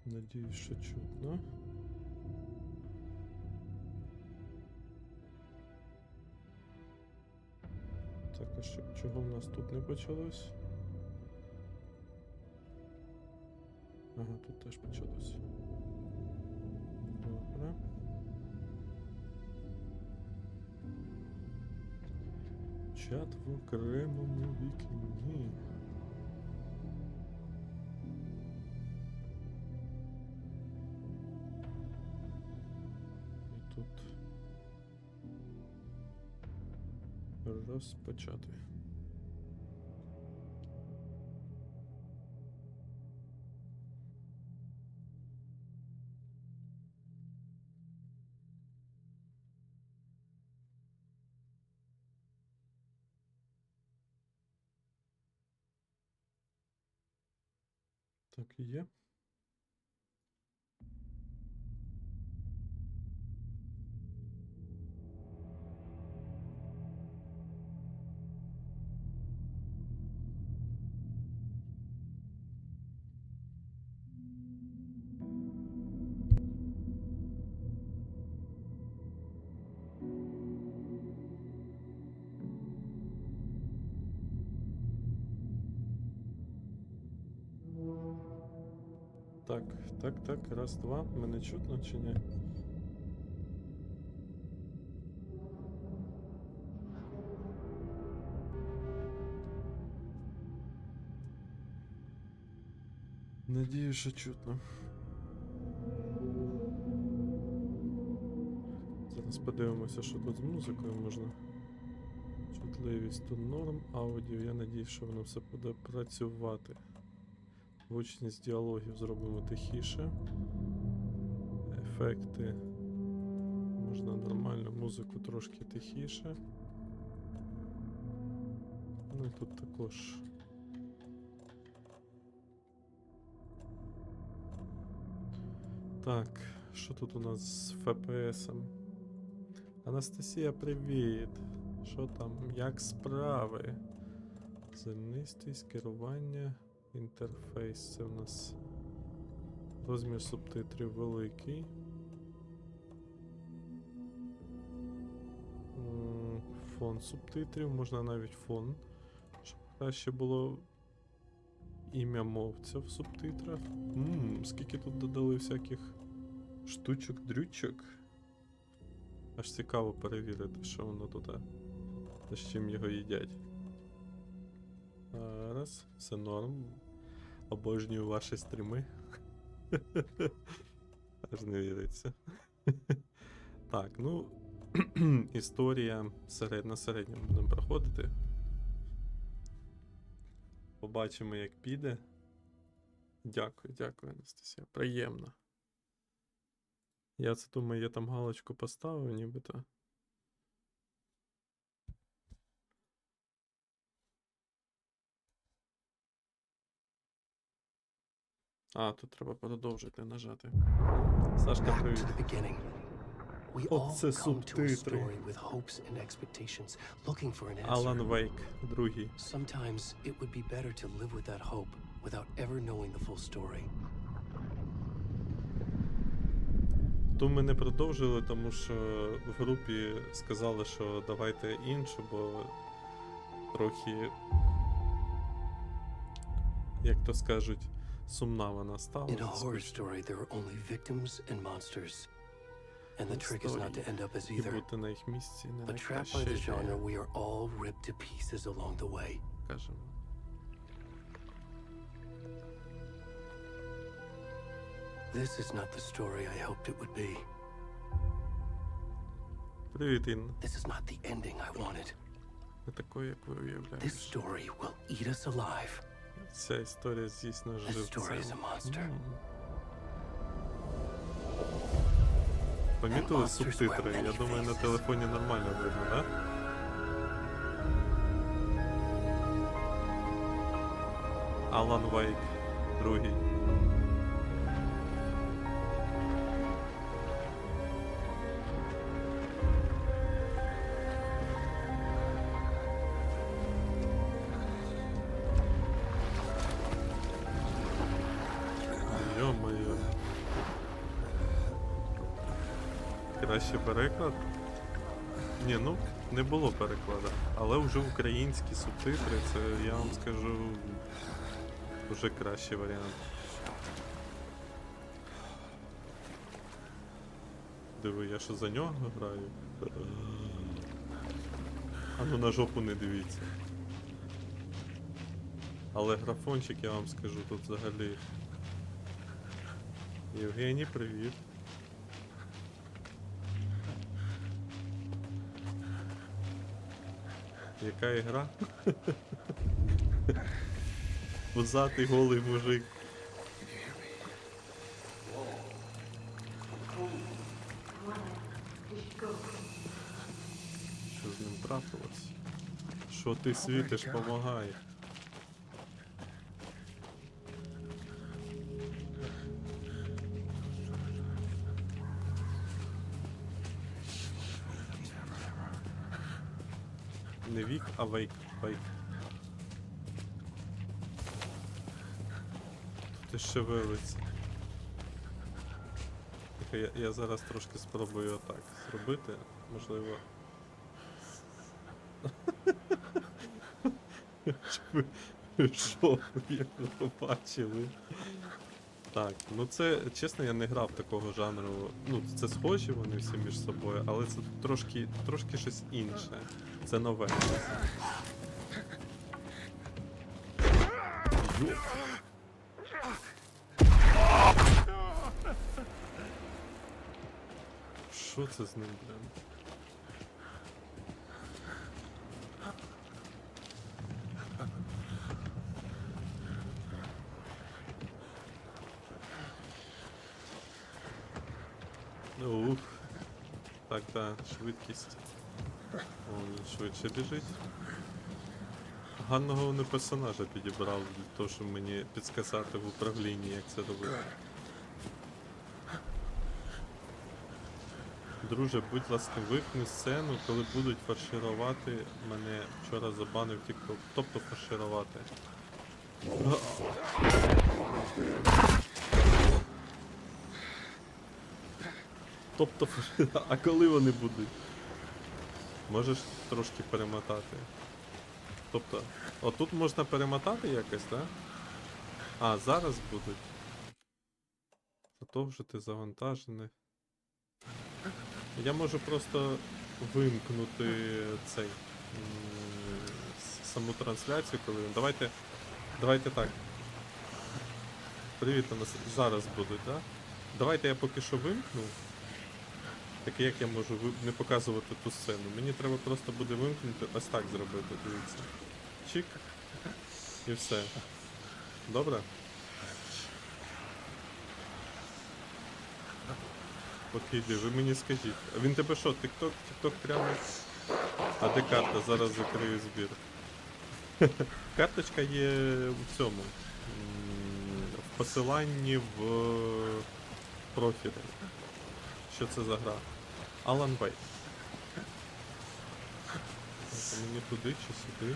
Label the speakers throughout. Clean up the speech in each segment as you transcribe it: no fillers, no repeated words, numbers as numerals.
Speaker 1: Надіюсь, що чутно. Так, а чого в нас тут не почалось? Ага, тут теж почалось. Добре. Чат в окремому вікні. І тут розпочати. Так і є. Так, раз, два. Мене чутно чи ні? Надію, що чутно. Зараз подивимося, що тут з музикою можна. Чутливість тут норм, аудіо. Я надіюсь, що воно все буде працювати. Гучність діалогів зробимо тихіше. Ефекти можна нормально, музику трошки тихіше. Ну і тут також. Так, що тут у нас з FPS-ом? Анастасія, привіт! Що там? Як справи? Зернистість, керування, інтерфейс. Це у нас розмір субтитрів великий. Фон субтитрів, можна навіть фон, щоб краще було ім'я мовця в субтитрах. Скільки тут додали всяких штучок-дрючок. Аж цікаво перевірити, що воно тут, з чим його їдять. Зараз, все норм. Обожнюю ваші стріми. Аж не віриться. Так, ну, історія на середньому будемо проходити. Побачимо, як піде. Дякую, Анастасія. Приємно. Я це думаю, я там галочку поставив, нібито. Тут треба продовжити нажати. Сашка, привіт. Оце субтитри. Алан Вейк, другий. То ми не продовжили, тому що в групі сказали, що давайте іншу, бо трохи, як то скажуть, сумна вона стала. In a horror story there are only victims and monsters. And the trick is not to end up as either. But trapped by the genre, we are all ripped to pieces along the way. This is not the story I hoped it would be. This is not the ending I wanted. This story will eat us alive. Ця історія здійснює живцем. Помітили субтитри? Я думаю, на телефоні нормально видно, да? Алан Вейк, другий. Ё-моё. Краще переклад? Ні, ну, не було перекладу. Але вже українські субтитри, це, я вам скажу, вже кращий варіант. Диви, я що за нього граю? А ну на жопу не дивіться. Але графончик, я вам скажу, тут взагалі. Євгеній, привіт. Яка ігра? Пузатий голий мужик. Що з ним трапилось? Що ти світиш, помагай. Не вік, а вейк. Вейк. Тут ще шевелиться. Я зараз трошки спробую отак зробити, можливо. Що ви побачили? Так, ну це, чесно, я не грав такого жанру. Ну, це схожі вони всі між собою, але це трошки щось інше. Це нове. Йо. Що це з ним, блин? Ух. Так, да, швидкість. Он швидше біжить. Гарного не персонажа підібрав для того, щоб мені підсказати в управлінні, як це робити. Друже, будь ласка, випни сцену, коли будуть фарширувати мене. Вчора забанив TikTok. Тобто фарширувати. Тобто, а коли вони будуть? Можеш трошки перемотати. Тобто, отут можна перемотати якось, так? Да? А, зараз будуть. Продовжити завантажене. Я можу просто вимкнути цей саму трансляцію, коли. Давайте так. Привіт, у нас зараз будуть, так? Да? Давайте я поки що вимкну. Так як я можу не показувати ту сцену? Мені треба просто буде вимкнути, ось так зробити, дивіться. Чик. І все. Добре? Окей, ви мені скажіть. А він тебе що, тік-ток прямо? А де карта? Зараз закрию збір. Карточка є в цьому. В посиланні в профілі. Що це за гра? Alan Wake. Мені туди чи сюди?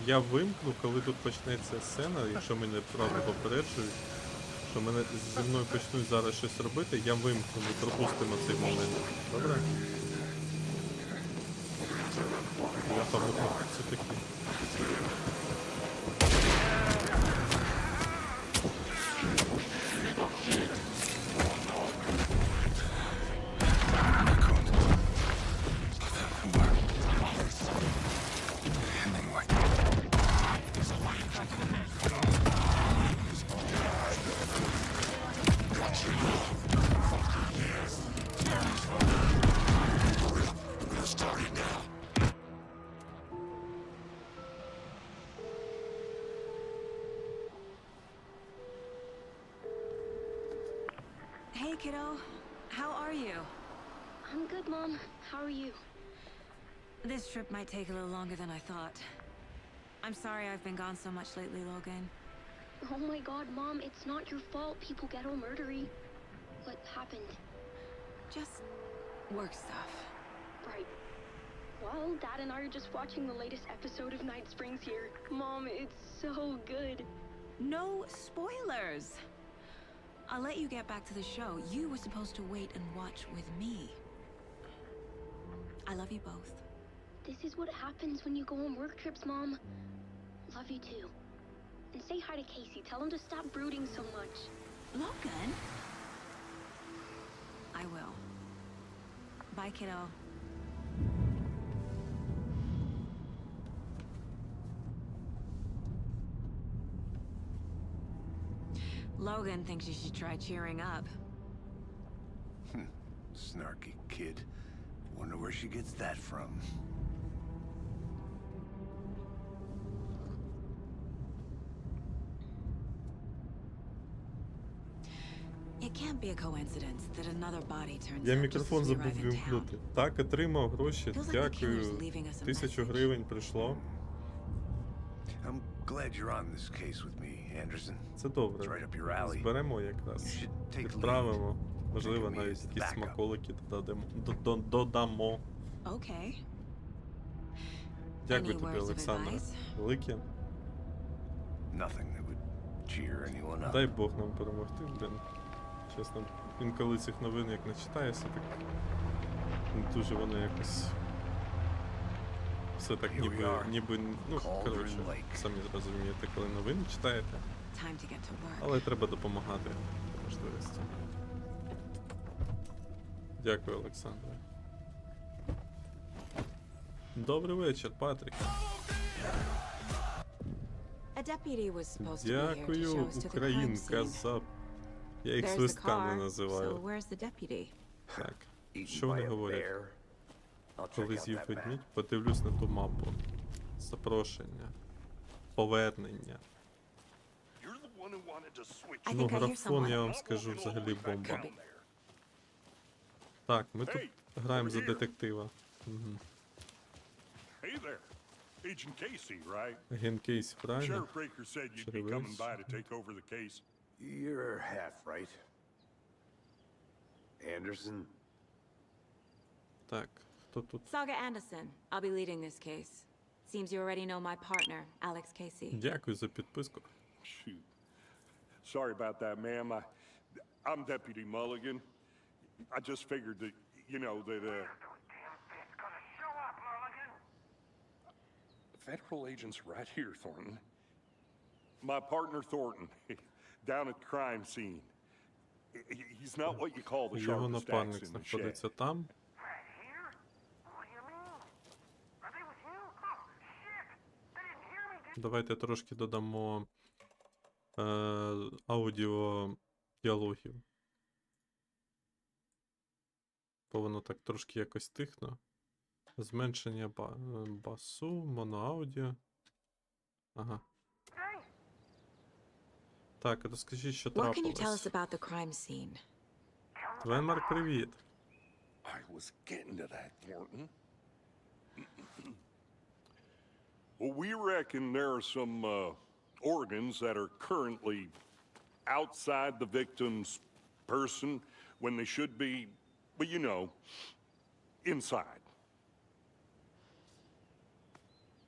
Speaker 1: Я вимкну, коли тут почнеться сцена, якщо мене правда попереджують, що мене зі мною почнуть зараз щось робити, я вимкну, ми пропустимо цей момент. Добре? Я пам'ятаю, це такі.
Speaker 2: Hey, kiddo. How are you?
Speaker 3: I'm good, Mom. How are you?
Speaker 2: This trip might take a little longer than I thought. I'm sorry I've been gone so much lately, Logan.
Speaker 3: Oh my God, Mom, it's not your fault people get all murdery. What happened?
Speaker 2: Just work stuff.
Speaker 3: Right. Well, Dad and I are just watching the latest episode of Night Springs here. Mom, it's so good.
Speaker 2: No spoilers! I'll let you get back to the show. You were supposed to wait and watch with me. I love you both.
Speaker 3: This is what happens when you go on work trips, Mom. Love you too. And say hi to Casey. Tell him to stop brooding so much.
Speaker 2: Logan? I will. Bye, kiddo. Logan thinks you should try cheering up.
Speaker 4: Snarky kid. Wonder where she gets that from.
Speaker 2: It can't be a coincidence that another body turns
Speaker 1: Я
Speaker 2: up just
Speaker 1: мікрофон
Speaker 2: as we
Speaker 1: забув
Speaker 2: arrive in town.
Speaker 1: вімкнути. Так, отримав гроші.
Speaker 2: Feels like the
Speaker 1: Дякую.
Speaker 2: killer's leaving us a
Speaker 1: 1000
Speaker 2: message.
Speaker 1: гривень прийшло.
Speaker 4: I'm glad you're on this case with me, Anderson.
Speaker 1: Це
Speaker 4: It's
Speaker 1: добре.
Speaker 4: right up your alley.
Speaker 1: Зберемо якраз.
Speaker 4: You should take a
Speaker 1: Відправимо. Можливо,
Speaker 4: Take me
Speaker 1: навіть
Speaker 4: as
Speaker 1: якісь
Speaker 4: backup.
Speaker 1: смаколики додамо.
Speaker 2: Okay.
Speaker 1: Дякую
Speaker 2: Any
Speaker 1: тобі,
Speaker 2: words of
Speaker 1: Олександра.
Speaker 2: advice?
Speaker 1: Велике.
Speaker 4: Nothing that would cheer anyone up.
Speaker 1: Дай Бог нам перемогти, блін. Чесно, інколи цих новин як не читаєшся, так не дуже воно якось. Все так
Speaker 4: Here we
Speaker 1: ніби,
Speaker 4: are.
Speaker 1: ну,
Speaker 4: Cauldron
Speaker 1: коротше,
Speaker 4: Lake.
Speaker 1: самі зрозумієте, коли новини читаєте,
Speaker 2: Time to get to work.
Speaker 1: але треба допомагати по можливості. Дякую, Олександре. Добрий вечір, Патрік.
Speaker 2: A deputy was supposed to be here to
Speaker 1: Дякую,
Speaker 2: show us to the crime
Speaker 1: українка,
Speaker 2: scene.
Speaker 1: за... Я їх
Speaker 2: There's the
Speaker 1: свистками
Speaker 2: car,
Speaker 1: називаю.
Speaker 2: so where's the deputy?
Speaker 1: Так.
Speaker 4: Eaten
Speaker 1: Що
Speaker 4: by
Speaker 1: вони
Speaker 4: a
Speaker 1: говорять?
Speaker 4: bear. I'll check
Speaker 1: Коли
Speaker 4: out
Speaker 1: з'їв
Speaker 4: that
Speaker 1: ведмідь,
Speaker 4: map.
Speaker 1: подивлюсь на ту мапу. Запрошення. Повернення.
Speaker 2: I
Speaker 1: Ну,
Speaker 2: think I hear
Speaker 1: графон, я
Speaker 2: someone.
Speaker 1: вам скажу, взагалі бомба.
Speaker 2: Could be.
Speaker 1: Так, ми тут граємо за детектива. Угу.
Speaker 5: Hey there. Agent Casey, right?
Speaker 1: Агент Кейсі, правильно?
Speaker 5: Sheriff Breaker said you'd be coming by to take over the case.
Speaker 4: You're half right. Anderson?
Speaker 1: Так, хто тут?
Speaker 2: Saga Anderson. I'll be leading this case. Seems you already know my partner, Alex Casey.
Speaker 1: Дякую за підписку.
Speaker 5: Shoot. Sorry about that, ma'am. I'm Deputy Mulligan. I just figured that, you know, that, Federal agents right here, Thornton. My partner, Thornton, down at the crime scene. He's not what you call the
Speaker 1: Його
Speaker 5: sharpest axe
Speaker 1: напарник
Speaker 5: in the shed.
Speaker 1: знаходиться там. Давайте трошки додамо аудіо діалогів. Бо воно так трошки якось тихно. Зменшення басу, моноаудіо. Ага. Так, розкажіть, що
Speaker 2: What can you tell us
Speaker 1: трапилось.
Speaker 2: about the crime scene?
Speaker 1: Венмарк, привіт.
Speaker 5: I was getting to that, Thornton. Well, we reckon there are some organs that are currently outside the victim's person when they should be, but you know, inside.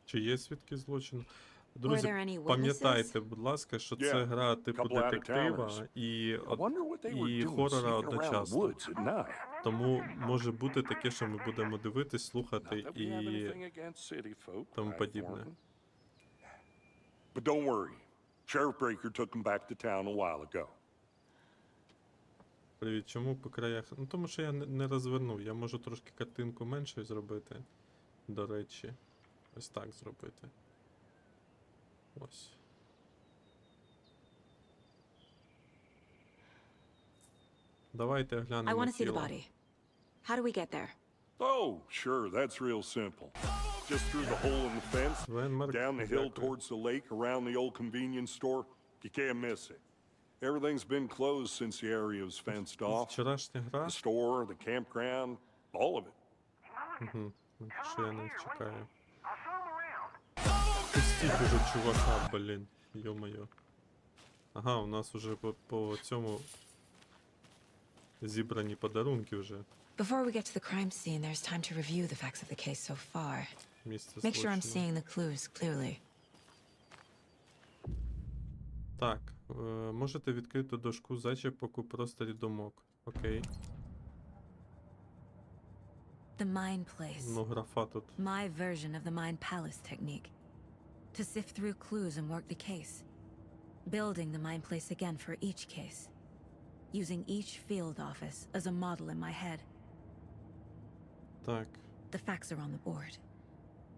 Speaker 1: Чи є свідки злочину?
Speaker 2: there
Speaker 1: Друзі,
Speaker 2: any witnesses?
Speaker 1: пам'ятайте, будь ласка, що це
Speaker 5: Yeah,
Speaker 1: гра типу
Speaker 5: couple
Speaker 1: детектива
Speaker 5: out-of-towners.
Speaker 1: і,
Speaker 5: I wonder what they were
Speaker 1: і
Speaker 5: doing
Speaker 1: хорора
Speaker 5: sneaking around the
Speaker 1: одночасно.
Speaker 5: woods at night.
Speaker 1: Тому може бути таке, що ми будемо дивитись, слухати
Speaker 5: Not that we have
Speaker 1: і
Speaker 5: anything against city folk,
Speaker 1: тому
Speaker 5: right,
Speaker 1: подібне.
Speaker 5: Thornton? But don't worry. Sheriff Breaker took them back to town a while ago.
Speaker 1: Привіт, чому по краях? Ну тому що я не розвернув. Я можу трошки картинку меншою зробити. До речі. Ось так зробити. Ось. Давайте
Speaker 2: I
Speaker 1: глянемо
Speaker 2: want to see the
Speaker 1: тіло.
Speaker 2: body. How do we get there?
Speaker 5: Oh, sure, that's real simple. Just through the hole in the fence,
Speaker 1: Венмарк,
Speaker 5: down the hill
Speaker 1: дякую.
Speaker 5: towards the lake, around the old convenience store. You can't miss it. Everything's been closed since the area was fenced off.
Speaker 1: Вчорашня гра.
Speaker 5: The store, the campground, all of it.
Speaker 1: Угу. Що я не чекаю. Пустіть уже чувака, блін. Йо-моє. Ага, у нас уже по цьому зібрані подарунки вже.
Speaker 2: Before we get to the crime scene, there's time to review the facts of the case so far.
Speaker 1: Місце
Speaker 2: Make sure I'm
Speaker 1: злочину.
Speaker 2: seeing the clues clearly.
Speaker 1: Так, Можете відкрити дошку зачіпок у просторі думок. Окей.
Speaker 2: The Mind Place.
Speaker 1: Ну, графа тут.
Speaker 2: My version of the Mind Palace technique. To sift through clues and work the case. Building the Mind Place again for each case. Using each field office as a model in my head.
Speaker 1: Так.
Speaker 2: The facts are on the board.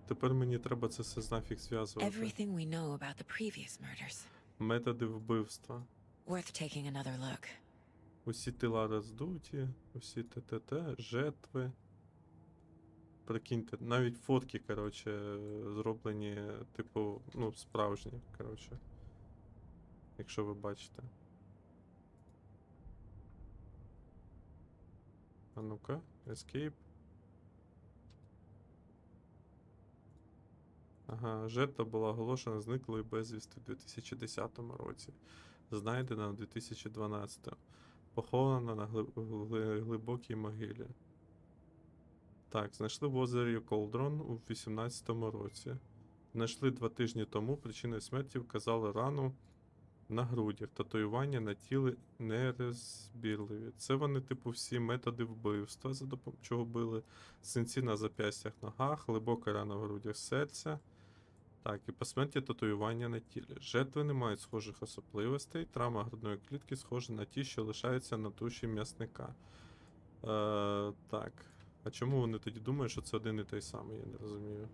Speaker 1: Тепер мені треба це все нафіг зв'язувати.
Speaker 2: Everything we know about the previous murders.
Speaker 1: Методи вбивства.
Speaker 2: Worth taking another look.
Speaker 1: Усі тила роздуті, усі ТТТ, жертви. Прикиньте, навіть фотки, коротше, зроблені, типу, ну, справжні, коротше. Якщо ви бачите. А ну-ка, escape. Ага, жертва була оголошена зниклою безвісти у 2010 році. Знайдена у 2012. Похована на глибокій могилі. Так, знайшли в озері Колдрон у 18-му році. Знайшли 2 тижні тому. Причиною смерті вказали рану на грудях. Татуювання на тілі нерозбірливі. Це вони, типу, всі методи вбивства, за допомогою чого били. Синці на зап'ястях, ногах, глибока рана в грудях серця. Так, і по смерті татуювання на тілі. Жертви не мають схожих особливостей. Травма грудної клітки схожа на ті, що лишаються на туші м'ясника. Так. А чому вони тоді думають, що це один і той самий? Я не розумію.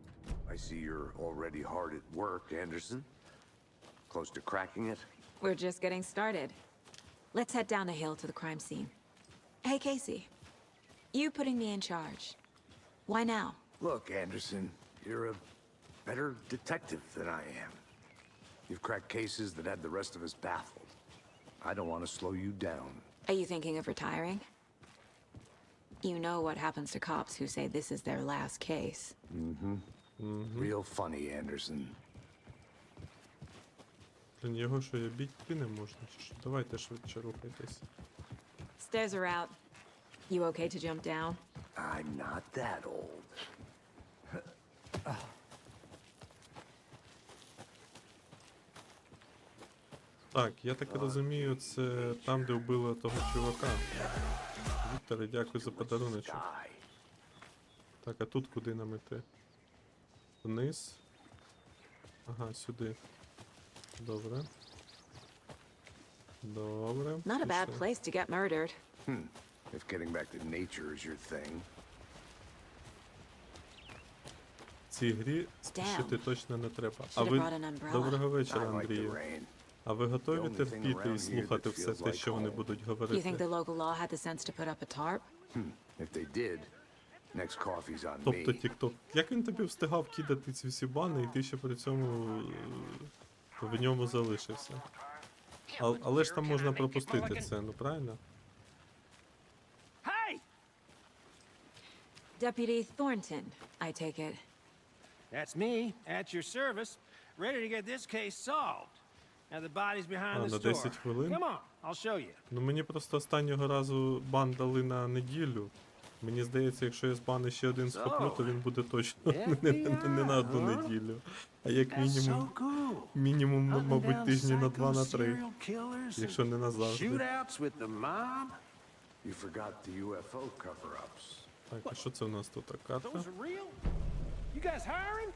Speaker 4: I see you're already hard at work, Anderson. Close to cracking it?
Speaker 2: We're just getting started. Let's head down the hill to the crime scene. Hey, Casey. You putting me in charge. Why now?
Speaker 4: Look, Anderson, you're a better detective than I am. You've cracked cases that had the rest of us baffled. I don't want to slow you down.
Speaker 2: Are you thinking of retiring? You know what happens to cops who say this is their last case.
Speaker 4: Real funny, Anderson.
Speaker 1: Блін, його що, я бійти не можна? Чи що? Давайте швидше рухайтесь.
Speaker 2: Stairs are out. You okay to jump down?
Speaker 4: I'm not that old.
Speaker 1: Так, я так розумію, це там, де вбили того чувака. Вікторе, дякую за подаруночок.
Speaker 4: Die.
Speaker 1: Так, а тут куди нам іти? Вниз. Ага, сюди. Добре. Добре.
Speaker 2: Not a bad
Speaker 1: пішли.
Speaker 2: place to get murdered.
Speaker 4: If getting back to nature is your thing.
Speaker 1: В цій грі спішити точно не треба. А
Speaker 2: Should've
Speaker 1: ви...
Speaker 2: brought an umbrella.
Speaker 1: Доброго
Speaker 4: I
Speaker 1: вечора,
Speaker 4: like the
Speaker 1: Андрію.
Speaker 4: rain.
Speaker 1: А ви готові
Speaker 4: The only thing
Speaker 1: терпіти
Speaker 4: around
Speaker 1: і
Speaker 4: here
Speaker 1: слухати
Speaker 4: that
Speaker 1: все
Speaker 4: feels
Speaker 1: те,
Speaker 4: like
Speaker 1: що вони
Speaker 4: home.
Speaker 1: будуть
Speaker 2: You think
Speaker 1: говорити?
Speaker 2: the local law had the sense to put up a tarp?
Speaker 4: If they did, next coffee's on
Speaker 1: Тобто
Speaker 4: me.
Speaker 1: TikTok. Як він тобі встигав кидати ці всі бани, і ти ще при цьому в ньому залишився? Але ж там можна пропустити це, ну правильно?
Speaker 6: Hey!
Speaker 2: Deputy Thornton, I take it.
Speaker 6: That's me, at your service, ready to get this case solved. Now the body's behind
Speaker 1: А,
Speaker 6: the
Speaker 1: на
Speaker 6: store.
Speaker 1: 10 хвилин?
Speaker 6: Come on, I'll show you.
Speaker 1: Ну мені просто останнього разу бан дали на неділю. Мені здається, якщо я збани ще один схоплю, то він буде точно не на одну неділю. А як
Speaker 6: That's so cool.
Speaker 1: мінімум,
Speaker 6: Hunting
Speaker 1: мабуть,
Speaker 6: down
Speaker 1: тижні на 2 на
Speaker 6: psycho
Speaker 1: 3.
Speaker 6: serial killers
Speaker 1: Якщо не
Speaker 6: and
Speaker 1: назавжди.
Speaker 6: shootouts with the mob.
Speaker 4: You forgot the UFO cover-ups.
Speaker 1: Так, а що це у нас тут? Карта?
Speaker 6: Those are real? You guys hiring?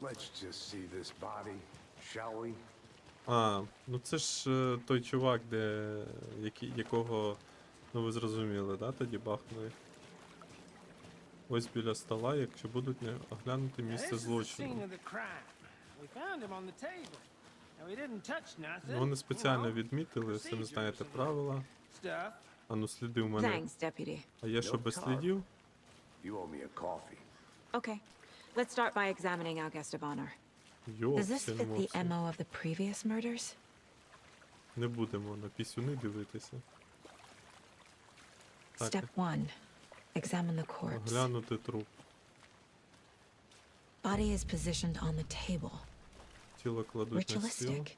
Speaker 4: Let's just see this body, shall we?
Speaker 1: А, ну це ж той чувак, якого, ну ви зрозуміли, да, тоді бахнули. Ось біля стола, якщо будуть не оглянути
Speaker 6: Now,
Speaker 1: місце
Speaker 6: this is the scene
Speaker 1: злочину.
Speaker 6: of the crime. We found him on the table. Now, we didn't touch nothing.
Speaker 1: Ну, вони спеціально
Speaker 6: you know,
Speaker 1: відмітили, самі знаєте
Speaker 6: procedures and
Speaker 1: правила.
Speaker 6: stuff.
Speaker 1: А ну сліди у мене.
Speaker 2: Thanks, Deputy.
Speaker 1: А я що без слідів?
Speaker 4: You owe me a coffee.
Speaker 2: Okay, let's start by examining our guest of honor.
Speaker 1: Йо,
Speaker 2: Does this fit the MO of the previous murders?
Speaker 1: Не будемо на пісюни дивитися. Так,
Speaker 2: Step 1. Examine the corpse.
Speaker 1: оглянути труп.
Speaker 2: Body is positioned on the table.
Speaker 1: Тіло кладуть на стіл.
Speaker 2: Ritualistic.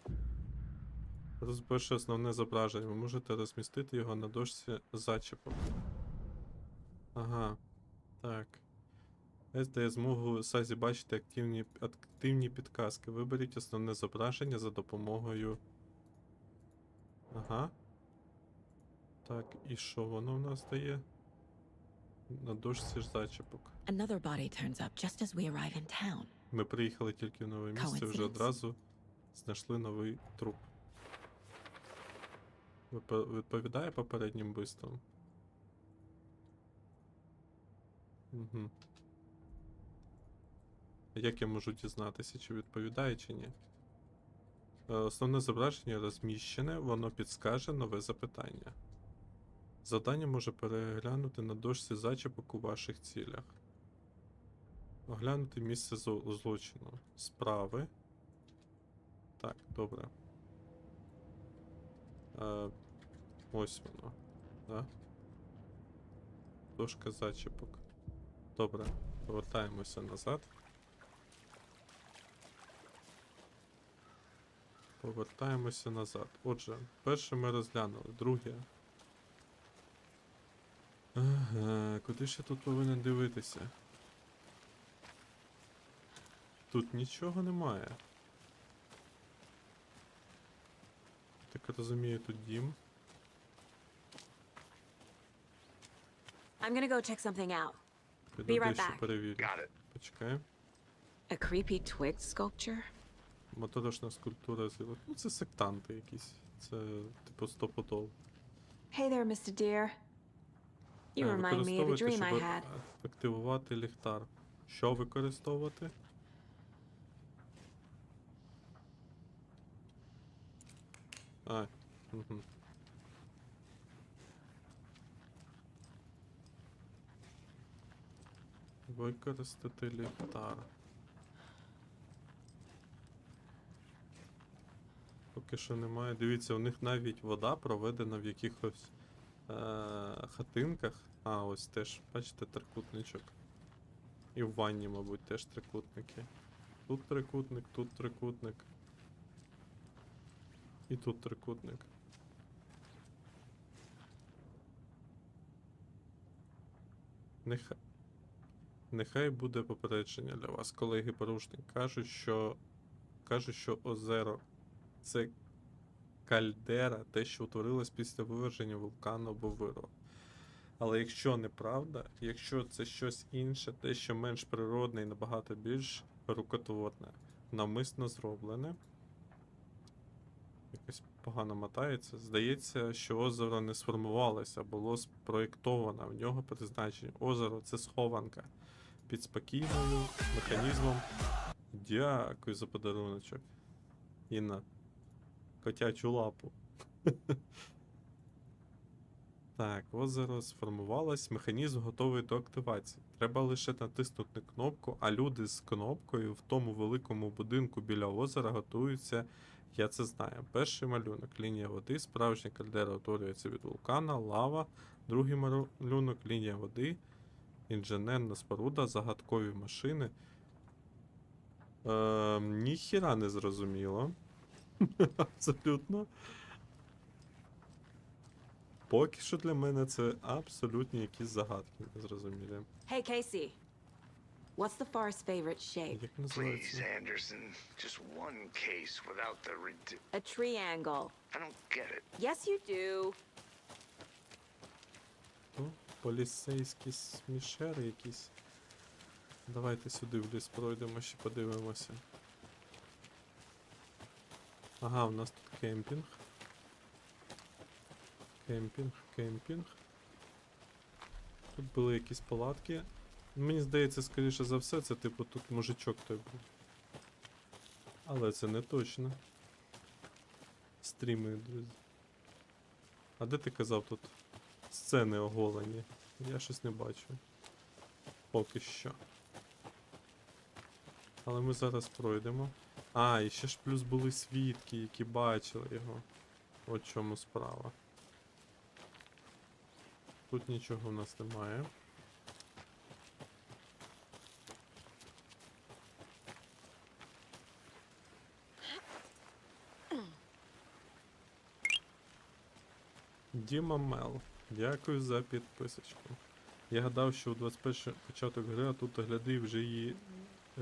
Speaker 1: Розберши основне зображення. Ви можете розмістити його на дошці зачіпок. Ага. Так. С дає змогу Сазі бачити активні підказки. Виберіть основне зображення за допомогою. Ага. Так, і що воно в нас дає? На дошці ж зачіпок.
Speaker 2: Another body turns up just as we arrive in town.
Speaker 1: Ми приїхали тільки в нове місце, вже
Speaker 2: Coincidence?
Speaker 1: одразу знайшли новий труп. Відповідає попереднім вбивствам? Угу. Як я можу дізнатися, чи відповідає, чи ні? Основне зображення розміщене, воно підскаже нове запитання. Завдання може переглянути на дошці зачіпок у ваших цілях. Оглянути місце злочину. Справи. Так, добре. Ось воно. Да? Дошка зачіпок. Добре, повертаємося назад. Повертаємося назад. Отже, перше ми розглянули, друге. Ага, куди ж я тут повинен дивитися? Тут нічого немає. Так розумію, тут дім.
Speaker 2: I'm gonna go check something out.
Speaker 1: Піду
Speaker 2: Be right
Speaker 1: дещо
Speaker 2: back.
Speaker 1: перевірю. Почекай.
Speaker 2: A creepy twig sculpture?
Speaker 1: Моторошна скульптура з гілок. Ну, це сектанти якісь. Це, типу, стопудов.
Speaker 2: Hey there, Mr. Deer. You remind me of a
Speaker 1: Використовуйте,
Speaker 2: dream I
Speaker 1: щоб
Speaker 2: had.
Speaker 1: активувати ліхтар. Що використовувати? Угу. Використати ліхтар. Поки що немає. Дивіться, у них навіть вода проведена в якихось хатинках. А, ось теж, бачите, трикутничок. І в ванні, мабуть, теж трикутники. Тут трикутник, тут трикутник. І тут трикутник. Нехай буде попередження для вас, колеги-порушник. Кажуть, що озеро — це кальдера, те, що утворилось після виверження вулкану або виру. Але якщо неправда, якщо це щось інше, те, що менш природне і набагато більш рукотворне, навмисно зроблене, якось погано мотається, здається, що озеро не сформувалося, а було спроєктовано. В нього призначення. Озеро — це схованка під спокійною механізмом. Дякую за подаруночок. І на котячу лапу. Так, озеро сформувалось, механізм готовий до активації. Треба лише натиснути кнопку, а люди з кнопкою в тому великому будинку біля озера готуються, я це знаю. Перший малюнок — лінія води, справжня кальдера утворюється від вулкана, лава. Другий малюнок — лінія води, інженерна споруда, загадкові машини. Ніхіра не зрозуміло. Абсолютно. Поки що для мене це абсолютні якісь загадки незрозумілі.
Speaker 2: Hey, Casey. What's the forest's favorite shape?
Speaker 1: Як
Speaker 4: Please,
Speaker 1: називається?
Speaker 4: Anderson, just one case without the
Speaker 2: A triangle.
Speaker 4: I don't get it.
Speaker 2: Yes, you do.
Speaker 1: Ну, поліцейські смішери якісь. Давайте сюди в ліс пройдемо, ще подивимося. Ага, у нас тут кемпінг. Кемпінг. Тут були якісь палатки. Мені здається, скоріше за все, це типу тут мужичок той був. Але це не точно. Стріми, друзі. А де ти казав тут сцени оголені? Я щось не бачу. Поки що. Але ми зараз пройдемо. А, і ще ж плюс були свідки, які бачили його. От в чому справа. Тут нічого в нас немає. Діма Мел. Дякую за підписочку. Я гадав, що у 21 початок гри, а тут гляди вже її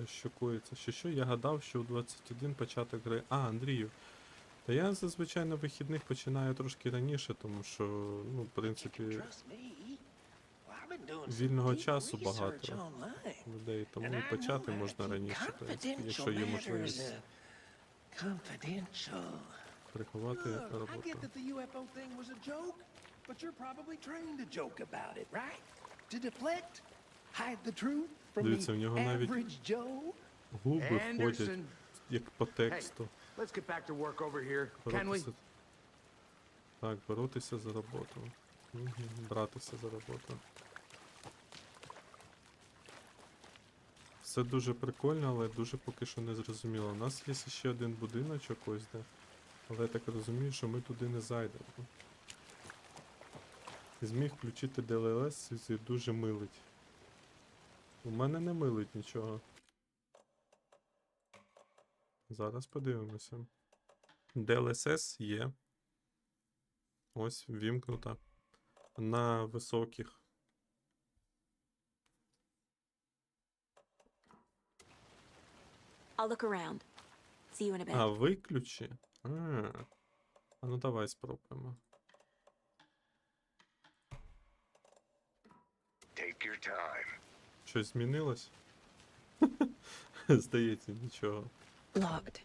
Speaker 1: що коїться. Що? Я гадав, що у 21 початок гри. А, Андрію. Та я зазвичай на вихідних починаю трошки раніше, тому що, ну, в принципі, вільного часу багато людей, тому і почати можна раніше, в принципі, якщо є можливість приховати
Speaker 6: Look, I
Speaker 1: роботу.
Speaker 6: get that the UFO thing was a joke, but you're probably trained to joke about it, right? To deflect, hide the truth from
Speaker 1: Дивіться, в
Speaker 6: the
Speaker 1: нього навіть
Speaker 6: average Joe.
Speaker 1: губи входять
Speaker 4: Anderson.
Speaker 1: як по тексту.
Speaker 4: Let's get back to work over here, can we?
Speaker 1: Боротися. Так, боротися за роботу. Братися за роботу. Все дуже прикольно, але дуже поки що не зрозуміло. У нас є ще один будиночок ось де. Але я так розумію, що ми туди не зайдемо. Зміг включити ДЛС і дуже милить. У мене не милить нічого. Зараз подивимося. DLSS є. Ось, вімкнута. На високих.
Speaker 2: I'll look around. See you in a bit.
Speaker 1: А, виключи? А ну давай спробуємо.
Speaker 4: Take your time.
Speaker 1: Щось змінилось? Здається, нічого.
Speaker 2: Locked.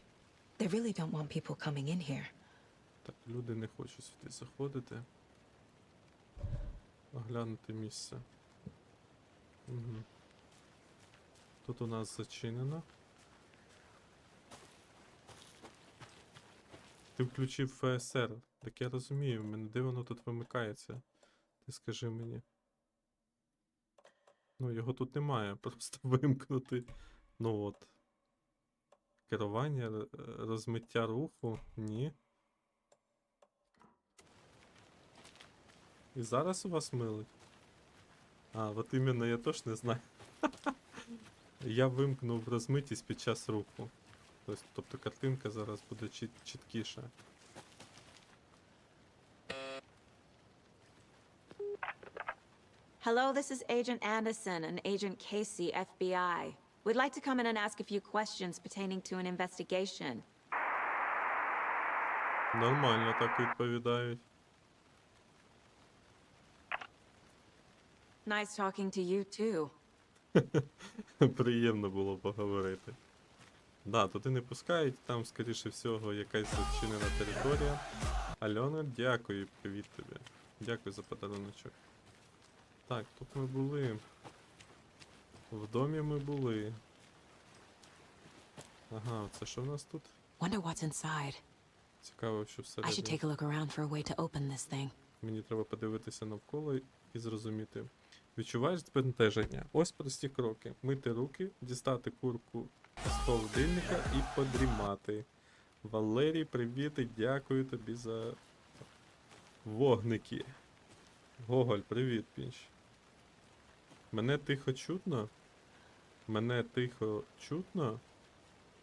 Speaker 2: They really don't want people coming in here.
Speaker 1: Так, люди не хочуть сюди заходити. Оглянути місце. Угу. Тут у нас зачинено. Ти включив ФСР. Так я розумію, мене де воно тут вимикається. Ти скажи мені. Ну, його тут немає, просто вимкнути. Ну от. Керування, розмиття руху. Ні. І зараз у вас милить? А, от іменно я теж не знаю. Я вимкнув розмитість під час руху. Тобто картинка зараз буде чіткіша.
Speaker 2: Hello, this is Agent Anderson and Agent Casey, FBI. We'd like to come in and ask a few questions pertaining to an investigation.
Speaker 1: Нормально так відповідають.
Speaker 2: Nice talking to you, too.
Speaker 1: Приємно було поговорити. Да, туди не пускають, там, скоріше всього, якась зачинена територія. Альона, дякую, привіт тобі. Дякую за подаруночок. Так, тут ми були. В домі ми були. Ага, це що в нас тут?
Speaker 2: Wonder what's inside.
Speaker 1: Цікаво, що
Speaker 2: I should
Speaker 1: всередині.
Speaker 2: take a look around for a way to open this thing.
Speaker 1: Мені треба подивитися навколо і зрозуміти. Відчуваєш збентеження? Ось прості кроки. Мити руки, дістати курку з холодильника і подрімати. Валерій, привіт і дякую тобі за вогники. Гоголь, привіт, Пінч. Мене тихо чутно? Мене тихо чутно?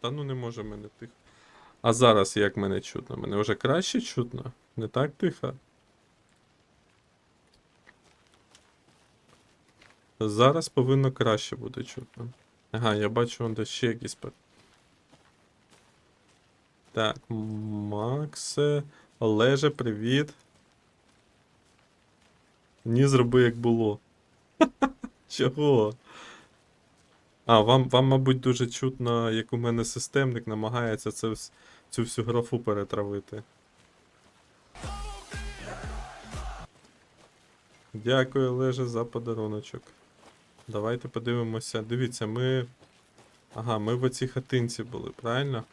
Speaker 1: Та ну не може мене тихо. А зараз як мене чутно? Мене вже краще чутно? Не так тихо? Зараз повинно краще буде чутно. Ага, я бачу, он де ще якісь. Так, Максе. Олеже, привіт. Ні, зроби як було. Чого? А, вам, мабуть, дуже чутно, як у мене системник намагається цю всю графу перетравити. Дякую, Олеже, за подаруночок. Давайте подивимося. Дивіться, ми... Ага, ми в оцій хатинці були, правильно?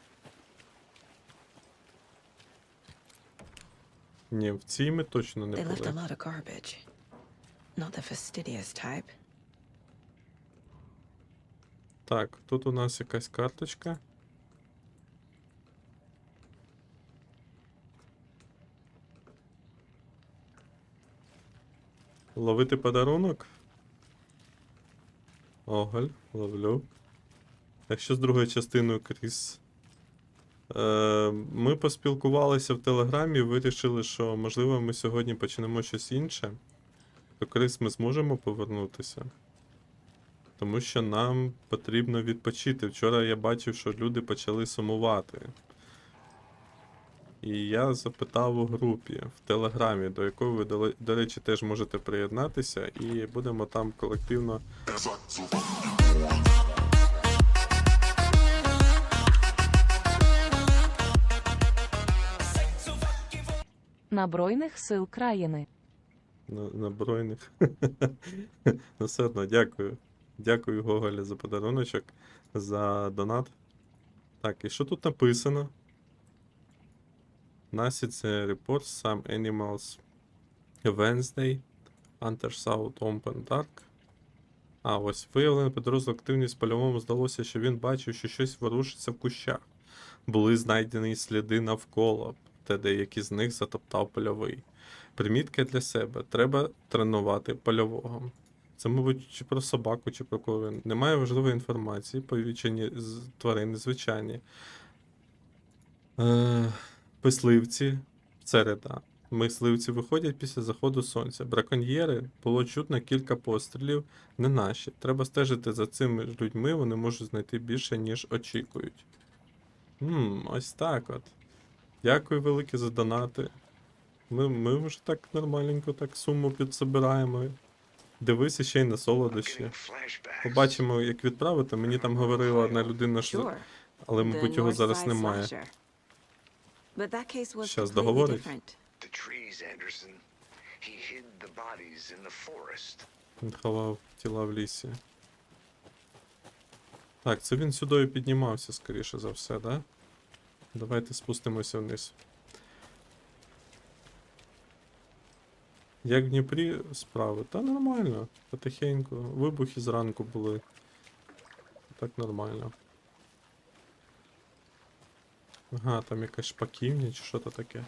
Speaker 1: Ні, в цій ми точно не
Speaker 2: They left a
Speaker 1: були.
Speaker 2: lot of garbage. Not the fastidious type.
Speaker 1: Так, тут у нас якась карточка. Ловити подарунок? Оголь, ловлю. Так що з другою частиною, Кріс? Ми поспілкувалися в Телеграмі і вирішили, що, можливо, ми сьогодні почнемо щось інше. До Крис ми зможемо повернутися? Тому що нам потрібно відпочити. Вчора я бачив, що люди почали сумувати. І я запитав у групі в Телеграмі, до якої ви, до речі, теж можете приєднатися, і будемо там колективно.
Speaker 7: Набройних сил країни.
Speaker 1: На збройних. Ну все одно, дякую. Дякую, Гоголя, за подаруночок, за донат. Так, і що тут написано? Насіться reports some animals Wednesday. Hunters out open dark. А, ось виявлена підрозділ активність польовому. Здалося, що він бачив, що щось ворушиться в кущах. Були знайдені сліди навколо, та деякі з них затоптав польовий. Примітка для себе. Треба тренувати польового. Це, мабуть, чи про собаку, чи про кого. Немає важливої інформації. Повічені тварини звичайні. Мисливці. Середа. Мисливці виходять після заходу сонця. Браконьєри. Було чутно кілька пострілів. Не наші. Треба стежити за цими людьми. Вони можуть знайти більше, ніж очікують. Ось так от. Дякую велике за донати. Ми вже так нормальненько так суму підсобираємо. Дивися ще й на солодощі. Побачимо, як відправити. Мені там говорила одна людина, що... але, мабуть, його зараз немає. Щас договорить. Він ховав тіла в лісі. Так, це він сюди піднімався, скоріше за все, да? Давайте спустимося вниз. Як в Дніпрі справи? Та нормально, потихеньку. Вибухи зранку були. Так нормально. Ага, там якась шпаківня чи що то таке.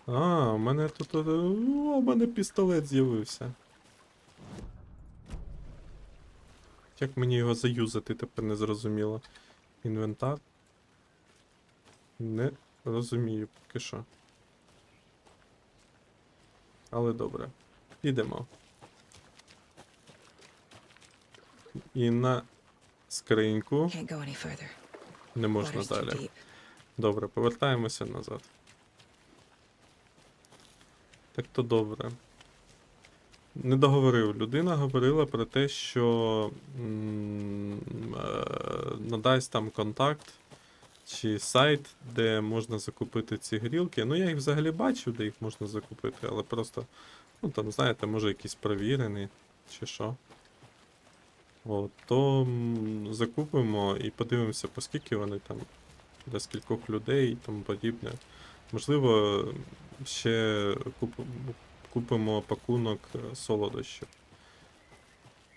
Speaker 1: А, у мене тут... у мене пістолет з'явився. Як мені його заюзати, тепер не зрозуміло. Інвентар. Не розумію поки що. Але добре. Ідемо. І на скриньку не можна далі. Добре, повертаємося назад. Так то добре. Не договорив. Людина говорила про те, що надасть там контакт чи сайт, де можна закупити ці грілки. Ну, я їх взагалі бачив, де їх можна закупити, але просто, ну там, знаєте, може якісь провірені, чи що. От, то закупимо і подивимося, по скільки вони там, для скількох людей і тому подібне. Можливо, ще купимо пакунок солодощів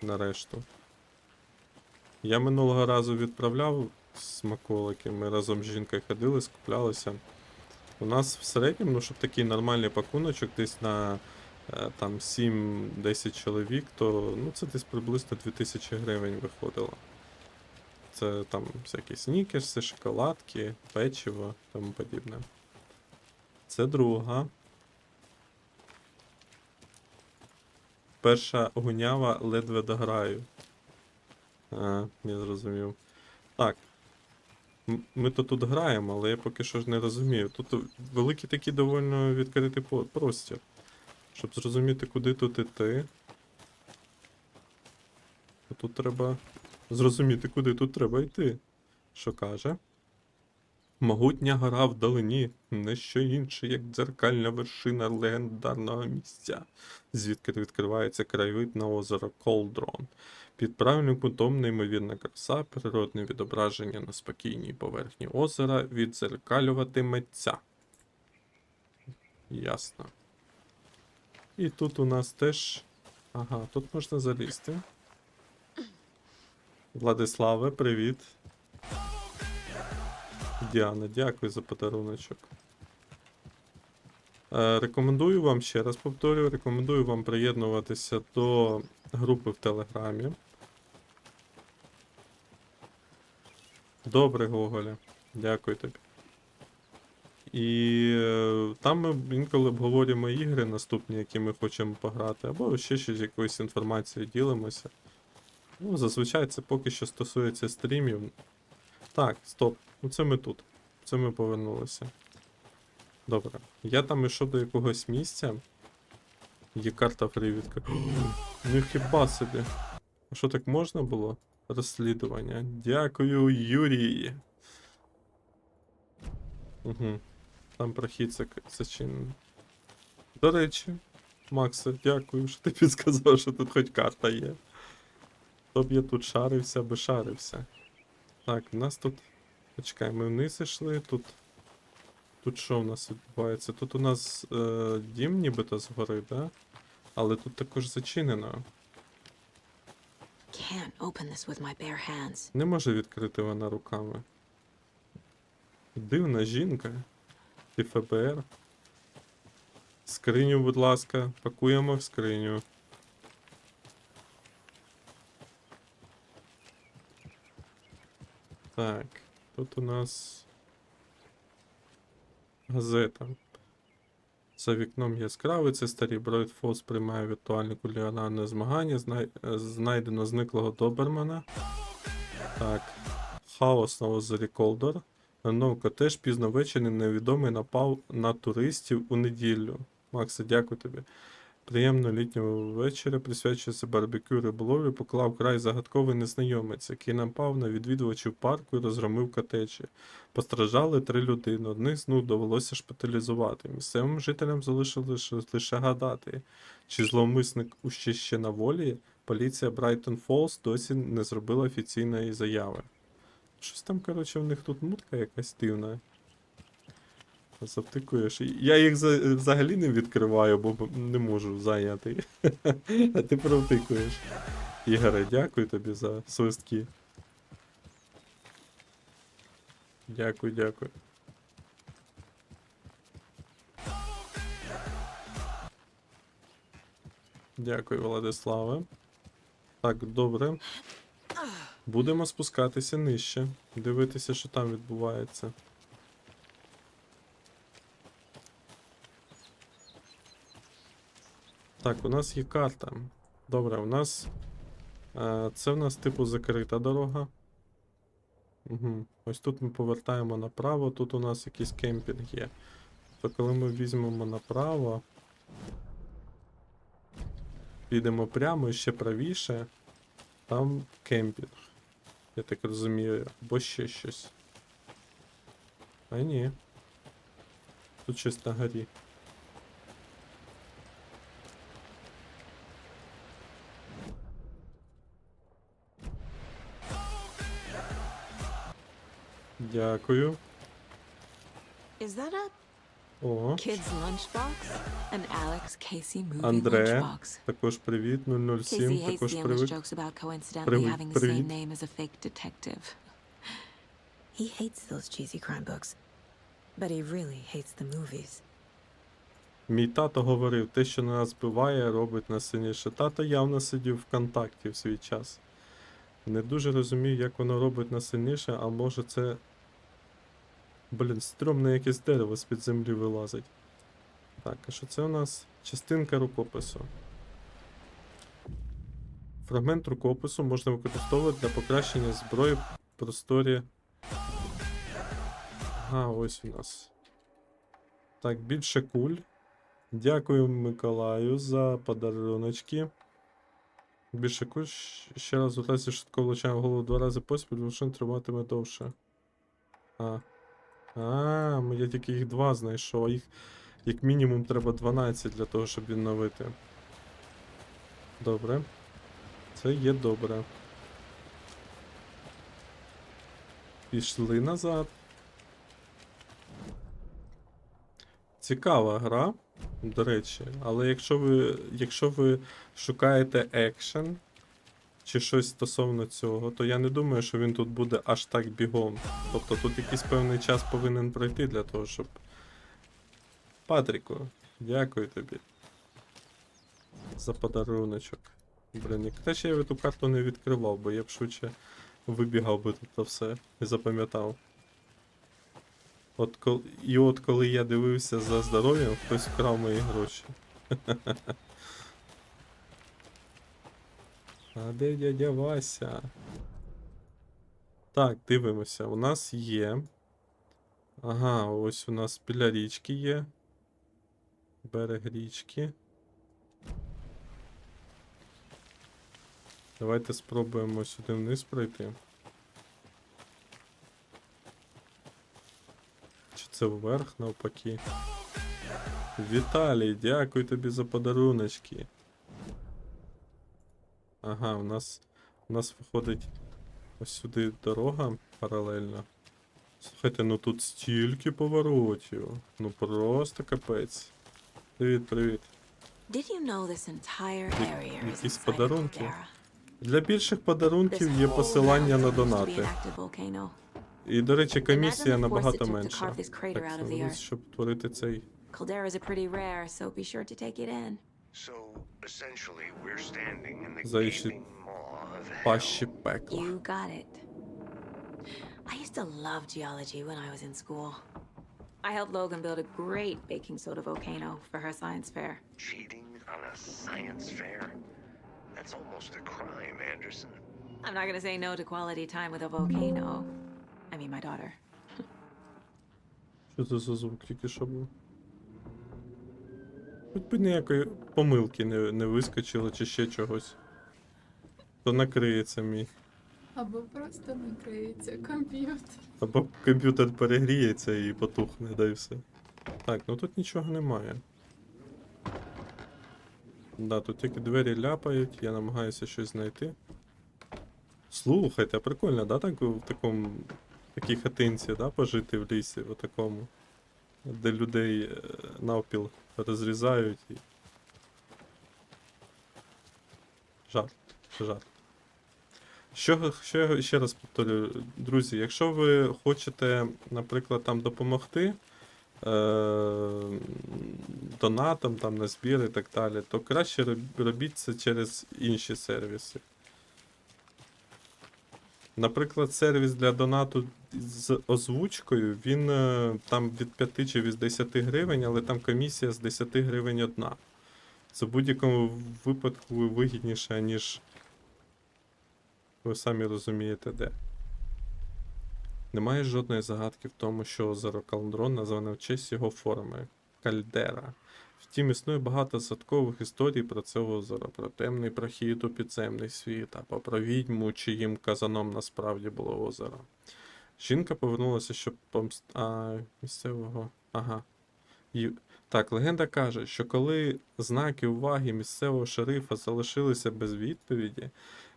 Speaker 1: на решту. Я минулого разу відправляв смаколики, ми разом з жінкою ходили, скуплялися. У нас в середньому, ну, щоб такий нормальний пакуночок десь на там 7-10 чоловік, то ну, це десь приблизно 2000 гривень виходило. Це там всякі снікерси, шоколадки, печиво, тому подібне. Це друга. Перша гунява ледве дограю. Я зрозумів. Так. Ми то тут граємо, але я поки що ж не розумію. Тут великий такий доволі відкритий простір. Щоб зрозуміти, куди тут іти. Тут треба зрозуміти, куди тут треба йти. Що каже? Могутня гора вдалині, не що інше, як дзеркальна вершина легендарного місця, звідки відкривається краєвид на озеро Колдрон. Під правильним кутом неймовірна краса, природне відображення на спокійній поверхні озера віддзеркалюватиметься. Ясно. І тут у нас теж... Ага, тут можна залізти. Владиславе, привіт. Діана, дякую за подаруночок. Рекомендую вам, ще раз повторюю, рекомендую вам приєднуватися до групи в Телеграмі. Добре, Гоголя. Дякую тобі. І там ми інколи обговорюємо ігри наступні, які ми хочемо пограти, або ще щось якоюсь інформацією ділимося. Ну, зазвичай це поки що стосується стрімів. Так, стоп. Ну це ми тут. Це ми повернулися. Добре. Я там йшов до якогось місця. Є карта привідка. Ну хіба собі. А що так можна було? Розслідування. Дякую, Юрій. Угу. Там прохід зачинений. До речі, Макса, дякую, що ти підсказав, що тут хоч карта є. Хто б я тут шарився, би шарився. Так, у нас тут... Почекай, ми вниз йшли, тут... Тут що в нас відбувається? Тут у нас дім нібито згори, да? Але тут також зачинено.
Speaker 2: Can't open this with my bare hands.
Speaker 1: Не може відкрити вона руками. Дивна жінка. Ти ФБР. Скриню, будь ласка, пакуємо в скриню. Так, тут у нас газета. За вікном яскравий, це старий Бройд Фолз приймає віртуальне кулінарне змагання, знайдено зниклого Добермана. Так, хаос на озері Колдор. На котеж пізно ввечері невідомий напав на туристів у неділю. Макса, дякую тобі. Приємного літнього вечора присвячується барбекю риболовлі, поклав край загадковий незнайомець, який напав на відвідувачів парку і розгромив котеджі. Постраждали 3 людини, одних з них довелося шпиталізувати. Місцевим жителям залишилось лише гадати, чи зловмисник ще на волі. Поліція Брайтон Фолз досі не зробила офіційної заяви. Щось там, коротше, в них тут мутка якась дивна. Завтикуєш. Я їх взагалі не відкриваю, бо не можу зайняти. А ти провтикуєш. Ігоре, дякую тобі за свистки. Дякую, дякую. Дякую, Владиславе. Так, добре. Будемо спускатися нижче. Дивитися, що там відбувається. Так, у нас є карта. Добре, у нас... це в нас типу закрита дорога. Угу. Ось тут ми повертаємо направо, тут у нас якийсь кемпінг є. То коли ми візьмемо направо... Підемо прямо і ще правіше. Там кемпінг. Я так розумію. Або ще щось. А ні. Тут щось на горі. Дякую.
Speaker 2: Is that a
Speaker 1: О,
Speaker 2: kid's lunchbox? An Alex Casey movie
Speaker 1: Андре.
Speaker 2: lunchbox.
Speaker 1: Також привіт. 007.
Speaker 2: Casey hates
Speaker 1: Також
Speaker 2: the endless
Speaker 1: привіт.
Speaker 2: jokes about coincidentally
Speaker 1: Привіт,
Speaker 2: having the
Speaker 1: привіт.
Speaker 2: same name as a fake detective. He hates those cheesy crime books, but he really hates the movies.
Speaker 1: Мій тато говорив, те, що нас вбиває, робить нас сильніше. Тато явно сидів в контакті в свій час. Не дуже розумію, як воно робить нас сильніше, а може це... Блін, стрьомне якесь дерево з-під землі вилазить. Так, а що це у нас? Частинка рукопису. Фрагмент рукопису можна використовувати для покращення зброї в просторі. Ага, ось у нас. Так, більше куль. Дякую Миколаю за подаруночки. Більше куль. Ще раз у разі швидко влучаємо голову 2 рази поспіль, машин триматиме довше. Я тільки їх 2 знайшов, а їх як мінімум треба 12 для того, щоб відновити. Добре. Це є добре. Пішли назад. Цікава гра, до речі, але якщо ви шукаєте екшен чи щось стосовно цього, то я не думаю, що він тут буде аж так бігом. Тобто тут якийсь певний час повинен пройти для того, щоб... Патріку, дякую тобі за подаруночок. Блін, краще я ту карту не відкривав, бо я б швидше вибігав би тут все і запам'ятав. От коли я дивився за здоров'ям, хтось вкрав мої гроші. А де дядя Вася? Так, дивимося. У нас є. Ага, ось у нас біля річки є. Берег річки. Давайте спробуємо сюди вниз пройти. Чи це вверх навпаки? Віталій, дякую тобі за подаруночки. Ага, у нас виходить ось сюди дорога паралельно. Слухайте, ну тут стільки поворотів. Ну просто капець. Привіт, привіт.
Speaker 2: Did you know this entire area is
Speaker 1: Якісь
Speaker 2: inside a
Speaker 1: подарунки?
Speaker 2: caldera?
Speaker 1: Для більших подарунків є посилання на донати. І, до речі, комісія набагато менша. Так, ось, щоб творити цей...
Speaker 2: Calderas are pretty rare, so be sure to take it in.
Speaker 4: So, essentially, we're standing in the
Speaker 1: Заїжджі
Speaker 4: gaping maw of hell.
Speaker 1: пащі пекла.
Speaker 2: You got it. I used to love geology when I was in school. I helped Logan build a great baking soda volcano for her science fair.
Speaker 4: Cheating on a science fair? That's almost a crime, Anderson.
Speaker 2: I'm not gonna say no to quality time with a volcano. I mean, my daughter.
Speaker 1: Що це за звук тільки що був? Хоч би ніякої помилки не вискочило чи ще чогось. То накриється мій.
Speaker 7: Або просто накриється комп'ютер.
Speaker 1: Або комп'ютер перегріється і потухне, да і все. Так, ну тут нічого немає. Да, тут тільки двері ляпають, я намагаюся щось знайти. Слухайте, прикольно, да, так в такій хатинці, да, пожити в лісі, в такому, де людей навпіл розрізають і... Жарт, жарт. Що я ще раз повторюю, друзі, якщо ви хочете, наприклад, там допомогти донатом, там, на збір і так далі, то краще робіть це через інші сервіси. Наприклад, сервіс для донату з озвучкою, він там від 5 чи від 10 гривень, але там комісія з 10 гривень одна. Це в будь-якому випадку вигідніше, ніж ви самі розумієте де. Немає жодної загадки в тому, що озеро Калдрон назване в честь його форми – кальдера. Втім, існує багато загадкових історій про це озеро, про темний прохід у підземний світ, або про відьму, чиїм казаном насправді було озеро. Жінка повернулася, щоб місцевого... Ага. Так, легенда каже, що коли знаки уваги місцевого шерифа залишилися без відповіді,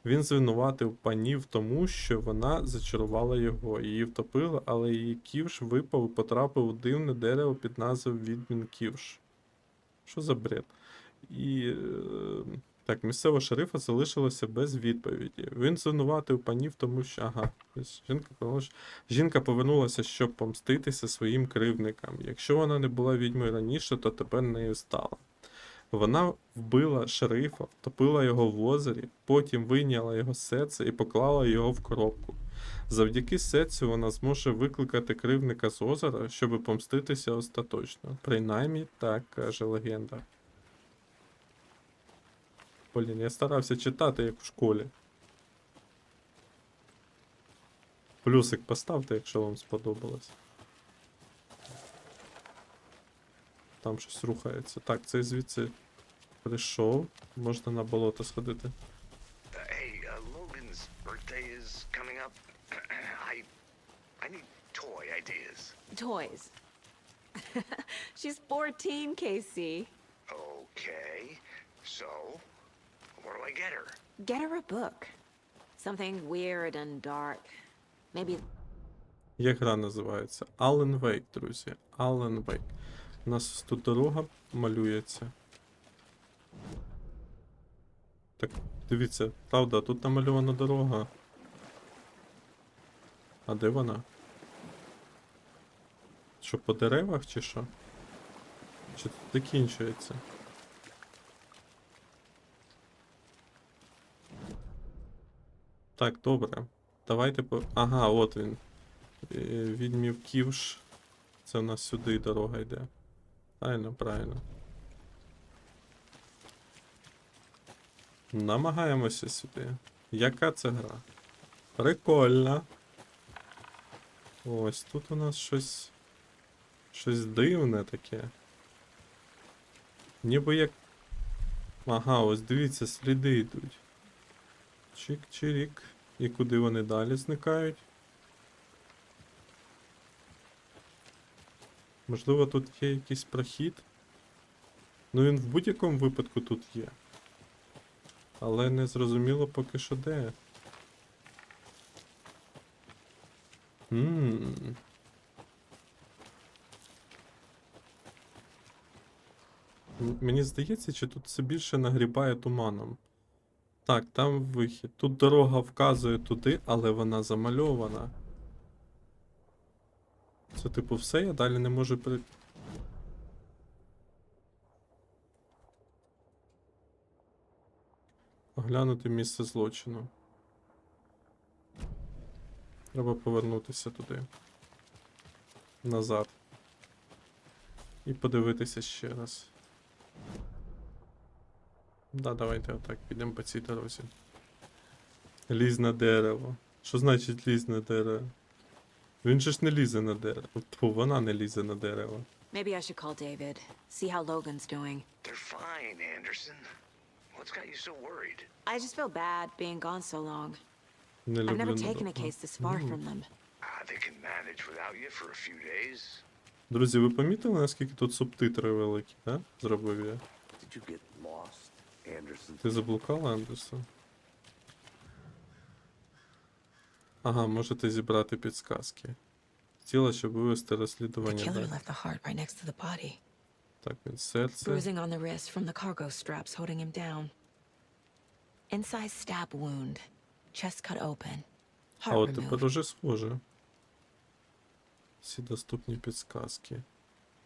Speaker 1: він звинуватив пані в тому, що вона зачарувала його. Її втопили, але її ківш випав і потрапив у дивне дерево під назвою Відьмін ківш. Що за бред? І так, місцевого шерифа залишилося без відповіді. Він звинуватив пані в тому, що... Ага, жінка повернулася, щоб помститися своїм кривдникам. Якщо вона не була відьмою раніше, то тепер нею стала. Вона вбила шерифа, втопила його в озері, потім вийняла його серце і поклала його в коробку. Завдяки серцю вона зможе викликати кривдника з озера, щоб помститися остаточно. Принаймні, так каже легенда. Блін, я старався читати, як в школі. Плюсик поставте, якщо вам сподобалось. Там щось рухається. Так, це звідси прийшов. Можна на болото сходити.
Speaker 4: Hey, Logan's birthday is coming up. I need toy ideas.
Speaker 2: Toys. She's 14, Casey.
Speaker 4: Okay, so what do I get her?
Speaker 2: Get her a book. Something weird and dark. Maybe...
Speaker 1: Як гра називається? Alan Wake, друзі. Alan Wake. У нас тут дорога малюється. Так, дивіться, правда, тут намальована дорога. А де вона? Що, по деревах чи що? Чи тут закінчується? Так, добре. Давайте по... Ага, от він. Відьмів ківш. Це в нас сюди дорога йде. Правильно, правильно. Намагаємося сюди. Яка це гра? Прикольно. Ось тут у нас щось. Щось дивне таке. Ніби як. Ага, ось дивіться, сліди йдуть. Чик-чирік. І куди вони далі зникають? Можливо, тут є якийсь прохід? Ну він в будь-якому випадку тут є. Але не зрозуміло поки що де. Мені здається, чи тут все більше нагрібає туманом. Так, там вихід. Тут дорога вказує туди, але вона замальована. Це типу все, я далі не можу оглянути місце злочину. Треба повернутися туди. Назад. І подивитися ще раз. Да, давайте отак підемо по цій дорозі. Лізь на дерево. Що значить лізь на дерево? Він же ж не лізе на дерево. Тьфу, вона не лізе на дерево.
Speaker 2: Maybe I should call David, see how Logan's doing.
Speaker 4: They're fine, Anderson. What's got you so worried?
Speaker 2: I just feel bad being gone so long.
Speaker 1: Не
Speaker 2: I've never
Speaker 1: люблю
Speaker 2: taken a
Speaker 1: надовго.
Speaker 2: case this far from them.
Speaker 4: They can manage without you for a few days.
Speaker 1: Друзі, ви помітили, наскільки тут субтитри великі, так? Зробив я.
Speaker 4: Did you get lost, Anderson?
Speaker 1: Ти заблукала, Андерсон? Ага, можете зібрати підсказки. Хотіла, щоб вивести
Speaker 2: The
Speaker 1: розслідування
Speaker 2: killer
Speaker 1: далі.
Speaker 2: left the heart right next to the body.
Speaker 1: Так, він серце.
Speaker 2: Bruising on the wrist from the cargo straps holding him down. Inside stab wound. Chest cut open.
Speaker 1: А
Speaker 2: Heart
Speaker 1: от тепер
Speaker 2: removed.
Speaker 1: уже схоже. Всі доступні підсказки.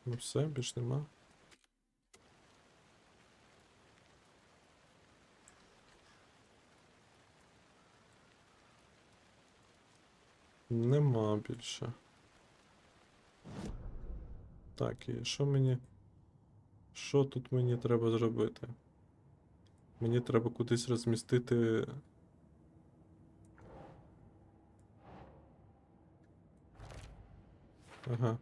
Speaker 1: Ну все, більш нема. Нема більше. Так, і що мені... Що тут мені треба зробити? Мені треба кудись розмістити... Ага.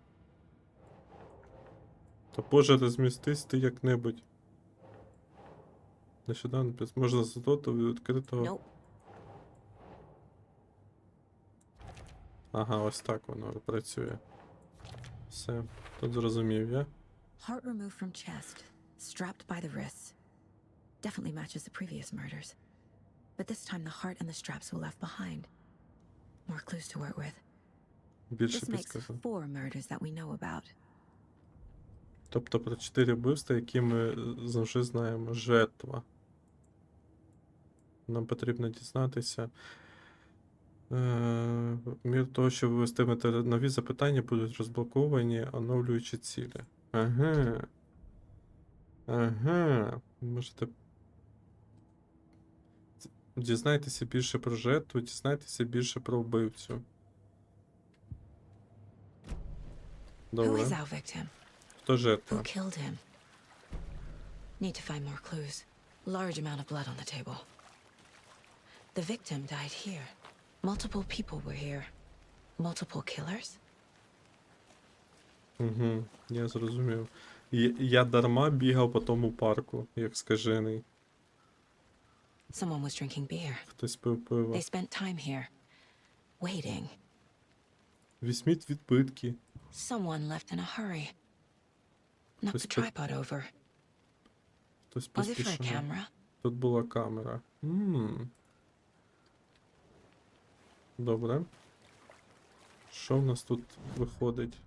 Speaker 1: Та боже, розмістись ти як-небудь. Нещодавно можна задати від відкритого.
Speaker 2: Nope.
Speaker 1: Ага, ось так воно працює. Все, тут зрозумів я.
Speaker 2: Heart removed from chest. Strapped by the wrists. Definitely matches the previous murders. But this time the heart and the straps were left behind. More clues to work with.
Speaker 1: Більше
Speaker 2: This makes
Speaker 1: підсказок.
Speaker 2: 4 murders that we know about.
Speaker 1: Тобто про 4 вбивства, які ми завжди знаємо. Жертва. Нам потрібно дізнатися. Мір того, що ви вестимете нові запитання, будуть розблоковані, оновлюючи цілі. Ага. Ага. Можете дізнайтеся більше про жертву, дізнайтеся більше про вбивцю.
Speaker 2: Who
Speaker 1: Добре.
Speaker 2: is our victim?
Speaker 1: Хто
Speaker 2: Who
Speaker 1: жертва?
Speaker 2: killed him? Need to find more clues. Large amount of blood on the table. The victim died here. Multiple people were here. Multiple killers?
Speaker 1: Угу, я зрозумів. Я дарма бігав по тому парку, як скажений.
Speaker 2: Someone was drinking beer.
Speaker 1: Хтось пив пиво.
Speaker 2: They spent time here. Waiting.
Speaker 1: Візьміть відбитки.
Speaker 2: Someone left in a hurry. Knocked the
Speaker 1: Хтось
Speaker 2: tripod over.
Speaker 1: Хтось
Speaker 2: Was it for a
Speaker 1: поспішно.
Speaker 2: camera?
Speaker 1: Тут була камера. Добре. Що в нас тут виходить?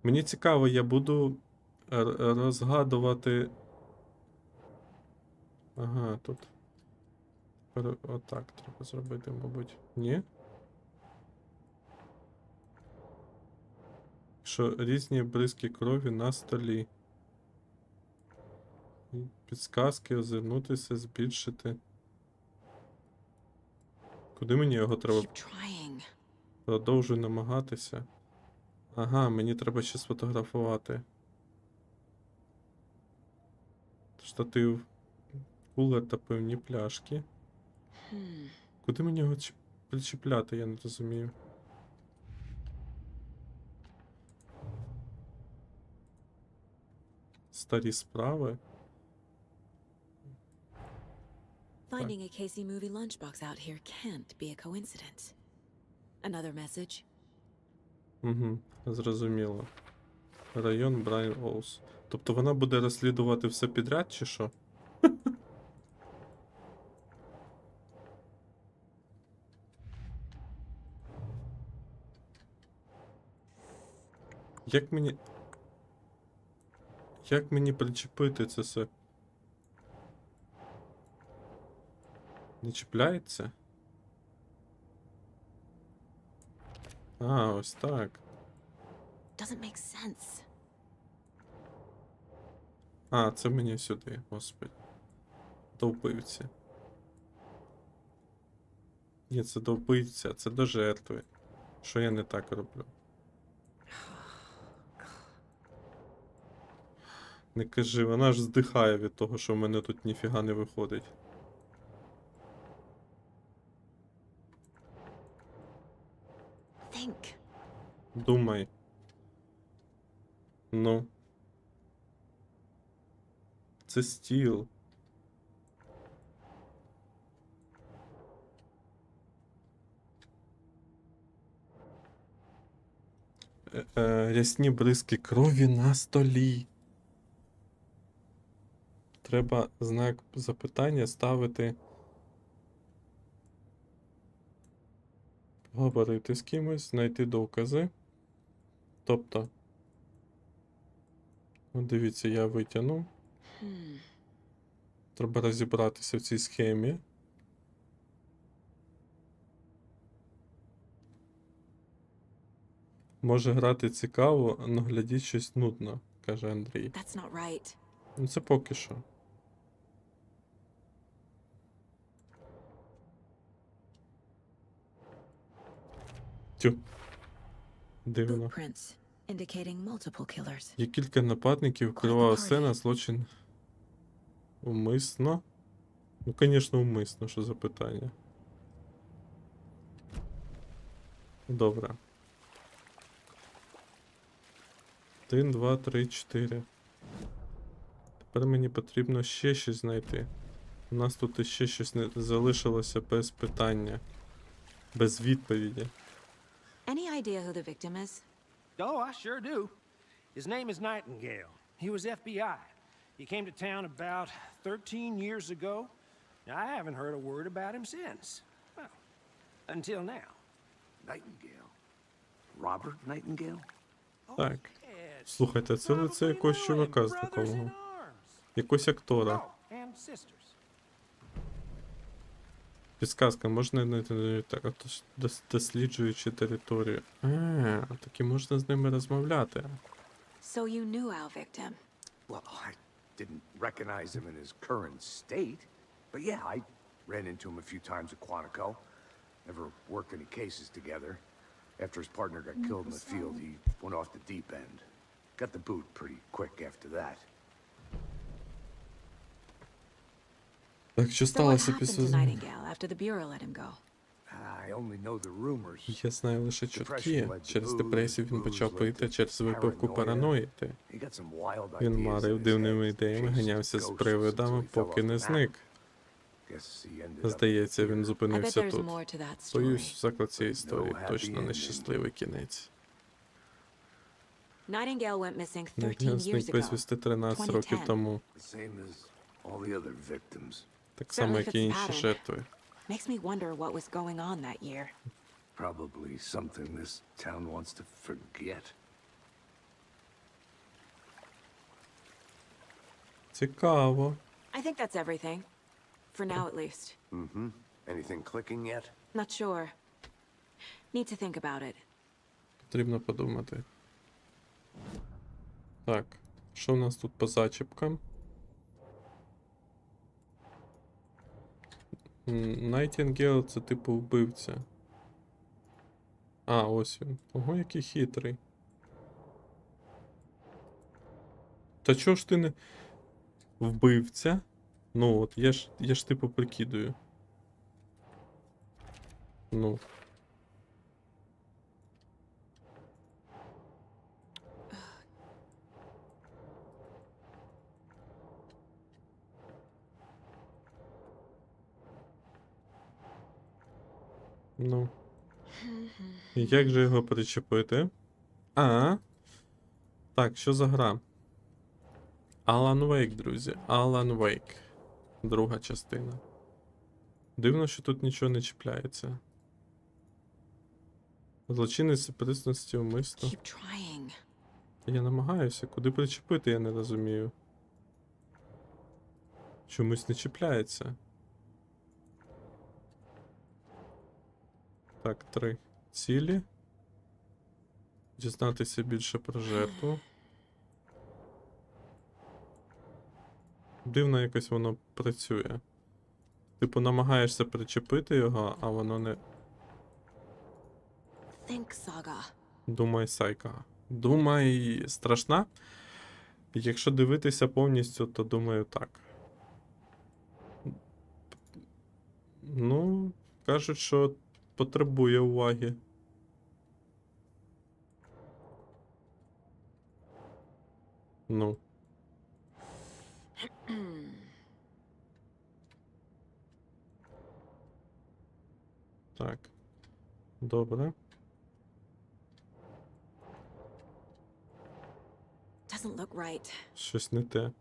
Speaker 1: Мені цікаво, я буду розгадувати. Ага, тут. Отак треба зробити, мабуть. Ні? Що різні бризки крові на столі. Підсказки, озирнутися, збільшити. Куди мені його треба?
Speaker 2: Keep trying.
Speaker 1: Продовжуй намагатися. Ага, мені треба ще сфотографувати. Штатив, кулер та пивні пляшки. Куди мені його причіпляти, я не розумію. Старі справи.
Speaker 2: Finding a Casey movie lunchbox out here can't be a coincidence. Another message?
Speaker 1: Угу, зрозуміло. Район Брайан Олс. Тобто вона буде розслідувати все підряд, чи що? Як мені... Як мені причепити це все? Не чіпляється? А, ось так.
Speaker 2: Doesn't make sense.
Speaker 1: А, це мені сюди, господи. До вбивці. Ні, це до вбивця, це до жертви. Що я не так роблю? Не кажи, вона ж здихає від того, що в мене тут ніфіга не виходить.
Speaker 2: Think.
Speaker 1: Думай. Ну. Це стіл. Рясні бризки крові на столі. Треба знак запитання ставити. Говорити з кимось, знайти докази. Тобто. От дивіться, я витягнув. Треба розібратися в цій схемі. Може грати цікаво, но глядіть щось нудно, каже Андрій.
Speaker 2: That's not right.
Speaker 1: Ну це поки що. Тю. Дивно.
Speaker 2: Footprints indicating multiple killers.
Speaker 1: Є кілька нападників, кривава сцена, злочин умисно. Ну, звісно, умисно, що за питання. Добре. 1, 2, 3, 4. Тепер мені потрібно ще щось знайти. У нас тут іще щось не залишилося без питання. Без відповіді.
Speaker 2: Any idea who the victim is?
Speaker 6: Oh, I sure do. His name is Nightingale. He was FBI. He came to town about 13 years ago. I haven't heard a word about him since. Well, until now.
Speaker 4: Nightingale? Robert Nightingale?
Speaker 1: Так.
Speaker 6: Yes.
Speaker 1: Слухайте, це лице
Speaker 6: Probably
Speaker 1: якогось
Speaker 6: you know
Speaker 1: чувака
Speaker 6: him, brothers in
Speaker 1: знакомого.
Speaker 6: arms.
Speaker 1: Якогось актора.
Speaker 6: Oh, and sisters.
Speaker 1: Підсказка, можна не так, а то ж досліджуючи територію. Так і можна з ними розмовляти.
Speaker 2: So you knew our victim.
Speaker 4: Well, I didn't recognize him in his current state. But yeah, I ran into him a few times at Quantico. Never worked any cases together. After his partner got killed in the field, he went off the deep end. Got the boot pretty quick after that.
Speaker 1: Так, що
Speaker 2: So what
Speaker 1: сталося
Speaker 2: happened
Speaker 1: після...
Speaker 2: to Nightingale after the Bureau let him go?
Speaker 4: I only know the rumors.
Speaker 1: Я знаю лише чутки. Через депресію він почав пити, через випивку параноїти.
Speaker 4: He got some wild ideas
Speaker 1: Він
Speaker 4: in
Speaker 1: марив
Speaker 4: his
Speaker 1: дивними
Speaker 4: head,
Speaker 1: ідеями,
Speaker 4: chased
Speaker 1: ганявся з
Speaker 4: ghosts
Speaker 1: привидами,
Speaker 4: until he fell
Speaker 1: поки
Speaker 4: off
Speaker 1: не
Speaker 4: the
Speaker 1: зник.
Speaker 4: map. Guess he ended up
Speaker 1: Здається, він
Speaker 2: I bet
Speaker 1: зупинився
Speaker 2: there's
Speaker 1: тут.
Speaker 2: more to that story.
Speaker 1: Боюсь, заклад цієї
Speaker 4: No
Speaker 1: історії
Speaker 4: happy
Speaker 1: точно не
Speaker 4: ending.
Speaker 1: щасливий кінець.
Speaker 2: Nightingale went missing 13
Speaker 1: Nightingale зник
Speaker 2: years ago.
Speaker 1: безвісти 13 років
Speaker 2: 2010.
Speaker 1: тому.
Speaker 4: the same as all the other victims.
Speaker 1: Так само,
Speaker 2: Certainly
Speaker 1: як і
Speaker 2: fits the
Speaker 1: інші
Speaker 2: pattern.
Speaker 1: жертви.
Speaker 2: Makes me wonder what was going on that year.
Speaker 4: Probably something this town wants to forget.
Speaker 1: Цікаво.
Speaker 2: I think that's everything. For now, at least.
Speaker 4: Mm-hmm. Anything clicking yet?
Speaker 2: Not sure. Need to think about it.
Speaker 1: Потрібно подумати. Так, що в нас тут по зачіпкам? Найтінгейл це типу вбивця. А, ось він. Ого, який хитрий. Та чого ж ти не... Вбивця? Ну от, я ж типу прикидую. Ну. Ну. І як же його причепити? Так, що за гра? Alan Wake, друзі. Alan Wake. Друга частина. Дивно, що тут нічого не чіпляється. Злочинець присності умисно.
Speaker 2: Keep trying.
Speaker 1: Я намагаюся. Куди причепити, я не розумію. Чомусь не чіпляється. Так, 3 цілі. Дізнатися більше про жертву. Дивно якось воно працює. Типу намагаєшся причепити його, а воно не...
Speaker 2: Think, Saga.
Speaker 1: Думай, Сайка. Думай, страшна? Якщо дивитися повністю, то думаю так. Ну, кажуть, що потребує уваги. Ну. Так. Добре.
Speaker 2: Doesn't look right.
Speaker 1: Щось не те.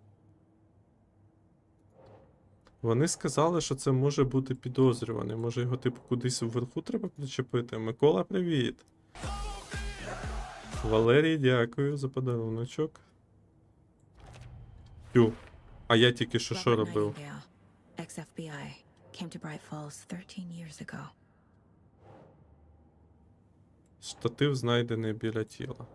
Speaker 1: Вони сказали, що це може бути підозрюваний. Може його, типу, кудись вверху треба причепити. Микола, привіт! Валерій, дякую за подаруночок. Тю. А я тільки що
Speaker 2: Robert
Speaker 1: робив?
Speaker 2: Nightingale, ex-FBI, came to Bright Falls 13 years ago.
Speaker 1: Штатив знайдений біля тіла.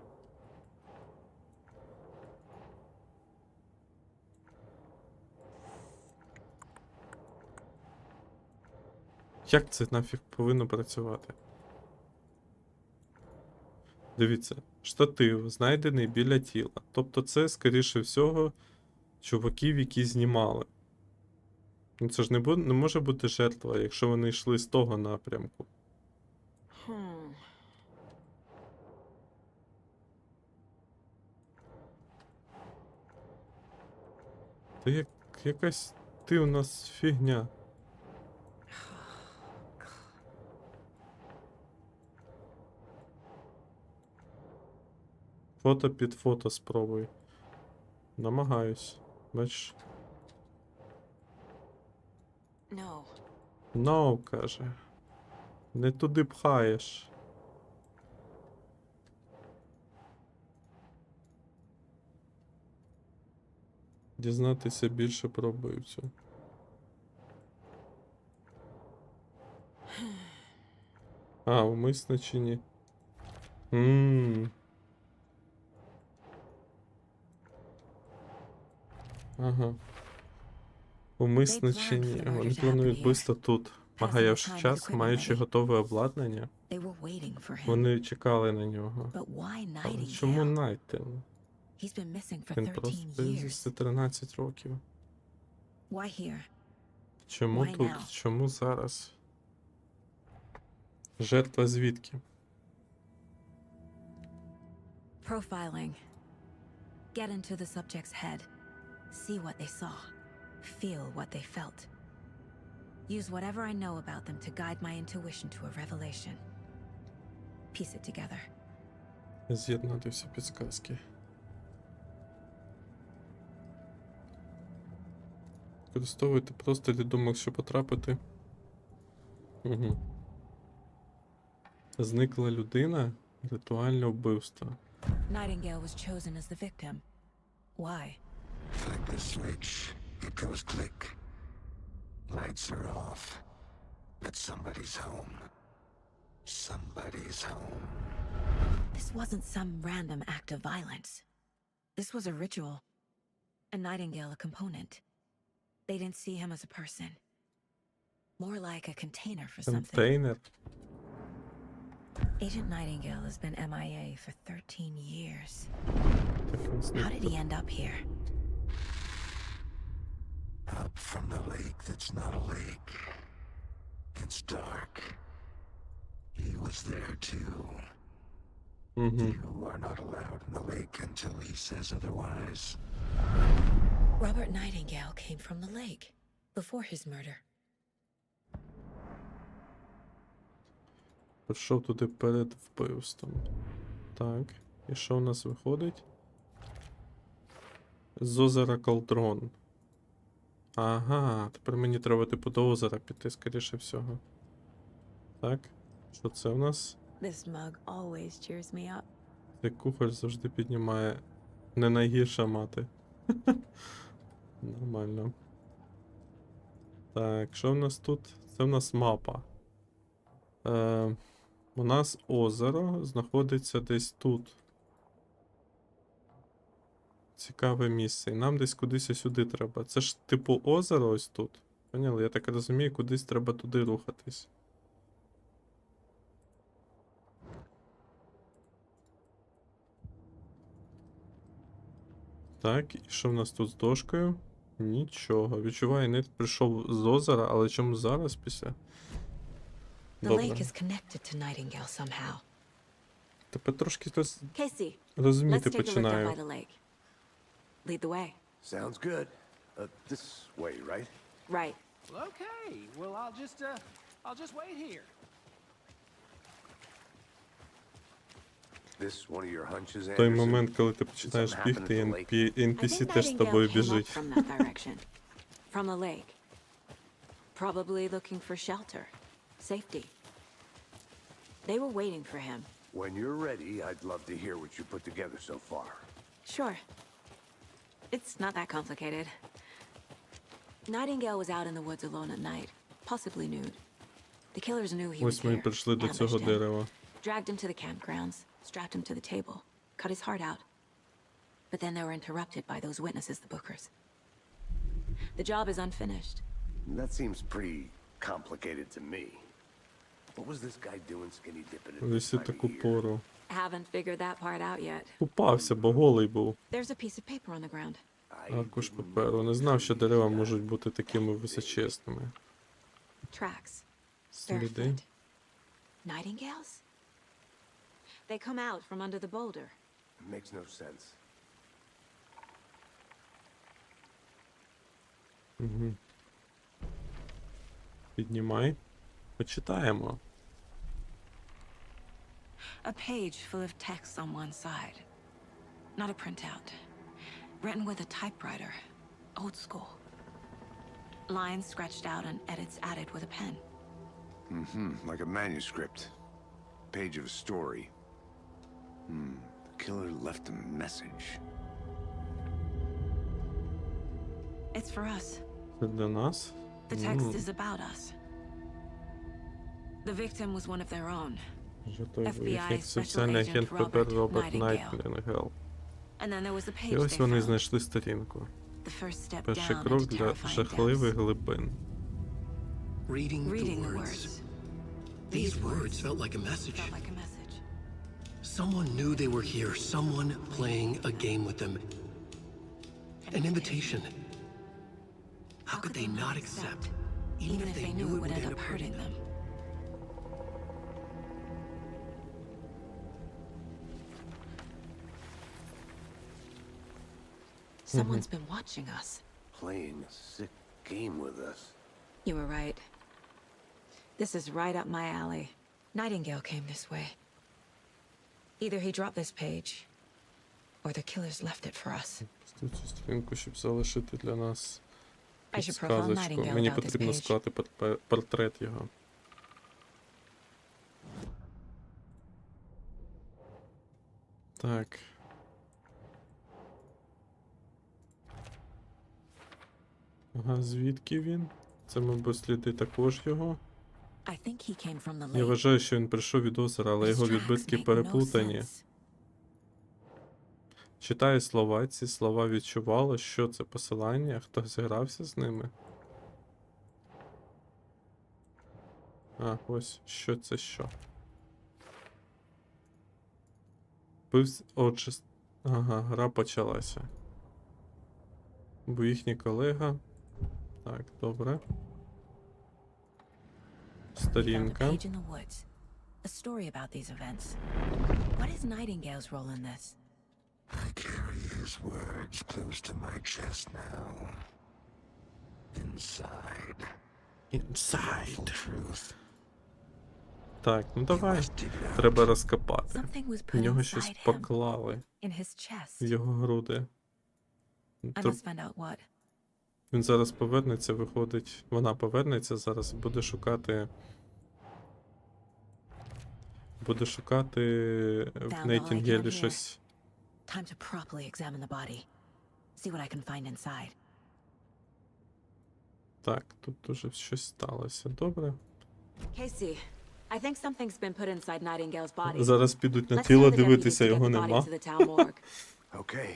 Speaker 1: Як це нафіг повинно працювати? Дивіться, штатив знайдений біля тіла. Тобто це, скоріше всього, чуваків, які знімали. Ну це ж не може бути жертва, якщо вони йшли з того напрямку. Та якась ти у нас фігня. Фото під фото спробуй. Намагаюсь. Бачиш?
Speaker 2: No.
Speaker 1: No, каже. Не туди пхаєш. Дізнатися більше про вбивцю. А, умисно чи ні? Ага. Умисно чи ні? Вони планують вбивство тут. Магаявши час, маючи готове обладнання.
Speaker 2: They were waiting for him.
Speaker 1: Вони чекали на нього.
Speaker 2: But why
Speaker 1: Але чому
Speaker 2: Nightingale?
Speaker 1: Найтен?
Speaker 2: He's been missing for
Speaker 1: Він
Speaker 2: 13
Speaker 1: просто
Speaker 2: years.
Speaker 1: за 13 років.
Speaker 2: Why here?
Speaker 1: Чому
Speaker 2: Why
Speaker 1: тут?
Speaker 2: now?
Speaker 1: Чому зараз? Жертва звідки?
Speaker 2: Profiling. Get into the subject's head. See what they saw. Feel what they felt. Use whatever I know about them to guide my intuition to a revelation. Piece it together.
Speaker 1: З'єднати всі підсказки. Використовуйте просто для думок, щоб потрапити. Угу. Зникла людина. Ритуальне вбивство.
Speaker 2: Nightingale was chosen as the victim. Why?
Speaker 8: Flip the switch, it goes click. Lights are off. But somebody's home. Somebody's home.
Speaker 2: This wasn't some random act of violence. This was a ritual. A Nightingale a component. They didn't see him as a person. More like a container for something.
Speaker 1: Контейнер.
Speaker 2: Agent Nightingale has been MIA for 13 years.
Speaker 1: Так, він зник.
Speaker 2: How did he end up here?
Speaker 8: Up from the lake that's not a lake. It's dark. He was there too. You are not allowed in the lake until he says otherwise.
Speaker 2: Robert Nightingale came from the lake before his murder.
Speaker 1: Прийшов туди перед вбивством. Так, і що в нас виходить? З озера Калдрон. Ага, тепер мені треба типу до озера піти, скоріше всього. Так, що це в нас?
Speaker 2: This mug always cheers me up.
Speaker 1: Цей кухар завжди піднімає. Не найгірша мати. Нормально. Так, що в нас тут? Це в нас мапа. У нас озеро знаходиться десь тут. Цікаве місце. І нам десь кудись сюди треба. Це ж типу озеро ось тут. Поняли? Я так розумію, кудись треба туди рухатись. Так, і що в нас тут з дошкою? Нічого. Відчуваю, не прийшов з озера, але чому зараз після?
Speaker 2: The
Speaker 1: Добре.
Speaker 2: lake is connected to Nightingale somehow.
Speaker 1: Тепер трошки
Speaker 2: Casey, let's
Speaker 1: розуміти
Speaker 2: take a look down by
Speaker 1: починаю.
Speaker 2: the lake. Lead the way.
Speaker 4: Sounds good. This way, right?
Speaker 2: Right.
Speaker 6: Well, okay. Well, I'll just wait here.
Speaker 4: This one of your hunches,
Speaker 1: Той
Speaker 4: Anderson?
Speaker 1: момент, коли ти починаєш бігти, NPC теж з тобою біжить.
Speaker 2: From that direction. From the lake. Probably looking for shelter. Safety. They were waiting for him.
Speaker 4: When you're ready, I'd love to hear what you put together so far.
Speaker 2: Sure. It's not that complicated. Nightingale was out in the woods alone at night, possibly nude. The killers knew he was
Speaker 1: Ось ми і
Speaker 2: here,
Speaker 1: прийшли до цього
Speaker 2: ambushed him,
Speaker 1: дерева.
Speaker 2: dragged him to the campgrounds, strapped him to the table, cut his heart out. But then they were interrupted by those witnesses, the Bookers. The job is unfinished.
Speaker 4: That seems pretty complicated to me. What was this guy doing skinny dipping at this
Speaker 1: Висі
Speaker 4: time
Speaker 1: таку
Speaker 4: of year?
Speaker 1: пору.
Speaker 2: Haven't figured that part out yet.
Speaker 1: Купався, бо голий був.
Speaker 2: There's a piece of paper on the ground.
Speaker 1: Аркуш паперу. Не знав, що дерева можуть бути такими височезними.
Speaker 2: Tracks.
Speaker 1: Сліди.
Speaker 2: Barefoot. Nightingales? They come out from under the boulder.
Speaker 4: Makes no sense.
Speaker 1: Піднімай. Почитаємо.
Speaker 2: A page full of text on one side. Not a printout. Written with a typewriter. Old school. Lines scratched out and edits added with a pen.
Speaker 4: Like a manuscript. Page of a story. The killer left a message.
Speaker 2: It's for us.
Speaker 1: Це для нас.
Speaker 2: The text is about us. The victim was one of their own. FBI
Speaker 1: Соціальний
Speaker 2: Special
Speaker 1: агент
Speaker 2: Agent
Speaker 1: ФБР
Speaker 2: Robert
Speaker 1: Роберт
Speaker 2: Nightingale.
Speaker 1: Найтінгел.
Speaker 2: And then there was the page
Speaker 1: І ось
Speaker 2: they
Speaker 1: вони
Speaker 2: found.
Speaker 1: знайшли сторінку.
Speaker 2: The first step
Speaker 1: Перший
Speaker 2: down
Speaker 1: крок
Speaker 2: into
Speaker 1: для
Speaker 2: terrifying
Speaker 1: жахливих
Speaker 2: depths.
Speaker 1: глибин.
Speaker 9: Reading
Speaker 2: Reading
Speaker 9: the
Speaker 2: the
Speaker 9: words.
Speaker 2: words.
Speaker 9: These words felt like a message.
Speaker 2: Felt like a message.
Speaker 9: Someone knew they were here. Someone playing a game with them. An invitation. How could they not accept? Even if they knew it would end up hurting them.
Speaker 2: Someone's been watching us.
Speaker 4: Playing a sick game with us.
Speaker 2: You were right. This is right up my alley. Nightingale came this way. Either he dropped this page, or the killers left it for us.
Speaker 1: Цю сторінку, щоб залишити для нас
Speaker 2: I should profile
Speaker 1: підсказочку.
Speaker 2: Nightingale
Speaker 1: Мені
Speaker 2: without this
Speaker 1: потрібно
Speaker 2: page.
Speaker 1: склати портрет його. Так. Ага, звідки він? Це, мабуть, сліди також його.
Speaker 2: I think he came from the
Speaker 1: Я
Speaker 2: lake.
Speaker 1: вважаю, що він прийшов від озера, але
Speaker 2: His
Speaker 1: його
Speaker 2: tracks
Speaker 1: відбитки
Speaker 2: make no
Speaker 1: переплутані.
Speaker 2: sense.
Speaker 1: Читаю слова, ці слова відчувало, що це посилання, хто зігрався з ними. А, ось, що це що. Отже, ага, гра почалася. Бо їхній колега. Так, добре.
Speaker 2: I found a
Speaker 1: Сторінка.
Speaker 2: page in the woods. A story about these events. What is Nightingale's role in this?
Speaker 8: I carry his words close to my chest now. Inside.
Speaker 1: Inside.
Speaker 8: Truth.
Speaker 1: Так, ну давай. Треба розкопати.
Speaker 2: Something was
Speaker 1: В
Speaker 2: put
Speaker 1: нього щось
Speaker 2: inside him,
Speaker 1: поклали
Speaker 2: in his
Speaker 1: в
Speaker 2: chest.
Speaker 1: його груди.
Speaker 2: I
Speaker 1: Тр-
Speaker 2: must find out what.
Speaker 1: Він зараз повернеться, виходить. Вона повернеться зараз і буде шукати. Буде шукати в
Speaker 2: Found all I
Speaker 1: Нейтінгелі
Speaker 2: can
Speaker 1: щось.
Speaker 2: Time to properly examine the body. See what I can find inside.
Speaker 1: Так, тут уже щось сталося. Добре.
Speaker 2: Casey, I think something's been put inside Nightingale's body.
Speaker 1: Зараз підуть на
Speaker 2: Let's
Speaker 1: тіло
Speaker 2: tell the deputies
Speaker 1: дивитися,
Speaker 2: to get
Speaker 1: його
Speaker 2: the body
Speaker 1: нема.
Speaker 2: to the town morgue.
Speaker 4: Okay.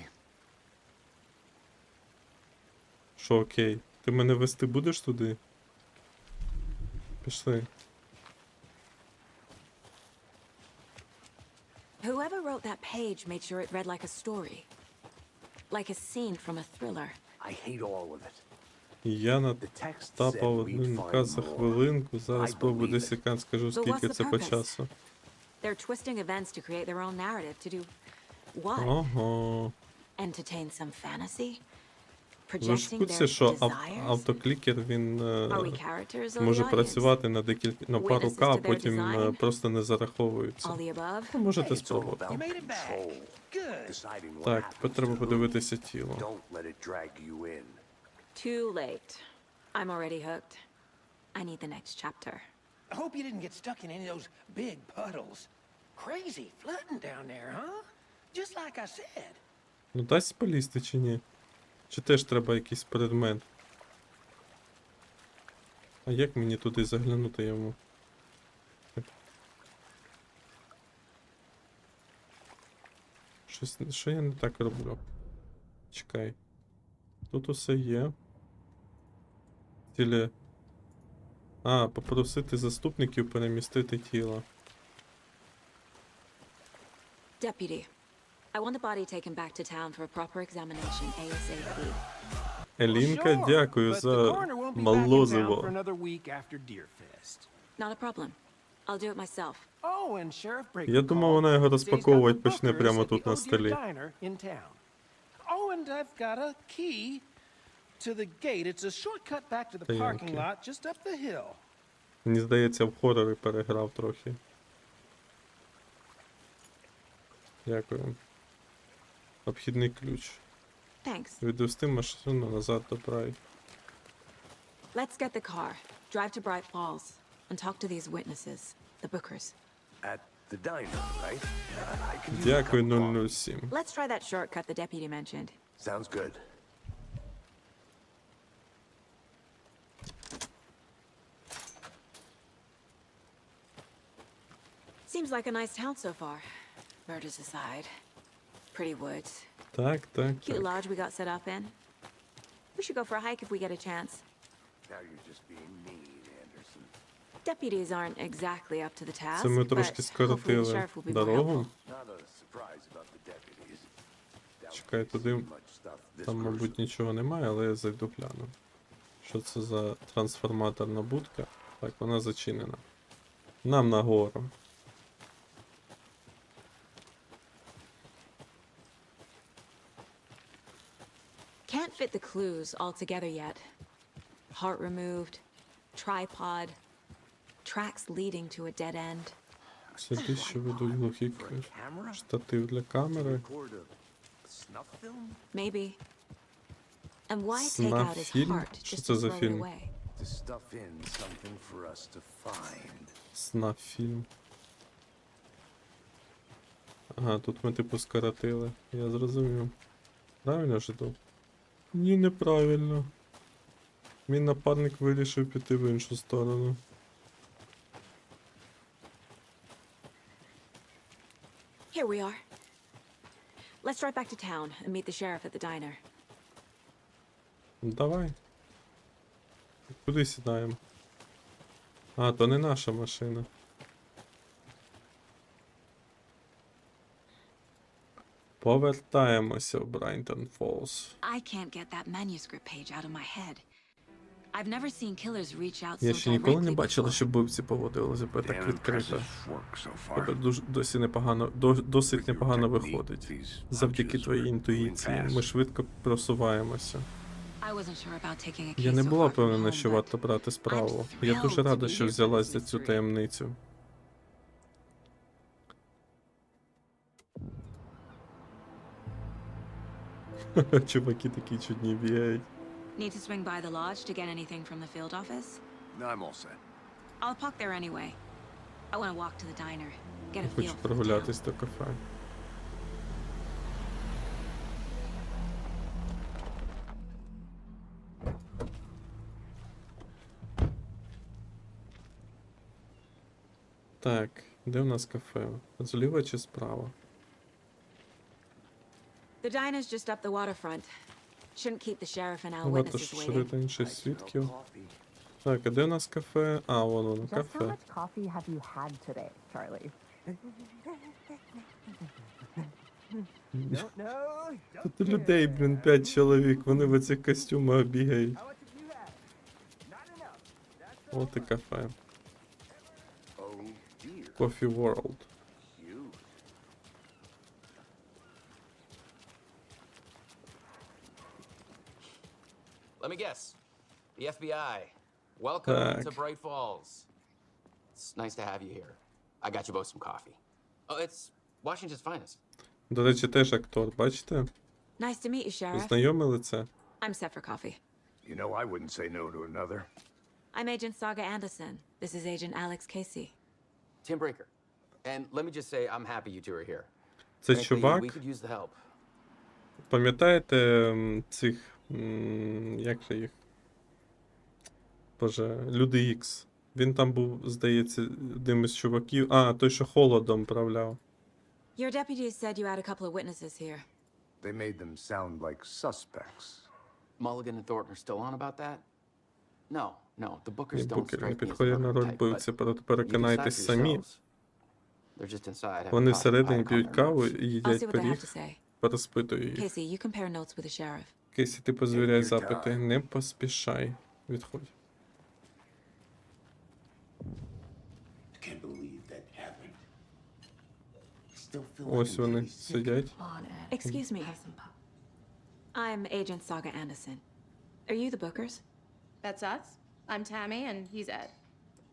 Speaker 1: Що окей? Ти мене вести будеш туди? Пішли.
Speaker 2: Whoever wrote that page made sure it read like a story. Like a scene from a thriller.
Speaker 4: I hate all of it.
Speaker 1: Я
Speaker 4: The text said
Speaker 1: натапав
Speaker 4: we'd
Speaker 1: один
Speaker 4: find
Speaker 1: наказ за
Speaker 4: more.
Speaker 1: хвилинку. Зараз
Speaker 4: I
Speaker 1: спробую
Speaker 4: believe
Speaker 1: десь
Speaker 4: it.
Speaker 1: екран скажу,
Speaker 2: But what's
Speaker 1: скільки
Speaker 2: the
Speaker 1: це по
Speaker 2: purpose?
Speaker 1: часу.
Speaker 2: They're twisting events to create their own narrative to do what?
Speaker 1: Ага.
Speaker 2: Entertain some fantasy?
Speaker 1: Ви ж в
Speaker 2: Projecting
Speaker 1: курсі,
Speaker 2: their
Speaker 1: що
Speaker 2: desires?
Speaker 1: автоклікер, він
Speaker 2: Are we characters or
Speaker 1: може
Speaker 2: the audience?
Speaker 1: працювати на пару
Speaker 2: Witnesses
Speaker 1: К, а
Speaker 2: to their
Speaker 1: потім
Speaker 2: design?
Speaker 1: просто не зараховується.
Speaker 2: All the above?
Speaker 1: Ви можете
Speaker 4: It's all
Speaker 1: спробувати.
Speaker 4: about
Speaker 6: You made it back.
Speaker 4: control.
Speaker 6: Good.
Speaker 4: Deciding what
Speaker 1: Так,
Speaker 4: happens
Speaker 1: тепер треба
Speaker 4: to who.
Speaker 1: подивитися тіло.
Speaker 4: Don't let it drag you in.
Speaker 2: Too late. I'm already hooked. I need the next chapter.
Speaker 6: I hope you didn't get stuck in any of those big puddles. Crazy flooding down there, huh? Just like I said.
Speaker 1: Ну дасть полізти чи ні? Чи теж треба якийсь предмет? А як мені туди заглянути йому? Що я не так роблю? Чекай. Тут усе є. Тілі. А, попросити заступників перемістити тіло.
Speaker 2: Deputy, I want the body taken back to town for a proper examination ASAP.
Speaker 1: Елінка,
Speaker 6: Sure,
Speaker 1: дякую
Speaker 6: but the
Speaker 1: за
Speaker 6: coroner won't be back in town for
Speaker 1: молозиво.
Speaker 6: another week after Deerfest.
Speaker 2: Not a problem. I'll do it myself.
Speaker 6: Oh, and Sheriff Breaker
Speaker 1: Я думав, вона його розпаковувати почне прямо тут на столі.
Speaker 6: Oh, and I've got a key to the gate. It's a shortcut back to the
Speaker 1: Та
Speaker 6: parking
Speaker 1: йолки.
Speaker 6: lot just up the hill.
Speaker 1: Мені здається, в хорори переграв трохи. Дякую. Обхідний ключ.
Speaker 2: Thanks.
Speaker 1: Відвести машину назад до Брай.
Speaker 2: Let's get the car, drive to Bright Falls, and talk to these witnesses, the Bookers.
Speaker 4: At the diner, right? I can use a
Speaker 1: Дякую,
Speaker 4: cup of coffee.
Speaker 1: 007.
Speaker 2: Let's try that shortcut the deputy mentioned.
Speaker 4: Sounds good.
Speaker 2: Seems like a nice town so far. Murders aside. Pretty woods.
Speaker 1: Так, так,
Speaker 2: Cute
Speaker 1: так.
Speaker 2: lodge we got set up in. We should go for a hike if we get a chance.
Speaker 4: Now you're just being mean, Anderson.
Speaker 2: Deputies aren't exactly up to the task,
Speaker 1: Це ми
Speaker 2: but
Speaker 1: трошки
Speaker 2: hopefully the
Speaker 1: скоротили
Speaker 2: sheriff will be more
Speaker 1: дорогу.
Speaker 2: helpful.
Speaker 4: Not a surprise about the deputies. Doubt
Speaker 1: Чекай,
Speaker 4: they've
Speaker 1: туди
Speaker 4: seen much stuff this
Speaker 1: там, мабуть,
Speaker 4: gruesome.
Speaker 1: нічого немає, але я зайду гляну. Що це за трансформаторна будка? Так, вона зачинена. Нам нагору.
Speaker 2: Can't fit the clues all together yet. Heart removed, tripod, tracks leading to a dead end.
Speaker 1: Сюди ще ведуть глухі
Speaker 4: For a camera?
Speaker 1: штатив для камери.
Speaker 4: Record a snuff film?
Speaker 2: Maybe. And why take out his
Speaker 1: Снафільм?
Speaker 2: heart
Speaker 1: Що
Speaker 2: just
Speaker 1: це
Speaker 2: to
Speaker 1: за
Speaker 2: throw it
Speaker 1: фільм?
Speaker 2: away?
Speaker 4: To stuff in something for us to find.
Speaker 1: Снафільм. Ага, тут ми типу скоротили. Я зрозумів. Правильно ж іду? Ні, неправильно. Мій напарник вирішив піти в іншу сторону.
Speaker 2: Here we are. Let's drive back to town and meet the sheriff at the diner.
Speaker 1: Ну, давай. Куди сідаємо? А, то не наша машина. Повертаємося в Брайнтон Фоллс.
Speaker 2: I can't get that manuscript page out of my head. I've never seen killers reach out
Speaker 1: Я
Speaker 2: so
Speaker 1: ще ніколи не
Speaker 2: directly
Speaker 1: бачила,
Speaker 2: before.
Speaker 1: щоб вбивці поводили себе так
Speaker 4: Damn
Speaker 1: відкрито.
Speaker 4: impressive work so far.
Speaker 1: Тебе досить досить
Speaker 4: With your
Speaker 1: непогано
Speaker 4: technique,
Speaker 1: виходить.
Speaker 4: these
Speaker 1: Завдяки
Speaker 4: punches
Speaker 1: твоїй
Speaker 4: are
Speaker 1: інтуїції
Speaker 4: moving
Speaker 1: ми
Speaker 4: fast.
Speaker 1: швидко просуваємося.
Speaker 2: I wasn't sure about taking a
Speaker 1: Я
Speaker 2: case
Speaker 1: не
Speaker 2: so
Speaker 1: була
Speaker 2: far from
Speaker 1: впевнена,
Speaker 2: home,
Speaker 1: що
Speaker 2: but
Speaker 1: варто брати справу. Я дуже рада, що взялась за цю таємницю. Чуваки такі чудні бігають.
Speaker 2: need to swing by the lodge to get anything from the field office?
Speaker 4: No, I'm all set.
Speaker 2: I'll park there anyway. I want to walk to the diner, get a feel
Speaker 1: Хочу
Speaker 2: for the town.
Speaker 1: прогулятись до кафе. Так, де у нас кафе? Зліва чи справа?
Speaker 2: The diner's just up the waterfront. Shouldn't keep the sheriff and our
Speaker 1: Багато
Speaker 2: witnesses waiting.
Speaker 1: швиденьких свідків. Так, а де у нас кафе? А, вон воно,
Speaker 10: Just how
Speaker 1: кафе.
Speaker 10: much coffee have you had today, Charlie?
Speaker 1: Тут людей, блін, 5 чоловік, вони в оцих костюмах бігають. От і кафе.
Speaker 4: Oh dear.
Speaker 1: Coffee World.
Speaker 4: You.
Speaker 11: Let me guess. The FBI. Welcome
Speaker 1: Tak.
Speaker 11: to Bright Falls. It's nice to have you here. I got you both some coffee. Oh, it's Washington's finest.
Speaker 1: До речі, теж актор, бачите?
Speaker 2: Nice to meet you, Sheriff.
Speaker 1: Знайоме лице?
Speaker 2: I'm set for coffee.
Speaker 4: You know, I wouldn't say no to another.
Speaker 2: I'm Agent Saga Anderson. This is Agent Alex Casey.
Speaker 11: Tim Breaker. And let me just say, I'm happy you two are here.
Speaker 1: Це
Speaker 11: Frankly,
Speaker 1: чувак.
Speaker 11: we could use the help.
Speaker 1: Пам'ятаєте цих. Як же їх? Боже, Люди Ікс. Він там був, здається, одним із чуваків. А, той, що холодом правляв.
Speaker 2: Your deputies said you had a couple of witnesses here.
Speaker 4: They made them sound like suspects.
Speaker 11: Mulligan and Thornton are still on about that? No, no. The Bookers
Speaker 1: Ні,
Speaker 11: don't
Speaker 1: Букер не
Speaker 11: strike me as the
Speaker 1: підходять на
Speaker 11: murder
Speaker 1: роль
Speaker 11: type,
Speaker 1: вбивці,
Speaker 11: but you decide
Speaker 1: переконайтесь
Speaker 11: for
Speaker 1: самі.
Speaker 11: yourselves. They're just inside having
Speaker 1: Вони
Speaker 11: coffee,
Speaker 1: всередині
Speaker 11: calm
Speaker 1: п'ють
Speaker 11: their
Speaker 1: каву
Speaker 11: nerves.
Speaker 1: і
Speaker 2: I'll see
Speaker 1: їдять
Speaker 2: what they have
Speaker 1: пиріг.
Speaker 2: to say.
Speaker 1: Переспитую їх.
Speaker 2: Casey, you compare notes with the sheriff.
Speaker 1: Кейсі, ти позвіряй
Speaker 4: Take your
Speaker 1: запити.
Speaker 4: time.
Speaker 1: Не поспішай. Відходь.
Speaker 8: I can't believe that happened. Still feel
Speaker 1: Ось вони сидять.
Speaker 2: Excuse me. I'm Agent Saga Anderson. Are you the Bookers?
Speaker 12: That's us. I'm Tammy, and he's Ed.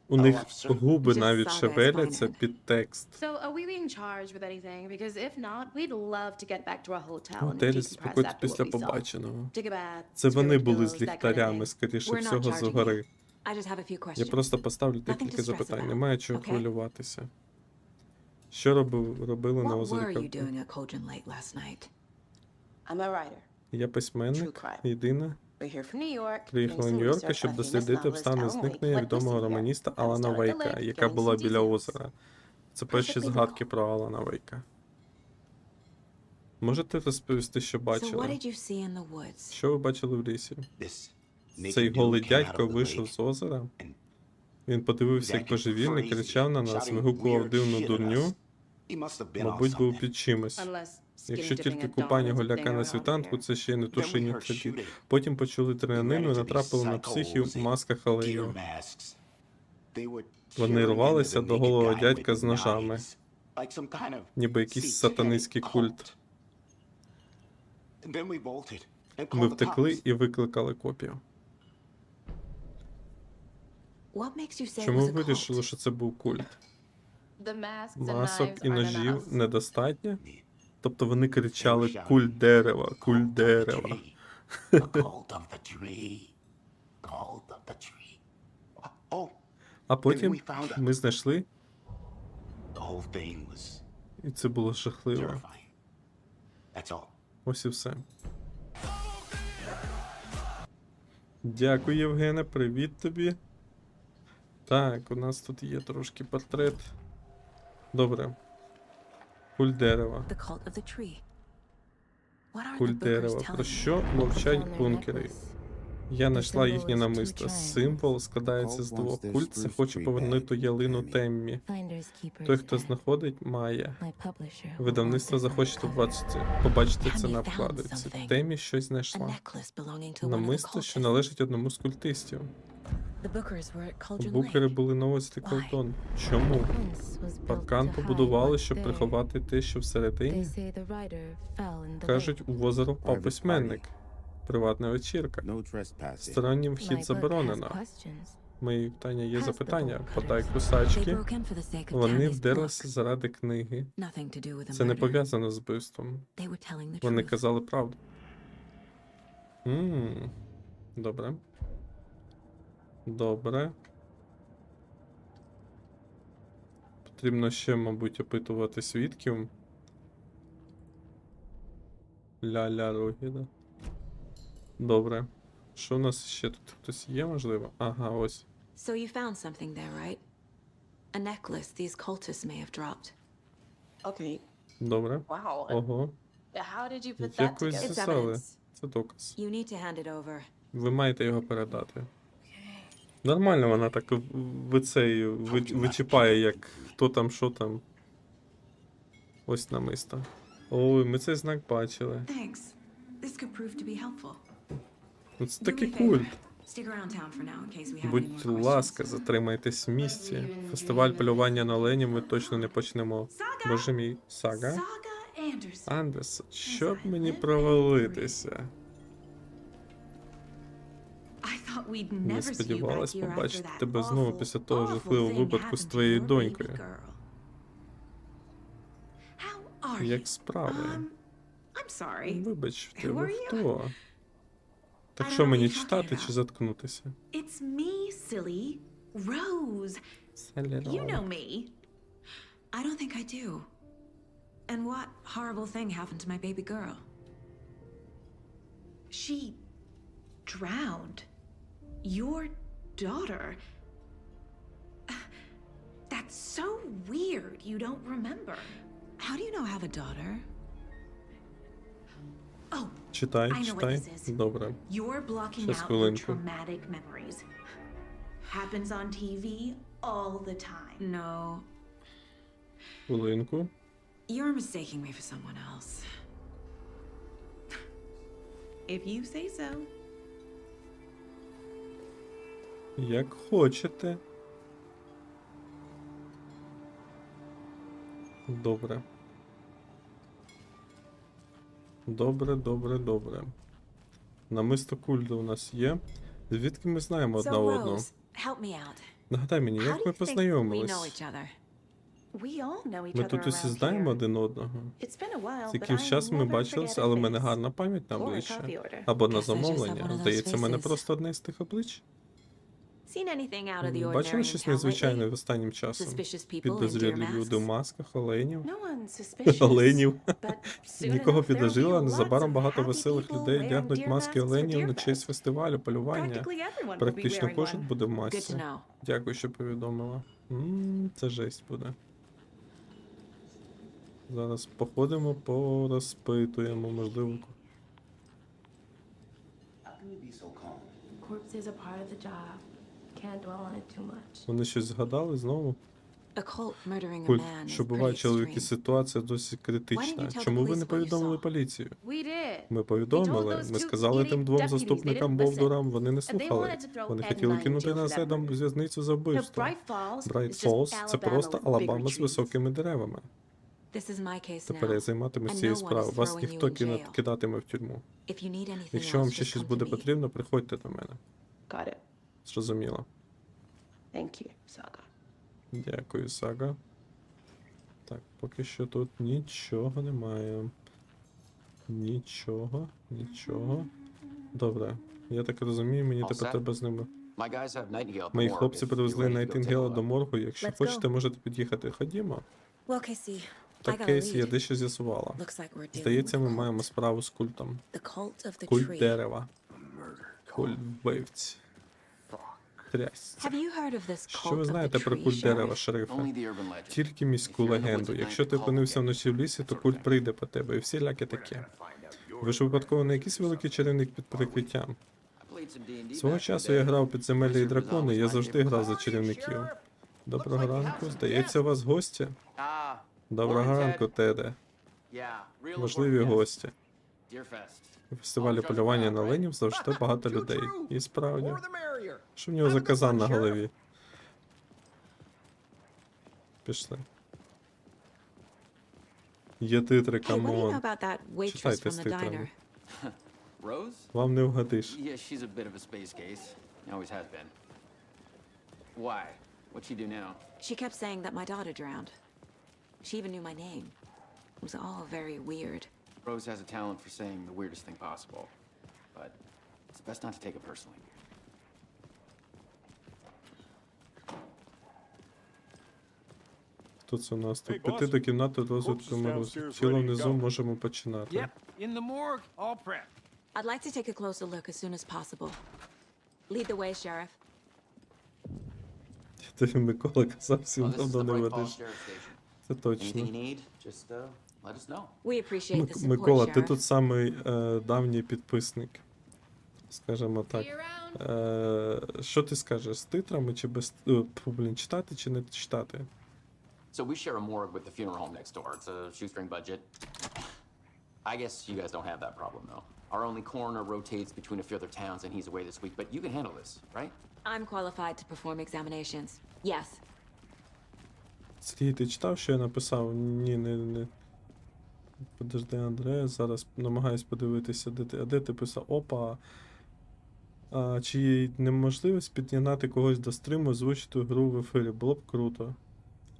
Speaker 1: У них
Speaker 8: officer.
Speaker 1: губи
Speaker 2: Just
Speaker 1: навіть
Speaker 2: saw that
Speaker 1: шевеляться
Speaker 2: Spider-Man.
Speaker 1: під текст.
Speaker 12: So, are we being charged with anything? Because if not, we'd love to get back to our hotel
Speaker 1: В
Speaker 12: and
Speaker 1: готелі
Speaker 12: decompress
Speaker 1: заспокоїтись
Speaker 12: after
Speaker 1: після
Speaker 12: what we saw.
Speaker 1: побаченого.
Speaker 12: Take a bath,
Speaker 1: Це вони
Speaker 12: screw
Speaker 1: були
Speaker 12: pillows,
Speaker 1: з
Speaker 12: that kind of
Speaker 1: ліхтарями,
Speaker 12: thing.
Speaker 1: скоріше
Speaker 2: We're not
Speaker 1: всього,
Speaker 2: charging
Speaker 1: згори.
Speaker 2: you. I just have a few
Speaker 1: Я
Speaker 2: questions.
Speaker 1: просто поставлю
Speaker 2: Nothing to
Speaker 1: декілька
Speaker 2: stress
Speaker 1: запитань.
Speaker 2: about,
Speaker 1: Немає чого
Speaker 2: okay?
Speaker 1: хвилюватися. Що робили на
Speaker 2: What
Speaker 1: озері
Speaker 2: were you
Speaker 1: Капу?
Speaker 2: doing at Cauldron Lake last night?
Speaker 12: I'm a writer.
Speaker 1: Я
Speaker 12: True
Speaker 1: письменник,
Speaker 12: crime.
Speaker 1: єдина.
Speaker 12: We're here from New York.
Speaker 1: Приїхала
Speaker 12: doing
Speaker 1: в
Speaker 12: some
Speaker 1: Нью-Йорка,
Speaker 12: research
Speaker 1: щоб
Speaker 12: on famous
Speaker 1: дослідити
Speaker 12: novelist
Speaker 1: обставини
Speaker 12: Alan Wake.
Speaker 1: зникнення
Speaker 12: What we
Speaker 1: відомого
Speaker 12: see here.
Speaker 1: романіста
Speaker 12: I was
Speaker 1: Алана
Speaker 12: down at the
Speaker 1: Вейка,
Speaker 12: lake,
Speaker 1: яка
Speaker 12: getting
Speaker 1: була
Speaker 12: some
Speaker 1: біля
Speaker 12: details.
Speaker 1: озера. Це перші
Speaker 12: Perfectly
Speaker 1: згадки про Алана Вейка. Можете розповісти, що
Speaker 2: So what
Speaker 1: бачили?
Speaker 2: did you see in the woods?
Speaker 1: Що ви бачили в лісі?
Speaker 8: This
Speaker 1: Цей
Speaker 8: naked
Speaker 1: голий
Speaker 8: dude came out
Speaker 1: дядько
Speaker 8: of the
Speaker 1: вийшов
Speaker 8: lake.
Speaker 1: з озера. Він подивився, як божевільний, кричав на нас, вигукував дивну дурню.
Speaker 8: He must have been on
Speaker 1: Мабуть, був
Speaker 8: something.
Speaker 1: під чимось.
Speaker 12: Unless
Speaker 1: Якщо
Speaker 12: skin dipping
Speaker 1: тільки
Speaker 12: at dawn
Speaker 1: купання
Speaker 12: is a
Speaker 1: голяка
Speaker 12: thing
Speaker 1: на
Speaker 12: around
Speaker 1: світанку,
Speaker 12: here.
Speaker 1: це ще й не
Speaker 8: Then we
Speaker 1: тушіння
Speaker 8: heard
Speaker 1: тоді.
Speaker 8: shooting.
Speaker 1: Потім почули трянину і
Speaker 8: We ran into
Speaker 1: натрапили
Speaker 8: these
Speaker 1: на психів
Speaker 8: psychos
Speaker 1: в
Speaker 8: in
Speaker 1: масках
Speaker 8: gear
Speaker 1: алею.
Speaker 8: masks. They were
Speaker 1: Вони
Speaker 8: cheering
Speaker 1: рвалися
Speaker 8: into the
Speaker 1: до
Speaker 8: naked
Speaker 1: голого
Speaker 8: guy
Speaker 1: дядька
Speaker 8: with
Speaker 1: з ножами.
Speaker 8: knives, like some kind of
Speaker 1: Ніби якийсь
Speaker 8: satanic
Speaker 1: сатанистський
Speaker 8: cult.
Speaker 1: культ.
Speaker 8: And then we bolted and
Speaker 1: Ми
Speaker 8: called the
Speaker 1: втекли
Speaker 8: cops.
Speaker 1: і викликали копію.
Speaker 2: What makes you say it
Speaker 1: Чому
Speaker 2: was
Speaker 1: ви
Speaker 2: a
Speaker 1: вирішили,
Speaker 2: cult?
Speaker 1: що це був культ?
Speaker 12: The masks and
Speaker 1: Масок
Speaker 12: knives
Speaker 1: і
Speaker 12: aren't
Speaker 1: ножів
Speaker 12: enough.
Speaker 1: недостатньо? Тобто вони кричали «Культ дерева! Культ дерева!».
Speaker 8: The cult of the tree. Cult of the tree. Oh,
Speaker 1: А потім ми знайшли,
Speaker 8: the whole thing was
Speaker 1: і це було жахливо.
Speaker 8: terrifying. That's all.
Speaker 1: Ось і все. Дякую, Євгене, привіт тобі. Так, у нас тут є трошки портрет. Добре. Культ дерева.
Speaker 2: The cult of the tree. What are the
Speaker 1: Культ
Speaker 2: Bookers
Speaker 1: дерева.
Speaker 2: telling
Speaker 1: Про
Speaker 2: you?
Speaker 1: що мовчать бункери? Я знайшла їхнє намисто. Символ складається з двох. Культ це хоче повернути ялину Теммі. Той, хто знаходить, має. Видавництво захоче побачити це на вкладці. Теммі щось знайшла. Намисто, що належить одному з культистів. Букери були на озері Колтон. Чому? Паркан побудували, щоб приховати те, що всередині. Кажуть, у озеро впав письменник. Приватна вечірка. Стороннім вхід заборонено. Мої питання є запитання. Подай кусачки. Вони вдерлися заради книги. Це не пов'язано з вбивством. Вони казали правду. Добре. Добре. Потрібно ще, мабуть, опитувати свідків. Ля-ля Рогіда. Добре. Що у нас ще тут? Хтось є, можливо? Ага, ось.
Speaker 2: So you found something there, right? A necklace these cultists may have dropped.
Speaker 12: Okay.
Speaker 1: Добре.
Speaker 12: Wow.
Speaker 1: Ого.
Speaker 12: How did you put that
Speaker 1: Як ви
Speaker 12: together?
Speaker 1: з'ясали? Це доказ.
Speaker 2: You need to hand it over.
Speaker 1: Ви маєте його передати. Нормально вона так вичіпає, як хто там, що там. Ось намисто. Ой, ми цей знак бачили.
Speaker 2: Thanks. This could prove to be helpful.
Speaker 1: Ну, це такий культ.
Speaker 2: Stick around town for now in case we have any
Speaker 1: Будь
Speaker 2: more
Speaker 1: ласка, затримайтесь в місті. Фестиваль полювання на оленів ми точно не почнемо. Боже мій, Сага?
Speaker 2: Saga Anderson.
Speaker 1: Андерсон, щоб мені провалитися.
Speaker 2: I thought we'd
Speaker 1: Не
Speaker 2: never see you back
Speaker 1: сподівалась
Speaker 2: here
Speaker 1: побачити
Speaker 2: after
Speaker 1: тебе
Speaker 2: that
Speaker 1: знову після того жахливого випадку з твоєю донькою.
Speaker 2: How are
Speaker 1: Як
Speaker 2: you?
Speaker 1: справи?
Speaker 2: I'm sorry.
Speaker 1: Вибач,
Speaker 2: Who
Speaker 1: ти
Speaker 2: are
Speaker 1: ви
Speaker 2: you?
Speaker 1: хто? Так
Speaker 2: I
Speaker 1: що
Speaker 2: don't know
Speaker 1: мені
Speaker 2: what you're talking
Speaker 1: читати
Speaker 2: about.
Speaker 1: чи заткнутися?
Speaker 2: It's me, silly. Rose. You know me. I don't think I do. And what horrible thing happened to my baby girl? She drowned. Your daughter. That's so weird. You don't remember. How do you know I have a daughter? Oh,
Speaker 1: Читай,
Speaker 2: I know what
Speaker 1: читай.
Speaker 2: this is.
Speaker 1: Добре.
Speaker 2: You're blocking
Speaker 1: Щас
Speaker 2: out your
Speaker 1: хвилинку.
Speaker 2: traumatic memories. Happens on TV all the time. No.
Speaker 1: Хвилинку.
Speaker 2: You're mistaking me for someone else. If you say so.
Speaker 1: Як хочете. Добре. Добре. Намисто культу у нас є. Звідки ми знаємо одна
Speaker 2: So,
Speaker 1: одну?
Speaker 2: Rose, help me out.
Speaker 1: Нагадай мені,
Speaker 2: How do
Speaker 1: як
Speaker 2: you
Speaker 1: ми
Speaker 2: think we know
Speaker 1: познайомились?
Speaker 2: each other?
Speaker 12: We all know each
Speaker 1: Ми
Speaker 12: other
Speaker 1: тут усі
Speaker 12: around
Speaker 1: знаємо
Speaker 12: here.
Speaker 1: один одного.
Speaker 12: It's been a while,
Speaker 1: З
Speaker 12: but
Speaker 1: якимсь
Speaker 12: I
Speaker 1: часом ми
Speaker 12: never
Speaker 1: бачилися,
Speaker 12: forget a
Speaker 1: але в мене
Speaker 12: face.
Speaker 1: гарна пам'ять на
Speaker 12: Or a
Speaker 1: обличчя.
Speaker 12: coffee order.
Speaker 1: Або на
Speaker 2: Guess I just have one
Speaker 1: замовлення.
Speaker 2: of those
Speaker 1: Здається, в мене
Speaker 2: faces.
Speaker 1: просто одне з тих облич.
Speaker 2: Seen anything out of the ordinary
Speaker 1: Бачили
Speaker 2: in
Speaker 1: щось
Speaker 2: town
Speaker 1: незвичайне
Speaker 2: lately?
Speaker 1: останнім часом?
Speaker 2: Suspicious people in
Speaker 1: Підозрілі
Speaker 2: deer
Speaker 1: люди в
Speaker 2: masks?
Speaker 1: масках, оленів.
Speaker 12: No one suspicious,
Speaker 1: Оленів.
Speaker 12: but soon
Speaker 1: Нікого
Speaker 12: enough there'll be
Speaker 1: підозріло,
Speaker 12: lots
Speaker 1: незабаром
Speaker 12: of
Speaker 1: багато
Speaker 12: happy
Speaker 1: веселих
Speaker 12: people
Speaker 1: людей
Speaker 12: wearing
Speaker 1: одягнуть
Speaker 12: deer
Speaker 1: маски
Speaker 12: masks for
Speaker 1: оленів
Speaker 12: Deer
Speaker 1: на честь
Speaker 12: Fest.
Speaker 1: фестивалю полювання.
Speaker 12: Practically everyone will be
Speaker 1: Практично
Speaker 12: wearing
Speaker 1: кожен
Speaker 12: one.
Speaker 1: буде в
Speaker 2: Good to
Speaker 1: масці.
Speaker 2: know.
Speaker 1: Дякую, що повідомила. Це жесть буде. Зараз походимо, порозпитуємо, можливо.
Speaker 12: Corpse is a part of the job. Can't dwell on it too much.
Speaker 1: Вони щось згадали знову?
Speaker 2: A cult murdering a
Speaker 1: Культ,
Speaker 2: man
Speaker 1: що
Speaker 2: is
Speaker 1: буває
Speaker 2: pretty
Speaker 1: чоловіки,
Speaker 2: extreme.
Speaker 1: ситуація досить критична. Чому ви не повідомили поліцію?
Speaker 12: We did.
Speaker 1: Ми повідомили, ми сказали тим двом заступникам Бовдурам, вони не слухали. Вони хотіли кинути нас Едом в в'язницю за вбивство. Брайт Фоллс – це просто Алабама з високими деревами.
Speaker 2: This is my case
Speaker 1: Тепер я
Speaker 2: now.
Speaker 1: займатимусь
Speaker 2: And
Speaker 1: цією
Speaker 2: no one is
Speaker 1: справою. Вас
Speaker 2: throwing
Speaker 1: ніхто
Speaker 2: you in jail.
Speaker 1: кидатиме в тюрму.
Speaker 2: If you need anything
Speaker 1: Якщо вам
Speaker 2: else,
Speaker 1: ще
Speaker 2: just
Speaker 1: щось
Speaker 2: come
Speaker 1: буде
Speaker 2: to me.
Speaker 1: потрібно, приходьте до мене.
Speaker 12: Got it.
Speaker 1: Зрозуміло.
Speaker 12: Thank you, Saga.
Speaker 1: Дякую, Сага. Так, поки що тут нічого немає. Нічого. Добре. Я так розумію, мені
Speaker 11: All
Speaker 1: тепер
Speaker 11: set?
Speaker 1: треба з ними.
Speaker 11: My guys have Nightingale at the
Speaker 1: Мої
Speaker 11: morgue
Speaker 1: хлопці
Speaker 11: if
Speaker 1: привезли
Speaker 11: you're ready to go take a
Speaker 1: Найтінгела
Speaker 11: look.
Speaker 1: до моргу. Якщо
Speaker 2: Let's
Speaker 1: хочете,
Speaker 2: go.
Speaker 1: можете під'їхати. Ходімо.
Speaker 2: Well, Casey, I
Speaker 1: Так,
Speaker 2: got a
Speaker 1: Кейсі, я
Speaker 2: lead.
Speaker 1: дещо з'ясувала.
Speaker 2: Looks like we're dealing
Speaker 1: Здається,
Speaker 2: with
Speaker 1: ми
Speaker 2: a cult.
Speaker 1: маємо справу з культом.
Speaker 2: The cult of the
Speaker 1: Культ
Speaker 2: tree.
Speaker 1: дерева. Культ вбивць. Трясця.
Speaker 2: Have you heard of this
Speaker 1: Що
Speaker 2: cult
Speaker 1: ви
Speaker 2: of
Speaker 1: знаєте
Speaker 2: the
Speaker 1: про
Speaker 2: tree,
Speaker 1: культ дерева,
Speaker 2: Sheriff?
Speaker 1: шерифе?
Speaker 11: Only the urban legend.
Speaker 1: Тільки міську легенду. Якщо ти опинився вночі в лісі, то культ прийде по тебе, і всіляке таке. Ви ж випадково не якийсь великий чарівник під прикриттям? Свого часу я грав підземелля і дракони, я завжди грав за чарівників. Доброго ранку, здається, у вас гості? Доброго ранку, Теде. Важливі гості. У фестивалі полювання на оленів завжди багато людей. І справді. Що в нього за казан на голові? Пішли. Є титри,
Speaker 2: Hey, what do you know
Speaker 1: камон.
Speaker 2: about that waitress
Speaker 1: Читайте
Speaker 2: from
Speaker 1: з
Speaker 2: the
Speaker 1: титрами.
Speaker 2: diner?
Speaker 11: Rose?
Speaker 1: Вам не вгадиш.
Speaker 11: Yeah, she's a bit of a space case. Always has been. Why? What'd she do now?
Speaker 2: She kept saying that my daughter drowned. She even knew my name. It was all very weird.
Speaker 11: Rose has a talent for saying the weirdest thing possible. But it's best not to take it personally.
Speaker 1: Тут у нас тут піти до кімнати розвитку морозу. Тіло внизу можемо починати.
Speaker 6: Yep, in the morgue, all prepped.
Speaker 2: I'd like to take a closer look as soon as possible. Lead the way, Sheriff.
Speaker 1: Тобі Микола казав, всім
Speaker 11: Well, this is
Speaker 1: давно
Speaker 11: the
Speaker 1: не
Speaker 11: Bright
Speaker 1: ведеш.
Speaker 11: Falls Sheriff Station.
Speaker 1: Це
Speaker 11: Anything you
Speaker 1: точно.
Speaker 11: need, just let us know.
Speaker 2: We appreciate the support,
Speaker 1: Микола, ти
Speaker 2: Sheriff.
Speaker 1: тут самий давній підписник. Скажімо так. Що ти скажеш, з титрами чи без... читати чи не читати?
Speaker 11: So we share a morgue with the funeral home next door. It's a shoestring budget. I guess you guys don't have that problem, though. Our only coroner rotates between a few other towns, and he's away this week. But you can handle this, right?
Speaker 2: I'm qualified to perform examinations. Yes.
Speaker 1: Сергій, ти читав, що я написав? Ні, не. Подожди, Андре, зараз намагаюсь подивитися, де ти писав? Опа. Чи є неможливість підігнати когось до стриму, озвучити гру в ефірі? Було б круто.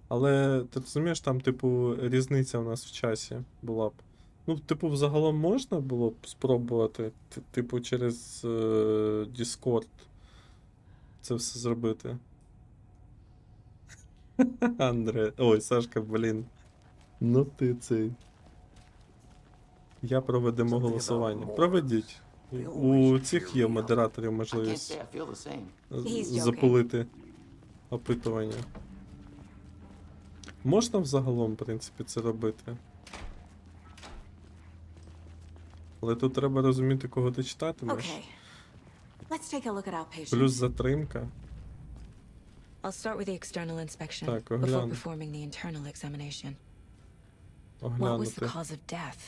Speaker 1: Але ти розумієш, там, типу, різниця у нас в часі була б. Ну, типу, взагалом можна було б спробувати, типу, через Discord це все зробити. Андре. Ой, Сашка, блін. Ну ти цей. Я проведемо голосування. Проведіть. У цих є модераторів
Speaker 11: I can't
Speaker 1: можливість
Speaker 11: say I feel the same.
Speaker 2: He's joking.
Speaker 1: запалити опитування. Можна взагалом, в принципі, це робити. Але тут треба розуміти, кого ти читатимеш.
Speaker 2: Okay. Let's take a look at our patient.
Speaker 1: Плюс затримка.
Speaker 2: I'll start with the external inspection
Speaker 1: Так,
Speaker 2: before
Speaker 1: огляну.
Speaker 2: performing the internal examination. What was the
Speaker 1: Оглянути.
Speaker 2: cause of death?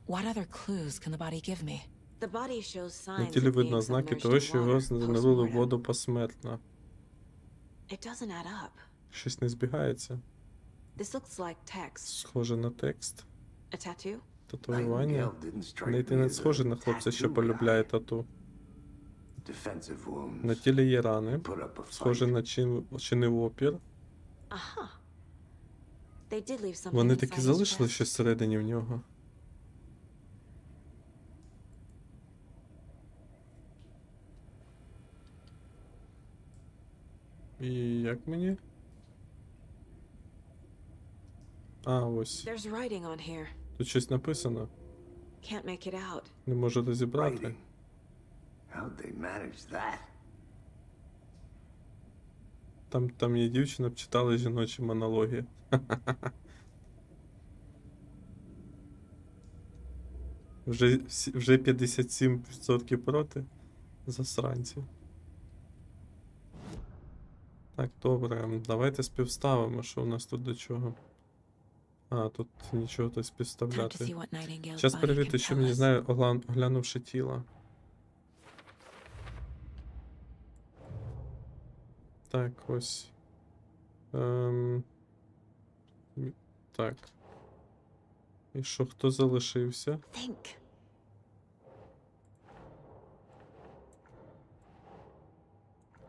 Speaker 2: What other clues can the body give me? The body shows
Speaker 1: На
Speaker 2: signs
Speaker 1: тілі
Speaker 2: of
Speaker 1: видно
Speaker 2: being
Speaker 1: ознаки
Speaker 2: submerged
Speaker 1: того,
Speaker 2: in
Speaker 1: що його
Speaker 2: water
Speaker 1: занурили в
Speaker 2: post-mortem.
Speaker 1: воду посмертно.
Speaker 2: It doesn't add up.
Speaker 1: Щось не збігається.
Speaker 2: This looks like text.
Speaker 1: Схоже на текст.
Speaker 2: A tattoo?
Speaker 1: Татуювання.
Speaker 4: Nightingale didn't strike
Speaker 1: Навіть
Speaker 4: me
Speaker 1: не
Speaker 4: as
Speaker 1: схожий
Speaker 4: a
Speaker 1: на хлопця, що
Speaker 4: tattoo
Speaker 1: полюбляє
Speaker 4: guy.
Speaker 1: тату.
Speaker 4: Defensive wounds.
Speaker 1: На тілі є рани.
Speaker 4: Put up a
Speaker 1: Схоже
Speaker 4: fight.
Speaker 1: на чинив опір.
Speaker 2: Aha. They did leave something
Speaker 1: Вони
Speaker 2: inside
Speaker 1: таки
Speaker 2: his
Speaker 1: залишили
Speaker 2: chest.
Speaker 1: щось всередині в нього. І як мені? Ось.
Speaker 2: There's writing on here.
Speaker 1: Тут щось написано.
Speaker 2: Can't make it out.
Speaker 1: Не можу розібрати.
Speaker 4: Writing. How'd they manage that?
Speaker 1: Там є дівчина, читала жіночі монологи. Вже 57% проти. Засранці. Так, добре. Давайте співставимо, що у нас тут до чого. Тут нічого тут
Speaker 2: Time to
Speaker 1: співставляти.
Speaker 2: see what Nightingale's
Speaker 1: Час
Speaker 2: body
Speaker 1: перевірити,
Speaker 2: can
Speaker 1: що
Speaker 2: tell
Speaker 1: мені
Speaker 2: us.
Speaker 1: знає, оглянувши тіло. Так, ось. Так. І що, хто залишився?
Speaker 2: Think.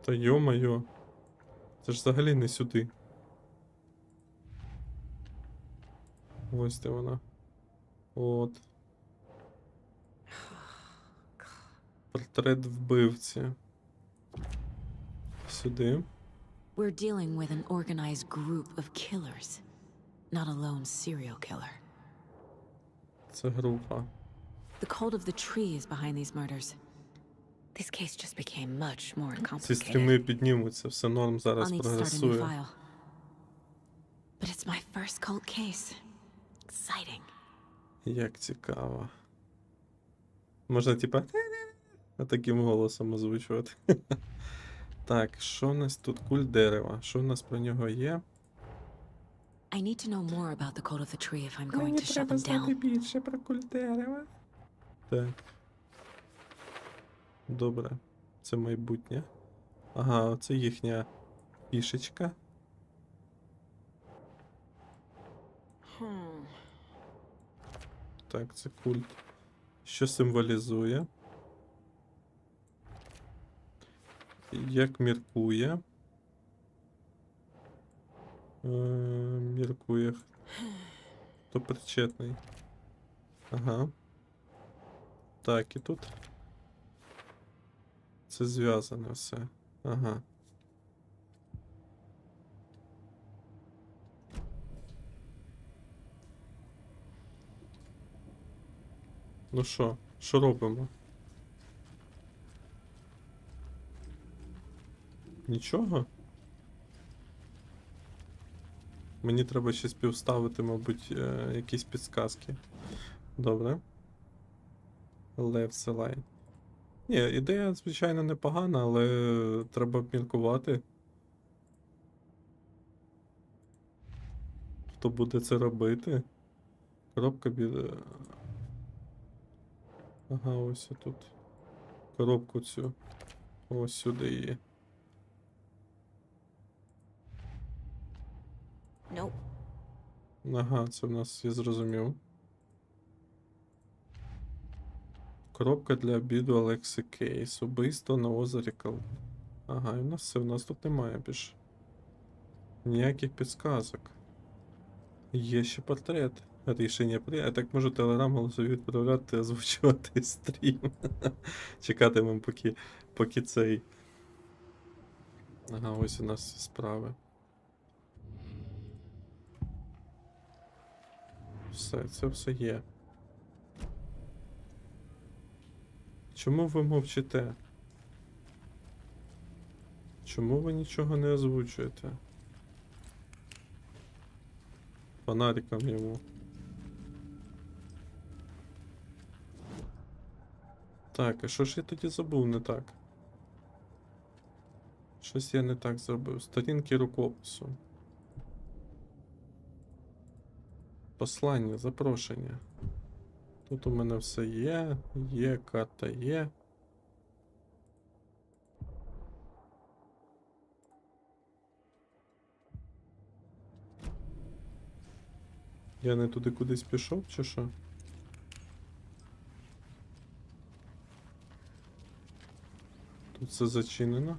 Speaker 1: Та йо-моє. Це ж взагалі не сюди. Ось де вона. От. Портрет вбивці. Сюди.
Speaker 2: We're dealing with an organized group of killers, not a lone serial killer.
Speaker 1: Це група.
Speaker 2: The cult of the tree is behind these murders. This case just became much more
Speaker 1: Ці стріми
Speaker 2: complicated.
Speaker 1: піднімуться, все норм
Speaker 2: I'll
Speaker 1: зараз
Speaker 2: need to start a new
Speaker 1: прогресує.
Speaker 2: file. But it's my first cult case. Exciting.
Speaker 1: Як цікаво. Можна, типа, таким голосом озвучувати. Так, що у нас тут? Куль дерева. Що у нас про нього є?
Speaker 2: I need to know more about the code of the tree if I'm going
Speaker 1: Мені
Speaker 2: to shut
Speaker 1: треба
Speaker 2: them
Speaker 1: знати
Speaker 2: down.
Speaker 1: більше про куль дерева. Так. Добре. Це майбутнє. Ага, це їхня фішечка. Так, це культ. Що символізує? Як міркує? Міркує. Хто причетний? Ага. Так, і тут. Це зв'язане все. Ага. Ну що робимо? Нічого? Мені треба ще співставити, мабуть, якісь підсказки. Добре. Left the line. Ні, ідея, звичайно, непогана, але треба обміркувати. Хто буде це робити? Коробка біля... Ага, ось тут. Коробку цю. Ось сюди її.
Speaker 2: Nope.
Speaker 1: Ага, це в нас, я зрозумів. Коробка для обіду Алекси Кейс. Убивство на озері Кал. Ага, і в нас все, в нас тут немає більше. Ніяких підсказок. Є ще портрет. Рішення при... Я так можу телеграм голосові відправляти, озвучувати стрім. Чекатимемо, поки цей. Ага, ось у нас справи. Все, це все є. Чому ви мовчите? Чому ви нічого не озвучуєте? Фонариком йому. Так, а що ж я тоді забув не так? Щось я не так зробив. Сторінки рукопису. Послання, запрошення. Тут у мене все є, карта є. Я не туди кудись пішов, чи що? Тут все зачинено.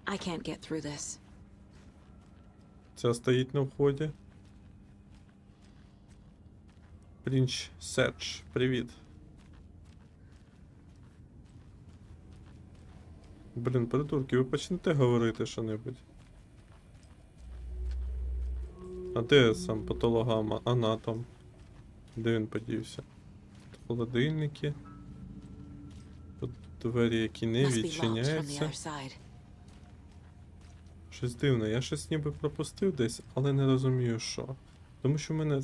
Speaker 2: I can't get through this.
Speaker 1: Ця стоїть на вході. Принч Седж, привіт. Блін, придурки, ви почнете говорити що-небудь? А де сам патологоанатом? Де він подівся? Тут холодильники. Тут двері, які не
Speaker 2: Must be locked from the
Speaker 1: відчиняються.
Speaker 2: other side.
Speaker 1: Щось дивне, я щось ніби пропустив десь, але не розумію що. Тому що мене...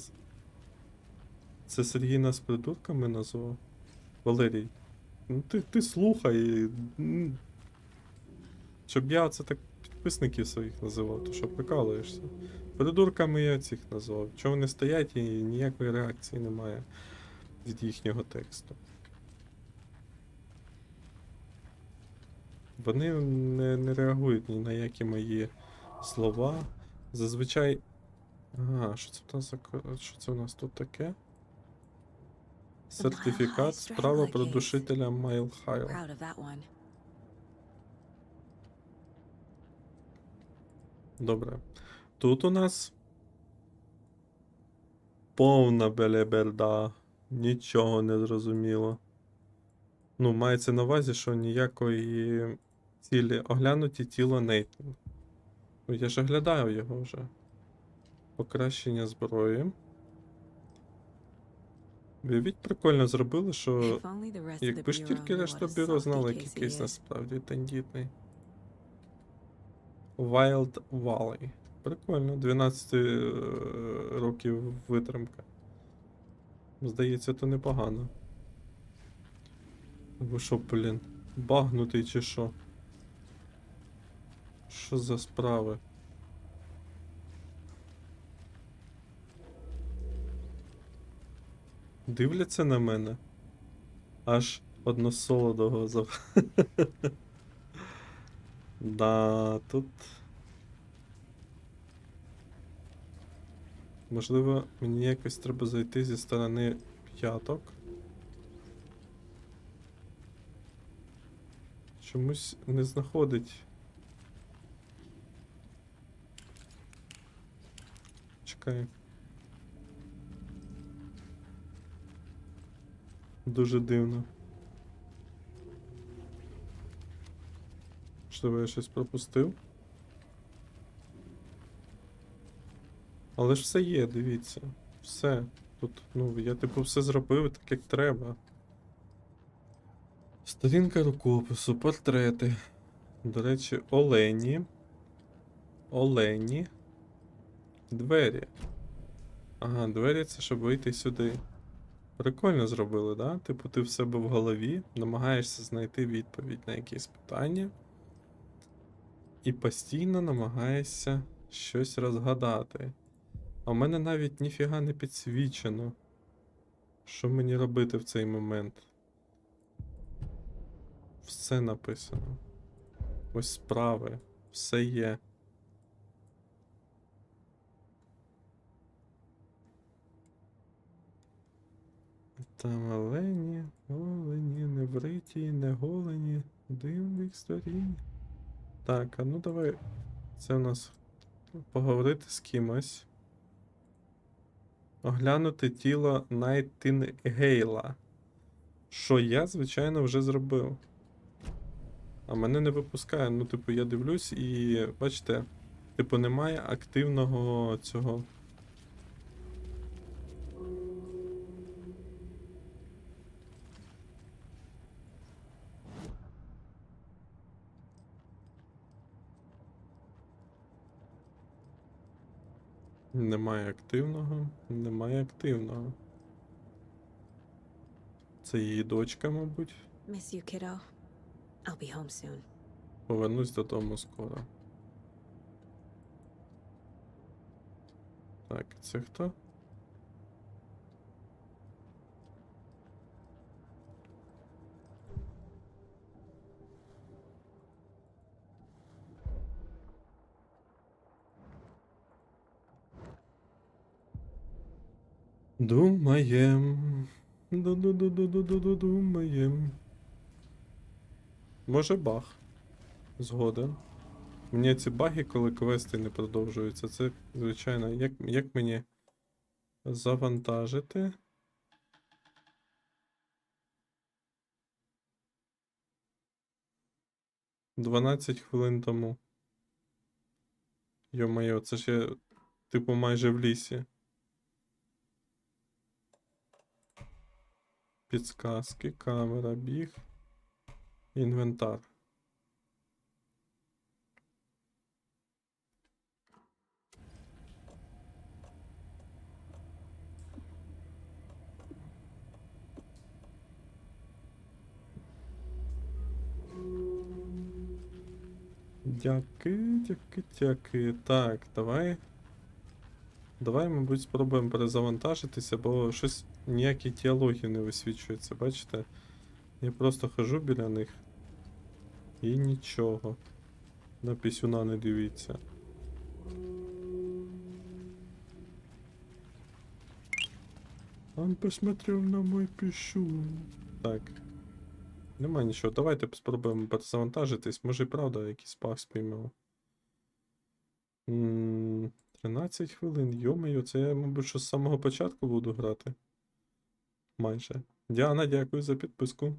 Speaker 1: Це Сергій нас придурками назвав? Валерій, ну ти слухай. Щоб я це так підписників своїх називав, то що прикалуєшся? Придурками я цих назвав. Чого вони стоять і ніякої реакції немає від їхнього тексту. Вони не реагують ні на які мої слова. Зазвичай... Ага, що це у нас тут таке? Сертифікат, справа про душителя Майл Хайл.
Speaker 2: Proud of that one.
Speaker 1: Добре. Тут у нас повна белеберда. Нічого не зрозуміло. Ну, мається на увазі, що ніякої цілі. Оглянуті тіло Нейтана. Ну, я ж оглядаю його вже. Покращення зброї. Уявіть, прикольно зробили, що
Speaker 2: If only the rest of the
Speaker 1: якби ж
Speaker 2: bureau
Speaker 1: тільки
Speaker 2: knew
Speaker 1: решта
Speaker 2: what a
Speaker 1: бюро знала,
Speaker 2: softy
Speaker 1: який
Speaker 2: Casey
Speaker 1: кейс
Speaker 2: is.
Speaker 1: насправді тендітний. Wild Valley. Прикольно, 12 років витримка. Здається, то непогано. Ви що, блін, багнутий чи що? Що за справи? Дивляться на мене? Аж односолодого зав... Да, тут... Можливо, мені якось треба зайти зі сторони п'яток. Чомусь не знаходить. Чекай. Дуже дивно. Можливо, я щось пропустив? Але ж все є, дивіться. Все. Тут, ну, я типу все зробив так, як треба. Сторінка рукопису, портрети. До речі, олені. Олені. Двері. Ага, двері це щоб вийти сюди. Прикольно зробили, да? Типу ти в себе в голові намагаєшся знайти відповідь на якісь питання. І постійно намагаєшся щось розгадати. А в мене навіть ніфіга не підсвічено. Що мені робити в цей момент? Все написано. Ось справи. Все є. Там олені, олені, не вриті, не голені, дивних сторін. Так, а ну давай. Це у нас поговорити з кимось. Оглянути тіло Найтінгейла. Що я, звичайно, вже зробив. А мене не випускає. Ну, типу, я дивлюсь і, бачите, типу, немає активного цього. Немає активного, немає активного. Це її дочка, мабуть.
Speaker 2: Miss you, kiddo. I'll be home soon.
Speaker 1: Повернусь додому скоро. Так, це хто? Думаєм. Думаєм. Може баг. Згоден. Мені ці баги, коли квести не продовжуються, це, звичайно, як мені завантажити? «12 хвилин тому». Йо-моє, це ж я, типу, майже в лісі. Підсказки, камера, біг, інвентар. Дякую. Так, давай. Давай, мабуть, спробуємо перезавантажитися, бо щось ніякі діалоги не висвічуються, бачите? Я просто хожу біля них і нічого. На пісюна не дивіться. Он посмотрел на мой пісюн. Так. Нема нічого. Давайте спробуємо перезавантажитись. Може і правда якийсь баг спіймав. 13 хвилин. Йо-моє, це я, мабуть, що з самого початку буду грати. Майже. Діана, дякую за підписку.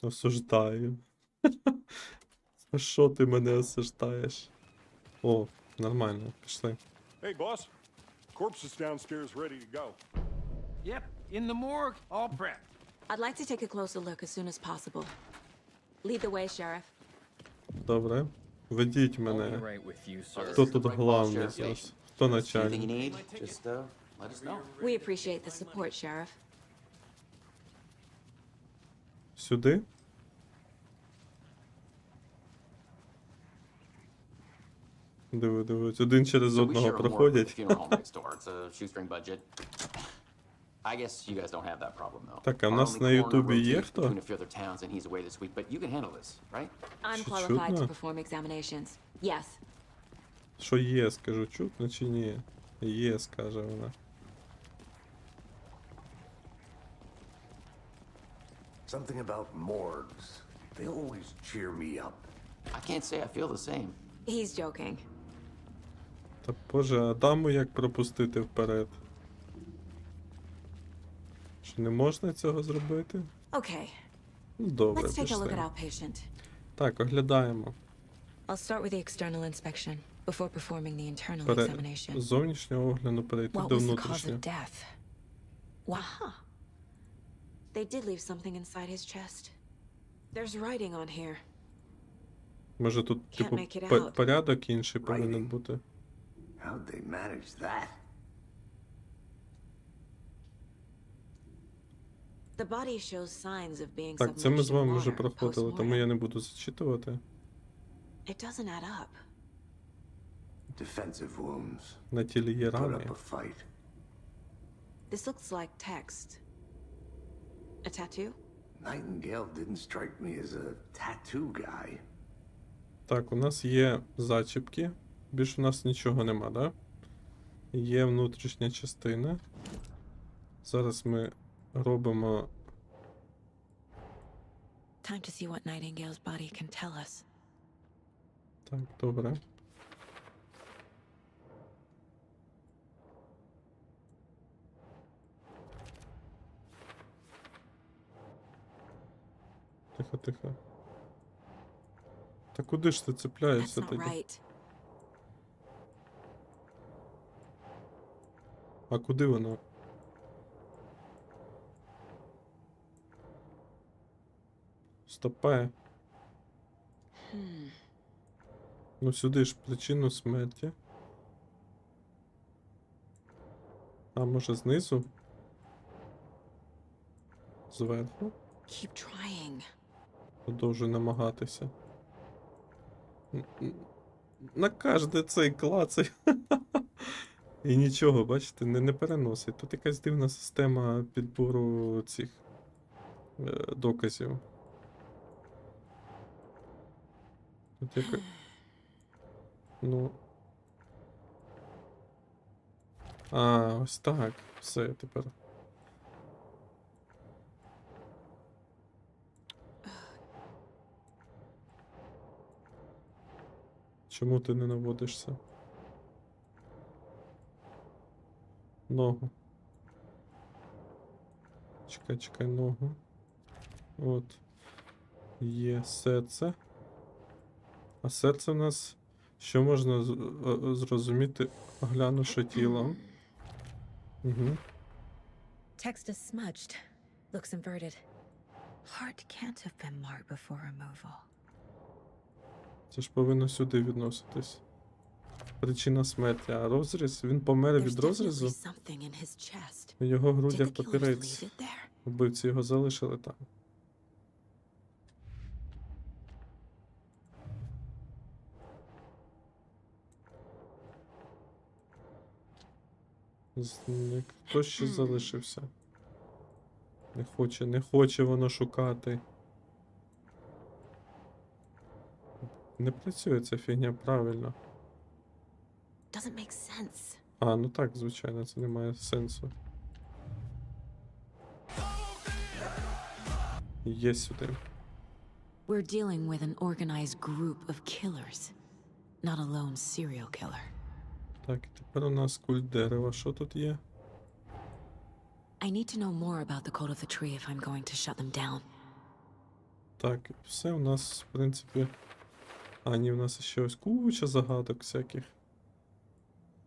Speaker 1: Осуждаю. За що ти мене осуждаєш? О, нормально, пішли.
Speaker 5: Hey, boss. Corpse is downstairs ready to go.
Speaker 6: Yep, in the morgue, all prepped.
Speaker 2: I'd like to take a closer look as soon as possible. Lead the way, Sheriff.
Speaker 1: Добре. Ведіть мене. Хто тут главний з нас? Хто
Speaker 11: Anything you
Speaker 1: начальник?
Speaker 11: need, just let us know.
Speaker 2: We appreciate the support, Sheriff.
Speaker 1: Сюди? Диви. Один через
Speaker 11: So we
Speaker 1: одного
Speaker 11: share a morgue with the
Speaker 1: проходять.
Speaker 11: funeral home next door. It's a shoestring budget. I guess you guys don't have that problem though.
Speaker 1: Так, а в
Speaker 11: Our
Speaker 1: нас
Speaker 11: only
Speaker 1: на
Speaker 11: coroner
Speaker 1: Ютубі є
Speaker 11: rotates
Speaker 1: хто?
Speaker 11: between a few other towns and he's away this week, but you can handle this, right?
Speaker 2: I'm
Speaker 1: Що,
Speaker 2: qualified to
Speaker 1: чутно?
Speaker 2: perform examinations. Yes.
Speaker 1: Що є, скажу, чутно чи ні? Є, скаже вона.
Speaker 4: Something about morgues. They always cheer me up.
Speaker 11: I can't say I feel the same.
Speaker 2: He's joking.
Speaker 1: Та боже, а даму як пропустити вперед? Що не можна цього зробити?
Speaker 2: Okay,
Speaker 1: Ну, добре,
Speaker 2: let's take a look at
Speaker 1: пішли.
Speaker 2: our patient.
Speaker 1: Так, оглядаємо.
Speaker 2: I'll start with the external inspection before performing the internal
Speaker 1: Пере...
Speaker 2: examination.
Speaker 1: З зовнішнього огляду перейти
Speaker 2: What
Speaker 1: до
Speaker 2: was the cause
Speaker 1: внутрішнього.
Speaker 2: of death? Wow. They did leave something inside his chest. There's writing on here.
Speaker 1: Може тут,
Speaker 2: Can't
Speaker 1: типу,
Speaker 2: make it out.
Speaker 1: порядок інший повинен бути.
Speaker 4: How'd they manage that?
Speaker 2: The body shows signs of being
Speaker 1: Так, це ми з
Speaker 2: submerged in
Speaker 1: вами вже
Speaker 2: water
Speaker 1: проходили, тому
Speaker 2: post-mortem.
Speaker 1: я не буду зачитувати.
Speaker 2: It doesn't add up.
Speaker 4: Defensive wounds.
Speaker 1: На тілі є
Speaker 4: Put
Speaker 1: рани.
Speaker 4: up a fight.
Speaker 2: This looks like text. A tattoo?
Speaker 4: Nightingale didn't strike me as a tattoo guy.
Speaker 1: Так, у нас є зачіпки. Більше у нас нічого нема, да? Є внутрішня частина. Зараз ми робимо...
Speaker 2: Time to see what Nightingale's body can tell us.
Speaker 1: Так, добре. Тихо. Та куди ж ти
Speaker 2: That's
Speaker 1: цепляєшся
Speaker 2: not
Speaker 1: тоді?
Speaker 2: right.
Speaker 1: А куди воно? Стопе. Ну сюди ж причину смерті. А може знизу? Зверху?
Speaker 2: Keep trying.
Speaker 1: Продовжую намагатися. На кожне цей клацай. І нічого, бачите, не переносить. Тут якась дивна система підбору цих доказів. Тут яка... Ну. А, ось так. Все, тепер. Чому ти не наводишся? Ногу. Чекай, ногу. От. Є серце. А серце в нас... Що можна зрозуміти, оглянувши тіло? Угу.
Speaker 2: Text is smudged. Looks inverted. Heart can't have been marked before removal.
Speaker 1: Це ж повинно сюди відноситись. Причина смерті. А розріз? Він помер
Speaker 2: There's
Speaker 1: від розрізу?
Speaker 2: definitely something in his chest.
Speaker 1: У його
Speaker 2: Did
Speaker 1: грудях
Speaker 2: the killers
Speaker 1: папірець.
Speaker 2: leave it there?
Speaker 1: Вбивці його залишили там. Хто ще залишився? Не хоче воно шукати. Не працює ця фігня правильно.
Speaker 2: Doesn't make sense.
Speaker 1: А, ну так, звичайно, це не має сенсу. Є сюди.
Speaker 2: We're dealing with an organized group of killers, not a lone serial killer.
Speaker 1: Так, і тепер у нас культ дерева. Що тут є?
Speaker 2: I need to know more about the code of the tree if I'm going to shut them down.
Speaker 1: Так, все у нас, в принципі... А, ні, у нас ще ось куча загадок всяких.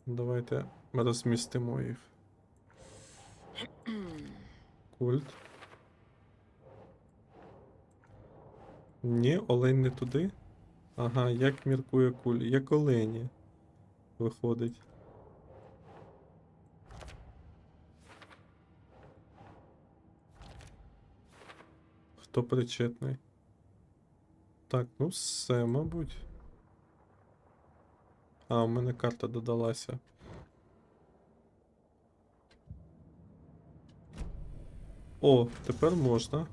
Speaker 1: Давайте розмістимо їх. Культ. Ні, олень не туди. Ага, як міркує куль. Як олені. Виходить. хто причетний. Так, ну все, мабуть. А, у мене карта додалася. О, тепер можна.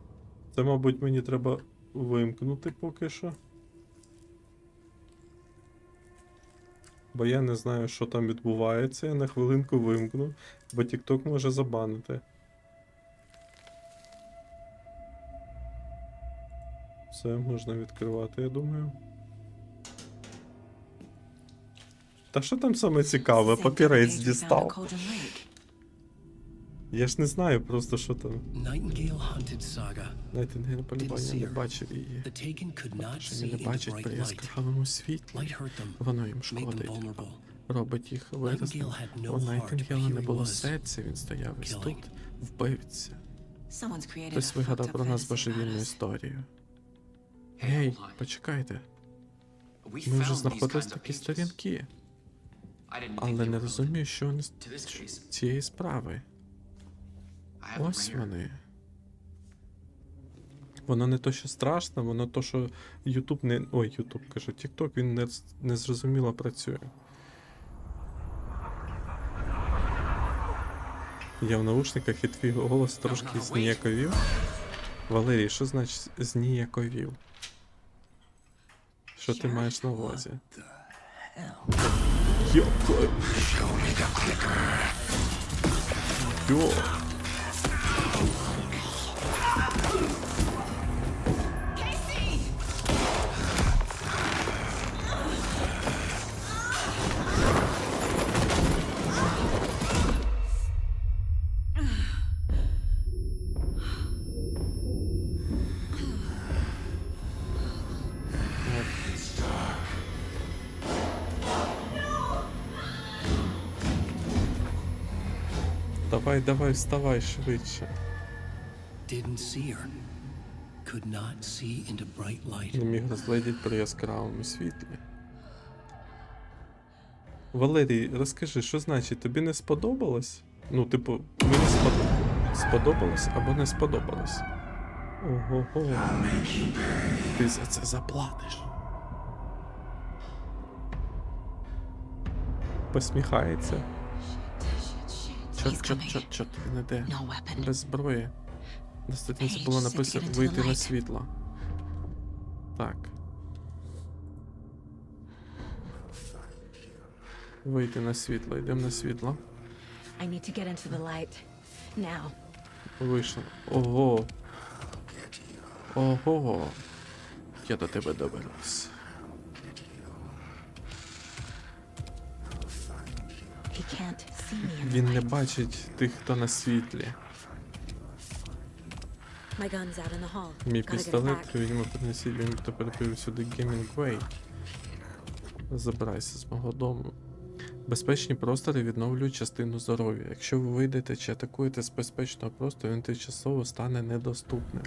Speaker 1: Це, мабуть, мені треба вимкнути поки що. Бо я не знаю, що там відбувається. Я на хвилинку вимкну, бо TikTok може забанити. Все, можна відкривати, я думаю. Та що там саме цікаве? Папірець дістав. Я ж не знаю просто, що там. Найтінгейл полюбання не бачив її. Ще не бачить при яскравому світлі. Воно їм шкодить. Робить їх виразним. У Найтінгела не було серця, він стояв ось тут, вбивця. Хтось вигадав про нас божевільну історію. Гей, почекайте. Ми вже знаходили такі сторінки. Але не розумію, що вони з цієї справи. Ось вони. Воно не то, що страшно, воно то, що YouTube не... Ой, YouTube, кажу, TikTok, він не зрозуміло працює. Я в наушниках і твій голос трошки зніяковів. Валерій, що значить зніяковів? Що ти маєш на увазі? Йо! Йо! Давай, давай, вставай швидше. Не міг розгледіти при яскравому світлі. Валерій, розкажи, що значить, тобі не сподобалось? Ну, типу, мені сподобалось або не сподобалось? Ого-го. Ти за це заплатиш. Посміхається. Чорт, він іде. Без зброї. На сторінці було написано «Вийти на світло». Так. Вийти на світло. Йдемо на світло. Вийшло. Ого. Ого. Я до тебе доберусь. Він не бачить тих, хто на світлі. Мій пістолет, відьмо, принесіть, він хто переповів сюди Гемінгвей. Забирайся з мого дому. Безпечні простори відновлюють частину здоров'я. Якщо ви вийдете чи атакуєте з безпечного простору, він тимчасово стане недоступним.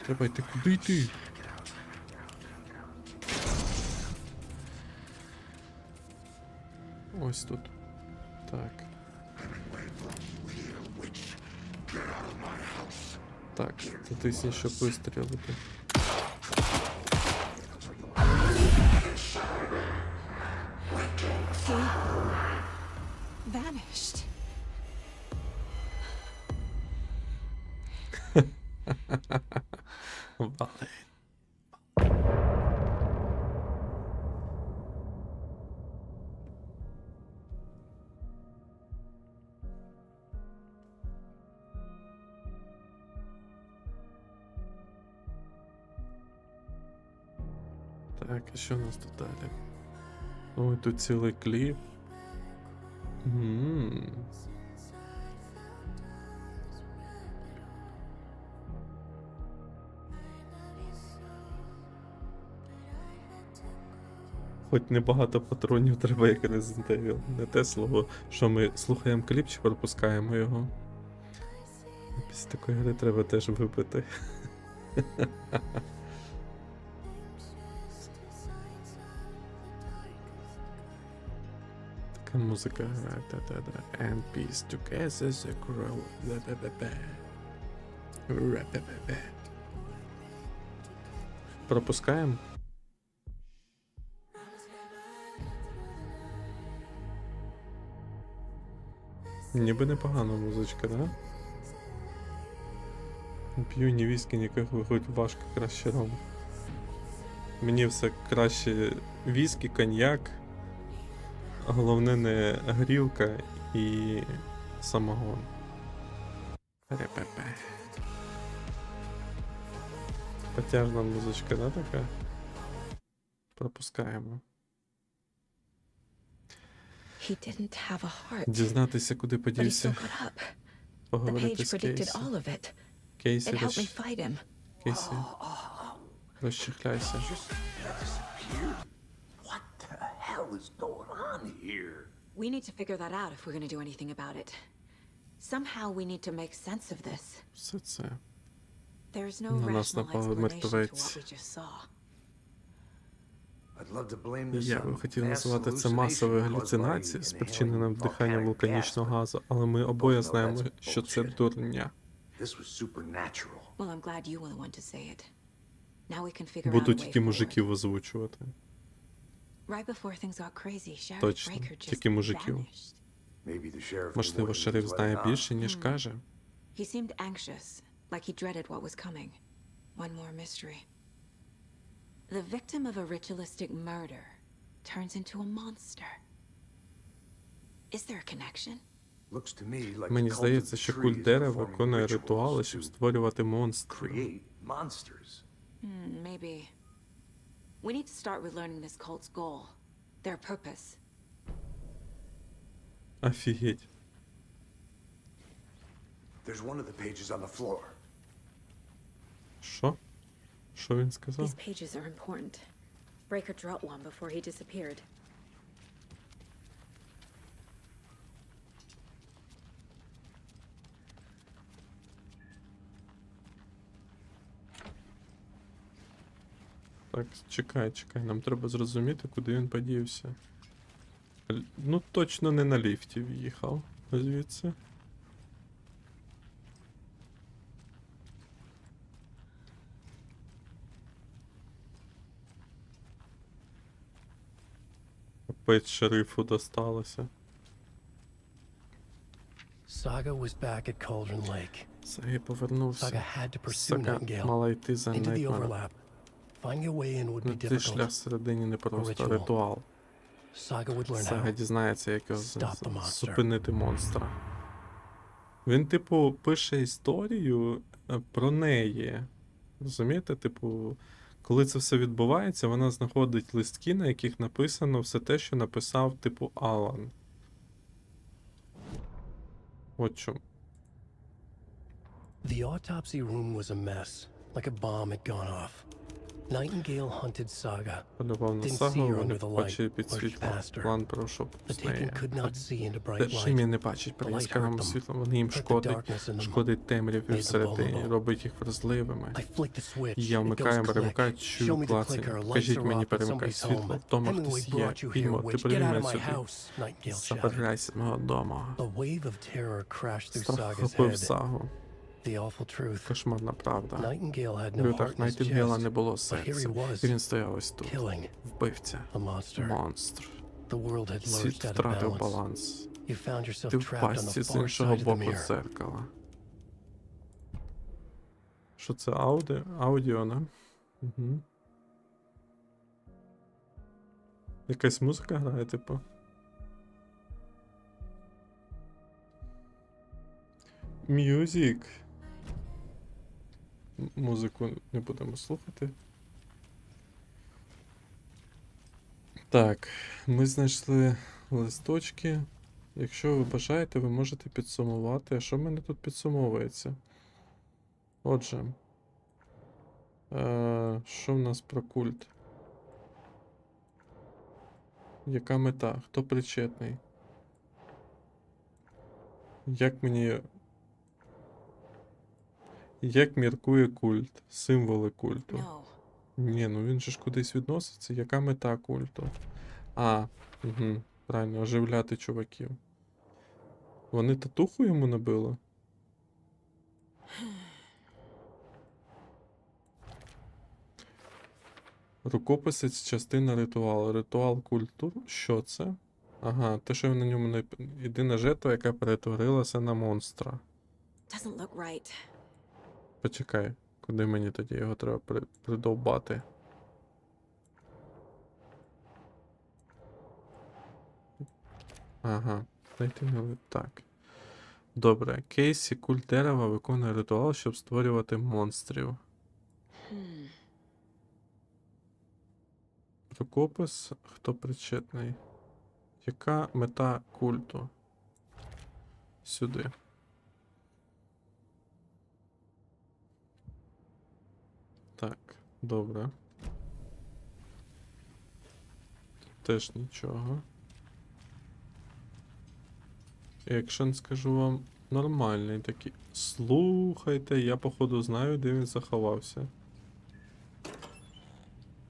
Speaker 1: Треба йти. Куди йти? Ось тут. Так. Так, натисни, щоб вистрілити.
Speaker 2: Vanished.
Speaker 1: Валерій. Так, і що у нас тут далі? Ой, тут цілий кліп. Хоч небагато патронів треба, як Resident Evil. Не те слово, що ми слухаємо кліп чи пропускаємо його. Після такої гри треба теж випити. Така музика грає. And peace together the grow. Пропускаємо. Ніби непогана музичка, да? П'ю ні віскі, ніяких хоч важко, краще ром. Мені все краще віскі, коньяк. Головне не грілка і самогон. Репепе. Потяжна музичка, да, така? Пропускаємо.
Speaker 2: He didn't have a heart,
Speaker 1: Дізнатися, куди
Speaker 2: but he
Speaker 1: подівся.
Speaker 2: still got up. The
Speaker 1: Поговорити
Speaker 2: page
Speaker 1: з
Speaker 2: predicted
Speaker 1: Кейсі.
Speaker 2: all of it.
Speaker 1: Кейсі,
Speaker 2: It helped me fight him.
Speaker 1: Кейсі. Розчихляйся.
Speaker 4: Just disappeared. What the hell is going on here?
Speaker 2: We need to figure that out if we're going to do anything about it. Somehow we need to make sense of this.
Speaker 1: Все це.
Speaker 2: There's no
Speaker 1: На нас
Speaker 2: rational
Speaker 1: напав
Speaker 2: explanation to
Speaker 1: мертвець.
Speaker 2: what we just saw.
Speaker 4: I'd love to blame this
Speaker 1: Я
Speaker 4: on
Speaker 1: би хотів
Speaker 4: mass
Speaker 1: назвати це
Speaker 4: hallucination
Speaker 1: масовою
Speaker 4: caused by
Speaker 1: галюцинацією, спричиненим
Speaker 4: inhaling
Speaker 1: вдиханням
Speaker 4: volcanic
Speaker 1: вулканічного
Speaker 4: gas,
Speaker 1: газу, але ми обоє
Speaker 4: no,
Speaker 1: знаємо,
Speaker 4: that's
Speaker 1: що це
Speaker 4: bullshit.
Speaker 1: дурня.
Speaker 4: This was supernatural.
Speaker 2: Well, I'm glad you were the one to say it. Now we can figure out a
Speaker 1: Буду
Speaker 2: way
Speaker 1: тільки
Speaker 2: forward.
Speaker 1: мужиків озвучувати.
Speaker 2: Right before things got crazy, Sheriff
Speaker 1: Точно,
Speaker 2: Breaker just
Speaker 1: тільки мужиків.
Speaker 2: vanished.
Speaker 4: Maybe the sheriff knew more
Speaker 1: Можливо,
Speaker 4: than he
Speaker 1: шериф
Speaker 4: was
Speaker 1: знає
Speaker 4: letting on.
Speaker 1: більше, ніж каже.
Speaker 2: He seemed anxious, like he dreaded what was coming. One more mystery. The victim of a ritualistic murder turns into a monster. Is there a connection?
Speaker 4: Looks to me like
Speaker 1: Мені
Speaker 4: the cult of
Speaker 1: здається,
Speaker 4: the
Speaker 1: що
Speaker 4: tree
Speaker 1: культ
Speaker 4: is
Speaker 1: дерева
Speaker 4: performing
Speaker 1: виконує
Speaker 4: rituals
Speaker 1: ритуали, щоб
Speaker 4: to
Speaker 1: створювати монстрів.
Speaker 4: create monsters.
Speaker 2: Maybe. We need to start with learning this cult's goal, their purpose.
Speaker 1: Офігеть.
Speaker 4: There's one of the pages on the floor.
Speaker 1: Що? Що він сказав?
Speaker 2: These pages are important. Breaker dropped one before he disappeared.
Speaker 1: Так, чекай, нам треба зрозуміти, куди він подівся. Ну, точно не на ліфті в'їхав звідси. Капець шерифу досталося.
Speaker 9: Saga was back at Cauldron Lake.
Speaker 1: Сагі повернувся.
Speaker 9: Saga had to pursue
Speaker 1: Сага
Speaker 9: Nightingale
Speaker 1: мала йти за
Speaker 9: into the
Speaker 1: Найтмером.
Speaker 9: overlap. Finding a way in would be
Speaker 1: Знайти шлях
Speaker 9: difficult.
Speaker 1: всередині непросто.
Speaker 9: Ritual.
Speaker 1: Ритуал.
Speaker 9: Saga would learn
Speaker 1: Сага
Speaker 9: how.
Speaker 1: дізнається, як його
Speaker 9: Stop the monster.
Speaker 1: зупинити монстра. Він, типу, пише історію про неї. Розумієте? Типу, коли це все відбувається, вона знаходить листки, на яких написано все те, що написав, типу, Алан. От чому.
Speaker 9: The autopsy room was a mess, like a bomb had gone off. Nightingale hunted Saga.
Speaker 1: Полював на
Speaker 9: Didn't see
Speaker 1: Сагу,
Speaker 9: her
Speaker 1: вони
Speaker 9: under the
Speaker 1: побачили
Speaker 9: light
Speaker 1: під
Speaker 9: where she
Speaker 1: світлом.
Speaker 9: passed her.
Speaker 1: План пройшов
Speaker 9: The
Speaker 1: повз неї.
Speaker 9: Taken could not see into bright
Speaker 1: Те, що мені
Speaker 9: light.
Speaker 1: не бачить при
Speaker 9: The light
Speaker 1: яскравому
Speaker 9: hurt them,
Speaker 1: світлом, вони їм
Speaker 9: hurt the
Speaker 1: шкодить,
Speaker 9: darkness in them,
Speaker 1: шкодить темряві
Speaker 9: made them
Speaker 1: всередині,
Speaker 9: vulnerable.
Speaker 1: робить їх вразливими.
Speaker 9: I flick the switch.
Speaker 1: Я
Speaker 9: It
Speaker 1: вмикаю,
Speaker 9: goes
Speaker 1: перемикаю,
Speaker 9: click. Show
Speaker 1: чую
Speaker 9: me the
Speaker 1: клацання.
Speaker 9: clicker. Lights
Speaker 1: Кажіть
Speaker 9: are
Speaker 1: мені,
Speaker 9: off at
Speaker 1: перемикай
Speaker 9: somebody's
Speaker 1: світло.
Speaker 9: home.
Speaker 1: Вдома
Speaker 9: Hemingway
Speaker 1: хтось є.
Speaker 9: brought you here,
Speaker 1: Фільмо, ти
Speaker 9: witch. Get
Speaker 1: привів
Speaker 9: out
Speaker 1: мене
Speaker 9: of my
Speaker 1: сюди.
Speaker 9: house, Nightingale shouted.
Speaker 1: Забирайся з мого дому.
Speaker 9: A wave of terror crashed through
Speaker 1: Страх
Speaker 9: Saga's
Speaker 1: охопив
Speaker 9: head.
Speaker 1: Сагу.
Speaker 9: The awful truth.
Speaker 1: Кошмарна правда.
Speaker 9: Nightingale had no
Speaker 1: В
Speaker 9: heart
Speaker 1: лютах
Speaker 9: in his
Speaker 1: Найтінгела не
Speaker 9: chest,
Speaker 1: було
Speaker 9: but here
Speaker 1: серця.
Speaker 9: he was,
Speaker 1: І він стояв ось тут.
Speaker 9: killing
Speaker 1: Вбивця.
Speaker 9: a monster.
Speaker 1: Монстр.
Speaker 9: The world had
Speaker 1: Світ
Speaker 9: lurched out of
Speaker 1: втратив
Speaker 9: balance.
Speaker 1: баланс.
Speaker 9: You found yourself
Speaker 1: Ти в
Speaker 9: trapped on
Speaker 1: пастці
Speaker 9: the
Speaker 1: з
Speaker 9: far
Speaker 1: іншого
Speaker 9: side of the
Speaker 1: боку
Speaker 9: mirror.
Speaker 1: дзеркала. Що це аудіо? Аудіо, не? Угу. Якась музика грає, типу. Мюзик. Музику не будемо слухати. Так, ми знайшли листочки. Якщо ви бажаєте, ви можете підсумувати. А що в мене тут підсумовується? Отже. Що в нас про культ? Яка мета? Хто причетний? Як мені... Як міркує культ? Символи культу.
Speaker 2: No.
Speaker 1: Ні, ну він же ж кудись відноситься. Яка мета культу? Угу, правильно, оживляти чуваків. Вони татуху йому набили? Рукописець, частина ритуалу. Ритуал культур. Що це? Ага, те, що на ньому не... Єдина жертва, яка перетворилася на монстра.
Speaker 2: Doesn't look right.
Speaker 1: Почекай, куди мені тоді його треба придовбати? Ага, знайти не так. Добре, Кейсі, культ дерева виконує ритуал, щоб створювати монстрів. Рукопис, хто причетний? Яка мета культу? Сюди. Так, добре. Теж нічого. Екшен, скажу вам, нормальний такий. Слухайте, я походу знаю, де він заховався.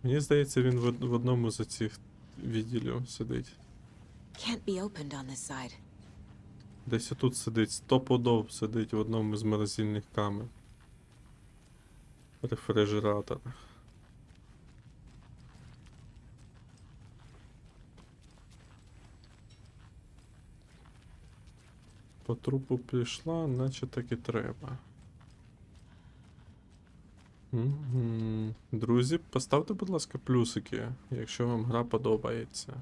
Speaker 1: Мені здається, він в одному з цих відділів сидить.
Speaker 2: Can't be opened on this side.
Speaker 1: Десь отут сидить, стопудов сидить в одному з морозильних камер. Рефрижераторах. По трупу пішла, наче так і треба. Угу. Друзі, поставте, будь ласка, плюсики, якщо вам гра подобається.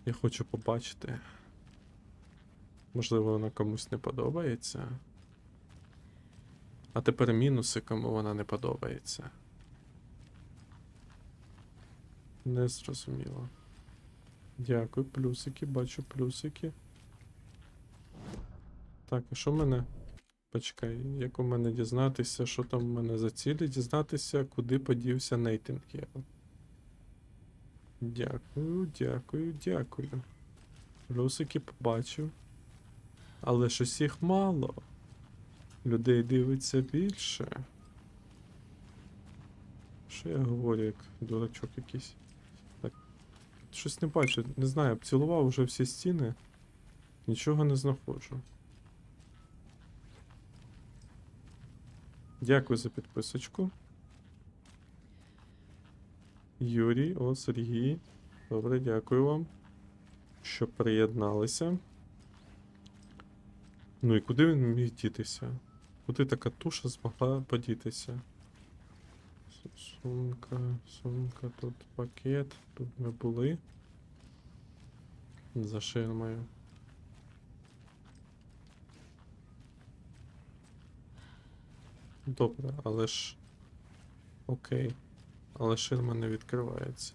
Speaker 1: Я хочу побачити. Можливо, вона комусь не подобається. А тепер мінуси, кому вона не подобається. Не зрозуміло. Дякую, плюсики, бачу плюсики. Так, а що в мене? Почекай, як у мене дізнатися, що там у мене за цілі? Дізнатися, куди подівся Нейтінгейл. Дякую, дякую, дякую. Плюсики побачив. Але щось їх мало. Людей дивиться більше. Що я говорю, як дурачок якийсь? Так. Щось не бачу, не знаю, обцілував уже всі стіни. Нічого не знаходжу. Дякую за підписочку. Юрій, о, Сергій. Добре, дякую вам, що приєдналися. Ну і куди він міг дітися? Куди така туша змогла подітися? Сумка, тут пакет, тут ми були. За ширмою. Добре, але ж... Окей. Але ширма не відкривається.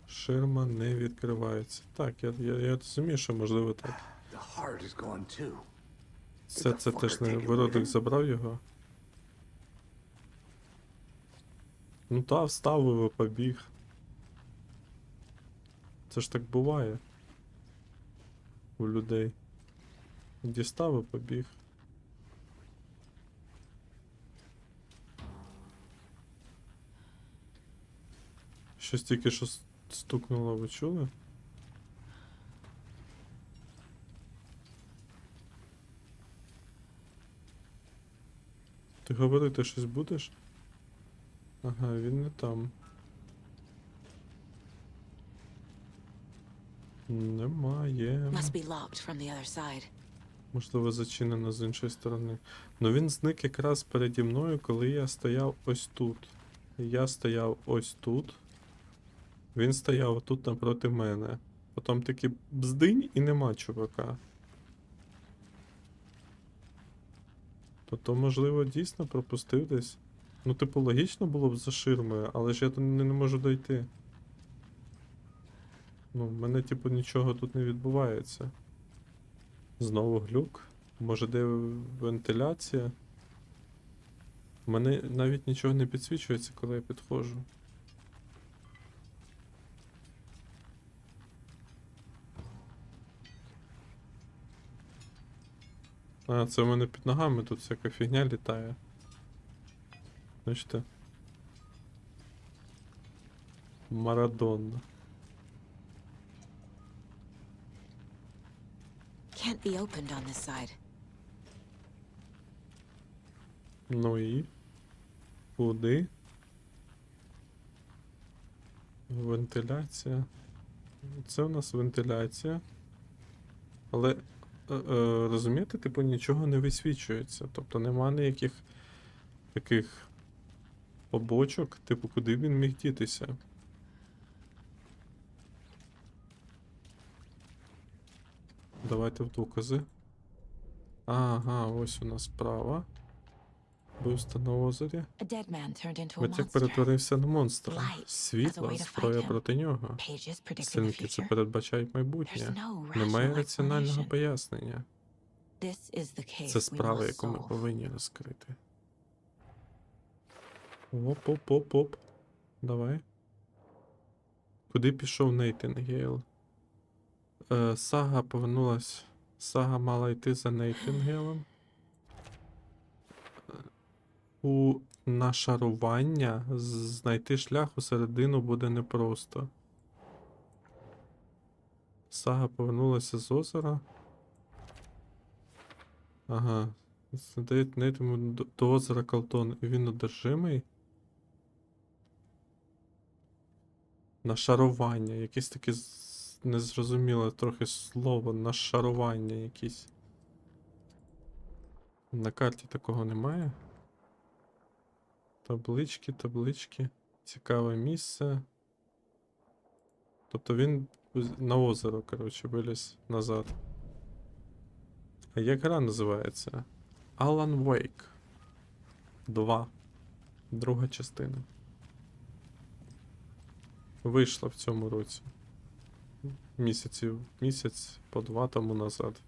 Speaker 1: Ширма не відкривається. Так, я розумію, що можливо так. Це теж не виродок забрав його. Ну та, вставив і побіг. Це ж так буває. У людей. Дістав і побіг. Щось тільки що стукнуло, ви чули? Ти говорити щось будеш? Ага, він не там. Немає.
Speaker 2: Must be locked from the other side.
Speaker 1: Можливо, зачинено з іншої сторони. Ну він зник якраз переді мною, коли я стояв ось тут. Я стояв ось тут. Він стояв тут напроти мене. Потім такий бздинь і нема чувака. То можливо, дійсно пропустив десь. Ну, типу, логічно було б за ширмою, але ж я тут не можу дойти. Ну, в мене, типу, нічого тут не відбувається. Знову глюк. Може, де вентиляція? У мене навіть нічого не підсвічується, коли я підходжу. А, це в мене під ногами тут всяка фігня літає. Бачите? Марадонна.
Speaker 2: can't be opened on this side.
Speaker 1: Ну і? Куди? Вентиляція. Це у нас вентиляція. Але, розумієте, типу нічого не висвічується. Тобто нема ніяких таких побочок, типу, куди він міг дітися. Давайте в докази. Ага, ось у нас справа. Вбивство на озері. Витяг перетворився на монстра. Світло, зброя проти нього. Сторінки це передбачають майбутнє. Немає раціонального пояснення. Це справа, яку ми повинні розкрити. Оп-оп-оп-оп. Давай. Куди пішов Нейтінгейл? Сага повернулась. Сага мала йти за Нейтінгейлом. У нашарування знайти шлях у середину буде непросто. Сага повернулася з озера. Ага. Задають Нейтому до озера Калтон. І він одержимий. Нашарування. Якесь таке незрозуміле трохи слово. Нашарування якесь. На карті такого немає. Таблички, таблички. Цікаве місце. Тобто він на озеро, коротше, виліз назад. А як гра називається? Alan Wake 2. Друга частина. Вийшла в цьому році. Місяць по 2 тому назад.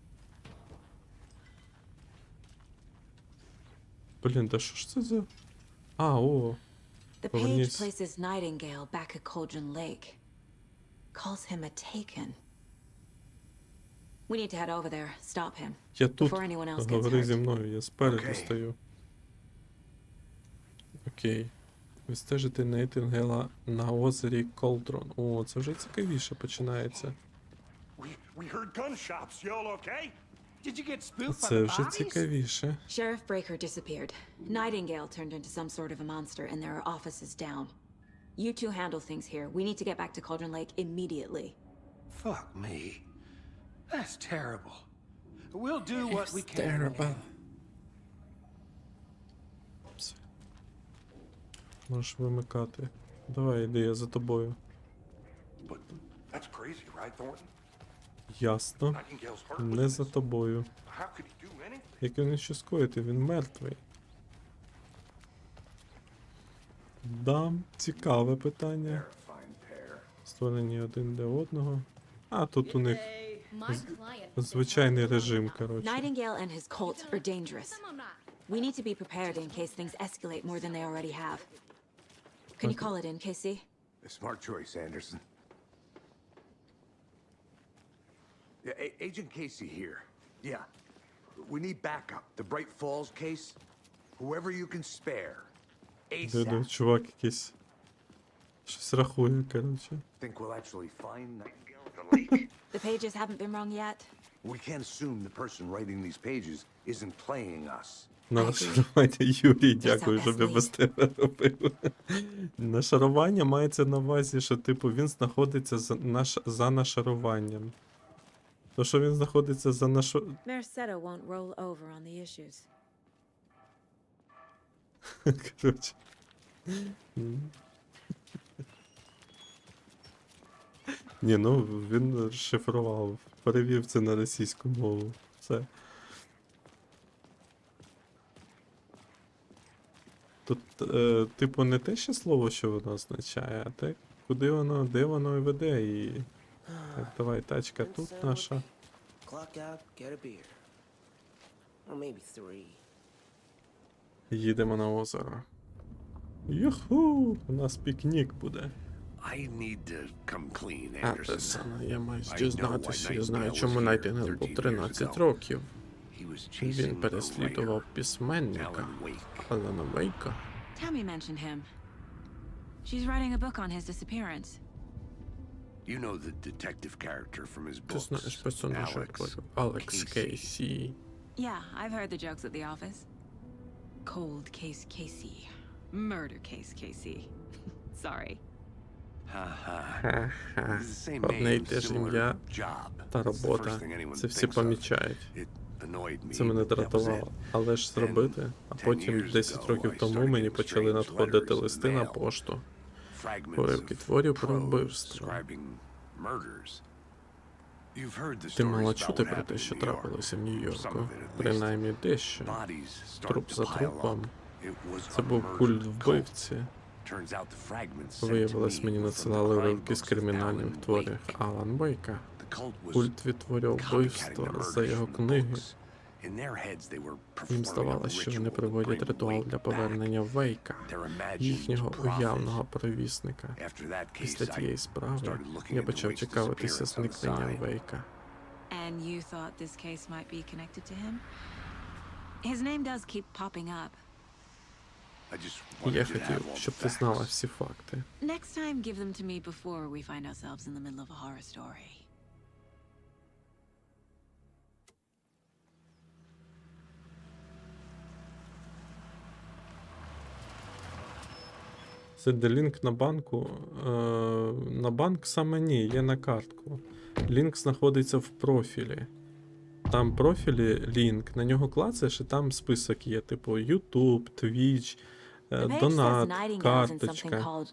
Speaker 1: Блін, да що ж це за... о.
Speaker 2: The page places Nightingale back at Cauldron Lake. Calls him a taken. We need to head over there, stop him.
Speaker 1: Я тут.
Speaker 2: Before anyone else gets
Speaker 1: Говори зі
Speaker 2: hurt.
Speaker 1: мною, я спереду стою. Окей. Ви стежите Нейтінгела на озері Колдрон. О, це вже цікавіше починається.
Speaker 5: We heard gunshots. You all okay?
Speaker 6: Did you get spooked by
Speaker 1: Це
Speaker 6: the
Speaker 1: вже
Speaker 6: bodies?
Speaker 1: цікавіше.
Speaker 2: Sheriff Breaker disappeared. Nightingale turned into some sort of a monster, and there are offices down. You two handle things here. We need to get back to Cauldron Lake immediately.
Speaker 6: Fuck me. That's terrible. We'll do what we can.
Speaker 1: Terrible. Можеш вимикати. Давай, іди, я за тобою.
Speaker 5: But that's crazy, right, Thornton?
Speaker 1: Ясно.
Speaker 5: Nightingale's heart was
Speaker 1: Не
Speaker 5: in
Speaker 1: за
Speaker 5: his-
Speaker 1: тобою.
Speaker 5: How could he do anything?
Speaker 1: Як він ще скоїти? Він мертвий. Дам. Цікаве питання. Створені один для одного. А, тут у них звичайний режим, коротше.
Speaker 2: Nightingale and his cult are dangerous. We need to be prepared in case things escalate more than they already have. Can you call it in, Casey?
Speaker 4: A smart choice, Anderson. Yeah, Agent Casey here. Yeah. We need backup. The Bright Falls case. Whoever you can spare.
Speaker 1: Де чувак якийсь щось рахує, коротше.
Speaker 4: Think we'll actually find Nightingale at the lake?
Speaker 2: The pages haven't been wrong yet.
Speaker 4: We can't assume the person writing these pages isn't playing us.
Speaker 1: На нашарування, Юрій, дякую, що я без тебе робив. Нашарування мається на увазі, що, типу, він знаходиться за нашаруванням. То, що він знаходиться за
Speaker 2: Merced won't roll over on the issues.
Speaker 1: Коротше. Ні, ну, він розшифрував, перевів це на російську мову. Все. Тут, типу, не те ще слово, що воно означає, а те, куди воно, де воно і веде. І... Так, давай, тачка тут наша. Їдемо на озеро. Юху! У нас пікнік буде.
Speaker 8: I need to come clean,
Speaker 1: А,
Speaker 8: Anderson.
Speaker 1: те саме, я маю
Speaker 8: I know
Speaker 1: дізнатися.
Speaker 8: why
Speaker 1: Я знаю,
Speaker 8: Nightingale
Speaker 1: чому
Speaker 8: was here
Speaker 1: Найтінгел був
Speaker 8: 13
Speaker 1: 13
Speaker 8: years ago.
Speaker 1: років.
Speaker 8: He was
Speaker 1: Він
Speaker 8: chasing the
Speaker 1: переслідував
Speaker 8: writer,
Speaker 1: письменника
Speaker 8: Alan Wake.
Speaker 1: Алана Вейка.
Speaker 2: Tammy mentioned him. She's writing a book on his disappearance.
Speaker 4: You know the detective character from his
Speaker 1: Ти
Speaker 4: books,
Speaker 1: знаєш персонажа
Speaker 4: Alex.
Speaker 1: Алекс Кейсі.
Speaker 2: Yeah, I've heard the jokes at the office. Cold case Casey. Murder case Casey. Sorry.
Speaker 4: Ха-ха.
Speaker 1: Ха-ха. Одне й те ж ім'я та робота. Це всі помічають. Це мене дратувало. Але ж зробити. А потім 10 років тому мені почали надходити листи на пошту. Уривки творів про вбивство. Ти мала чути про те, що трапилося в Нью-Йорку? Принаймні дещо. Труп за трупом. Це був культ вбивці. Виявилось, мені надсилали уривки з кримінальних творів Алан Вейка. Культ відтворював вбивства за його книги. Їм здавалося, що вони проводять ритуал для повернення Вейка, їхнього уявного провісника. Після тієї справи я почав цікавитися зникненням Вейка.
Speaker 2: And you thought this case might be connected to him? His name does keep popping up.
Speaker 1: Я хотів, щоб ти знала всі факти.
Speaker 2: Next time, give them to me before we find ourselves in the middle of a horror story.
Speaker 1: Це де лінк на банку. На банк саме ні, є на картку. Лінк знаходиться в профілі. Там профілі лінк, на нього клацаєш і там список є, типу YouTube, Twitch, донат, карточка.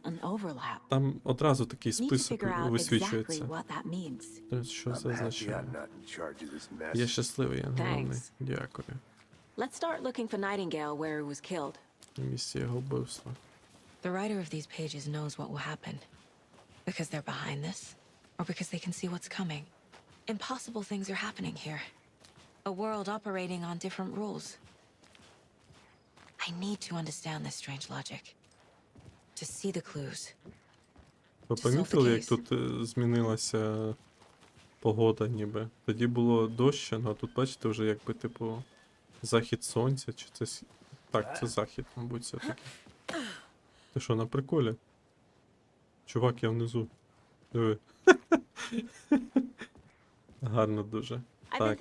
Speaker 1: Там одразу такий список висвічується. Що це означає? Я щасливий, я головний. Дякую.
Speaker 2: Let's start looking for Nightingale where he was killed.
Speaker 1: Місце його вбивства.
Speaker 2: The writer of these pages knows what will happen. Because they're behind this, or because they can see what's coming. Impossible things are happening here. A world operating on different rules. I need to understand this strange logic. To see the clues.
Speaker 1: Ви помітили, як тут змінилася погода ніби? Тоді було дощ, а тут бачите вже якби типу захід сонця, чи це... Так, це захід, мабуть, все-таки. Ти що, на приколі? Чувак, я внизу. Диви. Гарно дуже. Так.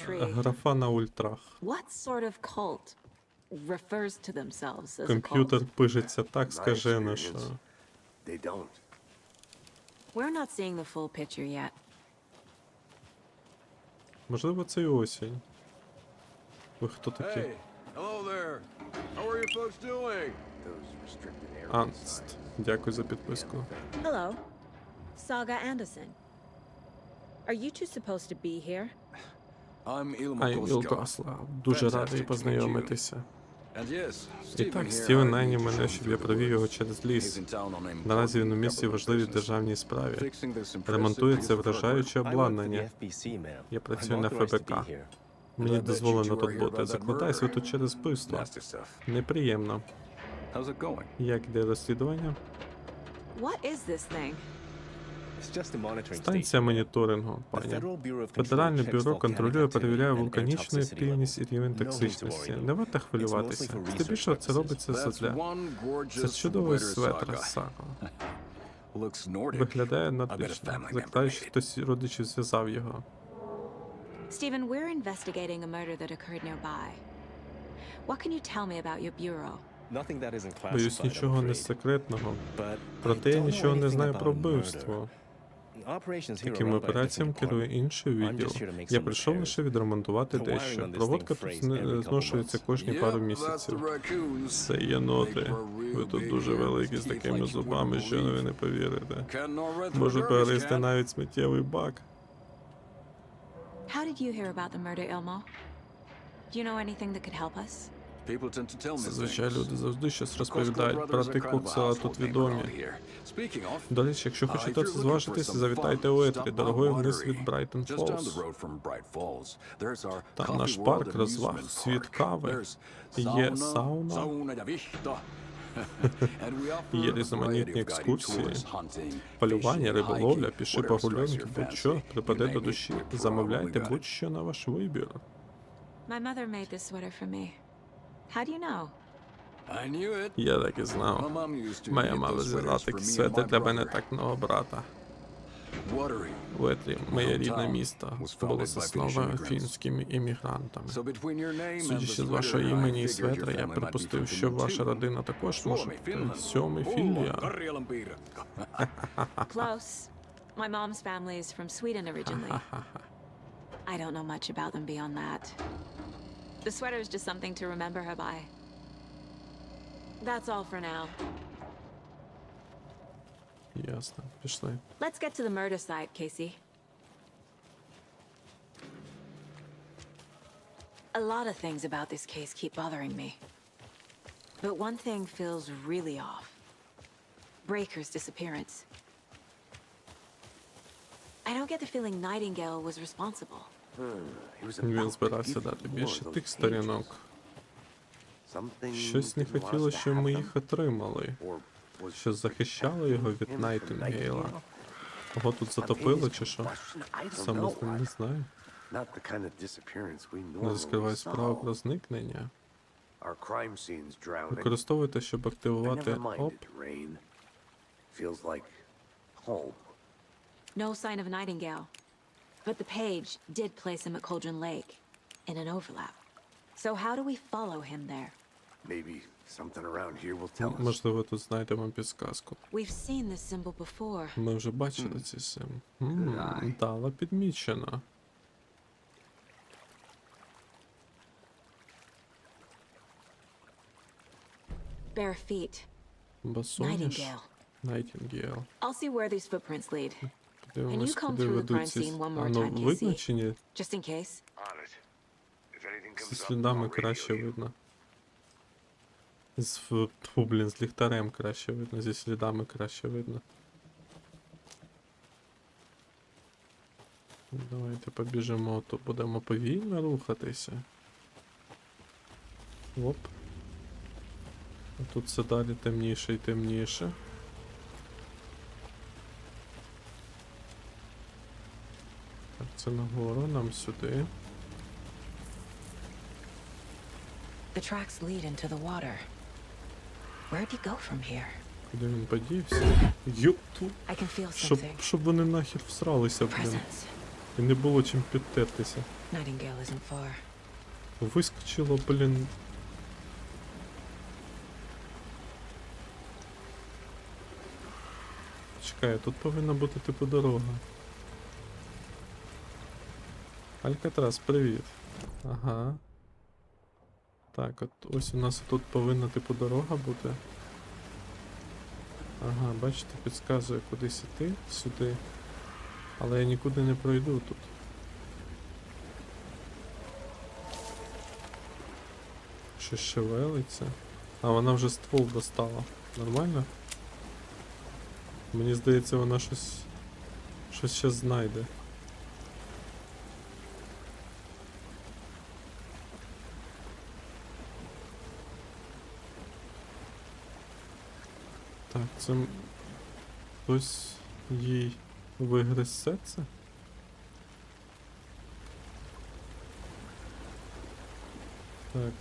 Speaker 1: Графа на ультрах. Комп'ютер пишеться так скажено, що... Можливо, це і осінь. Ви хто такі? Анст. Дякую за підписку.
Speaker 2: Hello. Saga Anderson. Are you two supposed to be here?
Speaker 1: I'm Ілкослав. Дуже радий познайомитися. І так, Стівен найняв мене, щоб я провів його через ліс. Наразі він у місті важливій державній справі. Ремонтується вражаюче обладнання. Я працюю на ФБК. Мені дозволено тут бути. Закладаюсь ви тут через вбивство. Неприємно. Як іде розслідування? Станція моніторингу, пані. Федеральне бюро контролює, перевіряє вулканічну активність і рівень токсичності. Не варто хвилюватися. Здебільшого це робиться задля... Це чудовий светр, Сако. Виглядає нордично. Закладаю, що хтось родичів зв'язав його.
Speaker 2: Stephen, we're investigating a murder that occurred nearby. What can you tell me about your bureau?
Speaker 1: Боюсь, нічого не секретного. Проте я нічого не знаю про вбивство. Такими операціями керує інший відділ. Я прийшов лише відремонтувати дещо. Проводка тут зношується кожні пару місяців. Це єноти. Ви тут дуже великі з такими зубами, що ви не повірите. Можу перегризти навіть сміттєвий бак.
Speaker 2: How did you hear about the murder, Ilmo? Do you know anything that could help us?
Speaker 1: Зазвичай люди завжди щось розповідають. Брати Коксела тут відомі. До речі, якщо хочете це зважитись, завітайте у Етрі, дорогою вниз від Брайтон Фолз. Там наш парк розваг, світ кави. Є сауна. Є різноманітні екскурсії, полювання, риболовля, піші прогулянки, будь-що припаде до душі. Замовляйте будь-що на ваш вибір.
Speaker 2: My mother made this sweater for me. How do you know?
Speaker 1: Я так і знав. Моя мама зв'язала такі свети для мене так мого брата. Уетрі, моє рідне місто, було засноване фінськими іммігрантами. Судячи з вашого імені і светра, я припустив, що ваша родина також може бути сьомий філія.
Speaker 2: Close. My mom's family is from Sweden originally. I don't know much about them beyond that. The sweater is just something to remember her by. That's all for now.
Speaker 1: Ясно, пішли.
Speaker 2: Let's get to the murder site, Casey. A lot of things about this case keep bothering me. But one thing feels really off. Breaker's disappearance. I don't get the feeling Nightingale was responsible.
Speaker 1: Він збирався дати більше тих сторінок. Щось не хотіло, щоб ми їх отримали. Що захищало його від Найтінгейла. Кого тут затопило чи що? Саме з ним не знаю. Не розкриває справу про зникнення. Використовуйте, щоб активувати ОП.
Speaker 2: No sign of Nightingale. But the page did place him at Cauldron Lake, in an overlap. So how do we follow him there?
Speaker 1: Можливо, тут знайдемо підсказку.
Speaker 2: We've seen this symbol before.
Speaker 1: Ми вже бачили ці символи. Дала підмічено.
Speaker 2: Bare feet.
Speaker 1: Босоніж.
Speaker 2: Nightingale.
Speaker 1: Найтінгейл.
Speaker 2: I'll see where these footprints lead. Can you
Speaker 1: Дивимось,
Speaker 2: come
Speaker 1: куди
Speaker 2: through the
Speaker 1: ведуть
Speaker 2: crime
Speaker 1: ці...
Speaker 2: scene one more
Speaker 1: Воно
Speaker 2: time,
Speaker 1: видно
Speaker 2: Casey?
Speaker 1: чи ні?
Speaker 2: Just in case.
Speaker 1: Зі слідами краще видно. З ліхтарем краще видно, зі слідами краще видно. Давайте побіжимо, то будемо повільно рухатися. Оп. А тут все далі темніше і темніше. Так, це нагору, нам сюди.
Speaker 2: The tracks lead into the water. Where'd he go from here?
Speaker 1: Куди він подівся? Юпту!
Speaker 2: I can feel something.
Speaker 1: Щоб вони нахер всралися, блін.
Speaker 2: Presence.
Speaker 1: І не було чим підтертися.
Speaker 2: Nightingale isn't far.
Speaker 1: Вискочило, блін. Чекай, тут повинна бути типу дорога. Алькатрас, привіт. Ага. Так, от ось у нас тут повинна типу дорога бути. Ага, бачите, підказує кудись іти, сюди. Але я нікуди не пройду тут. Щось шевелиться. А, вона вже ствол достала. Нормально? Мені здається, вона щось ще знайде. Так, це хтось їй вигриз серце? Так.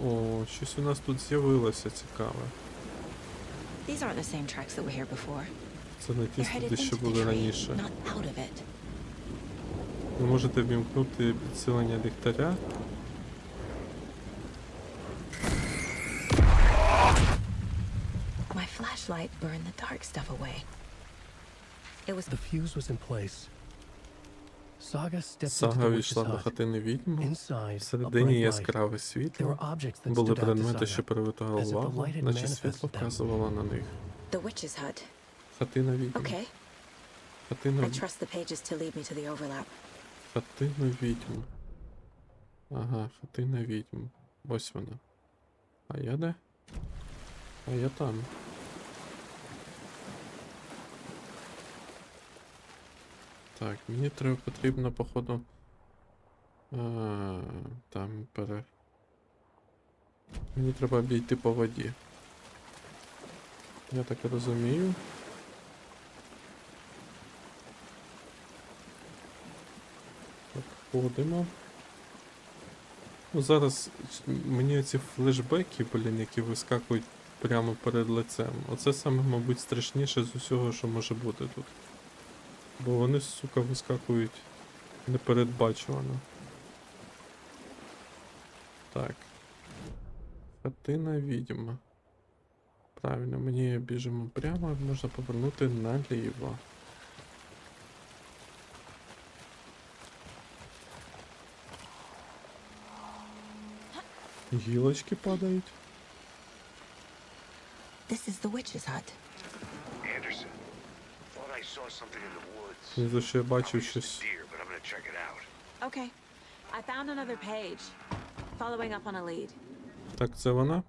Speaker 1: О, щось у нас тут з'явилося цікаве.
Speaker 2: These aren't the same tracks that were here before.
Speaker 1: Це не ті
Speaker 2: They're headed
Speaker 1: сліди, що
Speaker 2: into the
Speaker 1: були
Speaker 2: tree,
Speaker 1: раніше.
Speaker 2: not out of it.
Speaker 1: Ви можете вімкнути підсилення ліхтаря.
Speaker 2: My flashlight burned the dark stuff away. It was
Speaker 9: The fuse was in place. Saga stepped into
Speaker 1: Сага
Speaker 9: the witch's
Speaker 1: війшла до
Speaker 9: hut.
Speaker 1: хатини відьми.
Speaker 9: Inside, a
Speaker 1: Всередині
Speaker 9: bright light.
Speaker 1: яскраве світло.
Speaker 9: There were objects that
Speaker 1: Були
Speaker 9: stood out to
Speaker 1: предмети,
Speaker 9: Saga,
Speaker 1: що привертали
Speaker 9: as if the
Speaker 1: увагу,
Speaker 9: light had
Speaker 1: наче світло
Speaker 9: manifested them.
Speaker 1: вказувало на них.
Speaker 2: the witch's hut.
Speaker 1: Хатина відьм.
Speaker 2: Okay.
Speaker 1: Хатина...
Speaker 2: I trust the pages to lead me to the overlap.
Speaker 1: Хатина відьм. Ага, хатина відьм. Ось вона. А я де? А я там. Так, мені потрібно, походу... там Мені треба обійти по воді. Я так і розумію. Так, ходимо. Ну, зараз мені ці флешбеки, блін, які вискакують прямо перед лицем. Оце саме, мабуть, страшніше з усього, що може бути тут. Бо вони, сука, вискакують непередбачувано. Так. Хатина відьма. Правильно, мені біжимо прямо, можна повернути наліво. Гілочки падають.
Speaker 2: This is the witch's hut.
Speaker 8: Anderson, thought I saw something in the woods.
Speaker 1: Не за що я бачив щось.
Speaker 8: Deer, but I'm gonna check it out.
Speaker 2: Okay. I found another page. Following up on a lead.
Speaker 1: Так, це вона?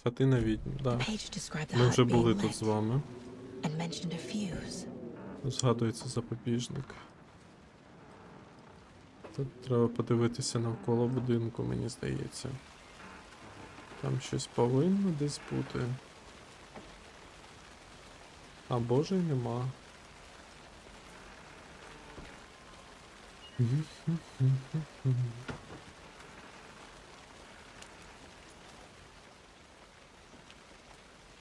Speaker 1: Хатина відьм, да.
Speaker 2: Page described the
Speaker 1: Ми
Speaker 2: hut
Speaker 1: вже були
Speaker 2: being
Speaker 1: тут
Speaker 2: lit
Speaker 1: з вами.
Speaker 2: and mentioned a fuse.
Speaker 1: Згадується запобіжник. Тут треба подивитися навколо будинку, мені здається. Там щось повинно десь бути. А боже, й нема.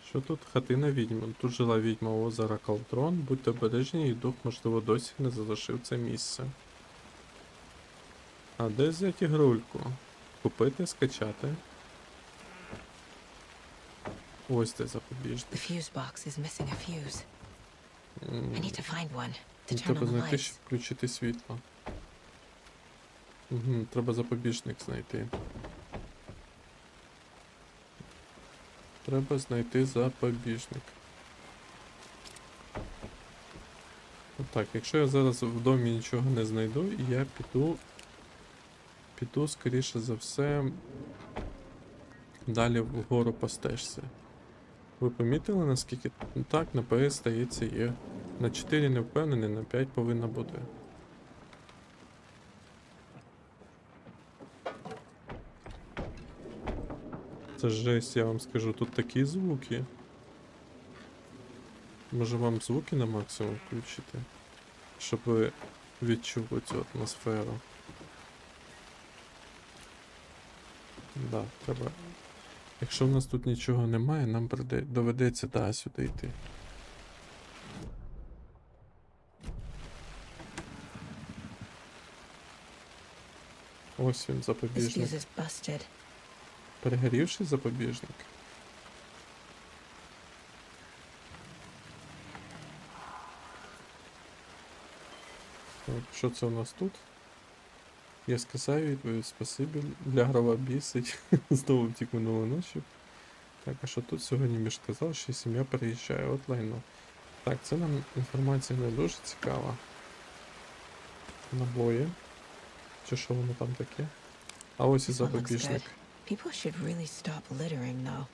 Speaker 1: Що тут? Хатина відьма. Тут жила відьма озера Калтрон. Будьте обережні, її дух, можливо, досі не залишив це місце. А де взяти грульку? Купити, скачати. Ось де запобіжник.
Speaker 2: The fuse box is missing a fuse. I need to find one to turn
Speaker 1: Треба
Speaker 2: on the
Speaker 1: знайти,
Speaker 2: lights.
Speaker 1: щоб включити світло. Угу, треба запобіжник знайти. Треба знайти запобіжник. Отак, якщо я зараз в домі нічого не знайду, я піду скоріше за все далі вгору по стежці. Ви помітили, наскільки? Так, на ПС, здається, є. На 4 не впевнений, на 5 повинна бути. Це жесть, я вам скажу, тут такі звуки. Може вам звуки на максимум включити? Щоб ви відчули цю атмосферу. Да, треба. Якщо в нас тут нічого немає, нам доведеться, сюди йти. Ось він, запобіжник. Перегорівший запобіжник. Так, що це у нас тут? Я сказав, відповідь спасибі. Лягрова бісить. Знову втік минулої ночі. Так, а що тут сьогодні Міш сказав, що сім'я переїжджає. От лайно. Так, це нам інформація не дуже цікава. Набої. Чи що воно там таке? А ось і запобіжник.
Speaker 2: People should really stop littering, though.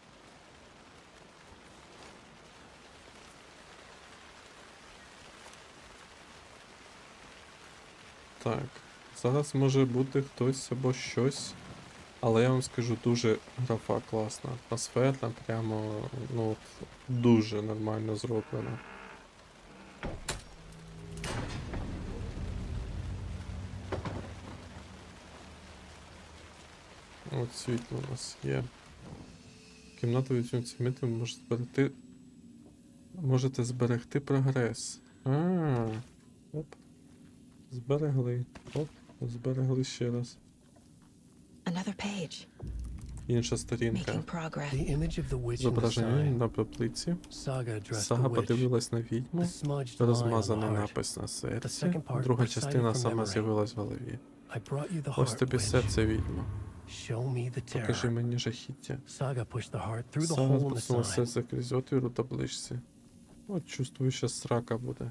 Speaker 1: Так, зараз може бути хтось або щось, але я вам скажу, дуже графа класна, атмосферна, прямо, ну, от, дуже нормально зроблена. От світло у нас є. Кімната відсунуться мити, можете зберегти прогрес. Оп. Зберегли. Оп, зберегли ще раз.
Speaker 2: Another page.
Speaker 1: Інша сторінка.
Speaker 2: Making progress.
Speaker 9: The image of the witch in the
Speaker 1: Зображення
Speaker 9: sign.
Speaker 1: на пеплиці.
Speaker 9: Saga addressed
Speaker 1: Сага
Speaker 9: the witch.
Speaker 1: подивилась на відьму.
Speaker 9: The smudged line on
Speaker 1: Розмазаний
Speaker 9: the heart.
Speaker 1: напис на серці.
Speaker 9: second part
Speaker 1: Друга
Speaker 9: recited
Speaker 1: частина
Speaker 9: from
Speaker 1: сама
Speaker 9: memory.
Speaker 1: з'явилась в голові.
Speaker 9: I brought you the
Speaker 1: Ось
Speaker 9: heart,
Speaker 1: тобі
Speaker 9: witch.
Speaker 1: серце відьма.
Speaker 9: Show me the
Speaker 1: Покажи
Speaker 9: terror.
Speaker 1: мені жахіття.
Speaker 9: Saga pushed the heart through the
Speaker 1: Сага
Speaker 9: hole in the
Speaker 1: спустила
Speaker 9: sign.
Speaker 1: серце крізь отвір у табличці. От чувствую, що срака буде.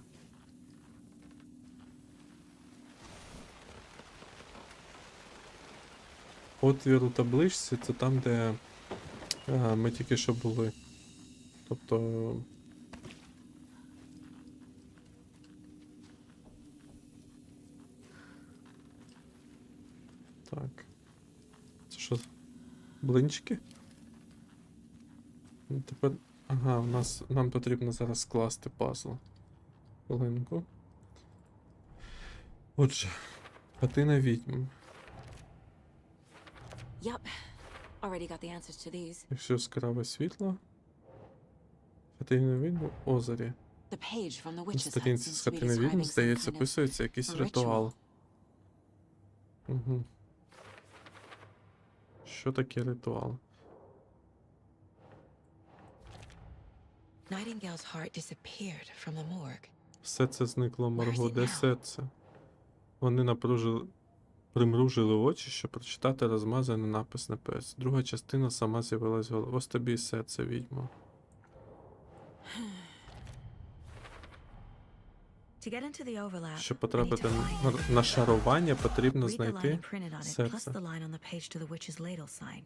Speaker 1: Отвір у табличці це там, де ми тільки що були. Тобто. Так. Це що? Блинчики? Ну, тепер. Ага, нам потрібно зараз скласти пазл. Хвилинку. Отже, хатина відьм.
Speaker 2: Yup. Already got the answers to these.
Speaker 1: Якщо яскраве світло, хатина відьм в озері.
Speaker 2: The page from the
Speaker 1: На
Speaker 2: witch's hut
Speaker 1: сторінці
Speaker 2: seems
Speaker 1: з
Speaker 2: to be
Speaker 1: хатини відьм,
Speaker 2: describing some
Speaker 1: здається,
Speaker 2: kind of
Speaker 1: описується якийсь
Speaker 2: ritual.
Speaker 1: ритуал. Угу. Що таке ритуал?
Speaker 2: Nightingale's heart disappeared from the morgue.
Speaker 1: Все це зникло, Марго.
Speaker 2: it
Speaker 1: Де
Speaker 2: now?
Speaker 1: все це? Вони примружили очі, щоб прочитати розмазаний напис на пес. Друга частина сама з'явилась в голові. Ось тобі і все це, відьмо.
Speaker 2: To get into the overlap,
Speaker 1: Щоб
Speaker 2: I need
Speaker 1: потрапити
Speaker 2: to find
Speaker 1: на шарування, потрібно
Speaker 2: Read the line
Speaker 1: знайти
Speaker 2: he printed on it, plus
Speaker 1: серце.
Speaker 2: the line on the page to the witch's ladle sign.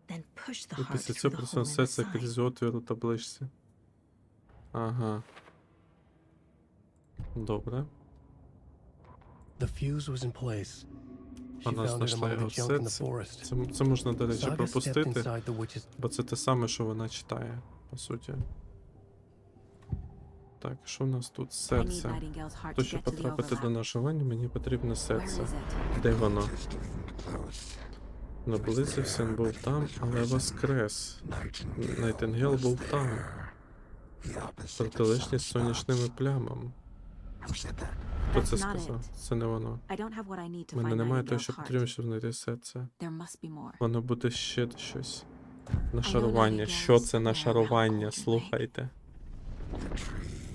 Speaker 2: Then push the
Speaker 1: І
Speaker 2: heart
Speaker 1: після
Speaker 2: through
Speaker 1: цього
Speaker 2: the
Speaker 1: просунути
Speaker 2: hole in the
Speaker 1: серце
Speaker 2: sign.
Speaker 1: крізь отвір у табличці. Ага. Добре.
Speaker 9: The fuse was in place. She
Speaker 1: Вона
Speaker 9: found it
Speaker 1: знайшла
Speaker 9: among
Speaker 1: його
Speaker 9: the junk in the
Speaker 1: серце.
Speaker 9: forest.
Speaker 1: Це можна, до речі,
Speaker 9: Saga stepped
Speaker 1: пропустити,
Speaker 9: inside the witch's.
Speaker 1: бо це те саме, що вона читає, по суті. Так, що в нас тут?
Speaker 2: I need
Speaker 1: Серце.
Speaker 2: Nightingale's heart
Speaker 1: То,
Speaker 2: to
Speaker 1: щоб
Speaker 2: get to the
Speaker 1: потрапити до
Speaker 2: overlap.
Speaker 1: нашого ванні, мені потрібне
Speaker 2: Where
Speaker 1: серце.
Speaker 2: is it?
Speaker 1: Де воно? Наблизився, він був там, але воскрес. Найтингел був там. Протилежність сонячними плямами. Хто це
Speaker 2: That's not
Speaker 1: сказав?
Speaker 2: it.
Speaker 1: Це не воно.
Speaker 2: I don't have what I need to
Speaker 1: У мене
Speaker 2: find
Speaker 1: немає того,
Speaker 2: Nightingale's
Speaker 1: що потрібно,
Speaker 2: heart.
Speaker 1: щоб знайти серце.
Speaker 2: There must be more.
Speaker 1: Воно буде ще щось. Нашарування. Що це нашарування? Слухайте.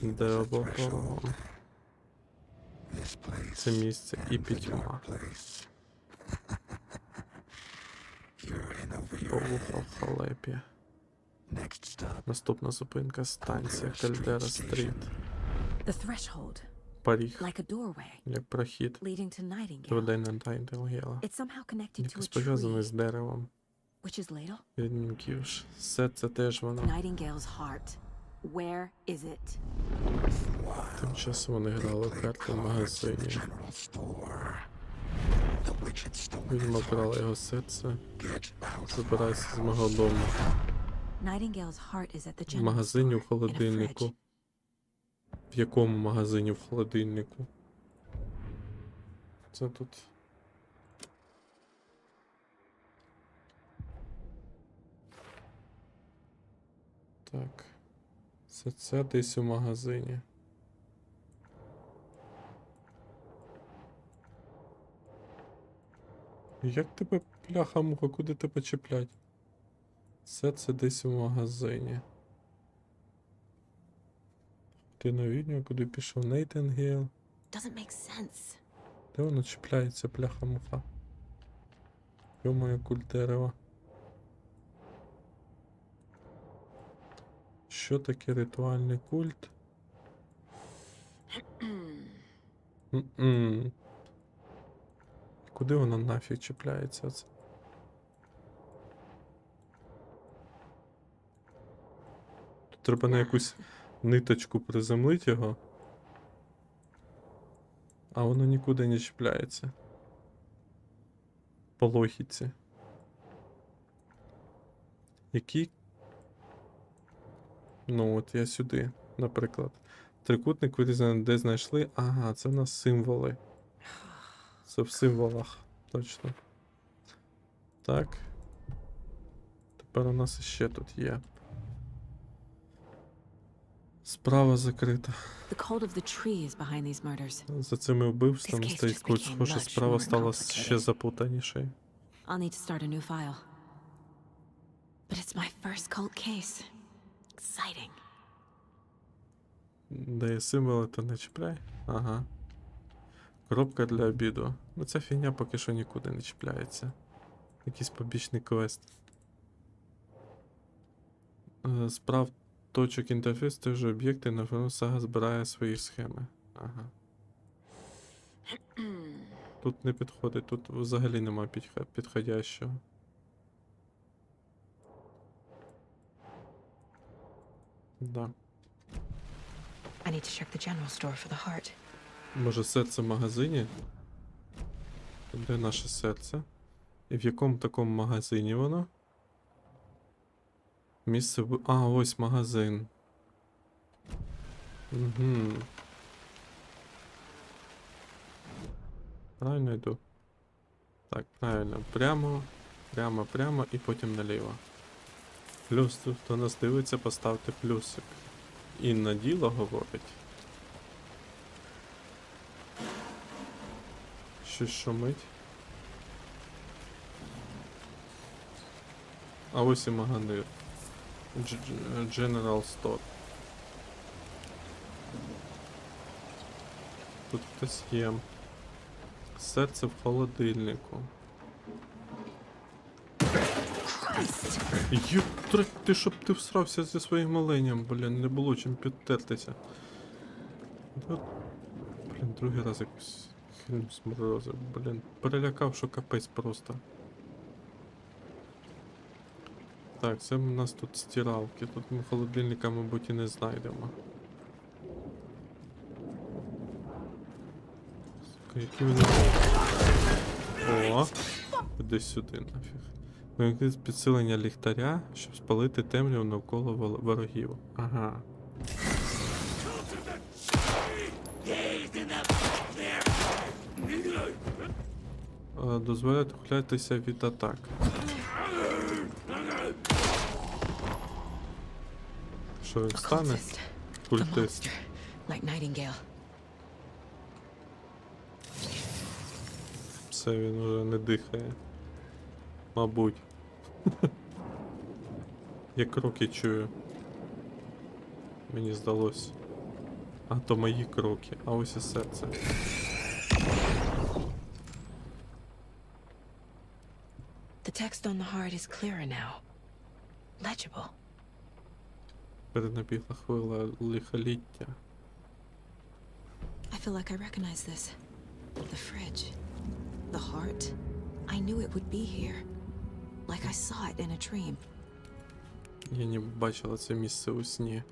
Speaker 1: Деревотором. Це місце і пітьма. Повуха в халепі. Наступна зупинка — станція Кальдера Стріт.
Speaker 2: The threshold,
Speaker 1: Поріг,
Speaker 2: like a doorway,
Speaker 1: як прохід,
Speaker 2: leading to Nightingale.
Speaker 1: веде на Найтингела.
Speaker 2: It's somehow connected to
Speaker 1: Якось
Speaker 2: a
Speaker 1: пов'язаний з
Speaker 2: tree.
Speaker 1: деревом.
Speaker 2: Witch's ladle?
Speaker 1: Відьмаків ж. Все це теж воно.
Speaker 2: Nightingale's heart. Where is it?
Speaker 1: Тим часом вони грали в карти в магазині. Відьма брала його серце. Забирайся з мого дому.
Speaker 2: Nightingale's heart is at the
Speaker 1: В
Speaker 2: general
Speaker 1: магазині
Speaker 2: store,
Speaker 1: в
Speaker 2: in a
Speaker 1: холодильнику.
Speaker 2: fridge.
Speaker 1: В якому магазині в холодильнику? Це тут. Так. Це десь у магазині. Як тебе, бляха-муха, куди тебе чіплять? Це десь у магазині. Ти на відео, куди пішов Нейтингейл?
Speaker 2: Doesn't make sense.
Speaker 1: Де воно чіпляється, бляха-муха? Йо-моє, культ дерева. Що таке ритуальний культ? М-м. Куди воно нафіг чіпляється це? Тут треба на якусь ниточку приземлити його. А воно нікуди не чіпляється. По логіці. Який? Ну от я сюди, наприклад. Трикутник вирізаний, де знайшли. Ага, це в нас символи. Це в символах, точно. Так. Тепер у нас ще тут є. Справа закрита.
Speaker 2: The cult of the tree is behind these murders.
Speaker 1: За цими вбивствами
Speaker 2: This case
Speaker 1: стоїть
Speaker 2: just
Speaker 1: культ.
Speaker 2: became
Speaker 1: Схоже,
Speaker 2: much
Speaker 1: справа
Speaker 2: more
Speaker 1: стала ще
Speaker 2: complicated.
Speaker 1: запутанішою.
Speaker 2: I'll need to start a new file. But it's my first cult case. Exciting.
Speaker 1: Де є символи, то не чіпляй. Ага. Коробка для обіду. Ну ця фігня поки що нікуди не чіпляється. Якийсь побічний квест. Справ точок інтерфейс, той же об'єкти, на фону сага збирає свої схеми. Ага. Тут не підходить, тут взагалі нема підходящого. Да.
Speaker 2: I need to check the general store for the heart.
Speaker 1: Може серце в магазині? Де наше серце? І в якому такому магазині воно? Місце в... А, ось магазин. Угу. Правильно йду? Так, правильно. Прямо прямо і потім наліво. Плюс тут, хто нас дивиться, поставте плюсик. І на діло говорить. Щось шумить. А ось і магазин. General Store. Тут хтось є. Серце в холодильнику. Єптать, ти щоб ти всрався зі своїм оленям, блін, не було чим підтертися. Блін, другий раз якусь хрінь сморозив, блін. Перелякав, що капець просто. Так, це у нас тут стиралки. Тут ми холодильника, мабуть, і не знайдемо. Які вони... О! Іди сюди нафіг. Вимкніть підсилення ліхтаря, щоб спалити темряву навколо ворогів. Ага. Дозволяє ухилятися від атак. Що він стане? Культист. Все, він уже не дихає. Мабуть. Я кроки чую. Мені здалось. А то мої кроки. А ось і серце.
Speaker 2: The text on the heart is clearer now. Legible.
Speaker 1: Перенабігла хвиля лихоліття.
Speaker 2: I feel like I recognize this. The fridge. The heart. I knew it would be here. Like I saw it in a dream.
Speaker 1: Я не бачила це місце у сні.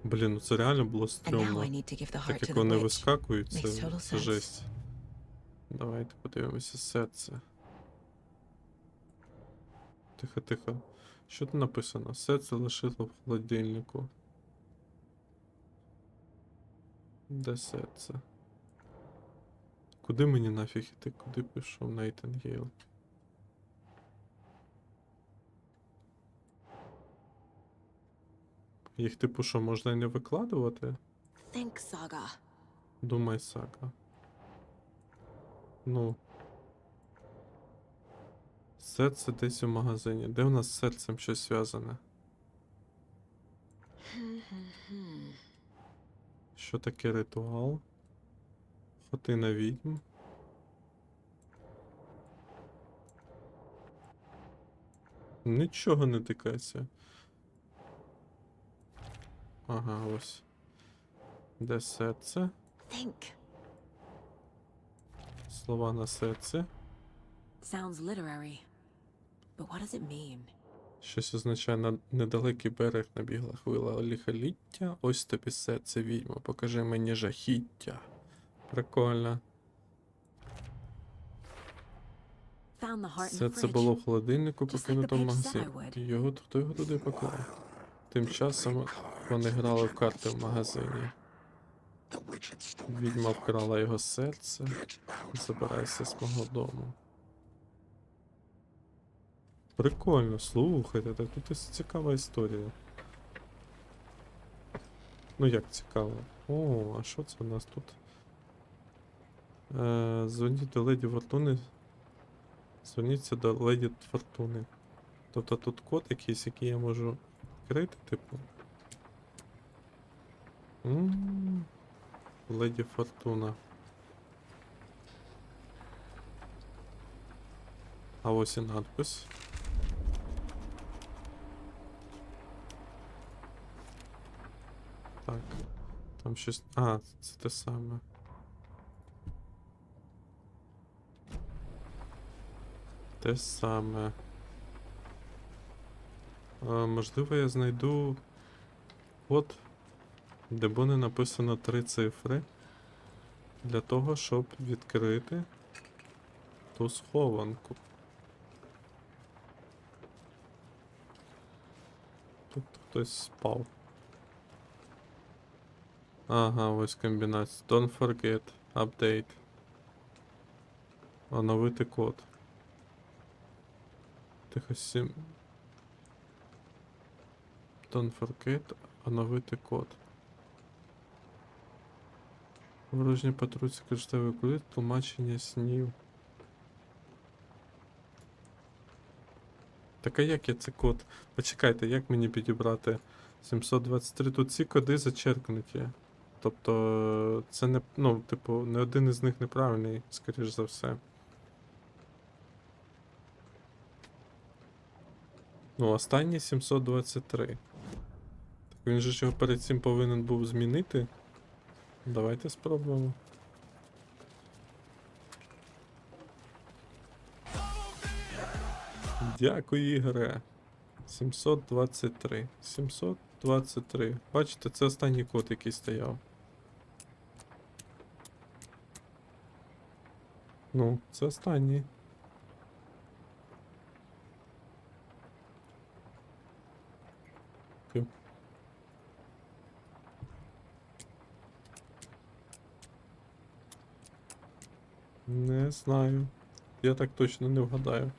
Speaker 1: Блін, ну це реально було стрьомно. Так як вони вискакують, це жесть. Давайте подивимося серце. Тихо, тихо. Що тут написано? Серце лишило в холодильнику. Де серце? Куди мені нафіг іти? Куди пішов Найтінгейл? Їх типу що, можна і не викладувати?
Speaker 2: Think, Saga.
Speaker 1: Думай, Сага. Ну. Серце десь у магазині. Де у нас з серцем щось зв'язане? Що таке ритуал? Хатина відьм. Нічого не тикається. Ага, ось. Де серце?
Speaker 2: Think.
Speaker 1: Слова на серце.
Speaker 2: Sounds literary. But what does it mean?
Speaker 1: Щось означає на недалекий берег набігла хвиля лихоліття. Ось тобі серце відьма, покажи мені жахіття. Прикольно. Серце було в холодильнику, покинутому в магазині. Хто його туди поклав? Тим часом вони грали в карти в магазині. Відьма вкрала його серце. Забирайся з мого дому. Прикольно, слухайте, так тут цікава історія. Ну як цікаво? О, а що це у нас тут? Дзвоніть до леді Фортуни. Зверніться до леді Фортуни. Тобто тут код якийсь, який я можу відкрити, типу. Леді Фортуна. А ось і надпис. Так. Там щось... А, це те саме. Те саме. Можливо, я знайду код, де буде написано 3 цифри. Для того, щоб відкрити ту схованку. Тут хтось спав. Ага, ось комбінація. Don't forget. Update. Оновити код. Тихо, Don't forget, оновити код. Ворожні патруці кришталевий кулит, тлумачення снів. Так а як я цей код? Почекайте, як мені підібрати 723? Тут ці коди зачеркнуті. Тобто, це не, ну, типу, не один із них неправильний, скоріш за все. Ну, останній 723. Так він же ж його перед цим повинен був змінити. Давайте спробуємо. Дякую, Ігоре. 723. 723. Бачите, це останній код, який стояв. Ну, це останній. Не знаю. Я так точно не вгадаю.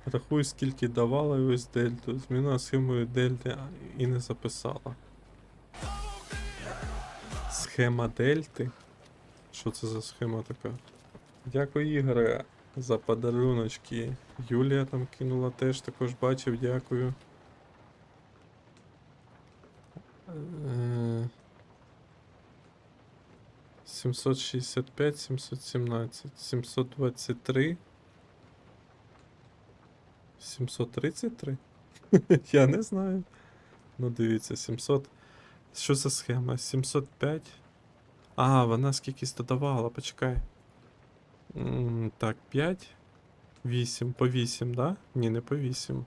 Speaker 1: Рахуй, скільки давала і ось дельту. Змінила схемою дельти і не записала. Схема дельти? Що це за схема така? Дякую, Ігоре, за подаруночки. Юлія там кинула теж, також бачив, дякую. 765, 717, 723. 733? Я не знаю. Ну дивіться, 700. Що за схема? 705. А, вона скількись додавала, почекай. Так, 5. 8. По 8, да? Ні, не по 8.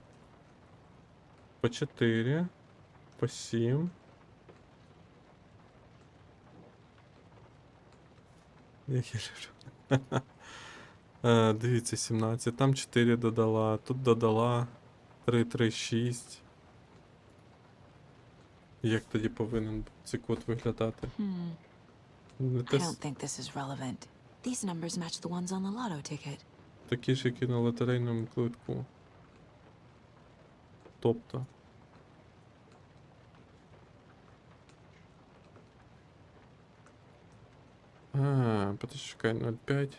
Speaker 1: По 4. По 7. Як я люблю. Дивіться, 17. Там 4 додала. Тут додала 3, 3, 6. Як тоді повинен цей код виглядати?
Speaker 2: I don't think this is relevant. These numbers match the ones on the lotto ticket.
Speaker 1: Такі ж, як і на лотерейному квитку. Тобто. Почекай, 0,5.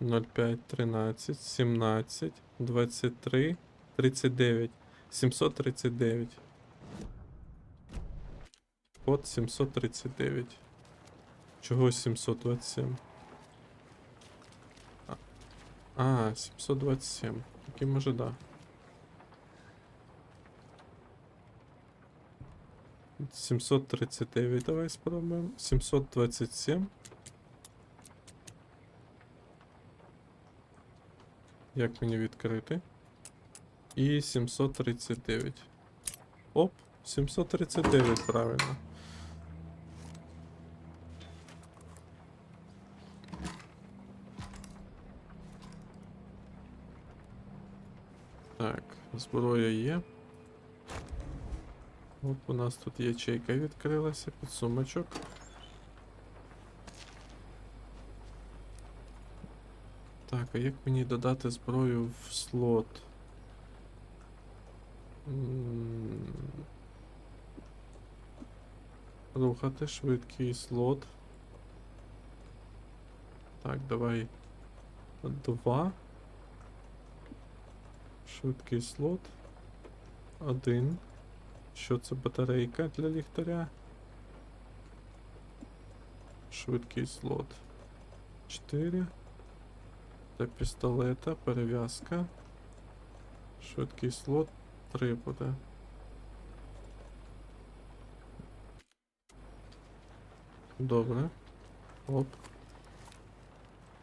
Speaker 1: 0,5, 13, 17, 23, 39. 739. Код 739. Чого 727? 727. Такий може, да. 739, давай спробуємо. 727. Як мені відкрити? І 739. Оп, 739, правильно. Так, зброя є. Оп, у нас тут ячейка відкрилася під сумочок. Так, а як мені додати зброю в слот? Рухати швидкий слот. Так, давай 2. Швидкий слот. 1. Що це, батарейка для ліхтаря? Швидкий слот. 4. Для пістолета, перев'язка. Швидкий слот 3 буде. Добре. Оп.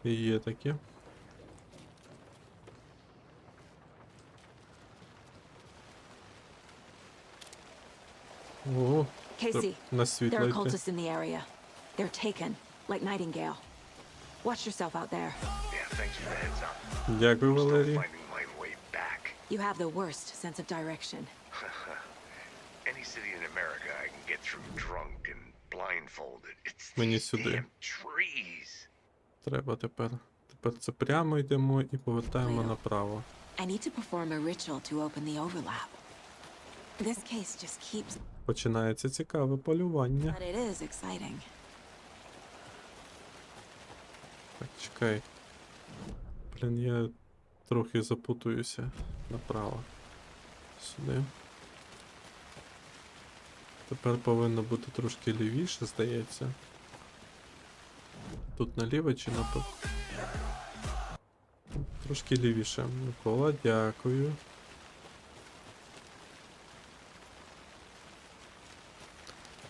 Speaker 1: Є таке. О,
Speaker 2: Casey,
Speaker 1: на
Speaker 2: there
Speaker 1: світло
Speaker 2: are
Speaker 1: йти.
Speaker 2: cultists in the area. They're taken, like Nightingale. Watch yourself out there.
Speaker 4: Yeah, thanks for the heads up.
Speaker 1: Дякую,
Speaker 4: I'm still
Speaker 1: Валерій.
Speaker 4: finding my way back.
Speaker 2: You have the worst sense of direction.
Speaker 4: Any city in America I can get through drunk and
Speaker 8: blindfolded. It's
Speaker 1: Мені
Speaker 8: these
Speaker 1: сюди.
Speaker 8: damn trees.
Speaker 1: Треба тепер. Тепер це прямо йдемо і повертаємо направо.
Speaker 2: I need to perform a ritual to open the overlap. This case just keeps...
Speaker 1: Починається цікаве полювання.
Speaker 2: But it is exciting.
Speaker 1: Так, чекай. Блін, я трохи запутуюся. Направо. Сюди. Тепер повинно бути трошки лівіше, здається. Тут наліво чи направо? Трошки лівіше. Микола, дякую.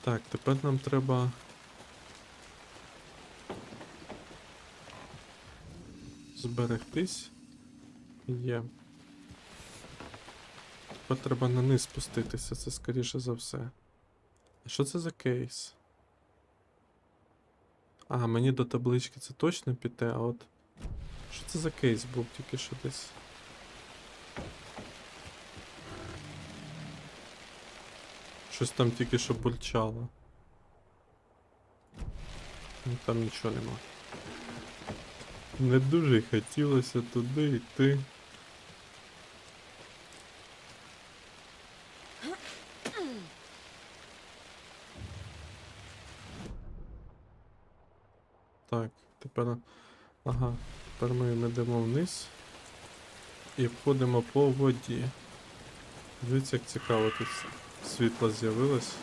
Speaker 1: Так, тепер нам треба... зберегтись. Є. Тепер треба на низ спуститися, це скоріше за все. А що це за кейс? А, мені до таблички це точно піти, а от... Що це за кейс був тільки що десь? Щось там тільки що бурчало. Ну там нічого нема. Не дуже хотілося туди йти. Так, тепер... Ага, тепер ми йдемо вниз і входимо по воді. Дивіться, як цікаво тут світло з'явилось.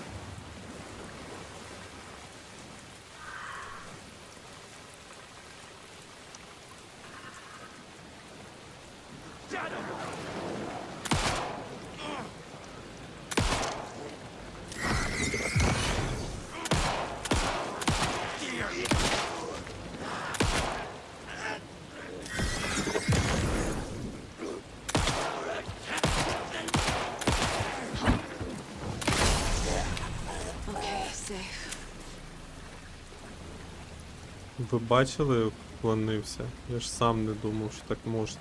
Speaker 1: Ви бачили, як вклонився? Я ж сам не думав, що так можна.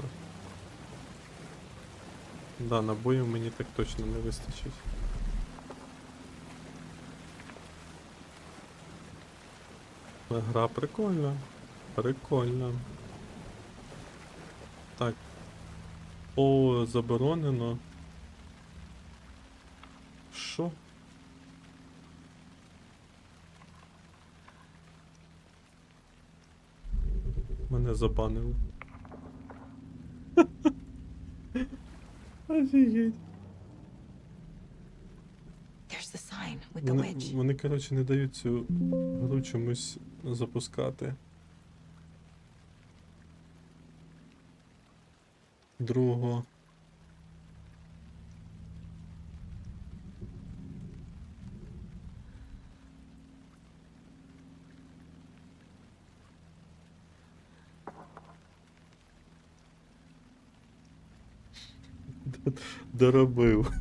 Speaker 1: Да, набоїв мені так точно не вистачить. Гра прикольна. Прикольна. Так. О, заборонено. Що? Мене забанили. Офігеть. Вони, коротше, не дають цю гру чомусь запускати. Другого. Доробив.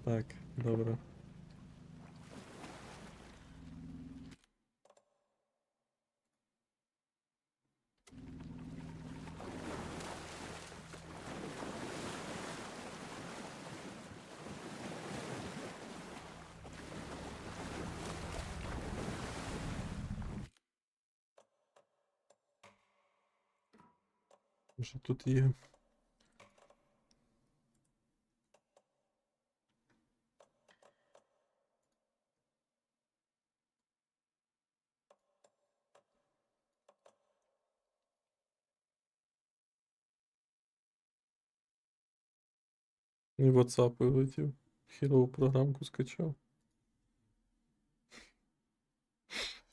Speaker 1: Так, добре. Що тут є? І WhatsApp вилетів. Хірову програмку скачав.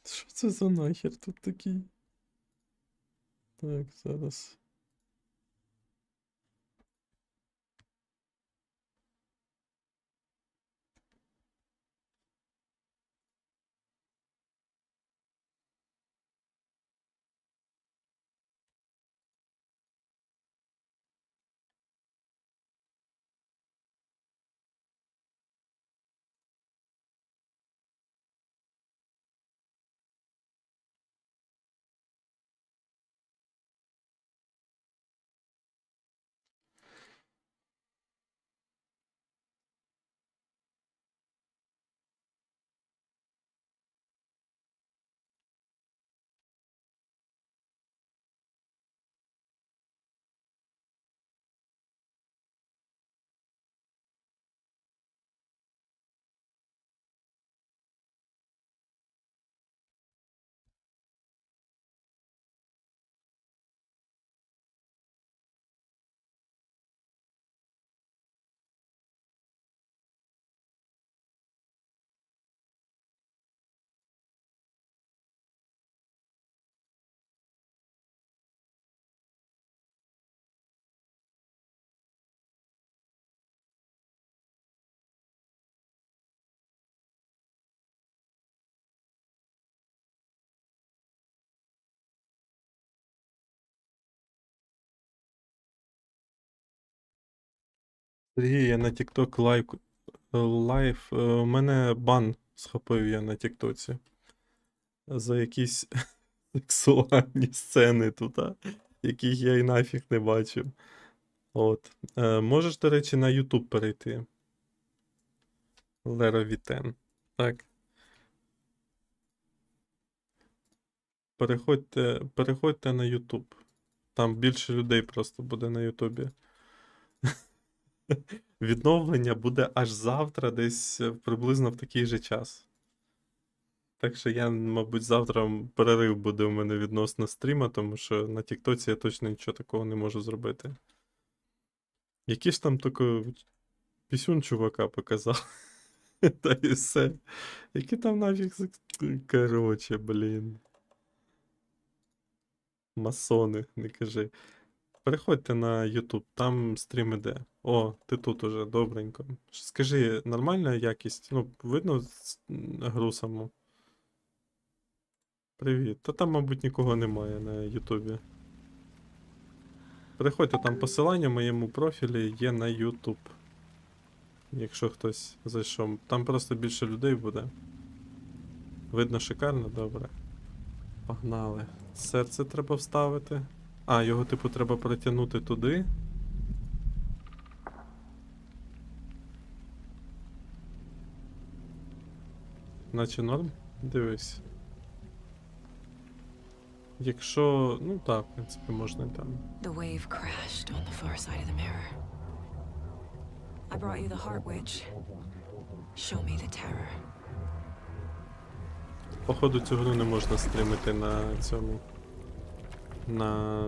Speaker 1: Що це за нахер тут такий? Так, зараз. Сергій, я на TikTok лайв. Мене бан схопив я на Тіктоці. За якісь сексуальні сцени тут, яких я і нафіг не бачив. От. Можеш, до речі, на YouTube перейти. Леровітен. Так. Переходьте на YouTube. Там більше людей просто буде на Ютубі. Відновлення буде аж завтра, десь приблизно в такий же час. Так що я, мабуть, завтра перерив буде у мене відносно стріма, тому що на Тіктоці я точно нічого такого не можу зробити. Які ж там тільки пісюн чувака показав. Та і все. Які там нафіг. Короче, блін. Масони, не кажи. Переходьте на YouTube, там стрім іде. О, ти тут уже, добренько. Скажи, нормальна якість? Ну, видно гру саму? Привіт. Та там, мабуть, нікого немає на Ютубі. Переходьте, там посилання в моєму профілі є на YouTube. Якщо хтось зайшов. Там просто більше людей буде. Видно шикарно? Добре. Погнали. Серце треба вставити. А, його, типу, треба протягнути туди. Наче норм? Дивись. Якщо... Ну так, в принципі, можна і там.
Speaker 2: The wave crashed on the far side of the mirror. I brought you the heart witch. Show me the terror.
Speaker 1: Походу, цю гру не можна стрімити на цьому. На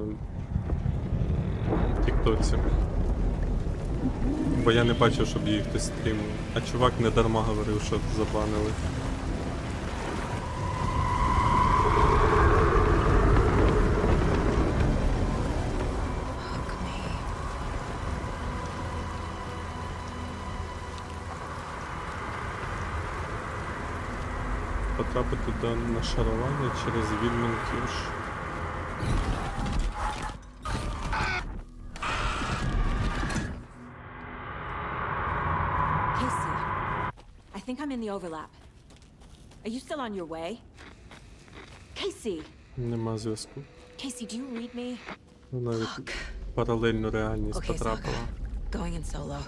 Speaker 1: Тіктоці. Бо я не бачив, щоб її хтось стрімив. А чувак не дарма говорив, що забанили. Потрапити до нашарування через відмінків.
Speaker 2: Casey, I think I'm in the overlap. Are you still on your way? Casey!
Speaker 1: Нема зв'язку.
Speaker 2: Casey, do you read me?
Speaker 1: Вона в паралельну реальність
Speaker 2: Okay,
Speaker 1: потрапила.
Speaker 2: Sokka. Going in solo.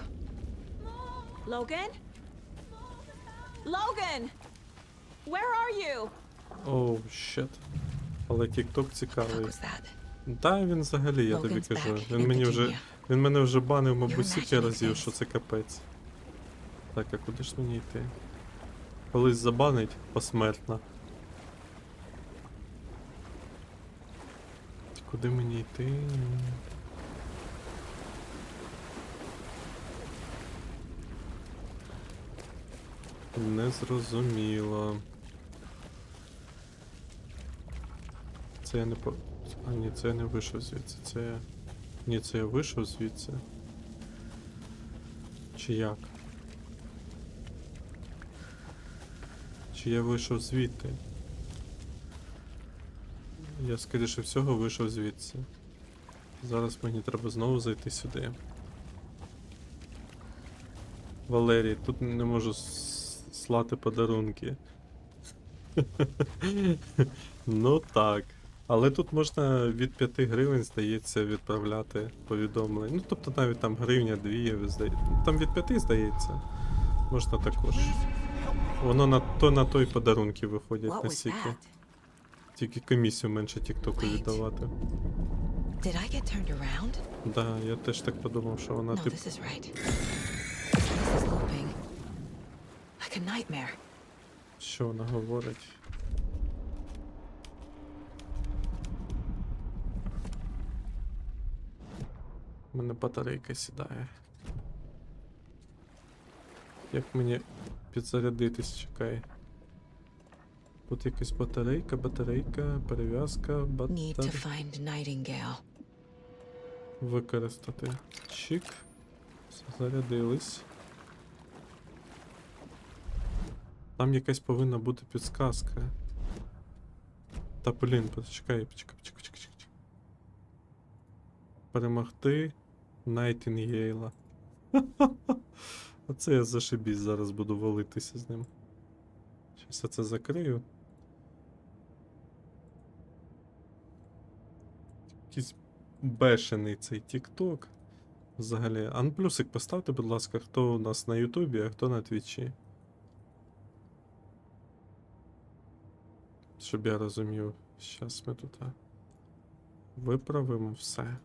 Speaker 2: Logan? Logan! Where are you?
Speaker 1: Оу, щет. Але TikTok цікавий.
Speaker 2: What was that?
Speaker 1: Та він взагалі, я тобі
Speaker 2: Logan's
Speaker 1: кажу.
Speaker 2: back
Speaker 1: Він
Speaker 2: in
Speaker 1: мені вже.
Speaker 2: Virginia.
Speaker 1: Він мене вже банив, мабуть,
Speaker 2: You're
Speaker 1: стільки
Speaker 2: imagining
Speaker 1: разів,
Speaker 2: things.
Speaker 1: що це капець. Так, а куди ж мені йти? Колись забанить посмертно. Куди мені йти? Незрозуміло. Це я не по... А, ні, це я не вийшов звідси. Це я... Ні, це я вийшов звідси. Чи як? Чи я вийшов звідти? Я, скоріше всього, вийшов звідси. Зараз мені треба знову зайти сюди. Валерій, тут не можу слати подарунки. Ну так. Але тут можна від 5 гривень, здається, відправляти повідомлення. Ну, тобто навіть там гривня, 2, здається. Там від 5, здається. Можна також. Воно на той подарунки виходять
Speaker 2: What
Speaker 1: на
Speaker 2: was
Speaker 1: стільки.
Speaker 2: that?
Speaker 1: Тільки комісію менше тіктоку
Speaker 2: Wait.
Speaker 1: віддавати.
Speaker 2: Did I get turned around?
Speaker 1: Да, я теж так подумав, що вона
Speaker 2: No,
Speaker 1: тип.
Speaker 2: this is right. This is looping. Like a nightmare.
Speaker 1: Що вона говорить? У мене батарейка сідає. Як мені підзарядитись, чекай. Тут якась батарейка, перев'язка,
Speaker 2: Need to find Nightingale.
Speaker 1: Використати. Чик. Зарядились. Там якась повинна бути підсказка. Та блін, почекай. Перемогти Найтінгейла. Оце я зашибісь, зараз буду валитися з ним. Щас я це закрию. Якийсь бешений цей TikTok. Взагалі. А ну плюсик поставте, будь ласка, хто у нас на Ютубі, а хто на Твічі. Щоб я розумів. Щас ми тут виправимо все.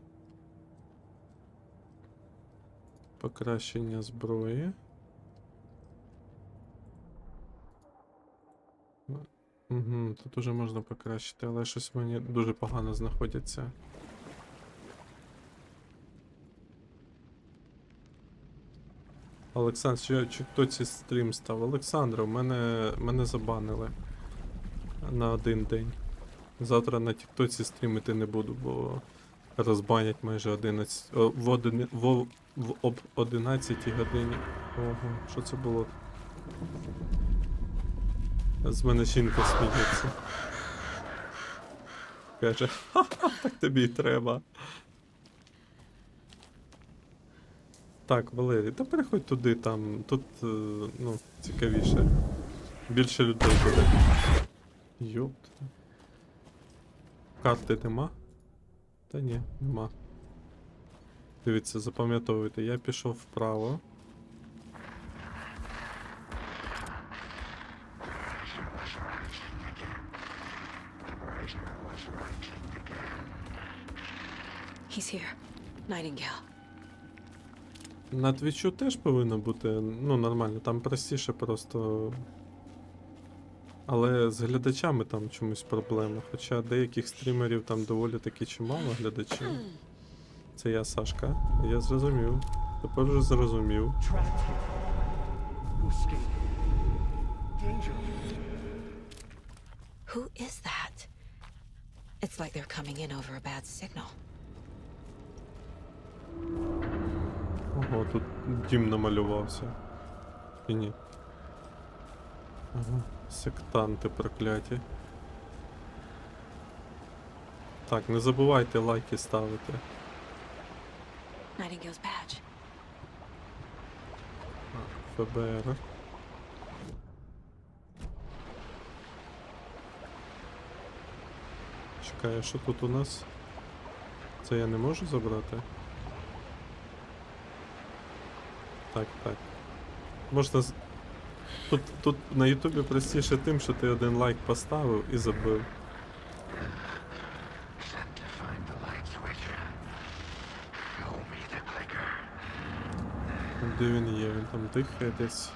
Speaker 1: Покращення зброї. Угу, тут уже можна покращити, але щось мені дуже погано знаходяться. Олександр, чи хто цей стрім став? Олександр, мене забанили на 1 день. Завтра на тіктоці стрімити не буду, бо розбанять майже 11. Об 11 годині. Ого, що це було? З мене жінка сміється. Каже, ха-ха, так тобі й треба. Так, Валерій, та переходь туди, там, тут, ну, цікавіше. Більше людей буде. Йопт. Карти нема? Та ні, нема. Дивіться, запам'ятовуйте, я пішов вправо.
Speaker 2: He's here. Nightingale.
Speaker 1: На Твічу теж повинно бути, ну, нормально, там простіше просто. Але з глядачами там чомусь проблема. Хоча деяких стрімерів там доволі таки чимало глядачів. Це я, Сашка. Я зрозумів. Тепер вже зрозумів.
Speaker 2: Who is that? It's like they're coming in over a bad signal.
Speaker 1: Ого, тут дім намалювався. І ні. Ага, сектанти прокляті. Так, не забувайте лайки ставити.
Speaker 2: Nightingale's badge.
Speaker 1: ФБР. Чекай, а що тут у нас? Це я не можу забрати? Так, так. Можна Тут на Ютубі простіше тим, що ти 1 лайк поставив і забив. Де він є? Він там дихає десь.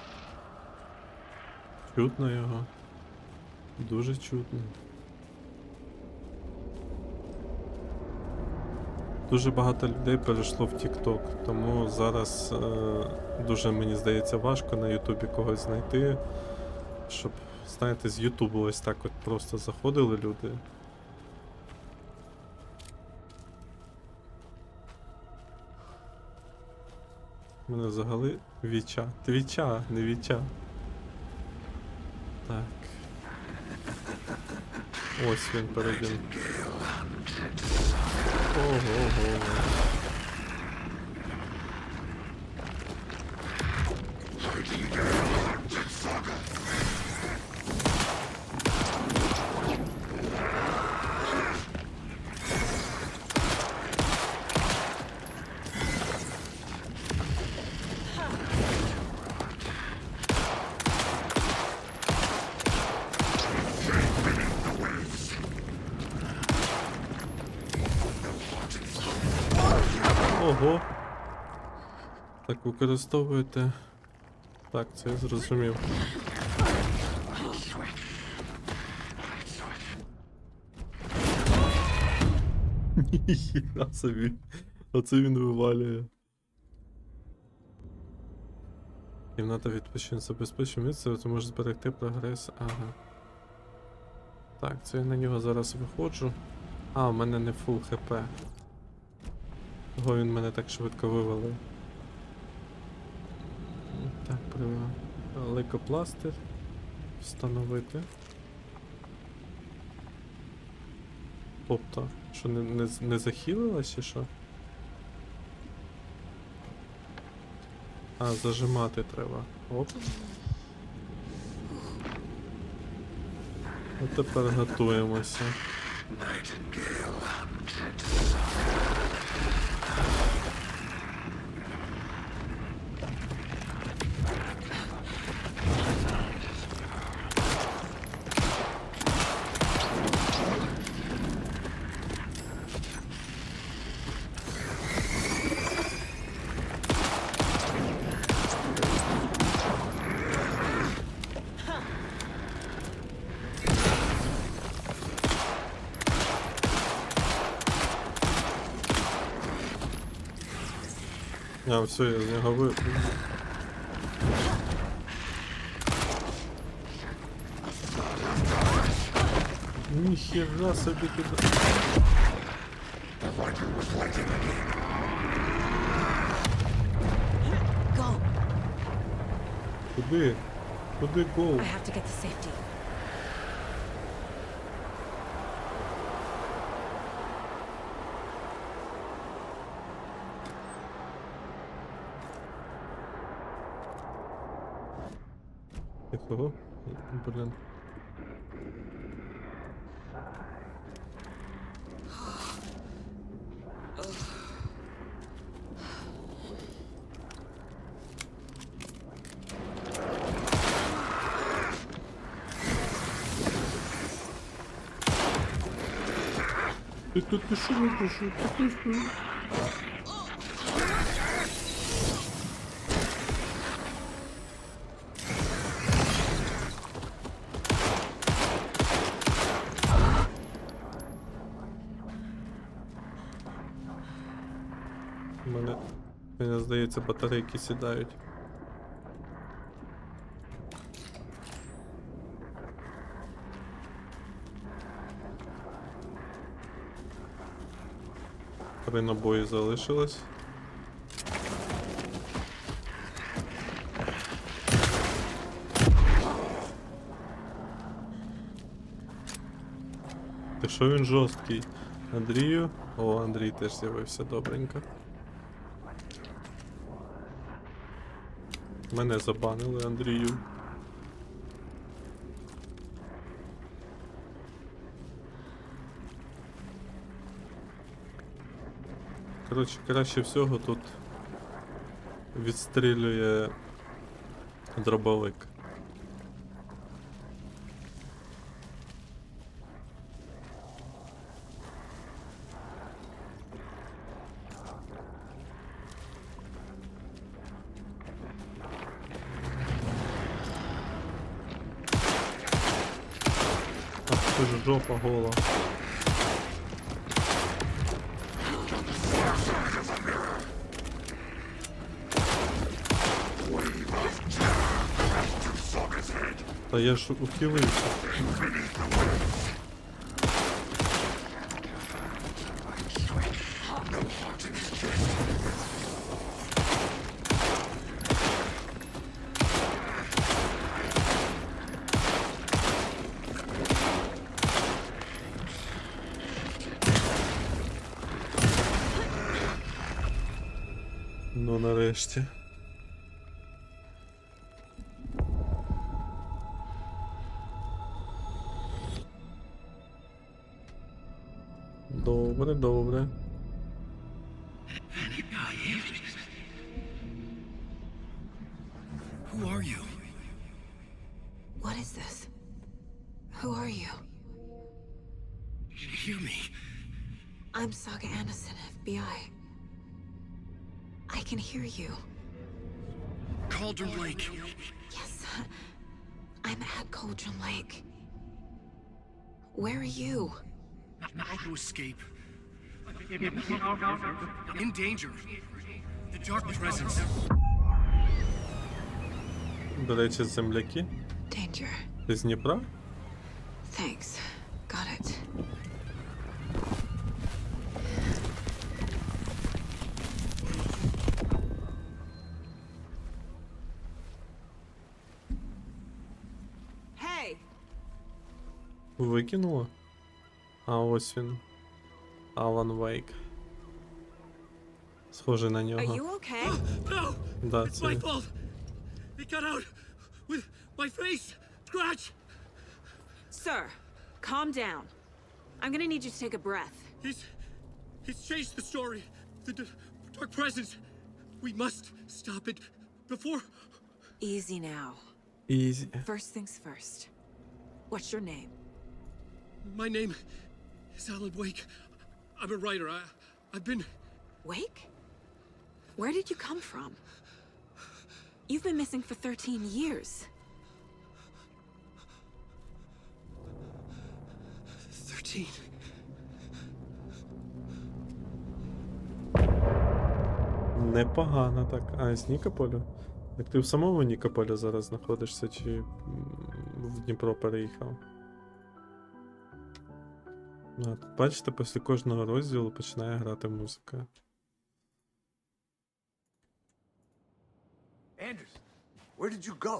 Speaker 1: Чутно його. Дуже чутно. Дуже багато людей перейшло в TikTok, тому зараз дуже, мені здається, важко на Ютубі когось знайти, щоб, знаєте, з Ютубу ось так от просто заходили люди. У мене взагалі Твіча, не Віча. Так. Ось він перед ним. Ого-го. Ого. Так, використовуєте. Так, це я зрозумів. Ніхіра собі. Оце він вивалює. Кімната відпочинку забезпечує місце, це може зберегти прогрес. Ага. Так, це я на нього зараз виходжу. А, у мене не фул хп. Того він мене так швидко вивалив. Так, лейкопластир встановити. Тобто, що не захилилась чи що? А, зажимати треба. Оп. А тепер готуємося. А, все, я з нього випив. Ніхера собі туди.
Speaker 2: Go.
Speaker 1: Куди? Куди
Speaker 2: I
Speaker 1: гол?
Speaker 2: have to get to safety.
Speaker 1: Тихо. Блін. Ти що робиш? Ти що? Мені здається, батарейки сідають. Три набої залишилось. Ти що він жорсткий? Андрію? О, Андрій теж з'явився добренько. Мене забанили, Андрію. Коротше, краще всього тут відстрілює дробовик. Ах, це ж жопа гола. Та я ж ухилився. Ну нарешті. Добре, добре.
Speaker 9: Who are you?
Speaker 2: What is this? Who are you?
Speaker 9: Hear me.
Speaker 2: I'm Saga Anderson, FBI. I can hear you.
Speaker 9: Cauldron Lake.
Speaker 2: Yes, I'm at Cauldron Lake. Where are you?
Speaker 9: How to escape. In danger. The dark presence.
Speaker 1: До речі, земляки.
Speaker 2: Danger.
Speaker 1: Ти з Дніпра?
Speaker 2: Thanks. Got it. Hey!
Speaker 1: Викинула? А ось він. Алан Вейк. Схожий на
Speaker 2: Are
Speaker 1: нього.
Speaker 2: you okay?
Speaker 9: No!
Speaker 1: Да,
Speaker 9: It's my
Speaker 1: це...
Speaker 9: fault. It got out with my face. Scratch.
Speaker 2: Sir, calm down. I'm gonna need you to take a breath.
Speaker 9: He's changed the story. The dark presence. We must stop it before.
Speaker 2: Easy now.
Speaker 1: Easy.
Speaker 2: First things first. What's your name?
Speaker 9: My name is Alan Wake. I'm a writer. I've been...
Speaker 2: Wake? Where did you come from? You've been missing for 13 years.
Speaker 9: 13.
Speaker 1: Непогано так. А, з Нікополя? Так ти в самому Нікополі зараз знаходишся, чи в Дніпро переїхав? От, бачите, після кожного розділу починає грати музика.
Speaker 4: Anderson, where did you go?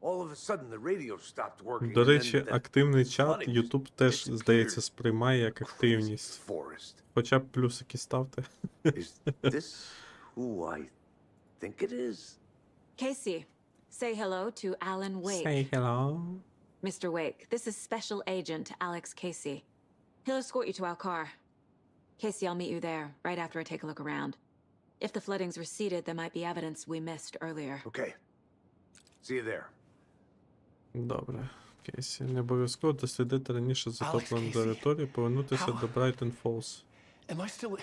Speaker 4: All of a sudden the radio stopped working.
Speaker 1: До
Speaker 4: and
Speaker 1: речі,
Speaker 4: then
Speaker 1: активний
Speaker 4: the
Speaker 1: чат
Speaker 4: flooding
Speaker 1: YouTube
Speaker 4: just
Speaker 1: теж, здається,
Speaker 4: disappeared.
Speaker 1: сприймає як активність.
Speaker 4: Forest.
Speaker 1: Хоча б плюсики ставте.
Speaker 4: Is this who I think it is?
Speaker 2: Casey, say hello to Alan Wake.
Speaker 1: Say hello.
Speaker 2: Mr. Wake, this is Special Agent Alex Casey. He'll escort you to our car. Casey, I'll meet you there, right after I take a look around. If the flooding's receded, there might be evidence we missed earlier.
Speaker 4: Okay. See you there.
Speaker 1: Добре. Кейсі, не обов'язково дослідити раніше затоплену
Speaker 9: Casey.
Speaker 1: територію, повернутися
Speaker 9: How?
Speaker 1: до Брайтон Фолз.
Speaker 9: Am I still...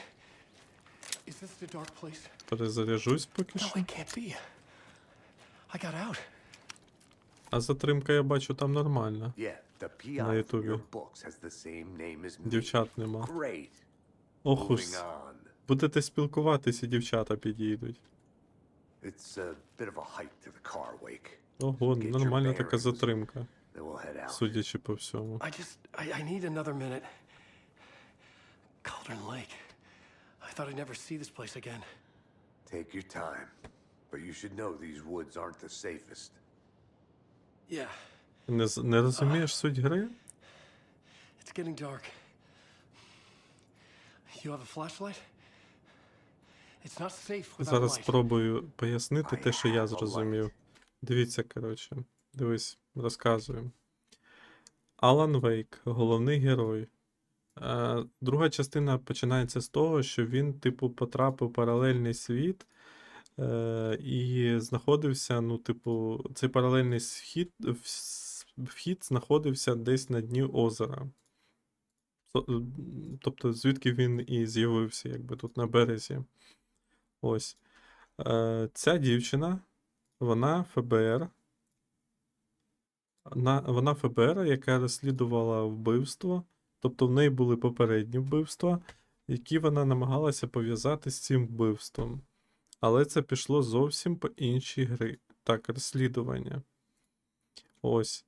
Speaker 9: Is this the dark place?
Speaker 1: Перезаряжусь поки
Speaker 9: No,
Speaker 1: що.
Speaker 9: it can't be. I got out.
Speaker 1: А затримка, я бачу, там нормальна.
Speaker 4: Yeah, the
Speaker 1: На
Speaker 4: PI from
Speaker 1: Ютубі.
Speaker 4: your books has the same name as me.
Speaker 1: Дівчат нема.
Speaker 4: Great.
Speaker 1: Ох уж.
Speaker 4: Moving on.
Speaker 1: Будете спілкуватися, дівчата підійдуть.
Speaker 4: It's a bit of a hike to the car, Wake.
Speaker 1: Ого,
Speaker 4: Get your
Speaker 1: нормальна така
Speaker 4: bearings.
Speaker 1: затримка,
Speaker 4: Then we'll head out.
Speaker 1: судячи по всьому.
Speaker 9: I need another minute. Cauldron Lake. I thought I'd never see this place again.
Speaker 4: Take your time. But you should know these woods aren't the safest.
Speaker 9: Yeah,
Speaker 1: Не розумієш суть гри?
Speaker 9: it's getting dark. You have a flashlight? It's not safe without
Speaker 1: Зараз
Speaker 9: light.
Speaker 1: спробую пояснити те, що я зрозумів. Дивіться, коротше. Дивись, розказую. Алан Вейк, головний герой. Друга частина починається з того, що він, типу, потрапив в паралельний світ і знаходився, ну, типу, цей паралельний вхід знаходився десь на дні озера. Тобто, звідки він і з'явився, якби тут на березі. Ось. Ця дівчина, вона ФБР. Вона ФБР, яка розслідувала вбивство. Тобто в неї були попередні вбивства, які вона намагалася пов'язати з цим вбивством. Але це пішло зовсім по іншій грі. Так, розслідування. Ось.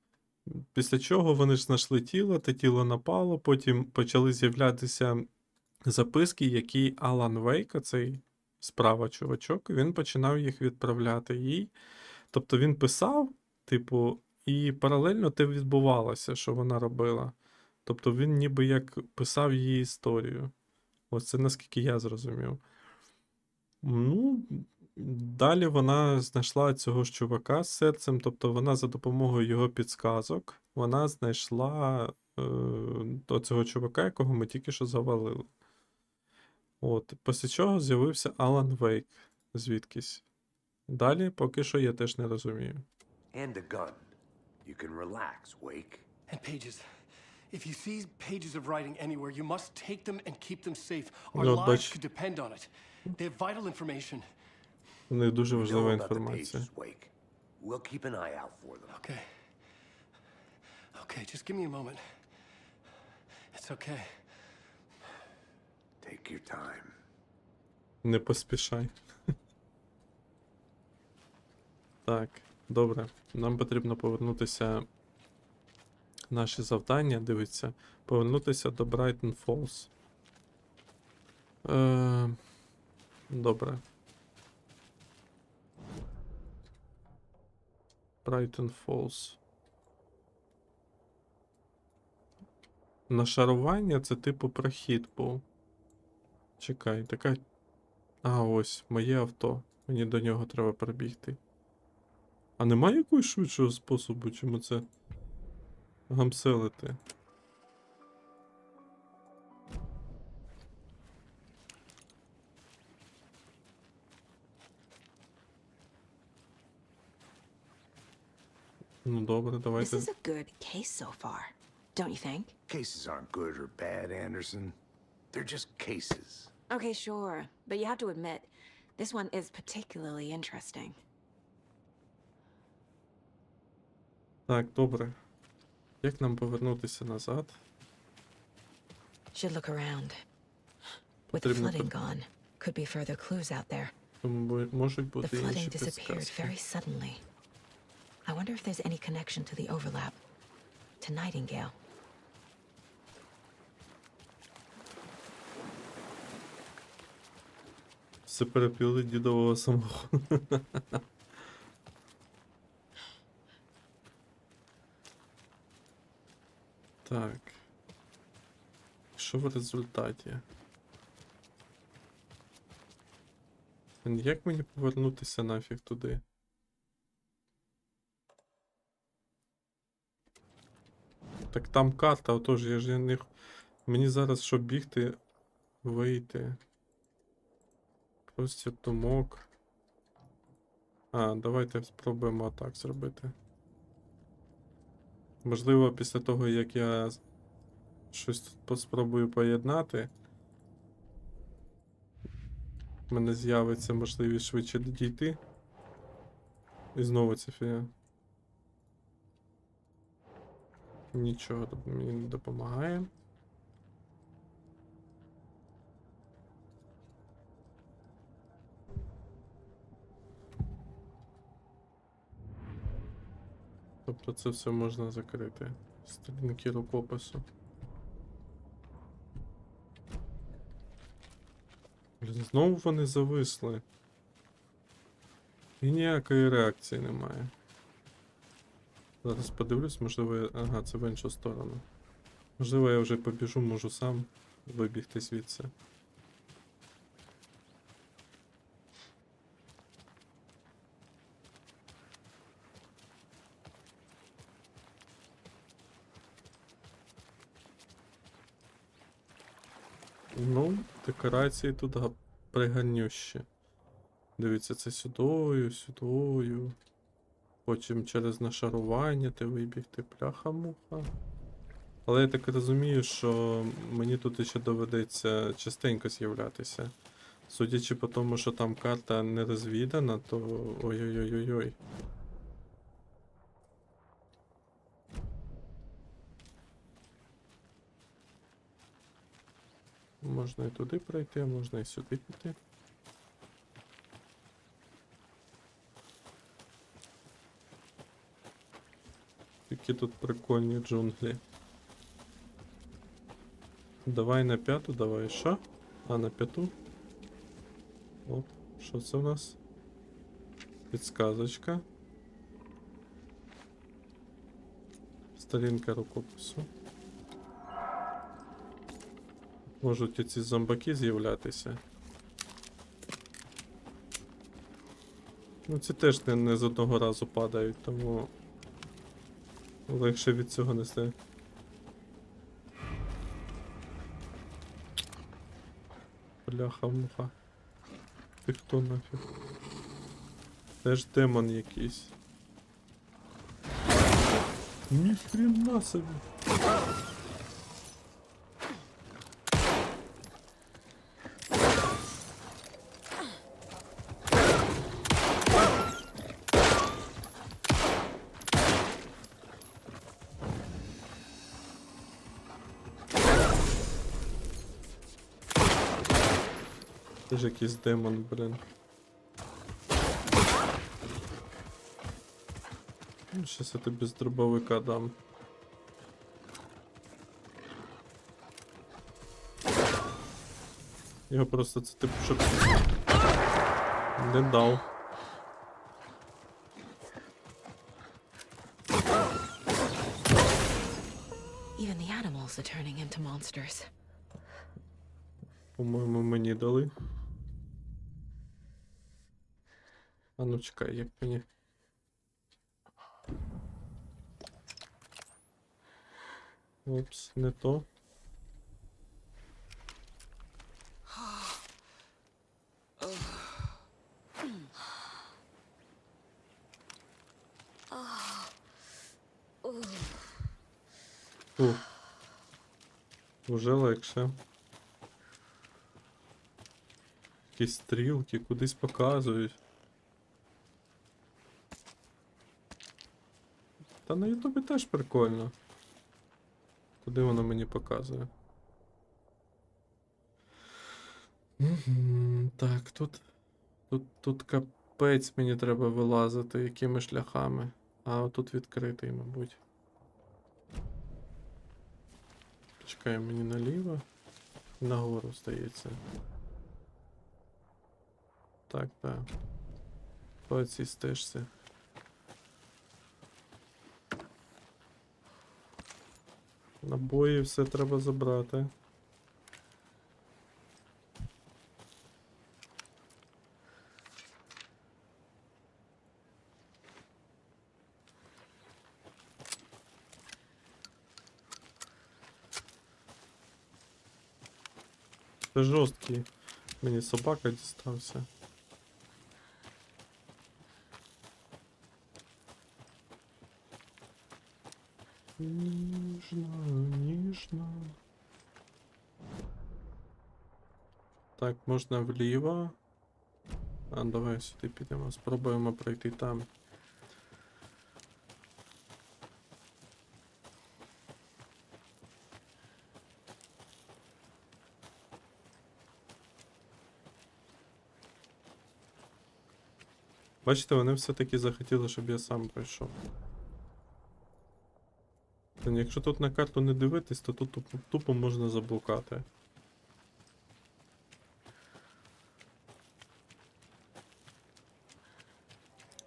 Speaker 1: Після чого вони ж знайшли тіло, те тіло напало, потім почали з'являтися записки, які Алан Вейк, оцей справа чувачок, він починав їх відправляти їй. Тобто він писав, типу, і паралельно те відбувалося, що вона робила. Тобто він ніби як писав її історію. Ось це наскільки я зрозумів. Ну, далі вона знайшла цього ж чувака з серцем, тобто вона за допомогою його підсказок, вона знайшла цього чувака, якого ми тільки що завалили. От, після чого з'явився Алан Вейк звідкись. Далі поки що я теж не розумію.
Speaker 4: And a gun. You can relax, Wake.
Speaker 9: And pages. If you see pages of writing anywhere, you must take them and keep them safe. Our
Speaker 1: Ну,
Speaker 9: lives
Speaker 1: бач.
Speaker 9: could depend on it. They have vital information.
Speaker 1: У них дуже
Speaker 4: We
Speaker 1: важлива
Speaker 4: know about the
Speaker 1: інформація.
Speaker 4: pages, Wake. We'll keep an eye out for them.
Speaker 9: Okay. Okay, just give me a moment. It's okay.
Speaker 4: Take your time.
Speaker 1: Не поспішай. Так, добре. Нам потрібно повернутися. Наші завдання, дивіться, повернутися до Брайтон Фолз. Добре. Брайтон Фолз. Нашарування це типу прохід був. Чекай, така. А, ось, моє авто. Мені до нього треба пробігти. А немає якогось швидшого способу, чому це гамселити? Ну добре,
Speaker 2: This
Speaker 1: давайте.
Speaker 2: is a good case so far, don't you think?
Speaker 4: Cases aren't good or bad, Anderson. They're just cases.
Speaker 2: Okay, sure, but you have to admit, this one is particularly interesting.
Speaker 1: Так, добре. Як нам повернутися назад?
Speaker 2: Should look around. With the
Speaker 1: Потрібно
Speaker 2: flooding gone, could be further clues out there.
Speaker 1: Тому можуть
Speaker 2: The
Speaker 1: бути
Speaker 2: flooding
Speaker 1: інші
Speaker 2: disappeared
Speaker 1: підсказки.
Speaker 2: very suddenly. I wonder if there's any connection to the overlap. To Nightingale.
Speaker 1: Все перепіли дідового самого. Так. Що в результаті? Як мені повернутися нафіг туди? Так там карта, отож, я ж не... Мені зараз, щоб бігти, вийти. Простір думок. А, давайте спробуємо так зробити. Можливо, після того, як я щось тут спробую поєднати, в мене з'явиться можливість швидше дійти. І знову це фігня. Нічого тут мені не допомагає. Тобто це все можна закрити. Сторінки рукопису. Блін, знову вони зависли. І ніякої реакції немає. Зараз подивлюсь, можливо, ага, це в іншу сторону. Можливо, я вже побіжу, можу сам вибігти звідси. Ну, декорації тут приганющі. Дивіться, це сюдою, сюдою. Потім через нашарування ти вибігти, пляха-муха. Але я так розумію, що мені тут ще доведеться частенько з'являтися. Судячи по тому, що там карта не розвідана, то ой-ой-ой-ой-ой. Можна і туди пройти, можна і сюди піти. Які тут прикольні джунглі. Давай на п'яту, давай що? А на п'яту? Оп, що це у нас? Підсказочка. Сторінка рукопису. Можуть оці зомбаки з'являтися. Ну ці теж не з одного разу падають, тому легше від цього нести. Бляха-муха. Ти хто нафіг? Теж демон якийсь. Ніхрена собі. Це ж якийсь демон, блін. Ну, щас я тобі з дробовика дам. Його просто це типу, щоб не дав.
Speaker 2: Even the animals are turning into monsters.
Speaker 1: По-моєму, мені дали. А ну чекай, як мені. Опс, не то. Фу. Уже легше. Якісь стрілки кудись показують. Та на Ютубі теж прикольно. Куди воно мені показує? Так, тут капець мені треба вилазити, якими шляхами. А отут відкритий, мабуть. Чекай, мені наліво. Нагору, здається. Так, так. По цій стежці. Набої все треба забрати. Це жорсткий. Мені собака дістався. Ніжно, ніжно. Так, можна вліво. А, давай сюди підемо. Спробуємо пройти там. Бачите, вони все-таки захотіли, щоб я сам пройшов. Якщо тут на карту не дивитись, то тут тупо можна заблукати.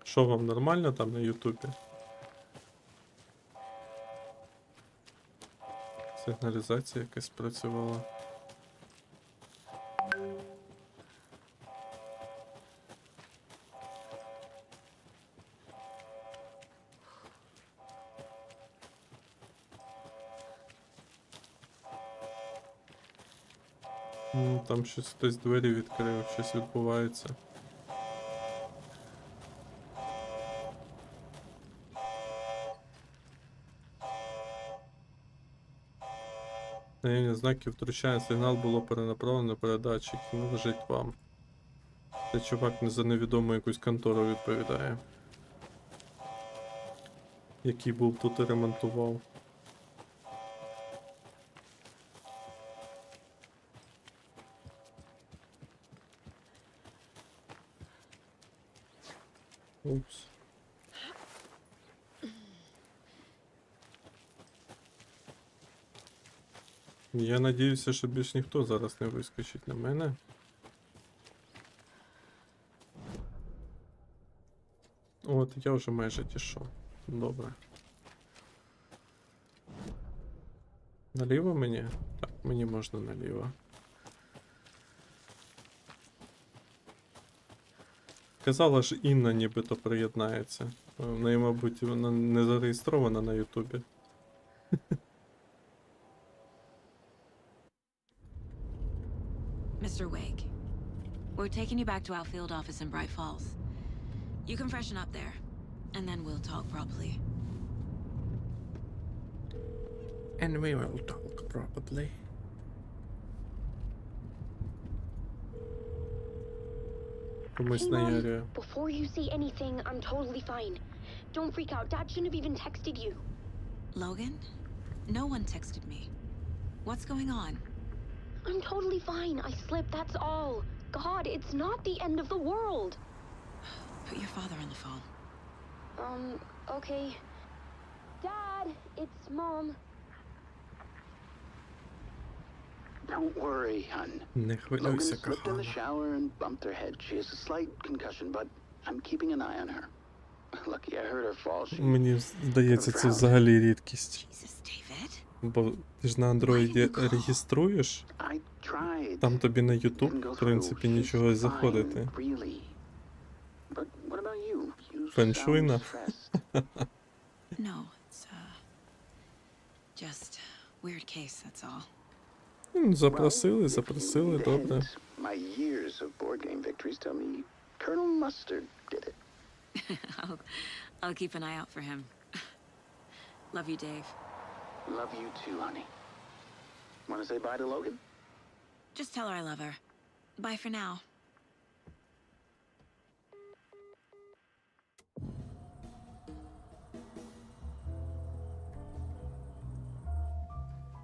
Speaker 1: Що вам нормально там на Ютубі? Сигналізація якась працювала. Там щось хтось двері відкрив, щось відбувається. Наявні знаки втручання, сигнал було перенаправлено передатчик, не лежить вам. Цей чувак не за невідому якусь контору відповідає. Який був тут і ремонтував. Упс. Я надіюся, що більш ніхто зараз не вискочить на мене. От, я вже майже дійшов. Добре. Наліво мені? Так, мені можна наліво. Казала ж, Інна нібито приєднається. В неї, мабуть, вона не зареєстрована на Ютубі.
Speaker 2: Mr. Wake, we're taking you back to our field office in Bright Falls. You can freshen up there, and then we'll talk properly.
Speaker 1: And we will talk properly.
Speaker 3: Hey, Mom, before you say anything, I'm totally fine. Don't freak out. Dad shouldn't have even texted you.
Speaker 2: Logan? No one texted me. What's going on?
Speaker 3: I'm totally fine. I slipped, that's all. God, it's not the end of the world.
Speaker 2: Put your father on the phone.
Speaker 3: Okay. Dad, it's Mom.
Speaker 13: Don't worry, hun.
Speaker 1: Не
Speaker 13: Logan
Speaker 1: хвилюйся,
Speaker 13: slipped in the
Speaker 1: кохана.
Speaker 13: shower and bumped her head. She has a slight concussion, but I'm keeping an eye on her. Lucky I heard her fall. She...
Speaker 1: Мені здається, це взагалі рідкість.
Speaker 2: Jesus, David.
Speaker 1: Бо ти ж на андроїді реєструєш,
Speaker 13: I tried.
Speaker 1: там тобі на
Speaker 13: Didn't
Speaker 1: YouTube,
Speaker 13: go
Speaker 1: в принципі,
Speaker 13: through.
Speaker 1: нічого
Speaker 13: She's
Speaker 1: заходити.
Speaker 13: fine, really. But what am are you? You
Speaker 1: Феншуйна.
Speaker 13: sound stressed.
Speaker 2: No, it's, just weird case, that's all.
Speaker 1: Запросили,
Speaker 13: Well, if you
Speaker 1: запросили,
Speaker 13: need a
Speaker 1: добре.
Speaker 13: hint, my years of board game victories tell me Colonel Mustard did it.
Speaker 2: I'll keep an eye out for him. Love you, Dave.
Speaker 13: Love you too, honey. Want to say bye to Logan?
Speaker 2: Just tell her I love her. Bye for now.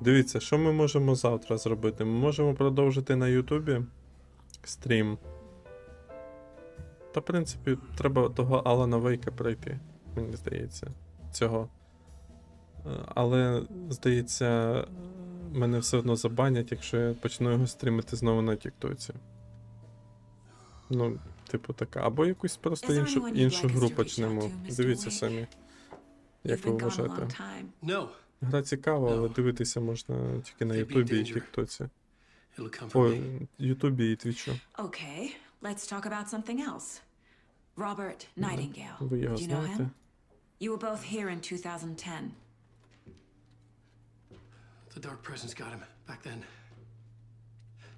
Speaker 1: Дивіться, що ми можемо завтра зробити? Ми можемо продовжити на Ютубі стрім. Та, в принципі, треба того Алана Вейка пройти, мені здається, цього. Але, здається, мене все одно забанять, якщо я почну його стрімити знову на Тіктоці. Ну, типу така. Або якусь просто іншу гру почнемо. Дивіться самі, як ви вважаєте. Гра цікава, але дивитися можна тільки на Ютубі і Тіктоці. Ой, Ютубі і Твічу.
Speaker 2: Okay, let's talk about something else. Robert Nightingale.
Speaker 1: Ви його
Speaker 2: Do you know
Speaker 1: знаєте?
Speaker 2: him? You were both here in 2010.
Speaker 9: The Dark Presence got him back then.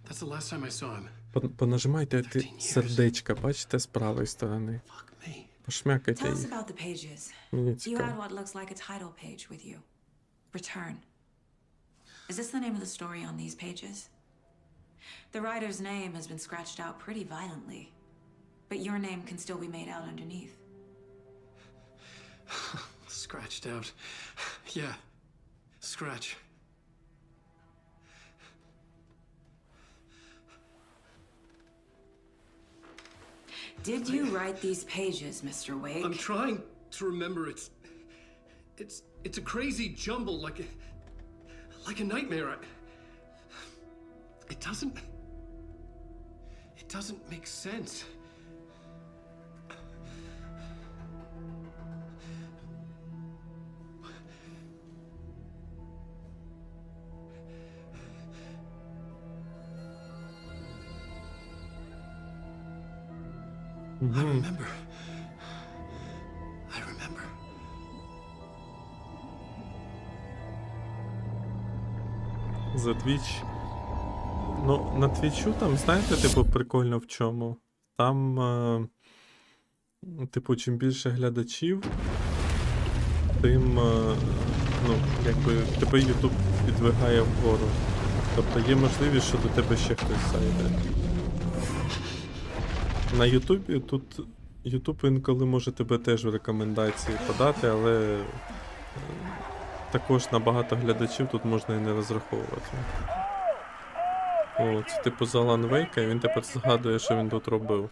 Speaker 9: That's the last time I saw him.
Speaker 1: Понажимайте сердечка, бачите, з правої сторони. Пошмякайте
Speaker 2: Tell us
Speaker 1: їх.
Speaker 2: about the pages.
Speaker 1: Мені
Speaker 2: You had
Speaker 1: цікаво.
Speaker 2: what looks like a title page with you. Return. Is this the name of the story on these pages? The writer's name has been scratched out pretty violently, but your name can still be made out underneath.
Speaker 9: Scratched out. Yeah. Scratch.
Speaker 2: Did you write these pages, Mr. Wake?
Speaker 9: I'm trying to remember. It's a crazy jumble, like a nightmare. It doesn't make sense. I remember.
Speaker 1: За Твіч. Ну, на Твічу там, знаєте, типу, прикольно в чому? Там, типу, чим більше глядачів, тим, ну, якби, тебе YouTube підвигає вгору. Тобто є можливість, що до тебе ще хтось зайде. На Ютубі тут Ютуб інколи може тебе теж в рекомендації подати, але також на багато глядачів тут можна і не розраховувати. О, це типу з Алан Вейка, і він тепер згадує, що він тут робив.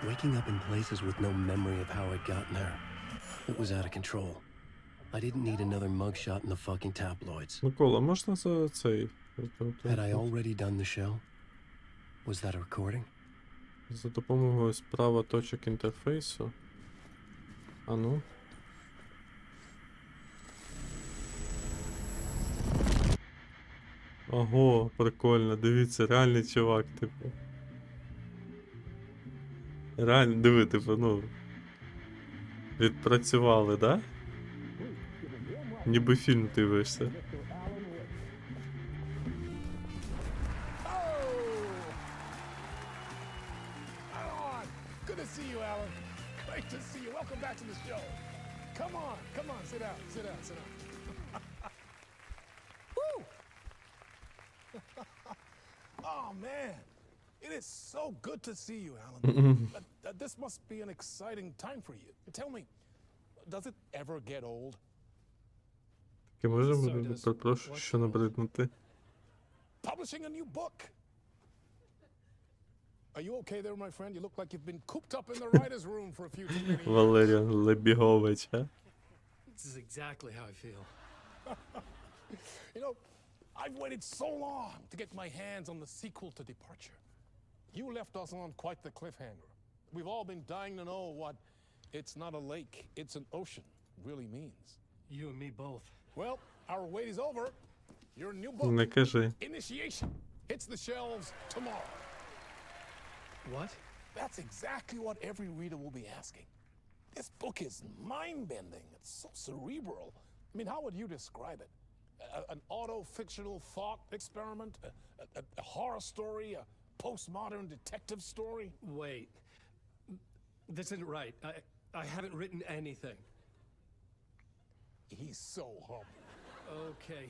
Speaker 9: Waking up in places with no memory of how I'd gotten there. It was out of control. I didn't need another mugshot in the fucking tabloids.
Speaker 1: Микола, можна за цей?
Speaker 9: Had I already done the show? Was that a recording?
Speaker 1: За допомогою справа точок інтерфейсу. А ну. Ого, прикольно, дивіться, реальний чувак, типу. Реально, диви, типу, ну. Відпрацювали, да? Ніби фільм дивишся.
Speaker 14: Good to see you, Alan. Great to see you. Welcome back to the show. Come on, sit down, sit down, sit down. Woo! Oh, man. It is so good to see you, Alan. This must be an exciting time for you. Tell me, does it ever get old?
Speaker 1: Таке можемо, попрошу, що набриднути.
Speaker 14: Publishing a new book. Are you okay there, my friend? You look like you've been cooped up in the writer's room for a few too many years.
Speaker 1: Валеріан Лебігович, а?
Speaker 9: This is exactly how I feel.
Speaker 14: You know, I've waited so long to get my hands on the sequel to Departure. You left us on quite the cliffhanger. We've all been dying to know what "it's not a lake, it's an ocean" really means.
Speaker 9: You and me both.
Speaker 14: Well, our wait is over. Your new book,
Speaker 1: Не кажи.
Speaker 14: Initiation, hits the shelves tomorrow.
Speaker 9: What?
Speaker 14: That's exactly what every reader will be asking. This book is mind-bending. It's so cerebral. I mean, how would you describe it? An auto-fictional thought experiment? A horror story? A postmodern detective story?
Speaker 9: Wait. This isn't right. I haven't written anything.
Speaker 14: He's so humble.
Speaker 9: Okay,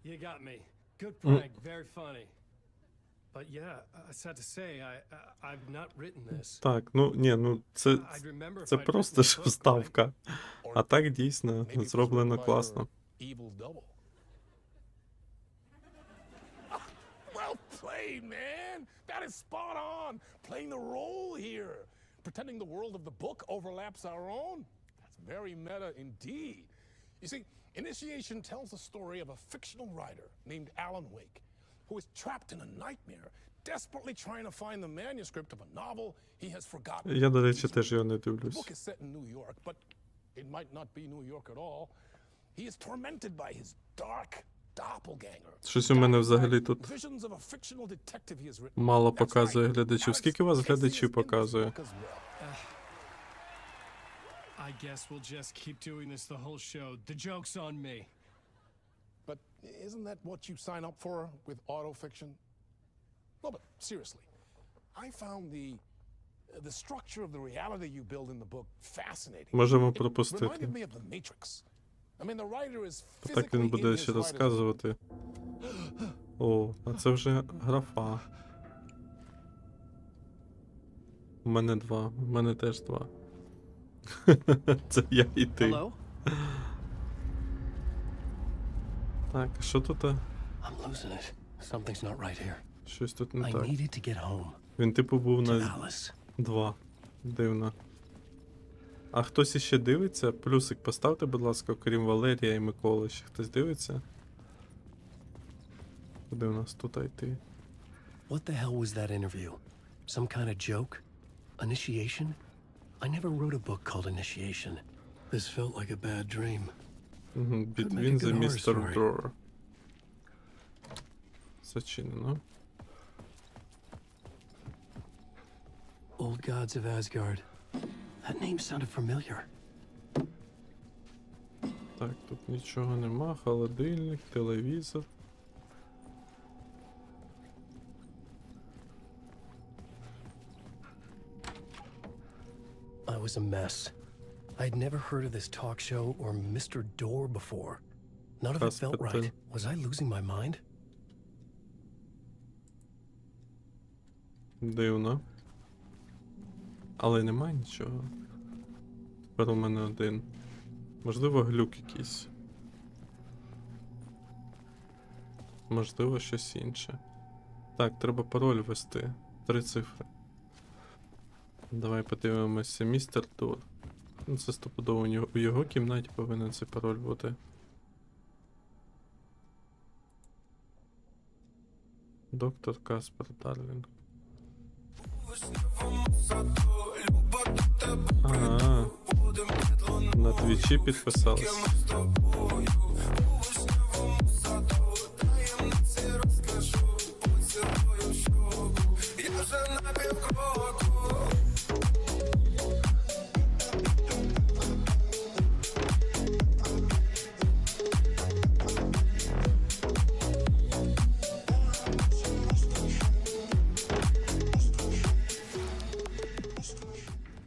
Speaker 9: you got me. Good prank, very funny. But yeah, sad to say, I've not written this.
Speaker 1: Так, ну, ні, ну, це просто ж вставка. А так дійсно зроблено класно.
Speaker 14: Evil double. Well played, man. That is spot on. Playing the role here. Pretending the world of the book overlaps our own. That's very meta indeed. You see, Initiation tells the story of a fictional writer named Alan Wake, who is trapped in a nightmare, desperately trying to find the manuscript of a novel he has forgotten.
Speaker 1: Я, до речі, теж його не
Speaker 14: The
Speaker 1: дивлюсь.
Speaker 14: book is set in New York, but it might not be New York at all. He is tormented by his dark doppelganger.
Speaker 1: Щось у мене взагалі тут
Speaker 14: Visions of a fictional detective he has written.
Speaker 1: мало показує глядачів. Скільки у вас глядачів показує?
Speaker 9: I guess we'll just keep doing this the whole show. The joke's on me.
Speaker 14: But isn't that what you sign up for with autofiction? No, but seriously, I found the structure of the reality you build in the book fascinating.
Speaker 1: Можемо
Speaker 14: It
Speaker 1: пропустити.
Speaker 14: reminded me of the Matrix. I mean, the writer is
Speaker 1: Так він
Speaker 14: physically in
Speaker 1: буде
Speaker 14: his
Speaker 1: ще
Speaker 14: writer's
Speaker 1: розказувати. О, а це вже графа. У мене 2. У мене теж 2. Це я і ти.
Speaker 9: Hello?
Speaker 1: Так, що тут?
Speaker 9: I'm losing it. Something's not right here.
Speaker 1: Щось тут не
Speaker 9: I
Speaker 1: так.
Speaker 9: needed to get home.
Speaker 1: Він типу був
Speaker 9: To
Speaker 1: на
Speaker 9: Alice.
Speaker 1: 2. Дивно. А хтось іще дивиться? Плюсик поставте, будь ласка, окрім Валерія і Миколи. Ще хтось дивиться? Куди у нас тут йти?
Speaker 9: What the hell was that interview? Some kind of joke? Initiation? I never wrote a book called Initiation. This felt like a bad dream.
Speaker 1: Between the Mr. Door. Зачинено.
Speaker 9: Old gods of Asgard. That name sounded familiar.
Speaker 1: Так, тут нічого нема. Холодильник, телевізор.
Speaker 9: I was a mess. I'd never heard of this talk show or Mr. Door before. None of it felt right. Was I losing my mind?
Speaker 1: Дивно. Але нема нічого. Тепер у мене 1. Можливо, глюк якийсь. Можливо, щось інше. Так, треба пароль ввести. 3 цифри. Давай подивимося. Містер Тур. Ну, це стопудово у його кімнаті повинен цей пароль бути. Доктор Каспер Дарлінг. Ага. На твічі підписались.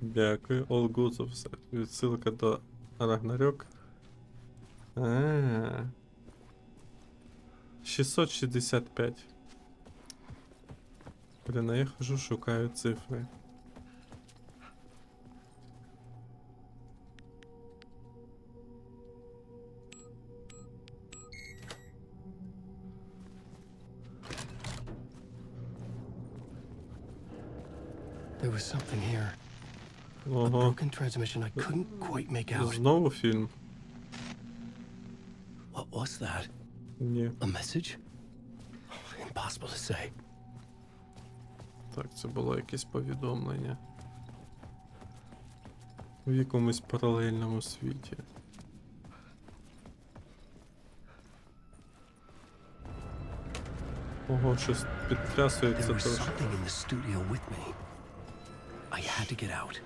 Speaker 1: Дякую. All good за все. Відсилка до Рагнарёк. 665. Блін, а я хожу, шукаю цифри.
Speaker 9: There was something here. A
Speaker 1: Ого.
Speaker 9: broken transmission I couldn't quite make out.
Speaker 1: Знову фільм?
Speaker 9: What was that?
Speaker 1: Ні.
Speaker 9: A message? impossible to say.
Speaker 1: Так, це було якесь повідомлення. В якомусь паралельному світі. Ого, щось підтрясується
Speaker 9: There was
Speaker 1: трошки.
Speaker 9: something in the studio with me. I had to get out.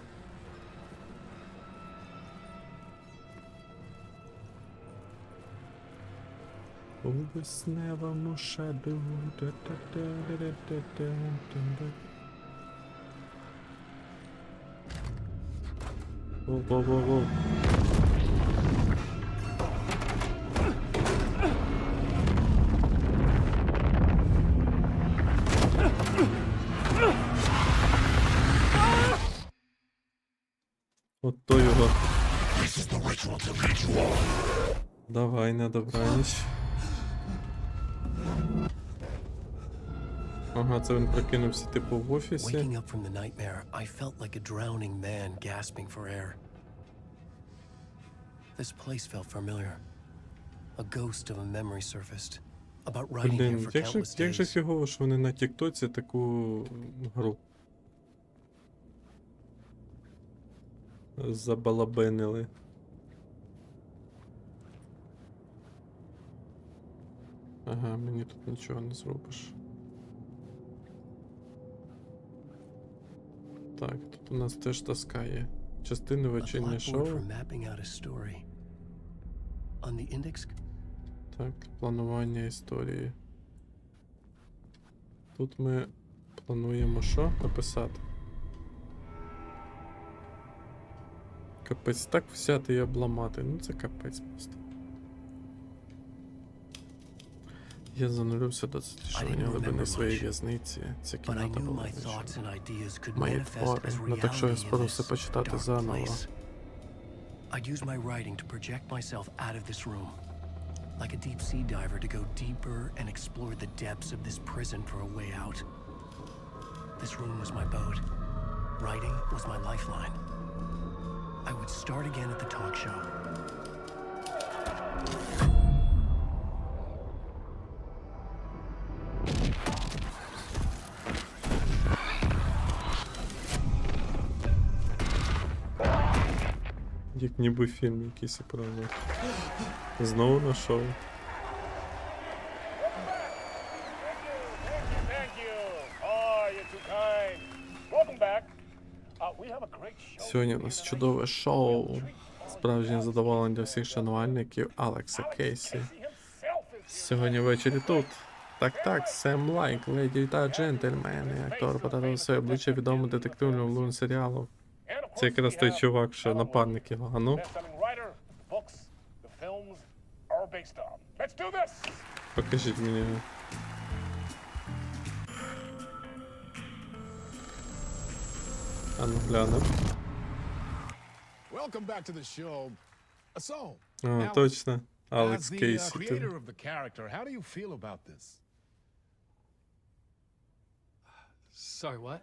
Speaker 1: У весневому шаду. Воу-воу-воу-воу. От то його. Давай на добраніч. Ага, це він прокинувся типу в офісі.
Speaker 9: Waking up from the nightmare, I felt like a drowning man gasping for air. This place felt familiar. A ghost of a memory surfaced. About writing here
Speaker 1: Блін,
Speaker 9: for
Speaker 1: як же
Speaker 9: countless days.
Speaker 1: фігово, що вони на Тіктоці таку гру забалабенили. Ага, мені тут нічого не зробиш. Так, тут у нас теж тоска є. Частини
Speaker 9: A
Speaker 1: вечірнє
Speaker 9: blackboard
Speaker 1: шоу.
Speaker 9: for mapping out a story. On the index,
Speaker 1: Так, планування історії. Тут ми плануємо що написати? Капець, так взяти і обламати. Ну це капець просто. Я занурився до дослідження глибини своєї в'язниці. Ця
Speaker 9: but I
Speaker 1: кімната
Speaker 9: knew
Speaker 1: була
Speaker 9: my thoughts and ideas could
Speaker 1: мої
Speaker 9: manifest
Speaker 1: твори.
Speaker 9: as
Speaker 1: Ну так що я
Speaker 9: reality in
Speaker 1: спробую все
Speaker 9: this
Speaker 1: почитати
Speaker 9: dark
Speaker 1: заново.
Speaker 9: place. I'd use my writing to project myself out of this room, like a deep sea diver to go deeper and explore the depths of this prison for a way out. This room was my boat. Writing was my lifeline. I would start again at the talk show.
Speaker 1: Як ніби фільм якийсь правда. Знову на шоу. Сьогодні у нас чудове шоу. Справжнє задоволення для всіх шанувальників Алекса Кейсі. Сьогодні ввечері тут. Так, Сем Лайк, леді та джентльмени. Актор подарував своє обличчя відомому детективному серіалу. Це якраз той чувак, що напарник його, а ну? Покажіть мені. А ну глянем.
Speaker 14: Welcome back to the show. So,
Speaker 1: А,
Speaker 14: Alex,
Speaker 1: точно.
Speaker 14: as
Speaker 1: Алекс
Speaker 14: the
Speaker 1: Кейсі.
Speaker 14: creator of the character, how do you feel about this?
Speaker 9: Sorry, what?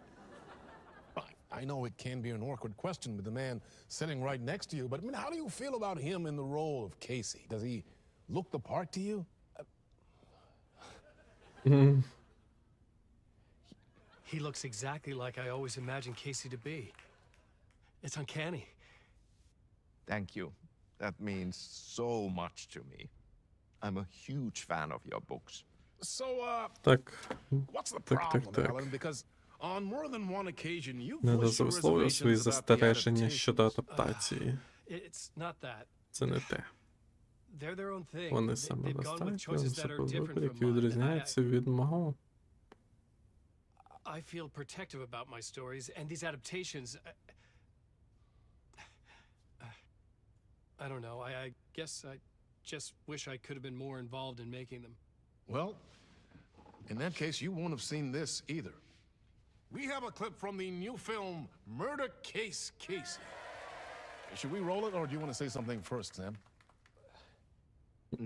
Speaker 14: I know it can be an awkward question with the man sitting right next to you, but I mean, how do you feel about him in the role of Casey? Does he look the part to you?
Speaker 9: He looks exactly like I always imagined Casey to be. It's uncanny.
Speaker 15: Thank you. That means so much to me. I'm a huge fan of your books.
Speaker 14: So,
Speaker 1: Так.
Speaker 14: what's the
Speaker 1: Так,
Speaker 14: problem,
Speaker 1: так.
Speaker 14: Alan? Because on more than one occasion you've
Speaker 1: Не
Speaker 14: voiced your
Speaker 1: висловлював свої
Speaker 14: reservations about the
Speaker 1: застереження щодо
Speaker 14: adaptations.
Speaker 1: адаптації.
Speaker 9: It's not that.
Speaker 1: Це не те.
Speaker 9: They're their own thing.
Speaker 1: Вони
Speaker 9: They've gone with
Speaker 1: самодостатні,
Speaker 9: choices
Speaker 1: вони
Speaker 9: that are
Speaker 1: себе
Speaker 9: different
Speaker 1: вибір,
Speaker 9: from
Speaker 1: які
Speaker 9: mine.
Speaker 1: відрізняються від мого.
Speaker 9: I feel protective about my stories, and these adaptations. I don't know. I guess I just wish I could have been more involved in making them.
Speaker 14: Well, in that case, you won't have seen this either. We have a clip from the new film, Murder Case Casey. Should we roll it, or do you want to say something first, Sam?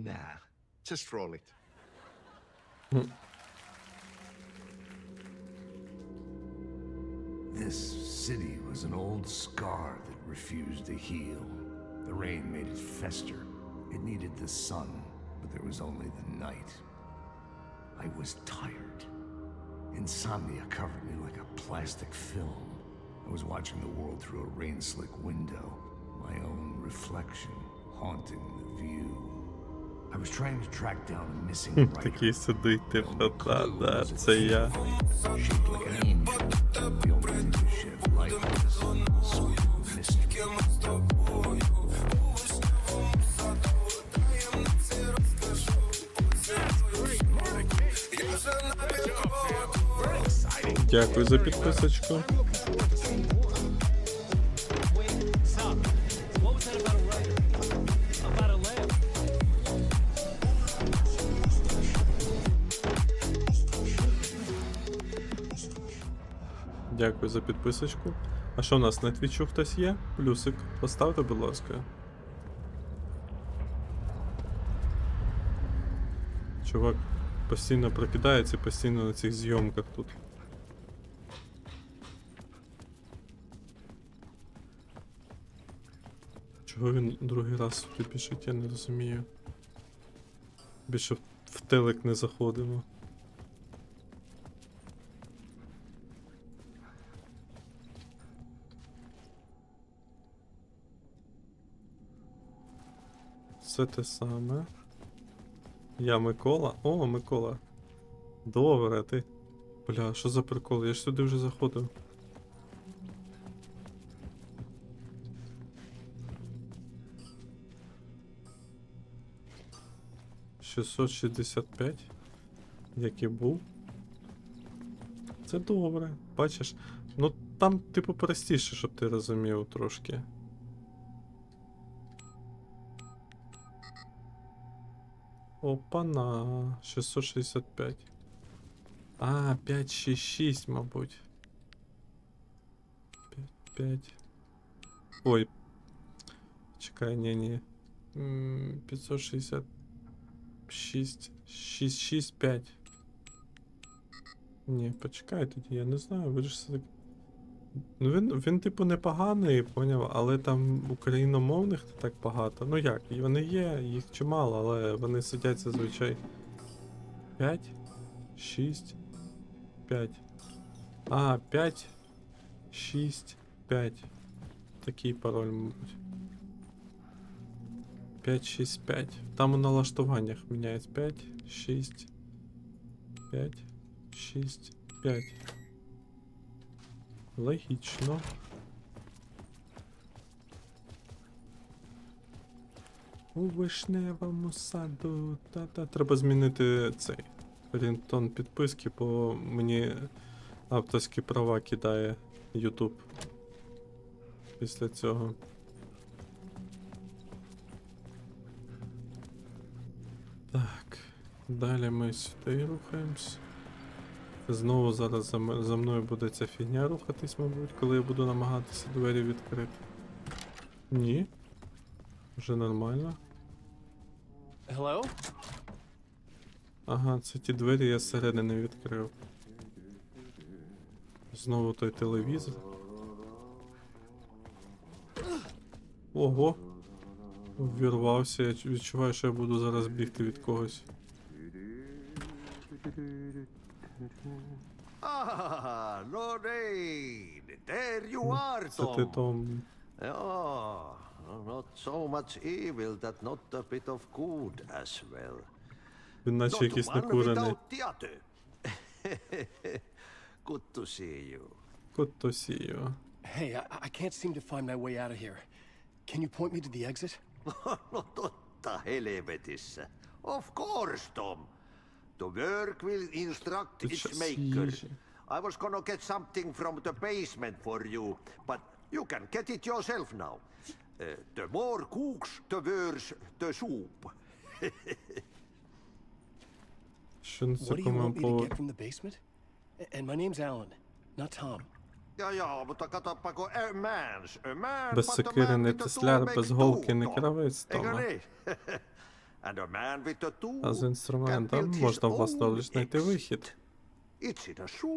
Speaker 15: Nah, just roll it.
Speaker 4: This city was an old scar that refused to heal. The rain made it fester. It needed the sun, but there was only the night. I was tired. Insomnia covered me like a plastic film. I was watching the world through a rain-slick window, my own reflection haunting the view. I was trying to track down a missing writer.
Speaker 1: Такий сидить, типу, да, це я.
Speaker 4: Shaped like an angel. The only thing to shed light on this sweet mystery.
Speaker 1: Дякую за підписочку. Дякую за підписочку. А що у нас на твічу хтось є? Плюсик. Поставте, будь ласка. Чувак постійно прокидається, постійно на цих зйомках тут. Чого він другий раз сюди пішить, я не розумію. Більше в телек не заходимо. Все те саме. Я Микола. О, Микола. Добре, ти. Бля, що за прикол? Я ж сюди вже заходив. $665. Як і був. Це добре. Бачиш? Ну там, типу, простіше, щоб ти розумів трошки. Опа-на, 665. А, 566, мабуть. 5. Ой. Чекай, ні. 566. 665. Ні, почекай тоді, я не знаю, ви ж все так. Ну він типу непоганий, поняв, але там україномовних не так багато. Ну як, і вони є, їх чимало, але вони сидять зазвичай 5, 6, 5. А, 5, 6, 5. Такий пароль, мабуть. 5, 6, 5. Там у налаштуваннях міняється 5, 6, 5, 6, 5. Логічно. У вишневому саду. Та-та. Треба змінити цей рінгтон підписки, бо мені авторські права кидає YouTube після цього. Так, далі ми сюди рухаємось. Знову зараз за мною буде ця фігня рухатись, мабуть, коли я буду намагатися двері відкрити. Ні. Вже нормально.
Speaker 9: Hello?
Speaker 1: Ага, це ті двері я зсередини відкрив. Знову той телевізор. Ого. Ввірвався, я відчуваю, що я буду зараз бігти від когось.
Speaker 16: Ah, Lorraine, there you are,
Speaker 1: Це ти,
Speaker 16: Tom.
Speaker 1: Том.
Speaker 16: Oh, not so much evil that not a bit of good as well.
Speaker 1: Він наче якийсь накурений.
Speaker 16: Good to see you.
Speaker 1: Good to see you.
Speaker 9: Hey, I can't seem to find my way out of here. Can you point me to the exit?
Speaker 16: No totta helvetissä. Of course, Tom. The work will instruct its maker. I was gonna get something from the basement for you, but you can get it yourself now. The more cooks, the worse the soup.
Speaker 9: What do you want me to get from the basement? And my name's Alan, not Tom.
Speaker 16: Ja, mutta katsoppa, a man,
Speaker 1: Без сокири не тесляр, без голки не кравець, Тома.
Speaker 16: And a man with a tool
Speaker 1: А з інструментом можна власноруч знайти вихід.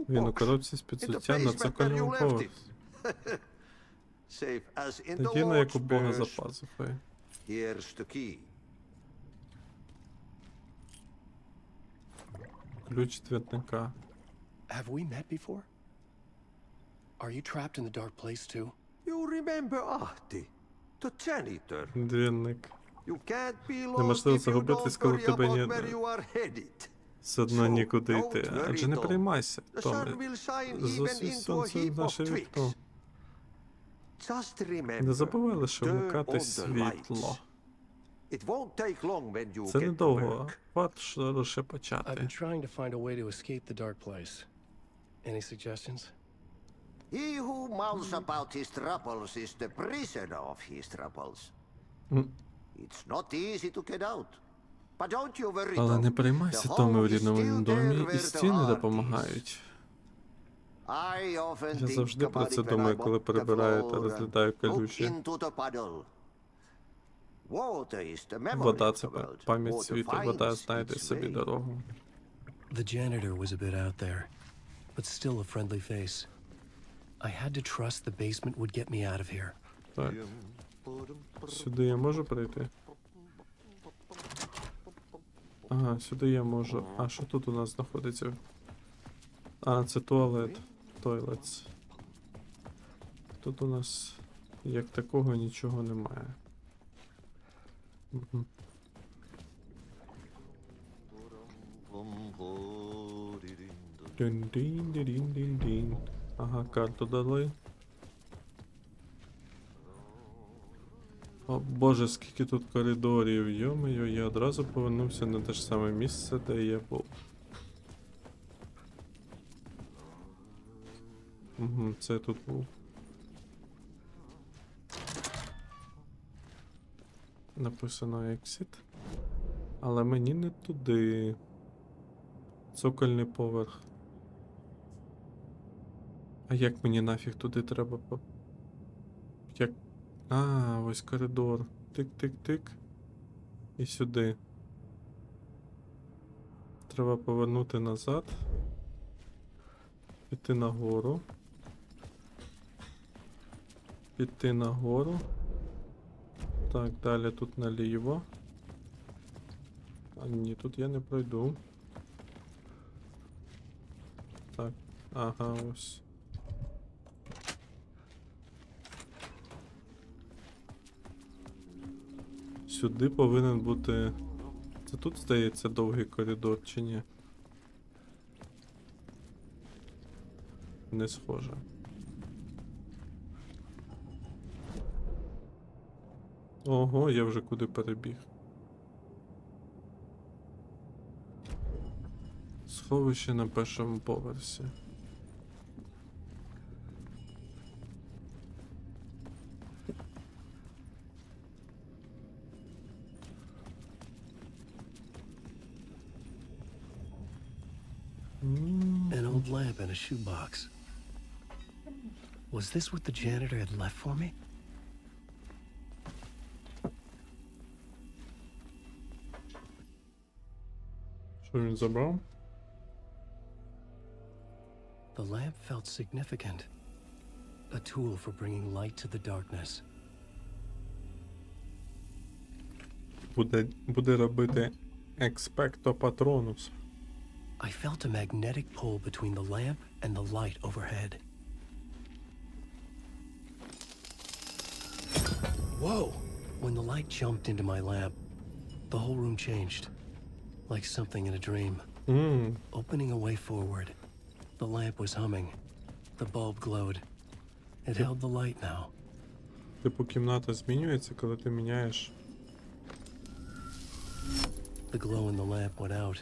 Speaker 1: Він у коробці з підсуття на цокольному поверсі. Надійно, як у Бога за пазухою. Ключ двірника.
Speaker 9: Have we met before? Are you trapped in the dark place too?
Speaker 16: You remember Ahti, the janitor.
Speaker 1: Двірник.
Speaker 16: You can't be lost
Speaker 1: Неможливо
Speaker 16: if you
Speaker 1: загубитись,
Speaker 16: don't
Speaker 1: коли
Speaker 16: worry
Speaker 1: тебе
Speaker 16: about where
Speaker 1: ні...
Speaker 16: you are headed.
Speaker 1: Все одно нікуди
Speaker 16: don't
Speaker 1: йти.
Speaker 16: worry,
Speaker 1: Адже не
Speaker 16: Tom.
Speaker 1: переймайся,
Speaker 16: The
Speaker 1: Томе.
Speaker 16: sun will shine even
Speaker 1: Зустріч
Speaker 16: into a
Speaker 1: сонце
Speaker 16: heap
Speaker 1: в
Speaker 16: of
Speaker 1: наше вікно.
Speaker 16: twigs. Just remember,
Speaker 1: Не забувай лише
Speaker 16: turn
Speaker 1: вмикати
Speaker 16: on the
Speaker 1: світло.
Speaker 16: lights. It won't take long when you
Speaker 1: Це
Speaker 16: get to
Speaker 1: недовго.
Speaker 16: work.
Speaker 1: Варто лише
Speaker 9: I've
Speaker 1: почати.
Speaker 9: been trying to find a way to escape the dark place. Any suggestions?
Speaker 16: He who mouths about his troubles is the prisoner of his troubles. It's not easy to get out. But don't you worry,
Speaker 1: Але не
Speaker 16: Tom.
Speaker 1: переймайся,
Speaker 16: The
Speaker 1: Томе, в
Speaker 16: hole is
Speaker 1: рідному
Speaker 16: still
Speaker 1: домі,
Speaker 16: there
Speaker 1: і
Speaker 16: where the
Speaker 1: стіни
Speaker 16: heart
Speaker 1: допомагають.
Speaker 16: I often
Speaker 1: Я
Speaker 16: think
Speaker 1: завжди про
Speaker 16: about
Speaker 1: це
Speaker 16: it when
Speaker 1: думаю,
Speaker 16: I
Speaker 1: коли
Speaker 16: walk the
Speaker 1: перебираю та
Speaker 16: floor and
Speaker 1: розглядаю
Speaker 16: look
Speaker 1: калюжі.
Speaker 16: into the puddle. Water is the memory
Speaker 1: Вода —
Speaker 16: of
Speaker 1: це
Speaker 16: the world.
Speaker 1: пам'ять
Speaker 16: Water
Speaker 1: світу. Вода
Speaker 16: finds
Speaker 1: знайде
Speaker 16: its
Speaker 1: собі
Speaker 16: way.
Speaker 1: дорогу.
Speaker 9: The janitor was a bit out there, but still a friendly face. I had to trust the basement would get me out of here.
Speaker 1: Так. Сюди я можу прийти? Ага, сюди я можу. А що тут у нас знаходиться? А, це туалет. Тойлетс. Тут у нас як такого нічого немає. Угу. Дин-дин-дин-дин-дин. Ага, карту дали. О боже, скільки тут коридорів, йо-моє, я одразу повернувся на те ж саме місце, де я був. Угу, це тут був. Написано Exit. Але мені не туди. Цокольний поверх. А як мені нафіг туди треба по... Як... А, ось коридор. Тик-тик-тик. І сюди. Треба повернути назад. Піти нагору. Піти нагору. Так, далі тут наліво. А ні, тут я не пройду. Так, ага, ось. Сюди повинен бути... Це тут, здається, довгий коридор, чи ні? Не схоже. Ого, я вже куди перебіг. Сховище на першому поверсі.
Speaker 9: An old lamp and a shoebox. Was this what the janitor had left for me?
Speaker 1: Що він забрав?
Speaker 9: The lamp felt significant. A tool for bringing light to the darkness.
Speaker 1: Буде робити експекто патронус.
Speaker 9: I felt a magnetic pull between the lamp and the light overhead. Whoa! When the light jumped into my lamp, the whole room changed. Like something in a dream. Opening a way forward. The lamp was humming. The bulb glowed. It held the light now.
Speaker 1: Типу кімната змінюється, коли ти міняєш.
Speaker 9: The glow in the lamp went out,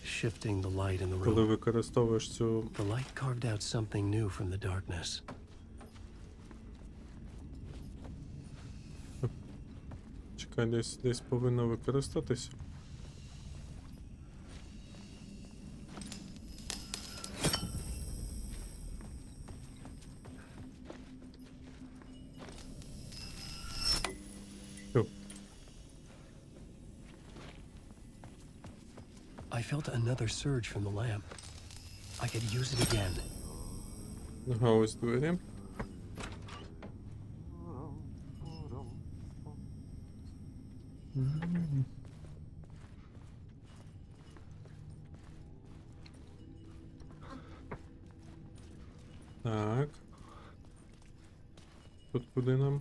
Speaker 9: shifting the light in the
Speaker 1: Коли
Speaker 9: room.
Speaker 1: використовуєш цю...
Speaker 9: The light carved out something new from the darkness.
Speaker 1: Чекай, десь повинно використатись.
Speaker 9: I felt another surge from the lamp. I could use it again.
Speaker 1: Ага, ось двері. Так. Тут куди нам?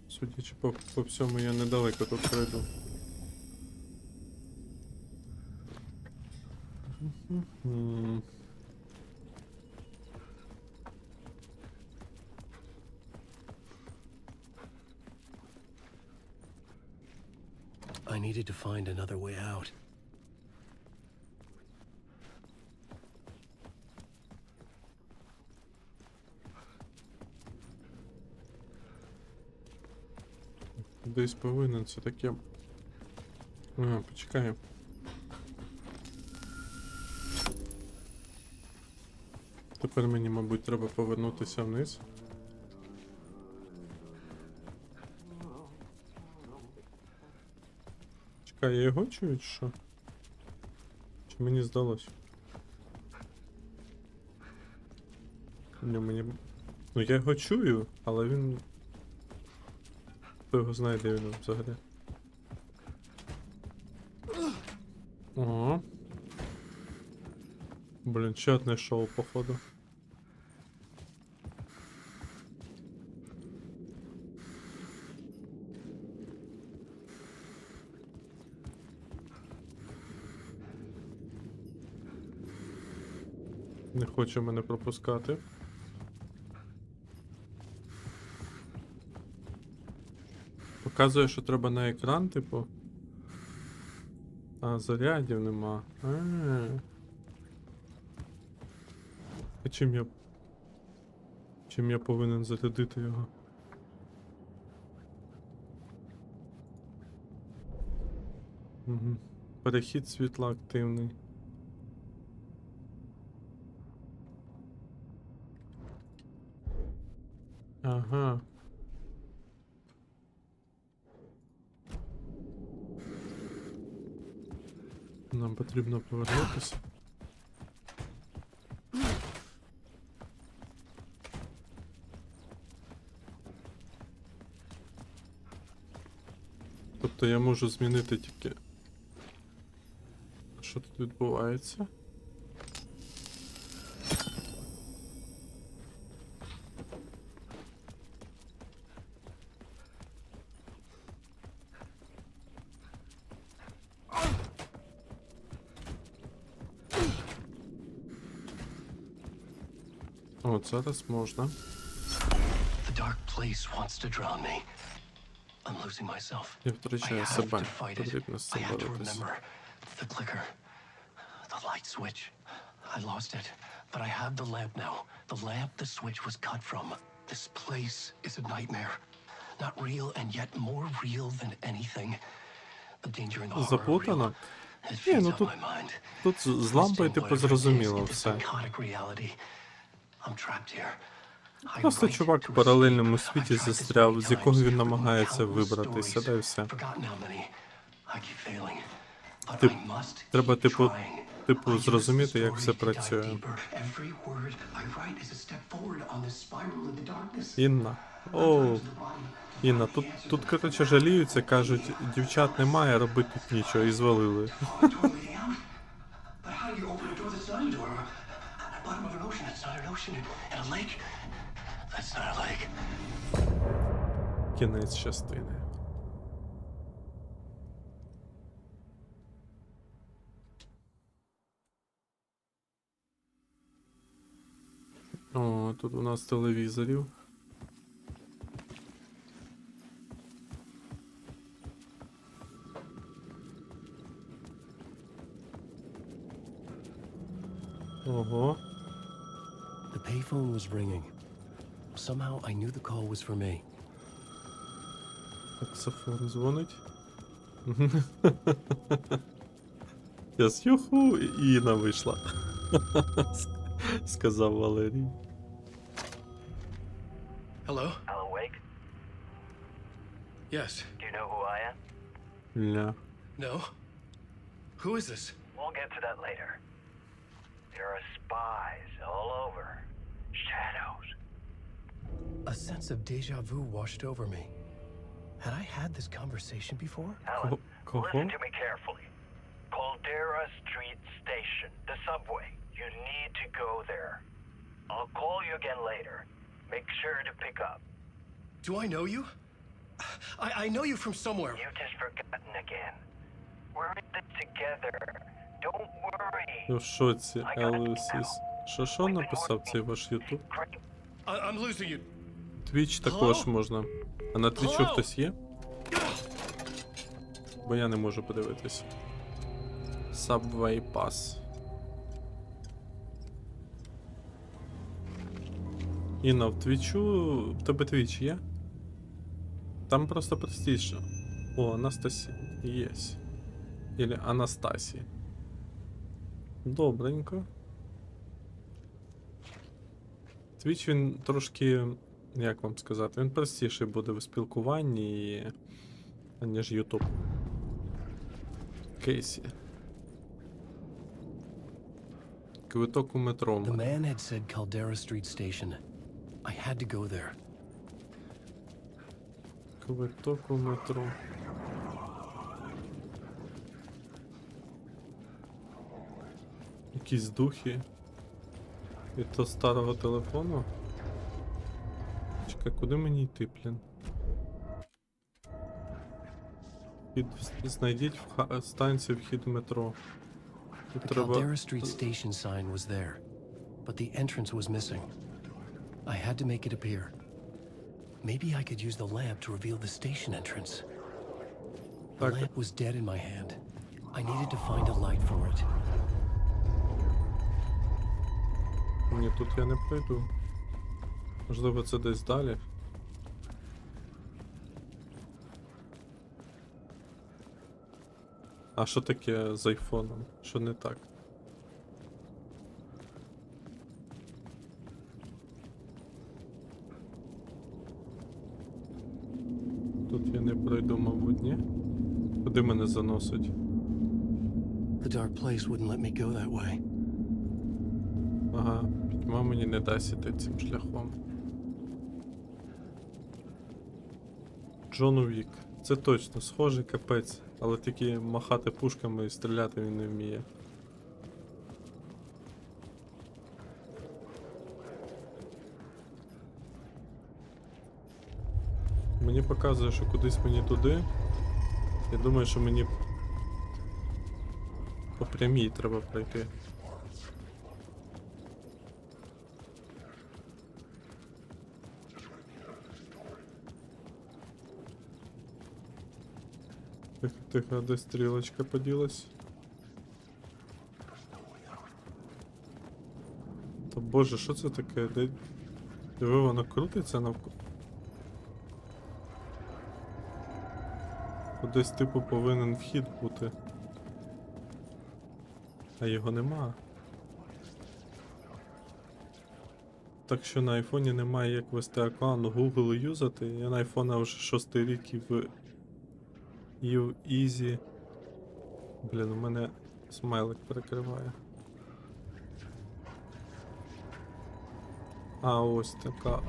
Speaker 1: Судячи по всьому, я недалеко тут пройду.
Speaker 9: I needed to find another way out.
Speaker 1: Десь повинен це таке. Почекай. Тепер мені, мабуть, треба повернутися вниз. Чекай, я його чую, чи що? Чи мені здалось? Ні, мені... Ну я його чую, але він... Хто його знає, де він взагалі? Ого. Блін, ще одне шоу, походу. Не хоче мене пропускати. Показує, що треба на екран, типу. А, зарядів нема. А чим я повинен зарядити його? Угу. Перехід світла активний. Ага. Нам потрібно повернутися. Тобто я можу змінити тільки... Що тут відбувається? О, зараз можна.
Speaker 9: The dark place wants to drown me. I'm losing myself.
Speaker 1: Я втрачаю себе. Потрібно з
Speaker 9: I
Speaker 1: цим
Speaker 9: have to
Speaker 1: боротися.
Speaker 9: remember the clicker, the light switch. I lost it, but I have the lamp now. The lamp the switch was cut from. This place is a nightmare. Not real and yet more real than anything. The danger in the horror
Speaker 1: Заплутано?
Speaker 9: real. It
Speaker 1: Ні,
Speaker 9: feeds
Speaker 1: ну
Speaker 9: on my mind.
Speaker 1: тут з лампою типу зрозуміло все.
Speaker 9: Psychotic reality. I'm trapped here.
Speaker 1: Просто чувак в паралельному світі застряв, з якого він намагається вибратися, да і все. Треба, типу, зрозуміти, як все працює. Інна. О, Інна, тут, коротше, жаліються, кажуть, дівчат немає, робити тут нічого, і звалили. Кінець частини. О, тут у нас телевізорів. Ого.
Speaker 9: The payphone was ringing. Somehow I knew the call was for me.
Speaker 1: Таксофон дзвонить. Яс, юху, і Інна вийшла. Сказав Валерій.
Speaker 9: Hello?
Speaker 17: Alan Wake?
Speaker 9: Yes.
Speaker 17: Do you know who I am?
Speaker 1: Ля.
Speaker 9: No? Who is this?
Speaker 17: We'll get to that later. There are spies all over. Shadows.
Speaker 9: A sense of deja vu washed over me. Had I had this conversation before?
Speaker 17: Alan,
Speaker 1: Кого?
Speaker 17: listen to me carefully. Caldera Street Station, the subway. You need to go there. I'll call you again later. Make sure to pick up.
Speaker 9: Do I know you? I know you from somewhere.
Speaker 17: You just forgotten again. We're in this together. Don't worry.
Speaker 1: Я в шоці, LSS. Що написав цей ваш YouTube?
Speaker 9: I'm losing you.
Speaker 1: Twitch також можна. А на Твічу хтось є? Бо я не можу подивитись. Subway Pass. Інна, в Твічу... В тебе Твіч є? Там просто простіше. О, Анастасія. Єсь. Ілі Анастасія. Добренько. Твіч він трошки, як вам сказати, він простіший буде в спілкуванні, ніж Ютуб. Кейсі. Квиток у метро.
Speaker 9: The man had said Caldera Street Station. I had to go there.
Speaker 1: Квиток у метро. Якісь духи. Від того старого телефону. Чекай, куди мені йти, блін? Знайдіть станцію вхід в метро. Тут
Speaker 9: The
Speaker 1: треба...
Speaker 9: Caldera Street Station sign was there, but the entrance was missing. I had to make it appear. Maybe I could use the lamp to reveal the station entrance. The lamp was dead in my hand. I needed to find a light for it.
Speaker 1: Ні, тут я не пройду. Можливо, це десь далі. А що таке з айфоном? Що не так? Тут я не пройду, мабуть, ні? Куди мене заносить?
Speaker 9: The dark place wouldn't let me go that way.
Speaker 1: Ага, пітьма мені не дасть іти цим шляхом. Джон Уік. Це точно, схожий капець, але тільки махати пушками і стріляти він не вміє. Мені показує, що кудись мені туди. Я думаю, що мені по прямій треба пройти. Тихо, де стрілочка поділась? Та боже, що це таке? Диви, воно крутиться навколо. Кудись типу повинен вхід бути. А його нема. Так що на айфоні немає як вести аккаунт Google юзати. Я на айфона вже 6 рік і в Easy. Блін, у мене смайлик перекриває. А ось така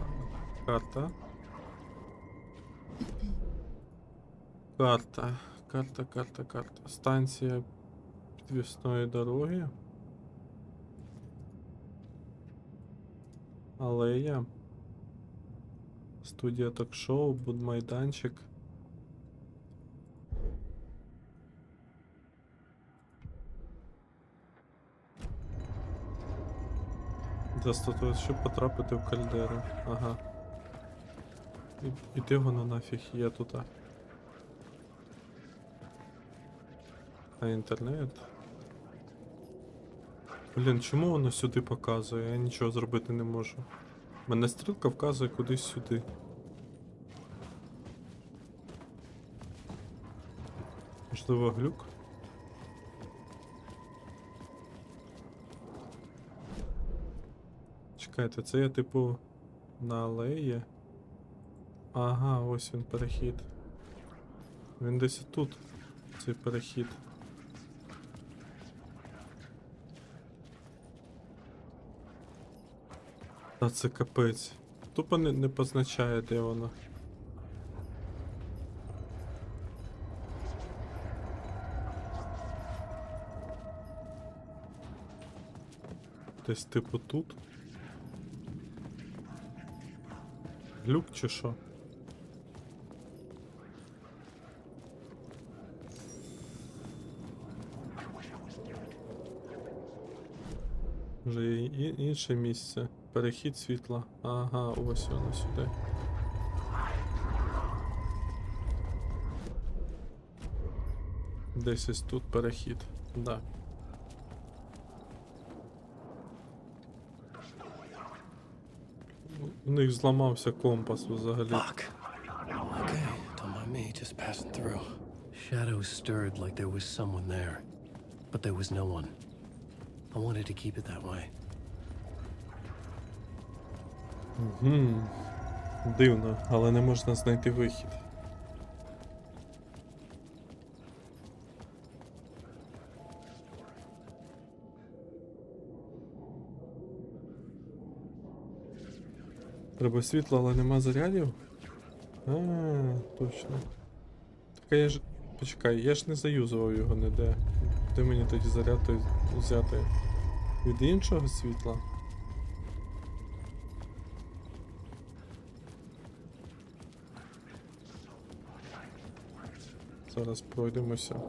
Speaker 1: карта. Карта. Станція підвісної дороги. Алея. Студія ток-шоу, будмайданчик. Достатньо, щоб потрапити в кальдеру. Ага. І де воно нафіг є тут? А інтернет? Блін, чому воно сюди показує? Я нічого зробити не можу. Мене стрілка вказує кудись сюди. Можливо, глюк? Чекайте, це я типу на алеї? Ага, ось він перехід. Він десь тут, цей перехід. Та це капець. Тупо не позначає, де воно. Десь типу тут. Глюк чи що? Вже є інше місце. Перехід світла. Ага, ось воно сюди. Десь ось тут перехід. Да. У них зламався компас взагалі.
Speaker 9: Fuck. Okay, don't mind me, just passing through. Shadows stirred like there was someone there, but there was no one. I wanted to keep it that way.
Speaker 1: Дивно, але не можна знайти вихід. Треба світло, але нема зарядів? Точно. Так я ж... Почекай, я ж не заюзував його ніде. Де мені тоді заряд взяти? Від іншого світла? Зараз пройдемося.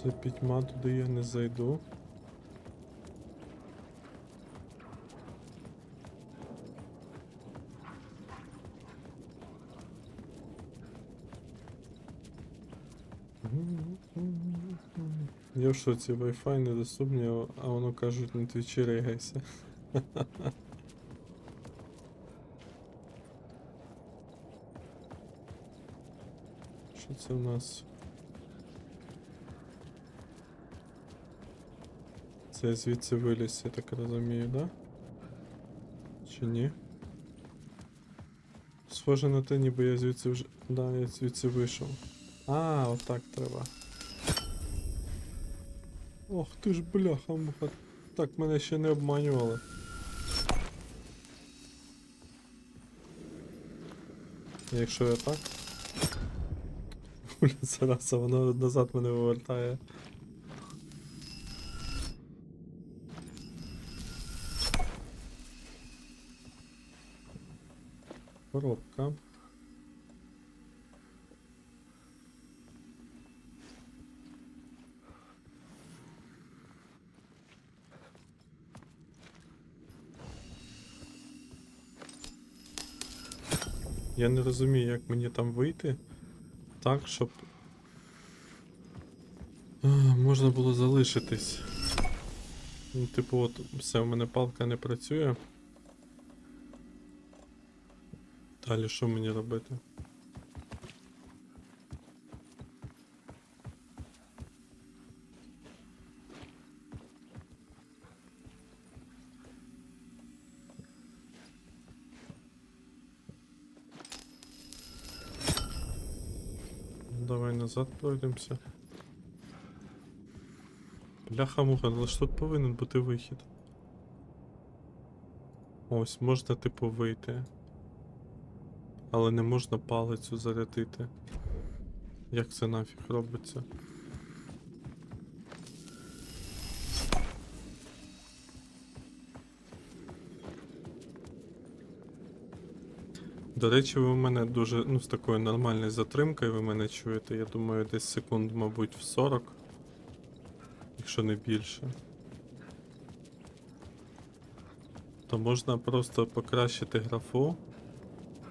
Speaker 1: Це пітьма, туди я не зайду. Я в шоці, Wi-Fi недоступний, а воно кажуть, на твічі рейгайся. Що це в нас? Це звідси виліз, я так розумію, да? Чи ні? Схоже на те, ніби я звідси вже... Да, я звідси вийшов. Отак треба. Ох ти ж бляха-муха. Так, мене ще не обманювали. Якщо я так... Зараз воно назад мене вивертає. Коробка. Я не розумію, як мені там вийти так, щоб можна було залишитись. Ну, типу, от все, у мене палка не працює. Далі що мені робити? Давай назад пройдемося. Бляха-муха, але ж тут повинен бути вихід. Ось, можна типу вийти. Але не можна палицю зарядити. Як це нафіг робиться? До речі, ви у мене дуже, з такою нормальною затримкою ви мене чуєте. Я думаю, десь секунд, мабуть, в 40. Якщо не більше. То можна просто покращити графу.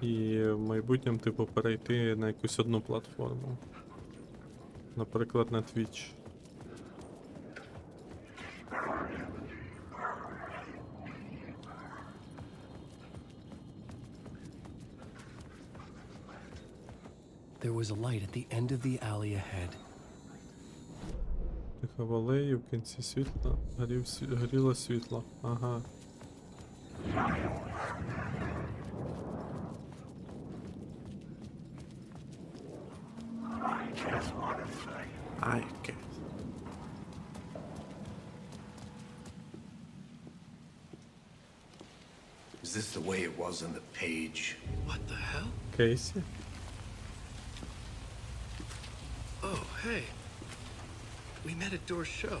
Speaker 1: І в майбутньому, типу, перейти на якусь одну платформу. Наприклад, на Twitch.
Speaker 9: There was a light at the end of the alley ahead.
Speaker 1: Тихо в алеї, в кінці світла горіло світло. Ага.
Speaker 4: just the way it was on the page.
Speaker 9: What the hell?
Speaker 1: Кейсі?
Speaker 9: Oh, hey. We met at Door's show.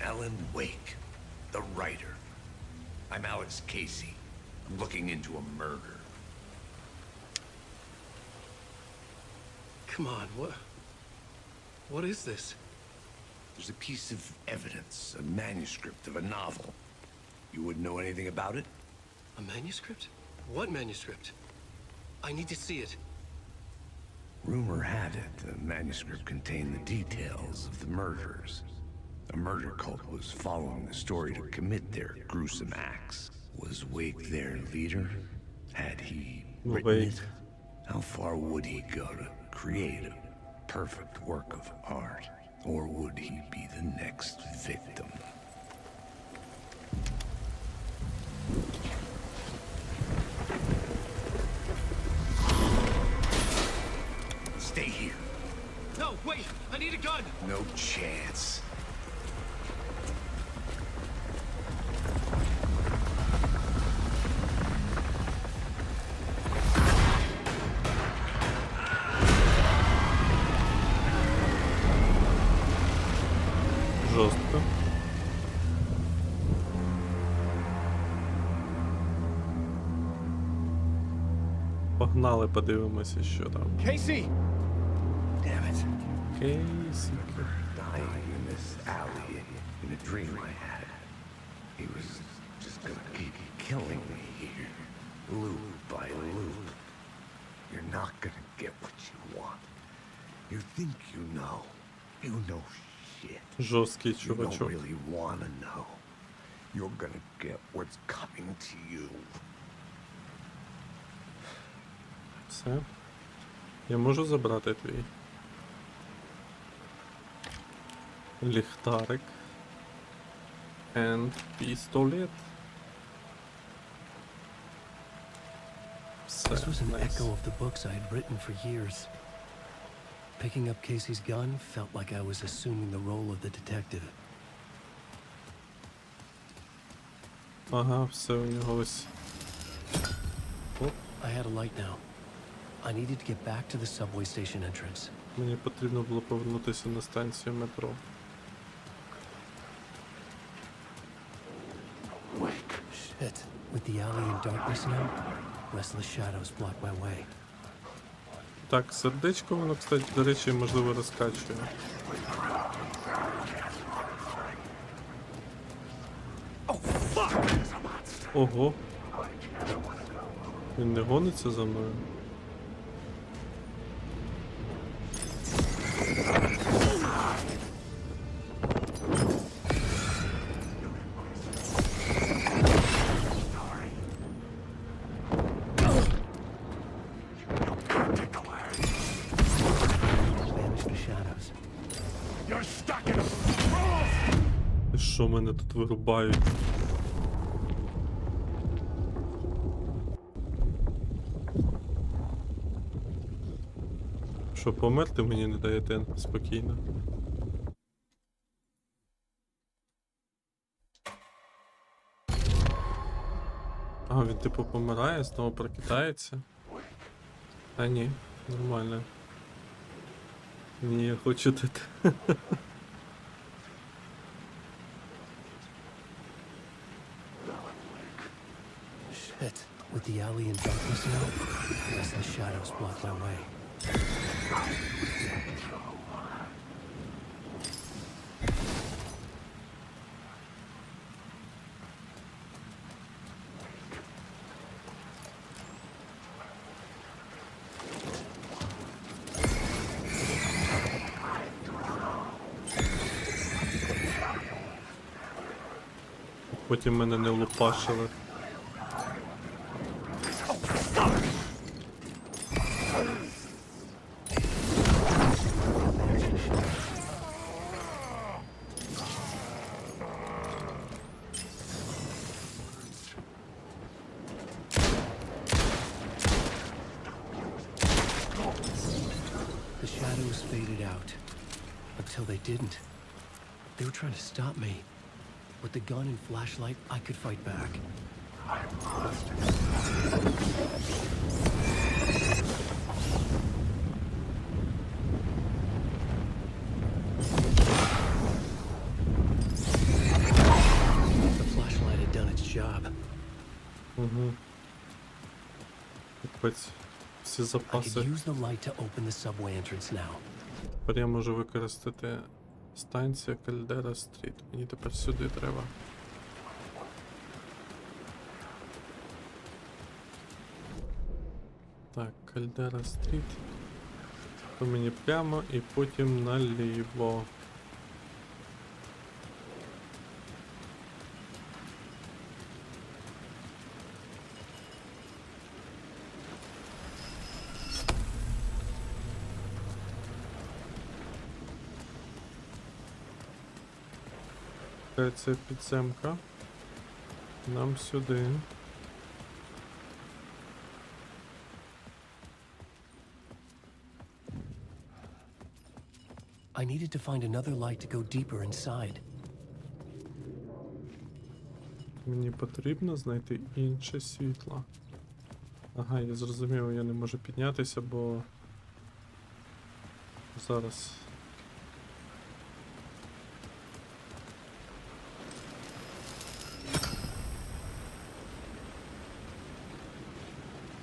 Speaker 4: Alan Wake, the writer. I'm Alex Casey. I'm looking into a murder.
Speaker 9: Come on, what is this?
Speaker 4: There's a piece of evidence, a manuscript of a novel. You wouldn't know anything about it?
Speaker 9: A manuscript? What manuscript? I need to see it.
Speaker 4: Rumor had it the manuscript contained the details of the murders. A murder cult was following the story to commit their gruesome acts. Was Wake their leader? Had he written it? How far would he go to create a perfect work of art? Or would he be the next victim? Stay here.
Speaker 9: No, wait! I need a gun!
Speaker 4: No chance.
Speaker 1: Жорстко. Погнали, подивимося, що там.
Speaker 6: Casey!
Speaker 4: Damn it.
Speaker 1: Кейсі.
Speaker 4: Dying in this alley in a dream I had. He was just gonna keep killing me here, loop by loop. You're not gonna get what you want. You think you know. You know shit.
Speaker 1: Жорсткий
Speaker 4: You don't
Speaker 1: чувачок.
Speaker 4: really wanna know. You're gonna get what's coming to you.
Speaker 1: Все. Я можу забрати твій ліхтарик. And пістолет. Все,
Speaker 9: This was an
Speaker 1: nice.
Speaker 9: echo of the books I had written for years. Picking up Casey's gun felt like I was assuming the role of the detective.
Speaker 1: Ага, все у нього ось. Оп,
Speaker 9: I had a light now. I needed to get back to the subway station entrance.
Speaker 1: мені потрібно було повернутися на станцію метро.
Speaker 9: Shit. With the alley in darkness now, restless shadows block my way.
Speaker 1: Так, сердечко воно, кстати, до речі, можливо, розкачує. Ого. Він не гониться за мною?
Speaker 9: Banish the shadows.
Speaker 1: І що мене тут вирубають? Що, померти мені не даєте спокійно? А, він типу помирає, знову прокидається? А ні, нормально. Ні, я хочу тут.
Speaker 9: Shit. With the alley in darkness now, restless shadows block my way.
Speaker 1: Потім мене не лупашили.
Speaker 9: The shadows faded out. Until they didn't. They were trying to stop me. With the gun and flashlight, I could fight back. The flashlight had done its job.
Speaker 1: Угу. Капець. Всі
Speaker 9: I
Speaker 1: запаси.
Speaker 9: could use the light to open the subway entrance now.
Speaker 1: Тепер я можу використати станція Кальдера Стріт. Мені тепер сюди треба. Так, Кальдера Стріт. То мені прямо і потім наліво. Це підземка. Нам сюди.
Speaker 9: I needed to find another light to go deeper inside.
Speaker 1: Мені потрібно знайти інше світло. Ага, я зрозумів, я не можу піднятися, бо зараз.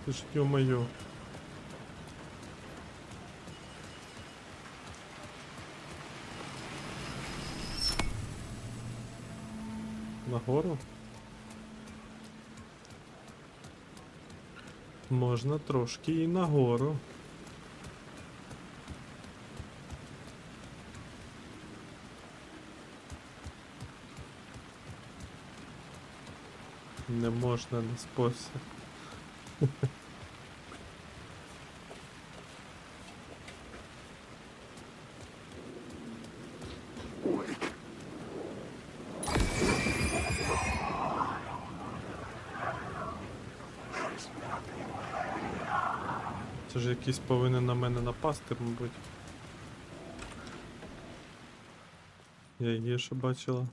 Speaker 1: Ти ж ё-моё. Нагору? Можна трошки і нагору. Не можна, не спорся. Це ж якийсь повинен на мене напасти, мабуть. Я її ще бачила.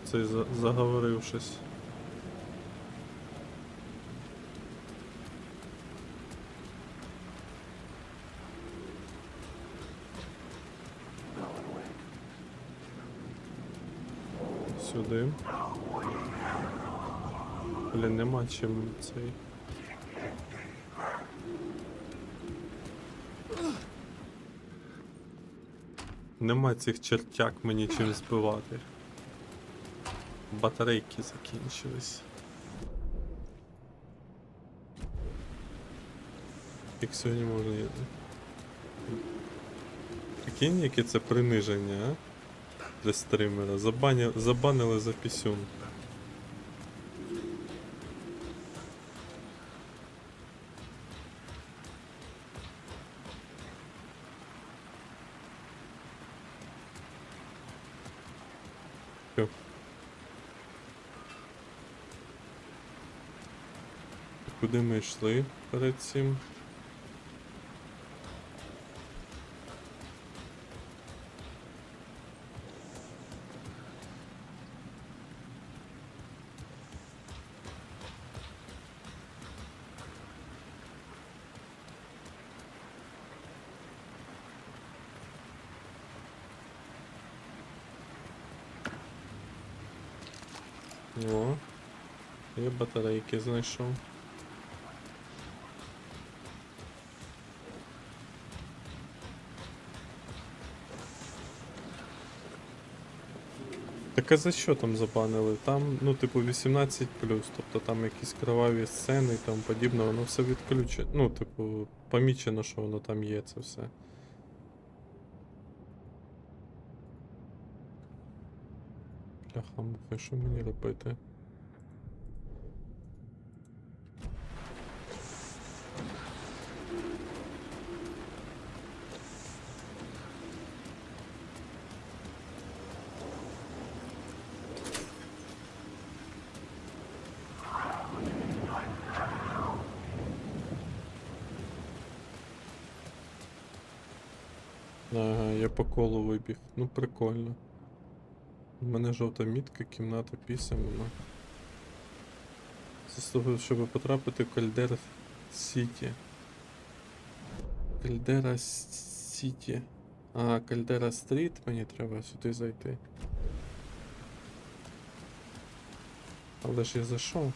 Speaker 1: Цей заговорив щось. Сюди. Блін, нема чим цей. Нема цих чертяк мені чим збивати. Батарейки закінчились. Як сьогодні можна їздити? Прикинь, яке це приниження, а? Для стримера. Забанили за пісюн. Все. Куди ми йшли перед цим? О, я батарейки знайшов. Так а за що там забанили? Там, ну, типу, 18+, тобто там якісь кроваві сцени і тому подібне, воно все відключено. Ну, типу, помічено, що воно там є, це все. Бляха-муха, що мені робити? Ага, я по колу вибіг. Ну прикольно. У мене жовта мітка, кімната пісня. Заслугив, щоб потрапити в Кальдера Сіті. Кальдера Сіті. А, Кальдера Стріт, мені треба сюди зайти. Але ж я зайшов.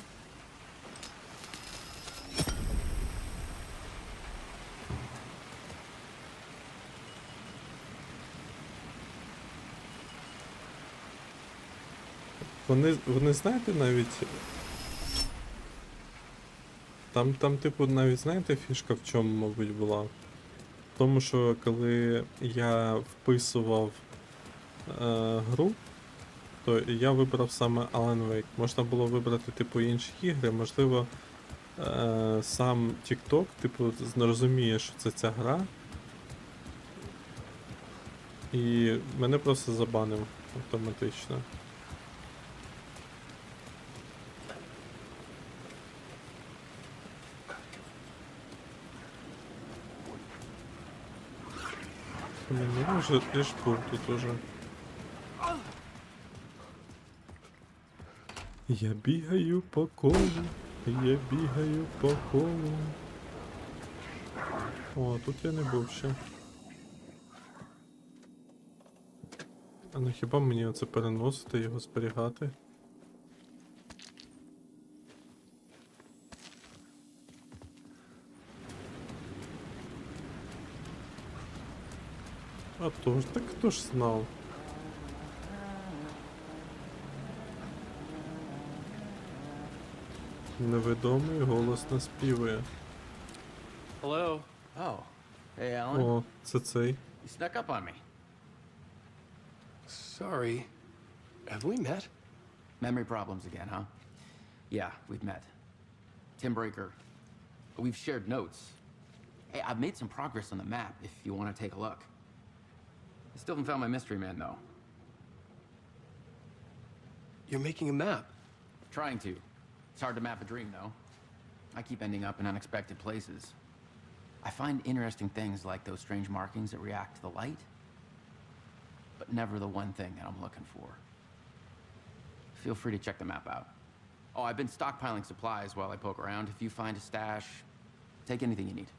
Speaker 1: Вони знаєте навіть... Там, типу, навіть знаєте фішка в чому, мабуть, була? В тому, що коли я вписував гру, то я вибрав саме Alan Wake. Можна було вибрати, типу, інші ігри, можливо, сам TikTok, типу, розуміє, що це ця гра. І мене просто забанив автоматично. Мені вже теж був тут уже. Я бігаю по колу, я бігаю по колу. О, тут я не був ще. А ну хіба мені оце переносити, його зберігати? А то ж, так хто ж знав? Невідомий голос наспівує.
Speaker 11: Hello. Oh. Hey, Alan.
Speaker 1: О, це цей.
Speaker 11: You snuck up on me.
Speaker 9: Sorry. Have we met?
Speaker 11: Memory problems again, huh? Yeah, we've met. Tim Breaker. We've shared notes. Hey, I've made some progress on the map if you want to take a look. I still haven't found my mystery man, though.
Speaker 9: You're making a map?
Speaker 11: Trying to. It's hard to map a dream, though. I keep ending up in unexpected places. I find interesting things like those strange markings that react to the light, but never the one thing that I'm looking for. Feel free to check the map out. Oh, I've been stockpiling supplies while I poke around. If you find a stash, take anything you need.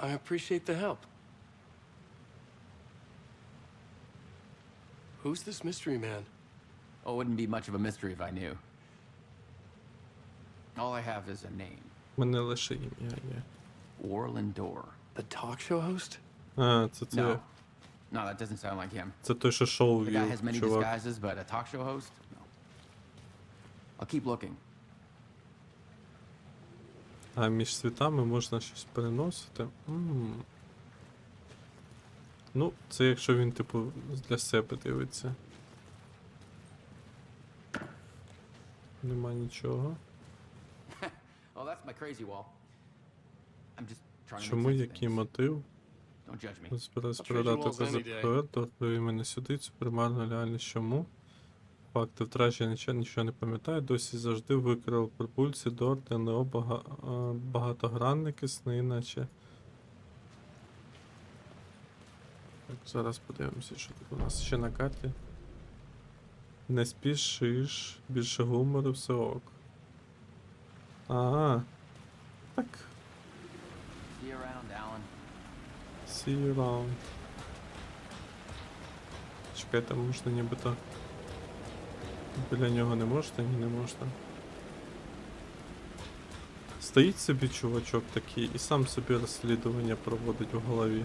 Speaker 9: I appreciate the help. Who's this mystery man?
Speaker 11: Oh, it wouldn't be much of a mystery if I knew. All I have is a name.
Speaker 1: Мене лише ім'я є.
Speaker 11: Warland Door.
Speaker 9: The talk show host?
Speaker 1: А, це це.
Speaker 11: No. No, that doesn't sound like him.
Speaker 1: Це той, що шоу
Speaker 11: The guy has
Speaker 1: вів,
Speaker 11: many
Speaker 1: чувак.
Speaker 11: disguises, but a talk show host? No. I'll keep looking.
Speaker 1: А між світами можна щось переносити. Ну, це якщо він, типу, для себе дивиться. Нема нічого.
Speaker 11: Oh, that's my crazy wall. I'm just trying to make
Speaker 1: Чому,
Speaker 11: sense of
Speaker 1: який
Speaker 11: things.
Speaker 1: мотив?
Speaker 11: Don't judge me.
Speaker 1: Збираюсь
Speaker 9: I'll trade you
Speaker 1: продати
Speaker 9: walls any day.
Speaker 1: КЗПР, привів мене сюди, цю примарну реальність чому? Факти втрачі, нічого не пам'ятаю, досі завжди викрив прибульці, Дор, ДНО, багатогранники, сни, наче. Так, зараз подивимося, що тут у нас ще на карті. Не спішиш, більше гумору, все ок. Ага. Так.
Speaker 11: See you around, Alan.
Speaker 1: See you around. Чекайте, можна нібито. Біля нього не можна? Ні, не можна. Стоїть собі чувачок такий і сам собі розслідування проводить в голові.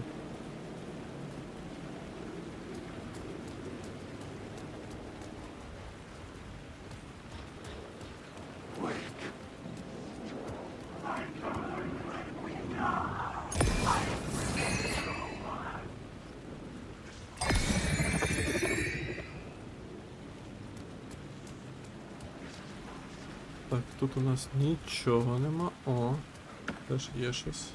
Speaker 1: Так, тут у нас нічого нема. О, теж є щось.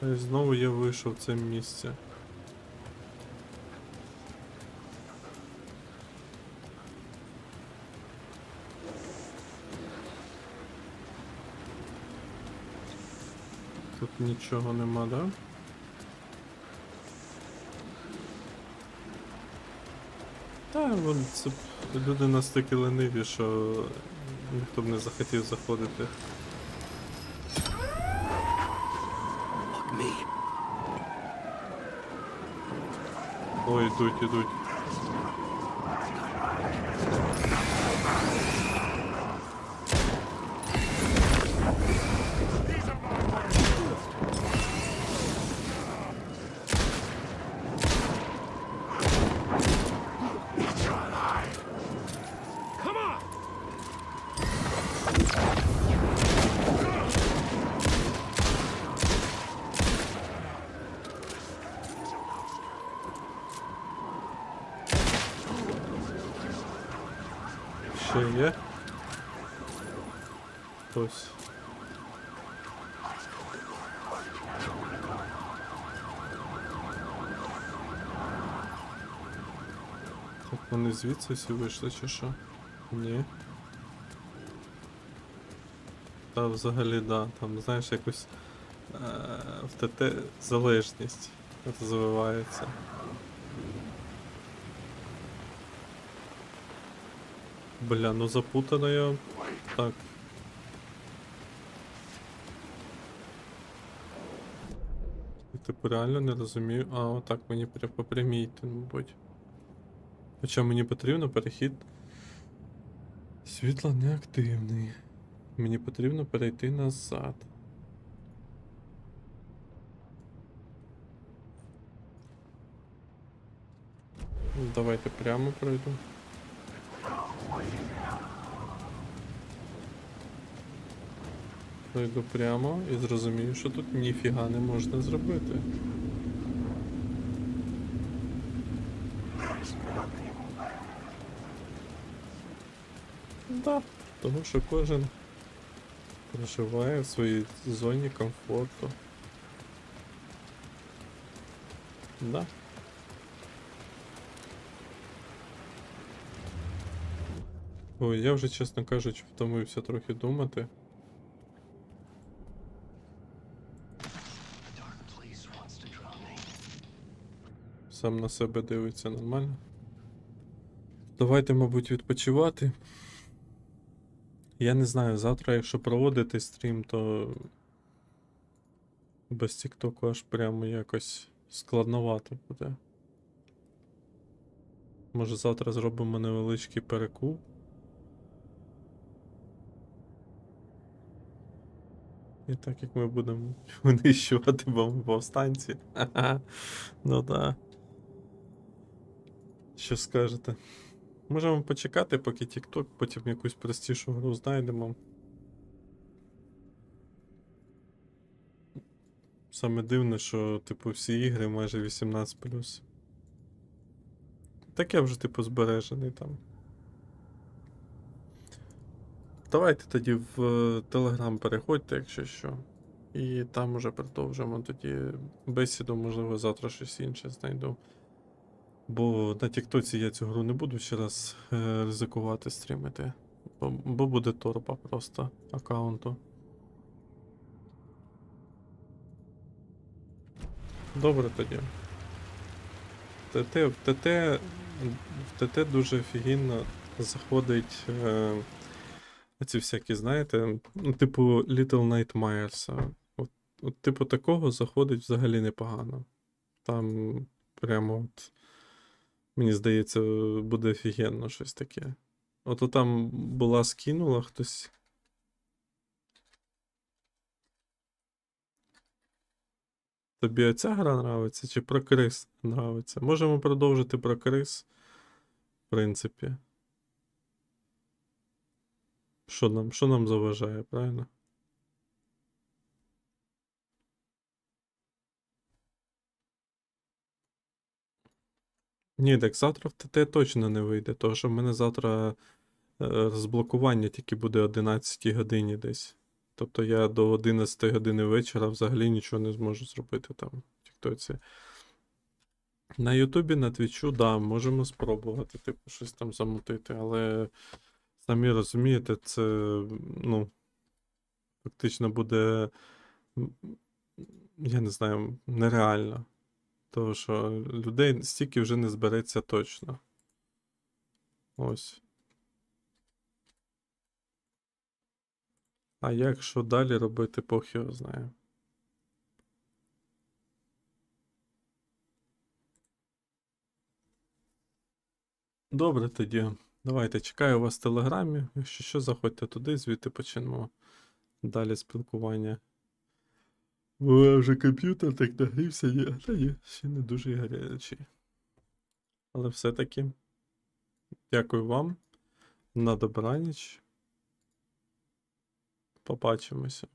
Speaker 1: І знову я вийшов в це місце. Тут нічого нема, да? Та, вон, це люди настільки лениві, що ніхто б не захотів заходити. Ой, ідуть. Ще є? Ось. Так вони звідси всі вийшли чи що? Ні. Та взагалі да, там знаєш якось в ТТ залежність розвивається. Бля, ну запутано я. Так. Я типу реально не розумію. А, отак мені по прямій йти, мабуть. Хоча мені потрібно перехід. Світло неактивний. Мені потрібно перейти назад. Давайте прямо пройду. Пройду прямо і зрозумію, що тут ніфіга не можна зробити. Да, тому що кожен проживає в своїй зоні комфорту. Да. Ой, я вже, чесно кажучи, втомився трохи думати. Сам на себе дивиться нормально. Давайте, мабуть, відпочивати. Я не знаю, завтра, якщо проводити стрім, то без тіктоку аж прямо якось складновато буде. Може завтра зробимо невеличкий перекуп. І так як ми будемо винищувати бомбоповстанці. Ну да. Що скажете? Можемо почекати, поки TikTok, потім якусь простішу гру знайдемо. Саме дивне, що, типу, всі ігри майже 18+. Так я вже, типу, збережений там. Давайте тоді в Telegram переходьте, якщо що. І там уже продовжимо тоді бесіду, можливо, завтра щось інше знайду. Бо на Тіктоці я цю гру не буду ще раз ризикувати стрімити. Бо буде торба просто аккаунту. Добре тоді. В ТТ дуже офігенно заходить оці всякі, знаєте, ну, типу Little Nightmares. От типу такого заходить взагалі непогано. Там прямо от, мені здається, буде офігенно щось таке. Ото там була скинула хтось. Тобі оця гра нравиться чи про крис нравиться? Можемо продовжити про крис, в принципі. Що нам заважає, правильно? Ні, так завтра в ТТ точно не вийде, тому що в мене завтра розблокування тільки буде о 11 годині десь. Тобто я до 11 години вечора взагалі нічого не зможу зробити там в Тіктоці. На Ютубі, на Твічу, да, можемо спробувати, типу, щось там замутити, але самі розумієте, це, ну, фактично буде я не знаю, нереально. Тому що людей стільки вже не збереться точно. Ось. А як що далі робити, Бог його знає. Добре тоді. Давайте, чекаю вас в Телеграмі. Якщо що, заходьте туди, звідти почнемо далі спілкування. Бо вже комп'ютер так нагрівся, та ні, ще не дуже гарячий. Але все-таки дякую вам. На добраніч. Побачимося.